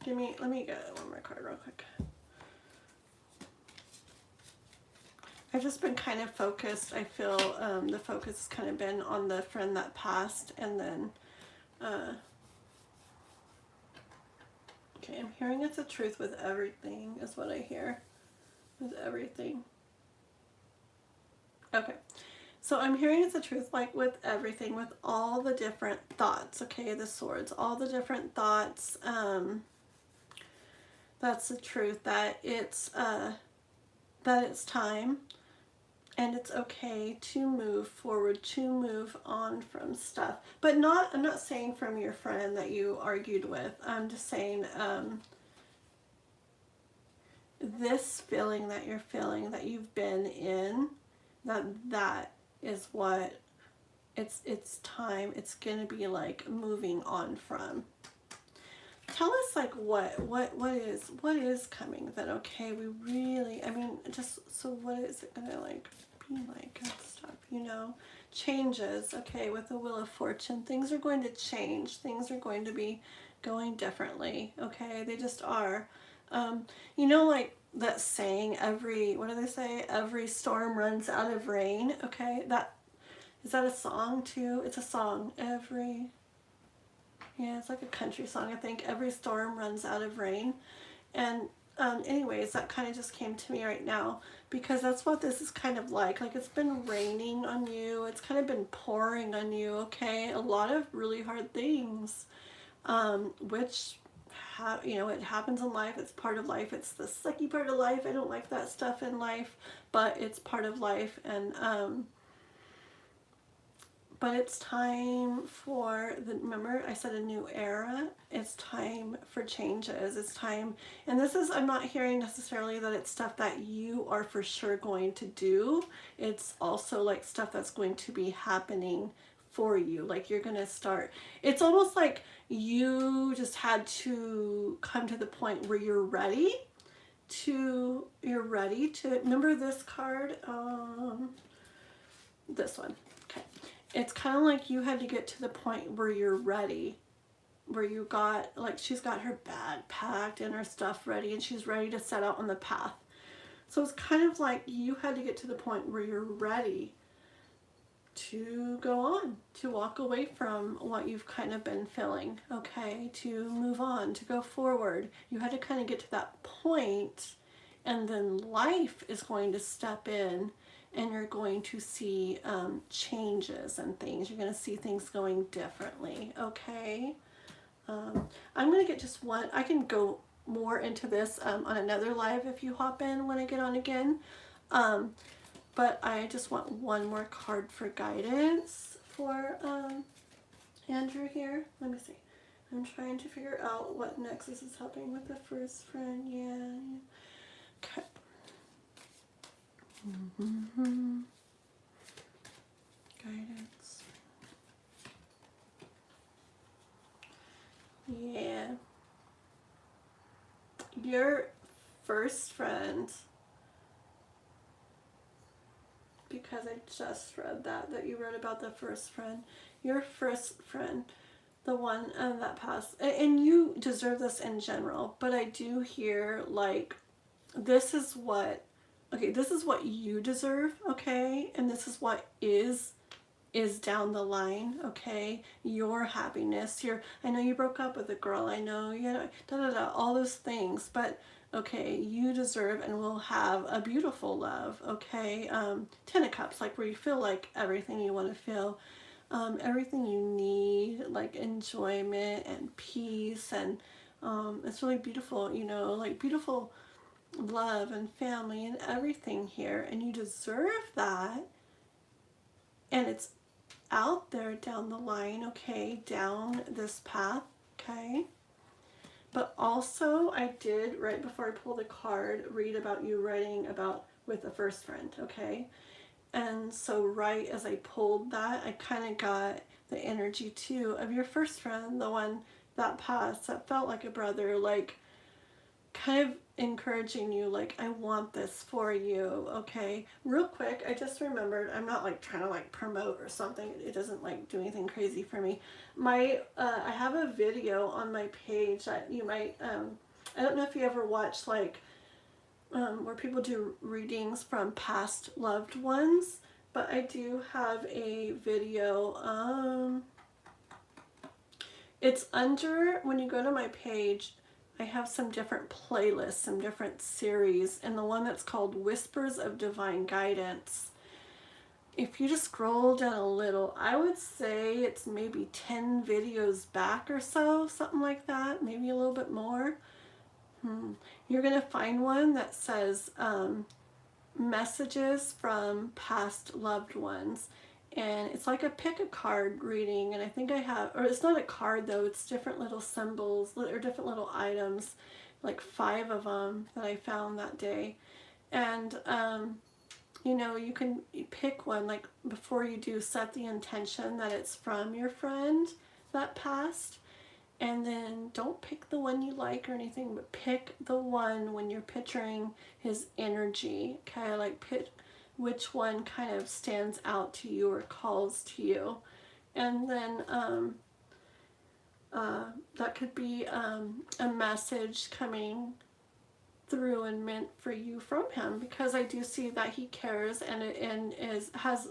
Let me get one more card real quick. I've just been kind of focused. I feel the focus has kind of been on the friend that passed, and then, okay, I'm hearing it's the truth with everything is what I hear. With everything. Okay. So I'm hearing it's the truth, like with everything, with all the different thoughts, okay, the swords, all the different thoughts, that's the truth, that it's time, and it's okay to move forward, to move on from stuff. But not, I'm not saying from your friend that you argued with, I'm just saying, this feeling that you're feeling, that you've been in, that is what it's time, it's going to be like moving on from. Tell us like what is coming then, okay? We really, I mean, just, so what is it going to like be like and stuff, you know? Changes, okay, with the Wheel of Fortune. Things are going to change. Things are going to be going differently, okay? They just are. You know, like that saying, what do they say? Every storm runs out of rain, okay? Is that a song too? It's a song. Yeah, it's like a country song, I think. Every storm runs out of rain. And anyways, that kind of just came to me right now, because that's what this is kind of like. Like, it's been raining on you. It's kind of been pouring on you, okay? A lot of really hard things, which, you know, it happens in life. It's part of life. It's the sucky part of life. I don't like that stuff in life, but it's part of life. And but it's time for remember I said a new era. It's time for changes. It's time, and this is, I'm not hearing necessarily that it's stuff that you are for sure going to do. It's also like stuff that's going to be happening for you. Like, you're going to start, it's almost like you just had to come to the point where you're ready to, remember this card, this one. Okay. It's kind of like you had to get to the point where you're ready, where you got, like, she's got her bag packed and her stuff ready, and she's ready to set out on the path. So it's kind of like you had to get to the point where you're ready to go on, to walk away from what you've kind of been feeling, okay, to move on, to go forward. You had to kind of get to that point, and then life is going to step in, and you're going to see changes and things. You're going to see things going differently, okay? I'm going to get just one. I can go more into this on another live if you hop in when I get on again. But I just want one more card for guidance for Andrew here. Let me see. I'm trying to figure out what next. This is helping with the first friend. Yeah. Okay. Guidance. Yeah. Your first friend, because I just read that you wrote about the first friend. Your first friend, the one that passed, and you deserve this in general, but I do hear like, this is what you deserve, okay? And this is what is down the line, okay? Your happiness, I know you broke up with a girl, I know, you know, all those things, but okay, you deserve and will have a beautiful love, okay? 10 of Cups, like where you feel like everything you want to feel, everything you need, like enjoyment and peace, and it's really beautiful, you know, like beautiful love and family and everything here, and you deserve that, and it's out there down the line, okay, down this path, okay? But also, I did, right before I pulled the card, read about you writing about with a first friend, okay? And so right as I pulled that, I kind of got the energy too of your first friend, the one that passed, that felt like a brother, like kind of encouraging you, like, I want this for you, okay? Real quick, I just remembered, I'm not like trying to like promote or something, it doesn't like do anything crazy for me. I have a video on my page that you might, I don't know if you ever watch like, where people do readings from past loved ones, but I do have a video, it's under, when you go to my page, I have some different playlists, some different series, and the one that's called Whispers of Divine Guidance. If you just scroll down a little, I would say it's maybe 10 videos back or so, something like that, maybe a little bit more. You're going to find one that says messages from past loved ones. And it's like a pick a card reading, and I think I have, or it's not a card though, it's different little symbols or different little items. like 5 of them that I found that day. And, you know, you can pick one, like before you do, set the intention that it's from your friend that passed. And then don't pick the one you like or anything, but pick the one when you're picturing his energy. Okay, like pick which one kind of stands out to you or calls to you. And then that could be a message coming through and meant for you from him, because I do see that he cares and has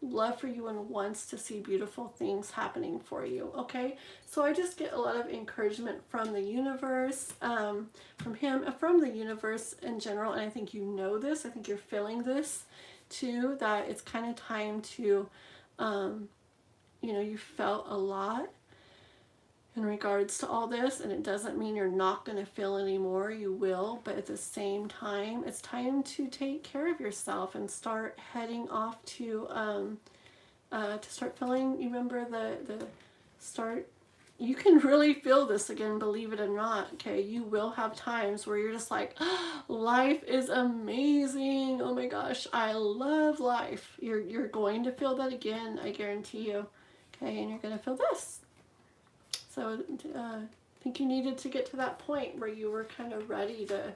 love for you and wants to see beautiful things happening for you. Okay, so I just get a lot of encouragement from the universe, from him, from the universe in general, and I think you know this, I think you're feeling this too, that it's kind of time to you know, you felt a lot in regards to all this, and it doesn't mean you're not going to feel anymore. You will, but at the same time, it's time to take care of yourself and start heading off to start feeling. You remember the start. You can really feel this again, believe it or not. Okay, you will have times where you're just like, oh, life is amazing. Oh my gosh, I love life. You're going to feel that again. I guarantee you. Okay, and you're going to feel this. So I think you needed to get to that point where you were kind of ready to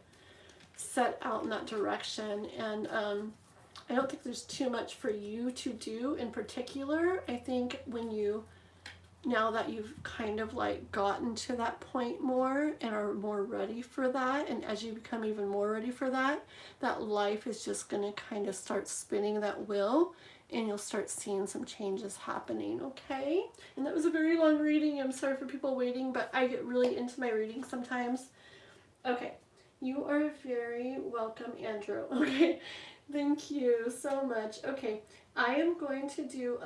set out in that direction. And I don't think there's too much for you to do in particular. I think when you, now that you've kind of like gotten to that point more and are more ready for that, and as you become even more ready for that, that life is just going to kind of start spinning that wheel, and you'll start seeing some changes happening, okay? And that was a very long reading. I'm sorry for people waiting, but I get really into my reading sometimes. Okay, you are very welcome, Andrew. Okay, thank you so much. Okay, I am going to do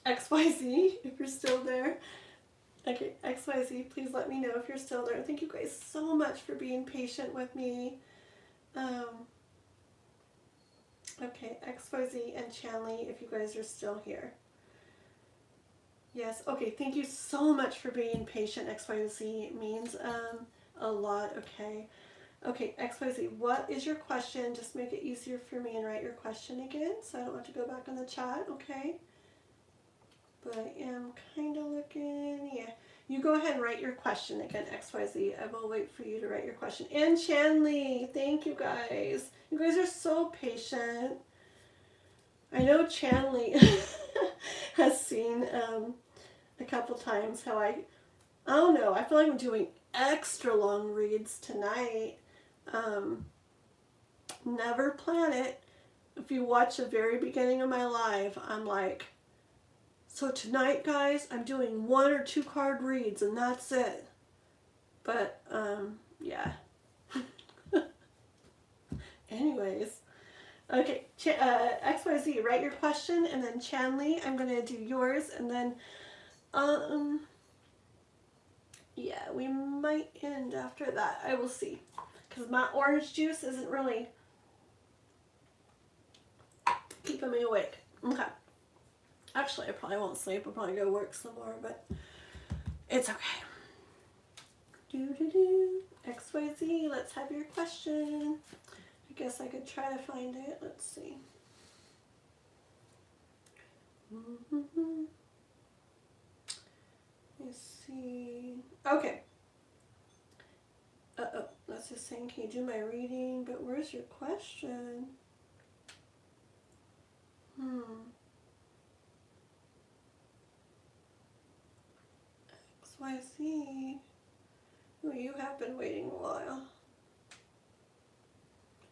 XYZ, if you're still there. Okay, XYZ, please let me know if you're still there. Thank you guys so much for being patient with me. Okay, XYZ and Chanley, if you guys are still here. Yes, okay, thank you so much for being patient. XYZ means a lot, okay. Okay, XYZ, what is your question? Just make it easier for me and write your question again, so I don't have to go back in the chat, okay? But I am kind of looking, yeah. You go ahead and write your question again, XYZ. I will wait for you to write your question. And Chanley, thank you guys. You guys are so patient. I know Chanley has seen a couple times how I don't know, I feel like I'm doing extra long reads tonight. Never plan it. If you watch the very beginning of my live, I'm like, so tonight, guys, I'm doing 1 or 2 card reads, and that's it. But, yeah. Anyways. Okay, XYZ, write your question, and then Chanley, I'm going to do yours, and then, yeah, we might end after that. I will see. Because my orange juice isn't really keeping me awake. Okay. Actually, I probably won't sleep. I'll probably go work some more, but it's okay. XYZ, let's have your question. I guess I could try to find it. Let's see. Let's see. Okay. Uh-oh. That's just saying, can you do my reading? But where's your question? XYZ. Oh, you have been waiting a while.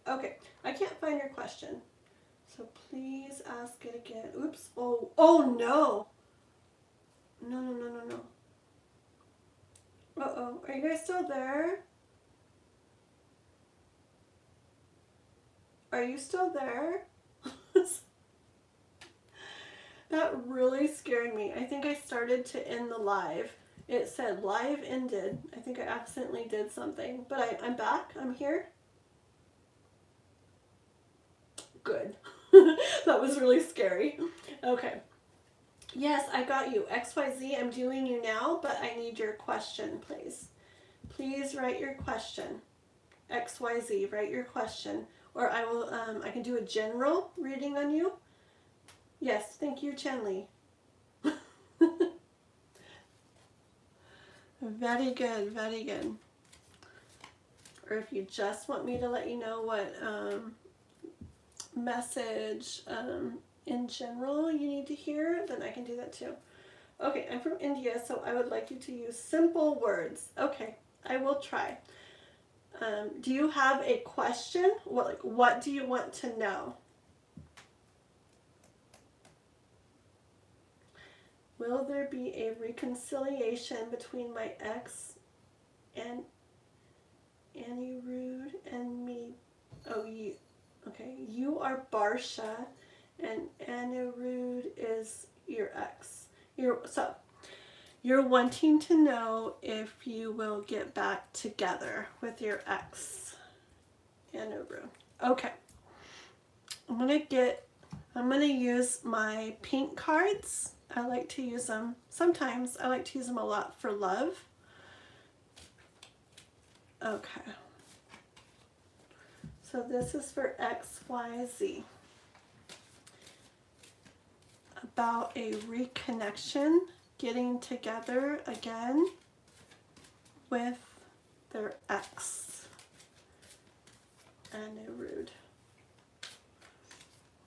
Okay, I can't find your question. So please ask it again. Oops. Oh no. No. Uh-oh. Are you guys still there? Are you still there? That really scared me. I think I started to end the live. It said live ended. I think I accidentally did something. But I'm back. I'm here. Good. That was really scary. Okay. Yes, I got you. XYZ, I'm doing you now, but I need your question, please. please write your question. XYZ, write your question. Or I will, I can do a general reading on you. Yes, thank you, Chenley. Very good, very good. Or if you just want me to let you know what message in general you need to hear, then I can do that too. Okay, I'm from India, so I would like you to use simple words. Okay, I will try. Do you have a question? What do you want to know? Will there be a reconciliation between my ex and Anirudh and me? Oh, you. Okay, you are Barsha, and Anirudh is your ex. You're wanting to know if you will get back together with your ex, Anirudh. Okay, I'm gonna use my pink cards. I like to use them sometimes. I like to use them a lot for love. Okay. So this is for XYZ. About a reconnection, getting together again with their ex. Anirudh.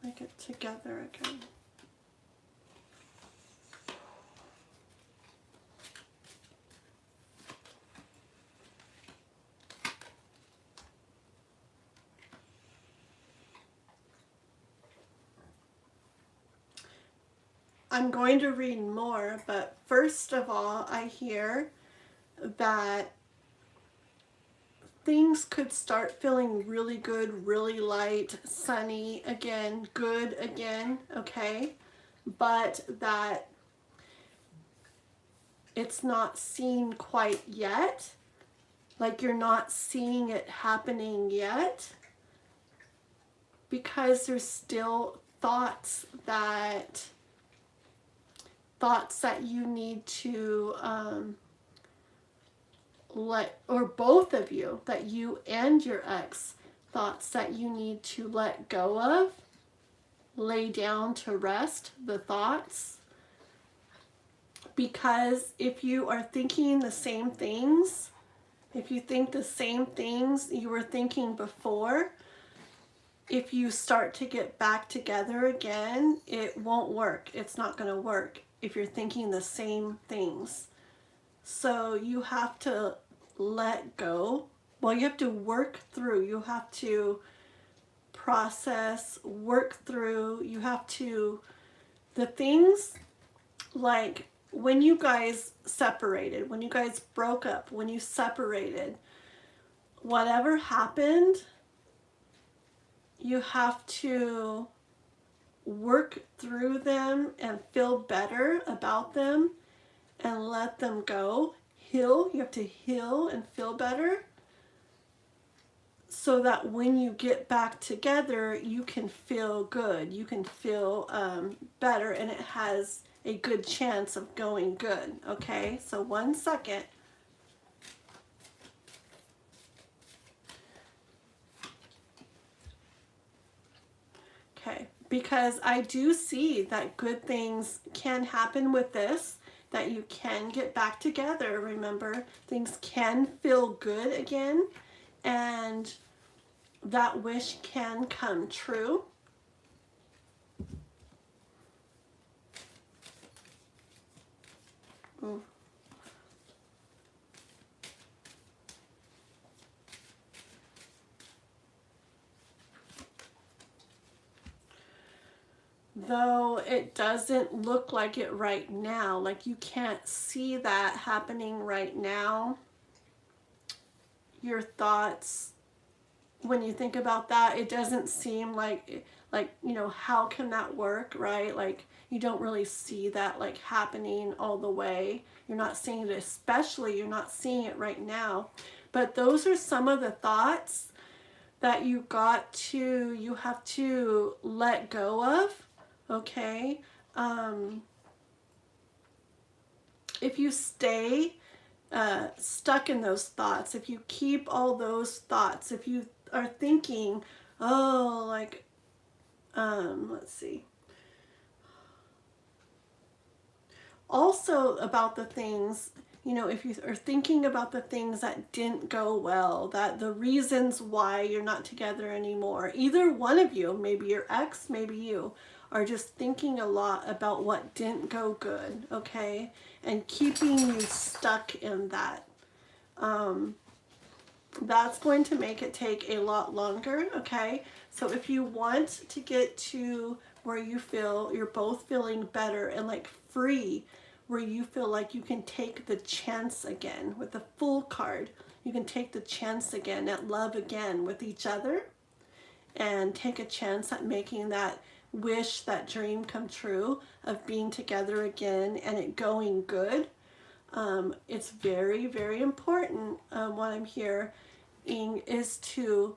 They get together again. I'm going to read more, but first of all, I hear that things could start feeling really good, really light, sunny again, good again, okay? But that it's not seen quite yet, like you're not seeing it happening yet, because there's still thoughts that you need to or both of you, that you and your ex, thoughts that you need to let go of, lay down to rest the thoughts. Because if you are thinking the same things, if you think the same things you were thinking before, if you start to get back together again, it won't work. It's not going to work if you're thinking the same things. So you have to let go. Well, you have to work through. You have to process, work through. You have to, the things like when you guys separated, when you guys broke up, when you separated, whatever happened, you have to work through them and feel better about them and let them go. Heal. You have to heal and feel better so that when you get back together, you can feel good. You can feel better, and it has a good chance of going good. Okay, so 1 second. Okay, because I do see that good things can happen with this, that you can get back together. Remember, things can feel good again, and that wish can come true. Ooh. Though it doesn't look like it right now, like you can't see that happening right now, your thoughts, when you think about that, it doesn't seem like, you know, how can that work, right? Like, you don't really see that like happening all the way. You're not seeing it, especially you're not seeing it right now. But those are some of the thoughts that you have to let go of. Okay, if you stay stuck in those thoughts, if you keep all those thoughts, if you are thinking, oh, like, let's see. Also about the things, you know, if you are thinking about the things that didn't go well, that the reasons why you're not together anymore, either one of you, maybe your ex, maybe you, are just thinking a lot about what didn't go good, okay? And keeping you stuck in that. That's going to make it take a lot longer, okay? So if you want to get to where you feel you're both feeling better and like free, where you feel like you can take the chance again with the Fool card, you can take the chance again at love again with each other and take a chance at making that wish, that dream come true of being together again and it going good. It's very, very important. What I'm hearing is to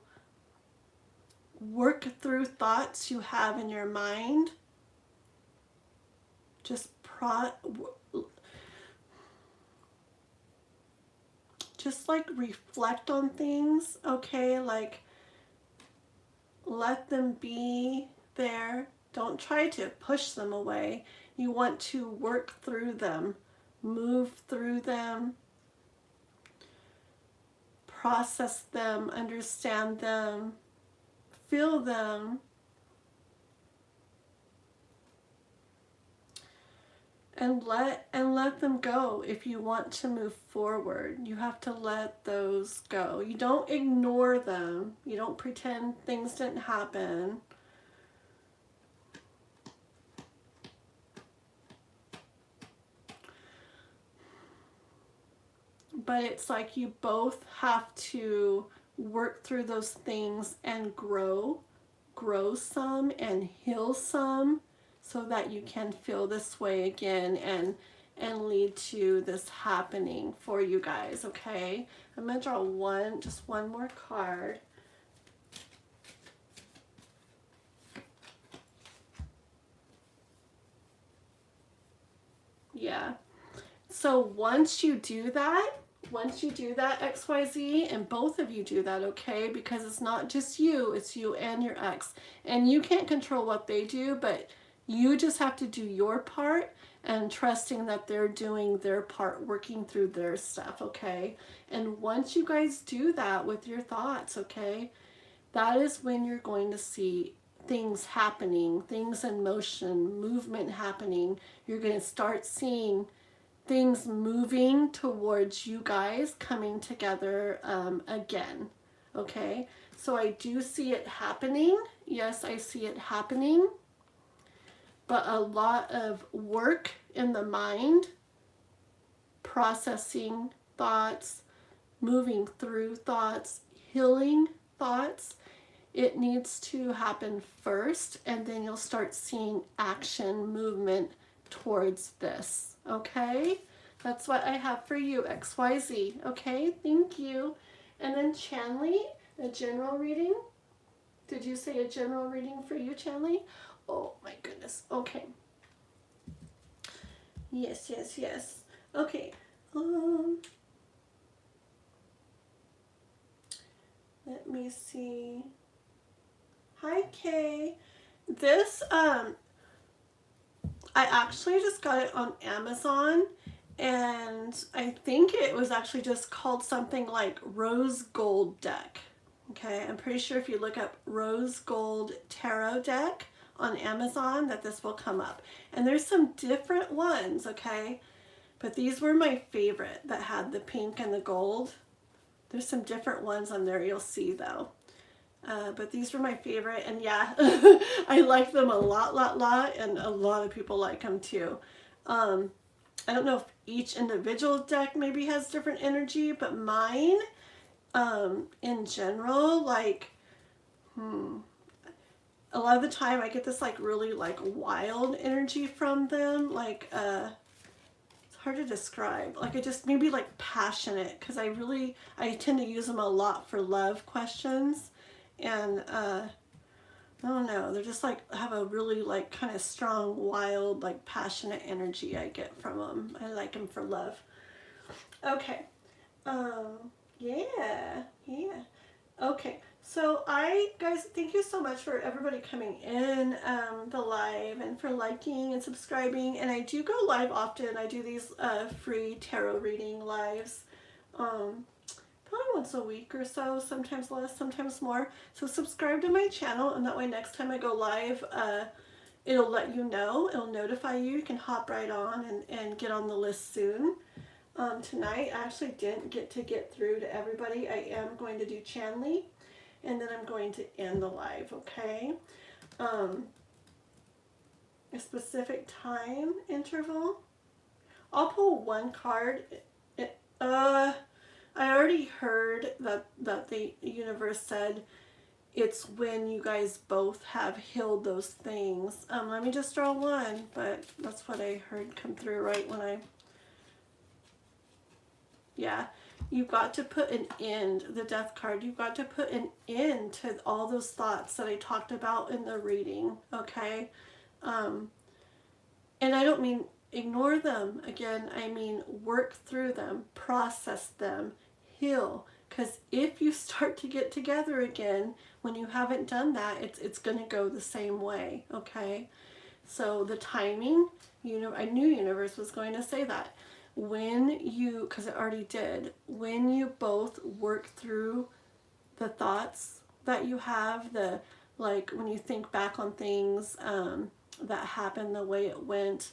work through thoughts you have in your mind. Just like reflect on things, okay? Like let them be there. Don't try to push them away. You want to work through them, move through them, process them, understand them, feel them, and let them go. If you want to move forward, you have to let those go. You don't ignore them. You don't pretend things didn't happen. But it's like you both have to work through those things and grow some and heal some so that you can feel this way again and lead to this happening for you guys, okay? I'm going to draw just one more card. Yeah. So once you do that, XYZ, and both of you do that, okay? Because it's not just you, it's you and your ex. And you can't control what they do, but you just have to do your part and trusting that they're doing their part, working through their stuff, okay? And once you guys do that with your thoughts, okay, that is when you're going to see things happening, things in motion, movement happening. You're going to start seeing things moving towards you guys coming together again, okay? So I do see it happening. Yes, I see it happening. But a lot of work in the mind, processing thoughts, moving through thoughts, healing thoughts. It needs to happen first, and then you'll start seeing action, movement towards this. Okay, that's what I have for you, XYZ. Okay, thank you. And then Chanley, a general reading. Did you say a general reading for you, Chanley? Oh my goodness. Okay. Yes. Okay. Let me see. Hi, Kay. This I actually just got it on Amazon, and I think it was actually just called something like Rose Gold Deck. Okay, I'm pretty sure if you look up Rose Gold Tarot Deck on Amazon that this will come up. And there's some different ones, okay? But these were my favorite that had the pink and the gold. There's some different ones on there you'll see though. But these were my favorite, and yeah, I like them a lot, and a lot of people like them too. I don't know if each individual deck maybe has different energy, but mine, in general, like, a lot of the time I get this like really like wild energy from them, like, it's hard to describe. Like, I just maybe like passionate, because I tend to use them a lot for love questions. And I don't know, they're just like have a really like kind of strong, wild, like passionate energy I get from them. I like them for love. Okay. Yeah. Okay. So guys, thank you so much for everybody coming in the live and for liking and subscribing. And I do go live often. I do these free tarot reading lives. Probably once a week or so, sometimes less, sometimes more. So subscribe to my channel, and that way next time I go live, it'll let you know. It'll notify you. You can hop right on and get on the list soon. Tonight, I actually didn't get through to everybody. I am going to do Chanley, and then I'm going to end the live, okay? A specific time interval. I'll pull one card. I already heard that the universe said it's when you guys both have healed those things. Let me just draw one, but that's what I heard come through right when I... Yeah, you've got to put an end, the death card, you've got to put an end to all those thoughts that I talked about in the reading, okay? And I don't mean ignore them. Again, I mean work through them, process them, heal. Because if you start to get together again, when you haven't done that, it's going to go the same way, okay? So the timing, I knew universe was going to say that. When you, because it already did, when you both work through the thoughts that you have, like when you think back on things that happened the way it went,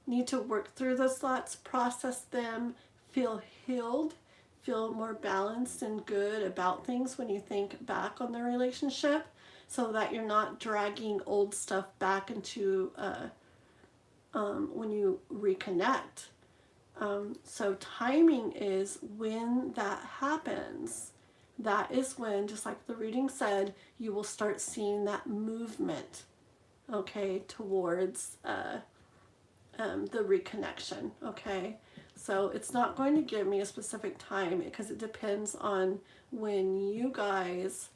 need to work through those thoughts, process them, feel healed, feel more balanced and good about things when you think back on the relationship, so that you're not dragging old stuff back into when you reconnect. So timing is when that happens. That is when, just like the reading said, you will start seeing that movement, okay, towards the reconnection, okay? So it's not going to give me a specific time because it depends on when you guys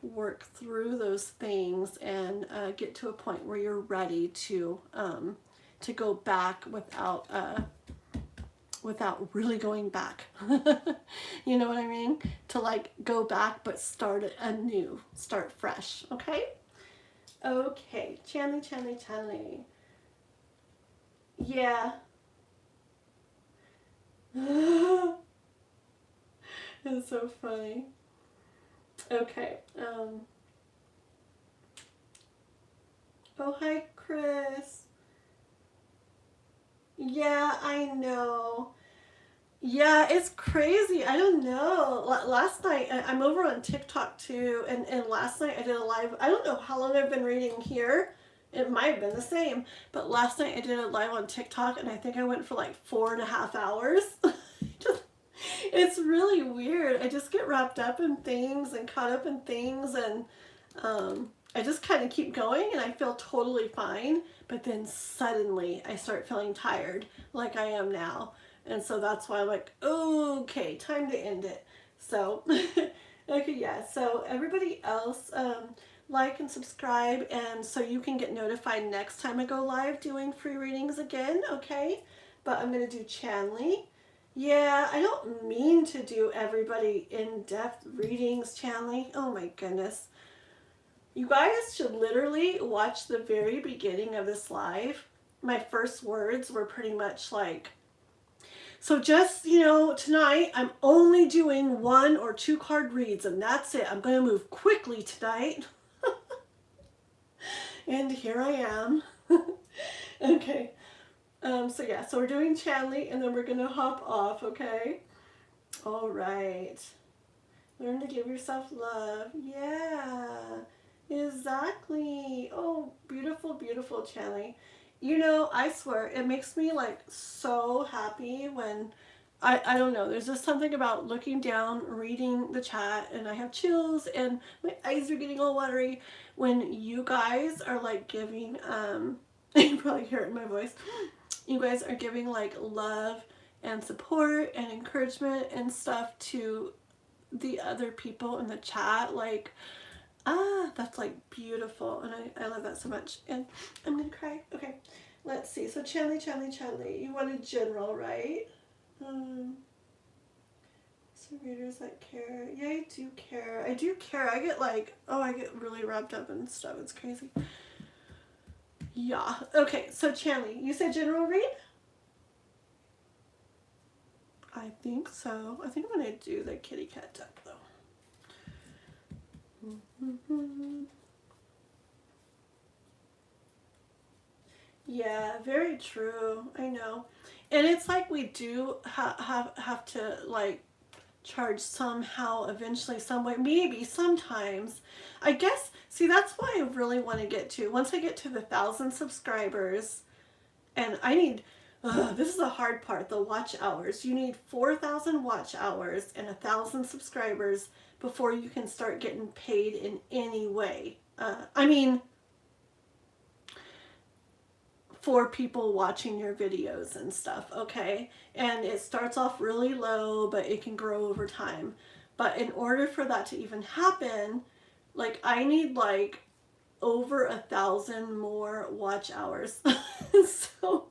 work through those things and get to a point where you're ready to go back without really going back. You know what I mean? To like go back but start anew, start fresh, okay? Okay, Chanley. Yeah. It's so funny. Okay. Oh, hi, Chris. Yeah, I know. Yeah, it's crazy. I don't know. Last night, I'm over on TikTok too, and last night I did a live. I don't know how long I've been reading here. It might have been the same, but last night I did a live on TikTok, and I think I went for like 4.5 hours. It's really weird. I just get wrapped up in things and caught up in things, and I just kind of keep going, and I feel totally fine. But then suddenly I start feeling tired, like I am now. And so that's why I'm like, okay, time to end it. So, okay, yeah. So everybody else, like and subscribe, and so you can get notified next time I go live doing free readings again, okay? But I'm going to do Chanley. Yeah, I don't mean to do everybody in-depth readings, Chanley. Oh my goodness. You guys should literally watch the very beginning of this live. My first words were pretty much like, so just, tonight I'm only doing 1 or 2 card reads, and that's it. I'm going to move quickly tonight. And here I am. Okay. So yeah, so we're doing Chanley, and then we're going to hop off, okay? All right. Learn to give yourself love. Yeah. Exactly. Oh, beautiful, beautiful, Chanley. I swear, it makes me like so happy when, I don't know, there's just something about looking down, reading the chat, and I have chills, and my eyes are getting all watery when you guys are like giving, you probably hear it in my voice, you guys are giving like love and support and encouragement and stuff to the other people in the chat, like, that's like beautiful, and I love that so much, and I'm gonna cry. Okay, let's see. So Chanley, you wanted general, right? So readers that care. Yeah, I do care. I do care. I get like, oh, I get really wrapped up in stuff. It's crazy. Yeah. Okay, so Chanley, you said general read? I think so. I think I'm going to do the kitty cat deck, though. Yeah, very true. I know. And it's like we do have to, like, charge somehow, eventually, some way, maybe, sometimes. I guess, see, that's what I really want to get to. Once I get to the 1,000 subscribers, and I need, this is the hard part, the watch hours. You need 4,000 watch hours and 1,000 subscribers before you can start getting paid in any way. I mean, for people watching your videos and stuff, okay? And it starts off really low, but it can grow over time. But in order for that to even happen, like, I need like over 1,000 more watch hours. So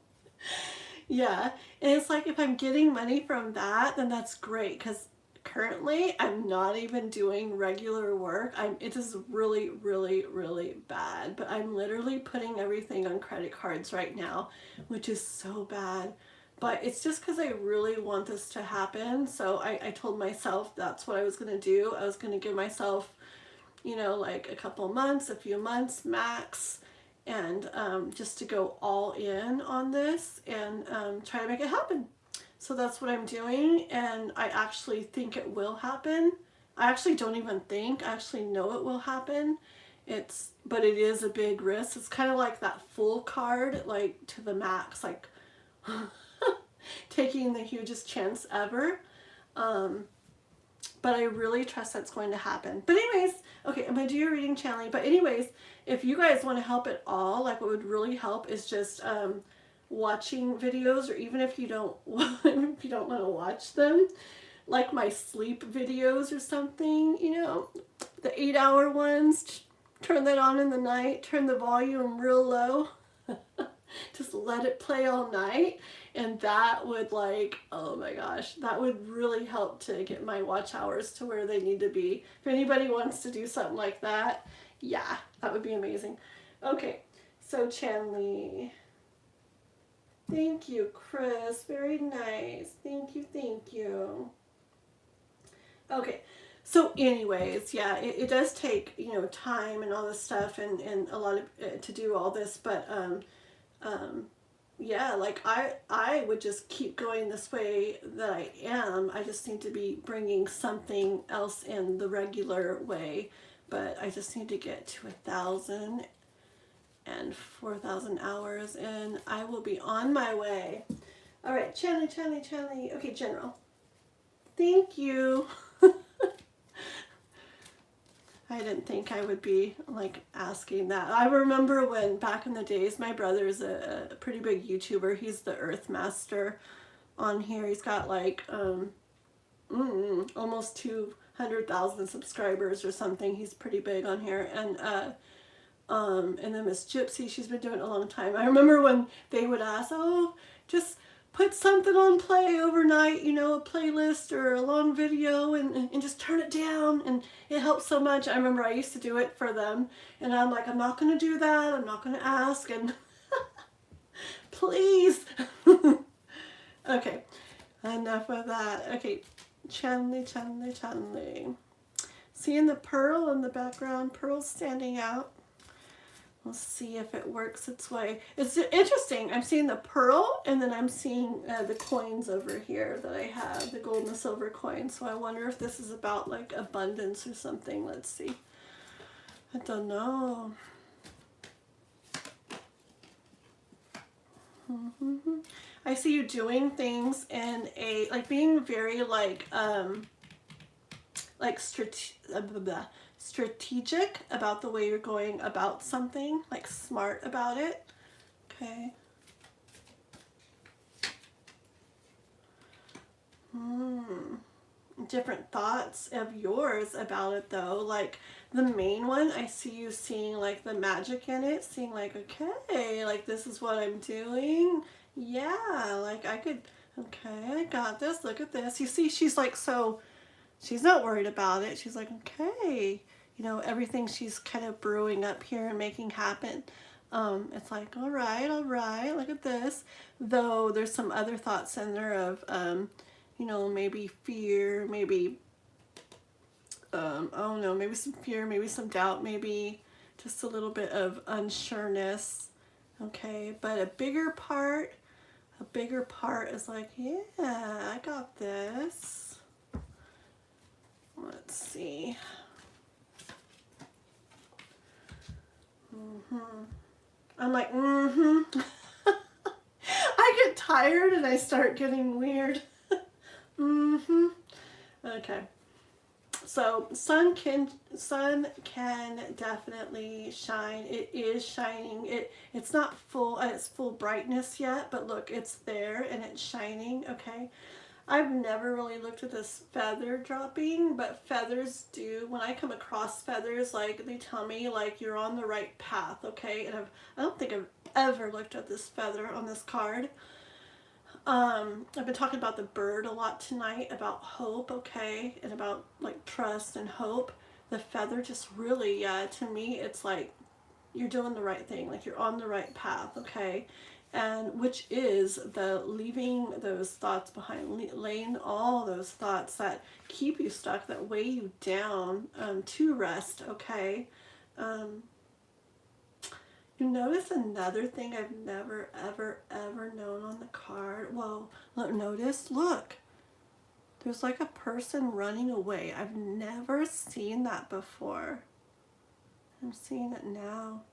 yeah, and it's like if I'm getting money from that, then that's great, because currently I'm not even doing regular work. It is really, really, really bad, but I'm literally putting everything on credit cards right now, which is so bad. But it's just because I really want this to happen. So I told myself that's what I was going to do. I was going to give myself, you know, like a couple months, a few months max, and just to go all in on this and try to make it happen. So that's what I'm doing, and I actually think it will happen. I actually don't even think, I actually know it will happen. But it is a big risk. It's kind of like that full card, like to the max, like taking the hugest chance ever. But I really trust that's going to happen. But anyways, okay, I'm going to do your reading, Chanley. But anyways, if you guys want to help at all, like what would really help is just watching videos, or even if you don't want to watch them, like my sleep videos or something, you know, the 8-hour ones, turn that on in the night, turn the volume real low, just let it play all night, and that would, like, oh my gosh, that would really help to get my watch hours to where they need to be. If anybody wants to do something like that, yeah, that would be amazing. Okay, so Chanley. Thank you, Chris. Very nice. Thank you, thank you. Okay, so anyways, yeah, it does take, you know, time and all this stuff, and a lot of to do all this, but yeah, like I would just keep going this way that I am. I just need to be bringing something else in the regular way, but I just need to get to 1,000 and 4,000 hours, and I will be on my way. All right, Chanley. Okay, general. Thank you. I didn't think I would be, like, asking that. I remember when, back in the days, my brother's a pretty big YouTuber. He's the Earth Master on here. He's got, like, almost 200,000 subscribers or something. He's pretty big on here. And then Miss Gypsy, she's been doing it a long time. I remember when they would ask, oh, just put something on play overnight, you know, a playlist or a long video, and just turn it down, and it helps so much. I remember I used to do it for them, and I'm like, I'm not going to do that, I'm not going to ask, and please. Okay, enough of that. Okay, Chanley. Seeing the pearl in the background, pearl's standing out. We'll see if it works its way. It's interesting. I'm seeing the pearl, and then I'm seeing the coins over here that I have, the gold and the silver coins. So I wonder if this is about, like, abundance or something. Let's see. I don't know. I see you doing things in a, like, being very, like strategic about the way you're going about something, like smart about it. Okay. Different thoughts of yours about it, though. Like the main one, I see you seeing, like, the magic in it, seeing, like, okay, like, this is what I'm doing. Yeah, like, I could, okay, I got this, look at this. You see, she's, like, so she's not worried about it. She's like, okay, you know, everything she's kind of brewing up here and making happen. It's like, all right, look at this. Though there's some other thoughts in there of, you know, maybe fear, maybe, oh no, maybe some fear, maybe some doubt, maybe just a little bit of unsureness. Okay, but a bigger part is like, yeah, I got this. Let's see. I'm like, I get tired and I start getting weird. Okay. So sun can definitely shine. It is shining. It's not full at its full brightness yet, but look, it's there and it's shining. Okay. I've never really looked at this feather dropping, but feathers do. When I come across feathers, like they tell me like you're on the right path, okay? And I don't think I've ever looked at this feather on this card. I've been talking about the bird a lot tonight, about hope, okay? And about like trust and hope. The feather just really, yeah, to me, it's like you're doing the right thing, like you're on the right path, okay? And which is the leaving those thoughts behind, laying all those thoughts that keep you stuck, that weigh you down, to rest, okay? You notice another thing I've never, ever known on the card. Well, notice, look. There's like a person running away. I've never seen that before. I'm seeing it now.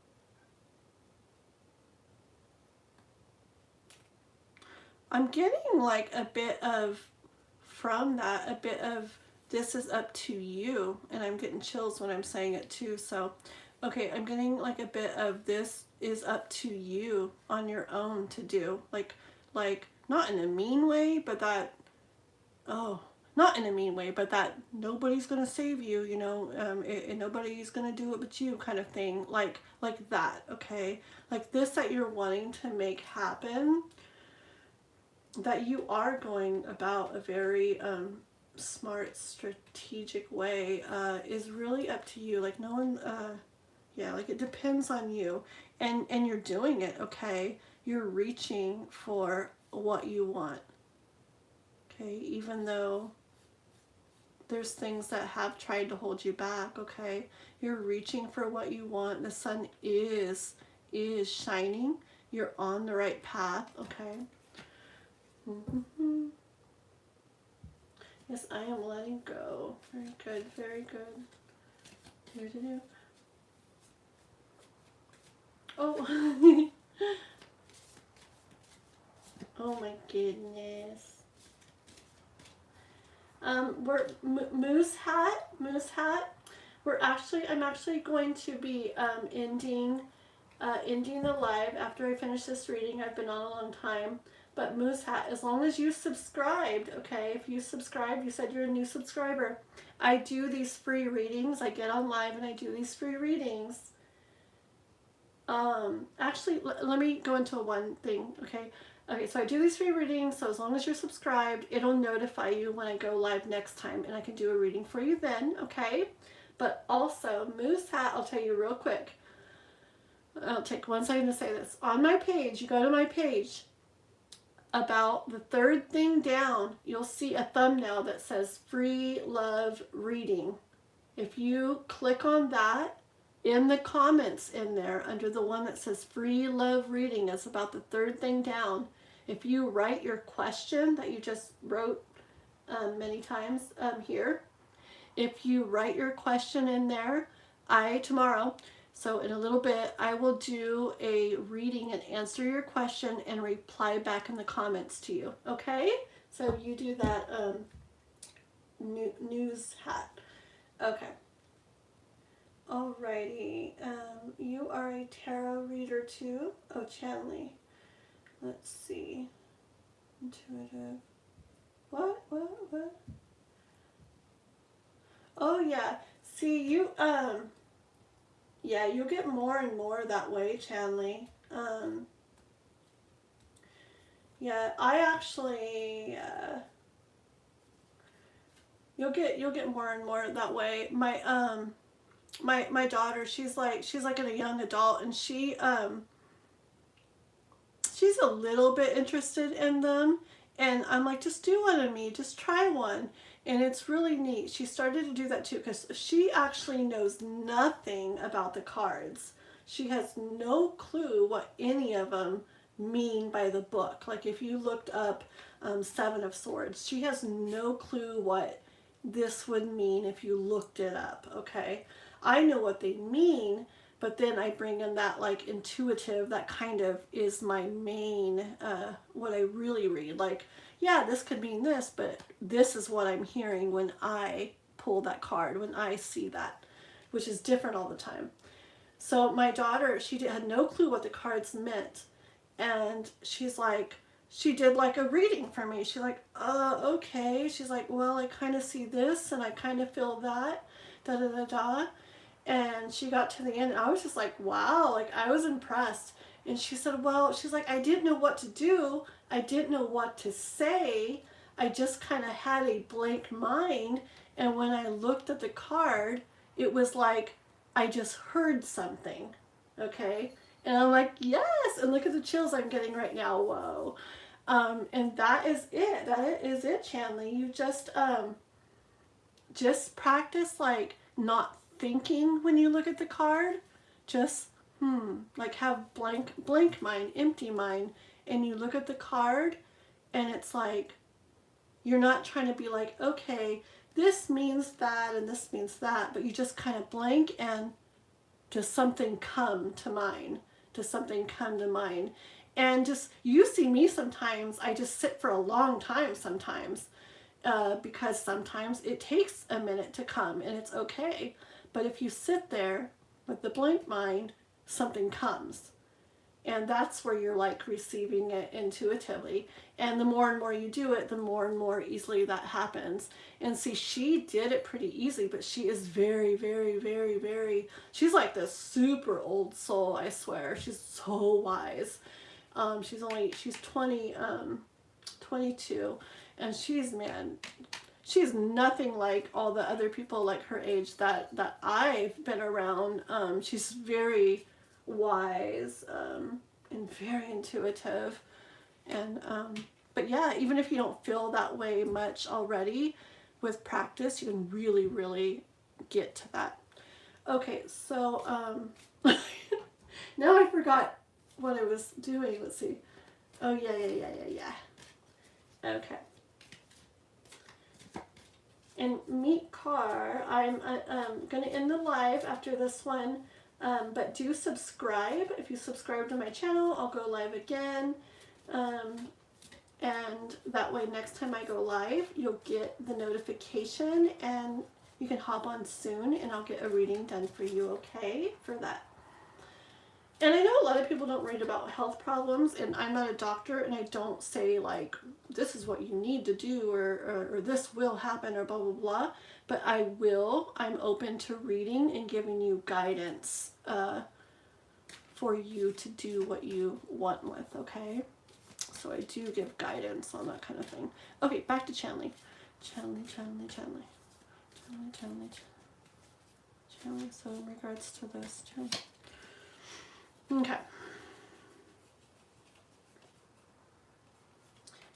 I'm getting like a bit of, from that, a bit of this is up to you. And I'm getting chills when I'm saying it too. So, okay, I'm getting like a bit of this is up to you on your own to do. Like not in a mean way, but that, not in a mean way, but that nobody's going to save you, you know, and nobody's going to do it but you kind of thing. Like that, okay? Like this that you're wanting to make happen, that you are going about a very smart, strategic way, is really up to you. Like no one, yeah, like it depends on you, and you're doing it, okay? You're reaching for what you want, okay? Even though there's things that have tried to hold you back, okay? You're reaching for what you want. The sun is shining. You're on the right path, okay? Yes, I am letting go. Very good, very good. Oh, oh my goodness. We're Moose Hat. I'm actually going to be ending the live after I finish this reading. I've been on a long time. But Moose Hat, as long as you subscribed, okay, if you subscribed, you said you're a new subscriber, I do these free readings. I get on live and I do these free readings. Actually, let me go into one thing, okay? Okay, so I do these free readings, so as long as you're subscribed, it'll notify you when I go live next time, and I can do a reading for you then, okay? But also, Moose Hat, I'll tell you real quick. I'll take 1 second to say this. On my page, you go to my page, about the third thing down, you'll see a thumbnail that says Free Love Reading. If you click on that, in the comments in there, under the one that says Free Love Reading, it's about the third thing down. If you write your question that you just wrote many times here, if you write your question in there, tomorrow, so in a little bit, I will do a reading and answer your question and reply back in the comments to you, okay? So you do that News Hat. Okay. Alrighty. You are a tarot reader too? Oh, Chanley. Let's see. Intuitive. What? Oh, yeah. See, you, yeah, you'll get more and more that way, Chanley. Yeah, I actually, You'll get more and more that way. My daughter, she's like a young adult, and she's a little bit interested in them, and I'm like, just do one of me, just try one. And it's really neat. She started to do that too, because she actually knows nothing about the cards. She has no clue what any of them mean by the book. Like if you looked up Seven of Swords, she has no clue what this would mean if you looked it up, okay? I know what they mean, but then I bring in that like intuitive, that kind of is my main, what I really read. Like, yeah, this could mean this, but this is what I'm hearing when I pull that card, when I see that, which is different all the time. So my daughter, she had no clue what the cards meant. And she's like, she did like a reading for me. She's like, okay. She's like, well, I kind of see this and I kind of feel that, da da da da. And she got to the end and I was just like, wow, like I was impressed. And she said, well, she's like, I didn't know what to do. I didn't know what to say. I just kind of had a blank mind. And when I looked at the card, it was like, I just heard something. Okay. And I'm like, yes. And look at the chills I'm getting right now. Whoa. And that is it. That is it, Chanley. You just practice like not thinking when you look at the card. Just like have blank mind, empty mind, and you look at the card and it's like you're not trying to be like, okay, this means that and this means that, but you just kind of blank and does something come to mind? Does something come to mind? And just, you see me sometimes, I just sit for a long time sometimes, because sometimes it takes a minute to come and it's okay. But if you sit there with the blank mind, something comes. And that's where you're like receiving it intuitively. And the more and more you do it, the more and more easily that happens. And see, she did it pretty easy, but she is very, very, very, very, she's like this super old soul, I swear. She's so wise. She's 22, and she's nothing like all the other people like her age that I've been around. She's very wise, and very intuitive, and but yeah, even if you don't feel that way much already, with practice you can really, really get to that. Okay, so now I forgot what I was doing. Let's see. Oh yeah. Okay. And meet Car. I'm gonna end the live after this one. But do subscribe. If you subscribe to my channel, I'll go live again. And that way next time I go live, you'll get the notification and you can hop on soon and I'll get a reading done for you, okay? For that. And I know a lot of people don't read about health problems, and I'm not a doctor, and I don't say like, this is what you need to do, or this will happen, or blah, blah, blah. But I'm open to reading and giving you guidance for you to do what you want with, okay? So I do give guidance on that kind of thing. Okay, back to Chanley. Chanley. So in regards to this, Chanley. Okay.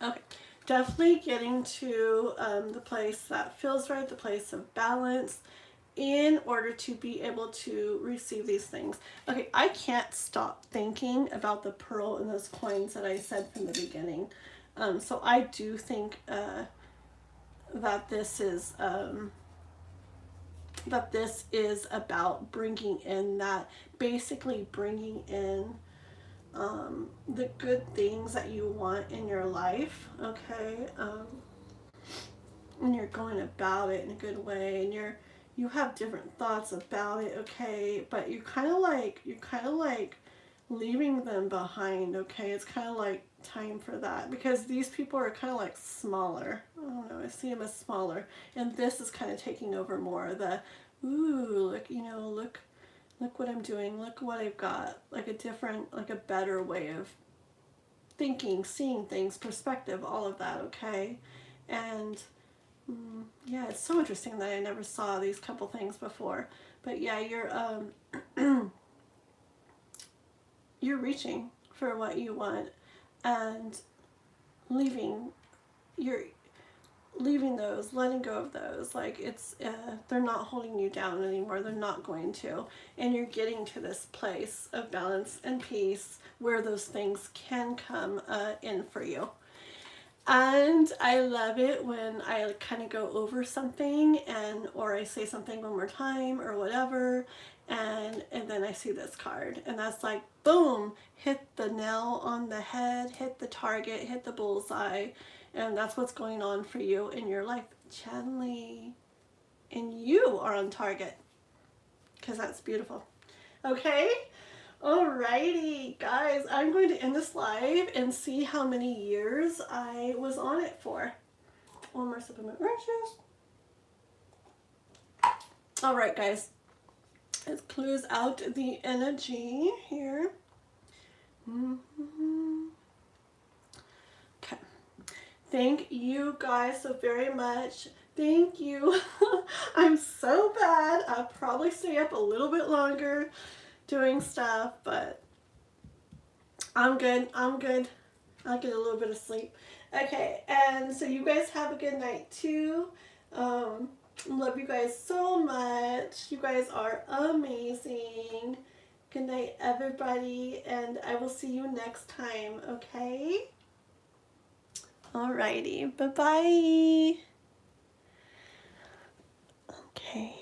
Okay. Definitely getting to the place that feels right, the place of balance, in order to be able to receive these things. Okay, I can't stop thinking about the pearl and those coins that I said from the beginning. So I do think that this is about bringing in that, basically bringing in the good things that you want in your life, okay? And you're going about it in a good way, and you have different thoughts about it, okay? But you're kind of like leaving them behind, okay? It's kind of like time for that, because these people are kind of like smaller. I don't know, I see them as smaller, and this is kind of taking over more the, ooh, look, look what I'm doing, look what I've got, like a different, like a better way of thinking, seeing things, perspective, all of that, okay? And Yeah, it's so interesting that I never saw these couple things before. But yeah, you're reaching for what you want and leaving you're leaving those, letting go of those. Like it's they're not holding you down anymore. They're not going to. And you're getting to this place of balance and peace where those things can come in for you. And I love it when I kind of go over something or I say something one more time or whatever, and then I see this card, and that's like boom, hit the nail on the head, hit the target, hit the bullseye, and that's what's going on for you in your life, Chanley. And you are on target, because that's beautiful. Okay? Alrighty, guys, I'm going to end this live and see how many years I was on it for. One more sip of my orange juice. Alright, guys, let's close out the energy here. Okay. Thank you guys so very much. Thank you. I'm so bad. I'll probably stay up a little bit longer doing stuff, but I'm good. I'm good. I'll get a little bit of sleep. Okay, and so you guys have a good night too. Love you guys so much. You guys are amazing. Good night, everybody, and I will see you next time, okay? Alrighty, bye-bye. Okay.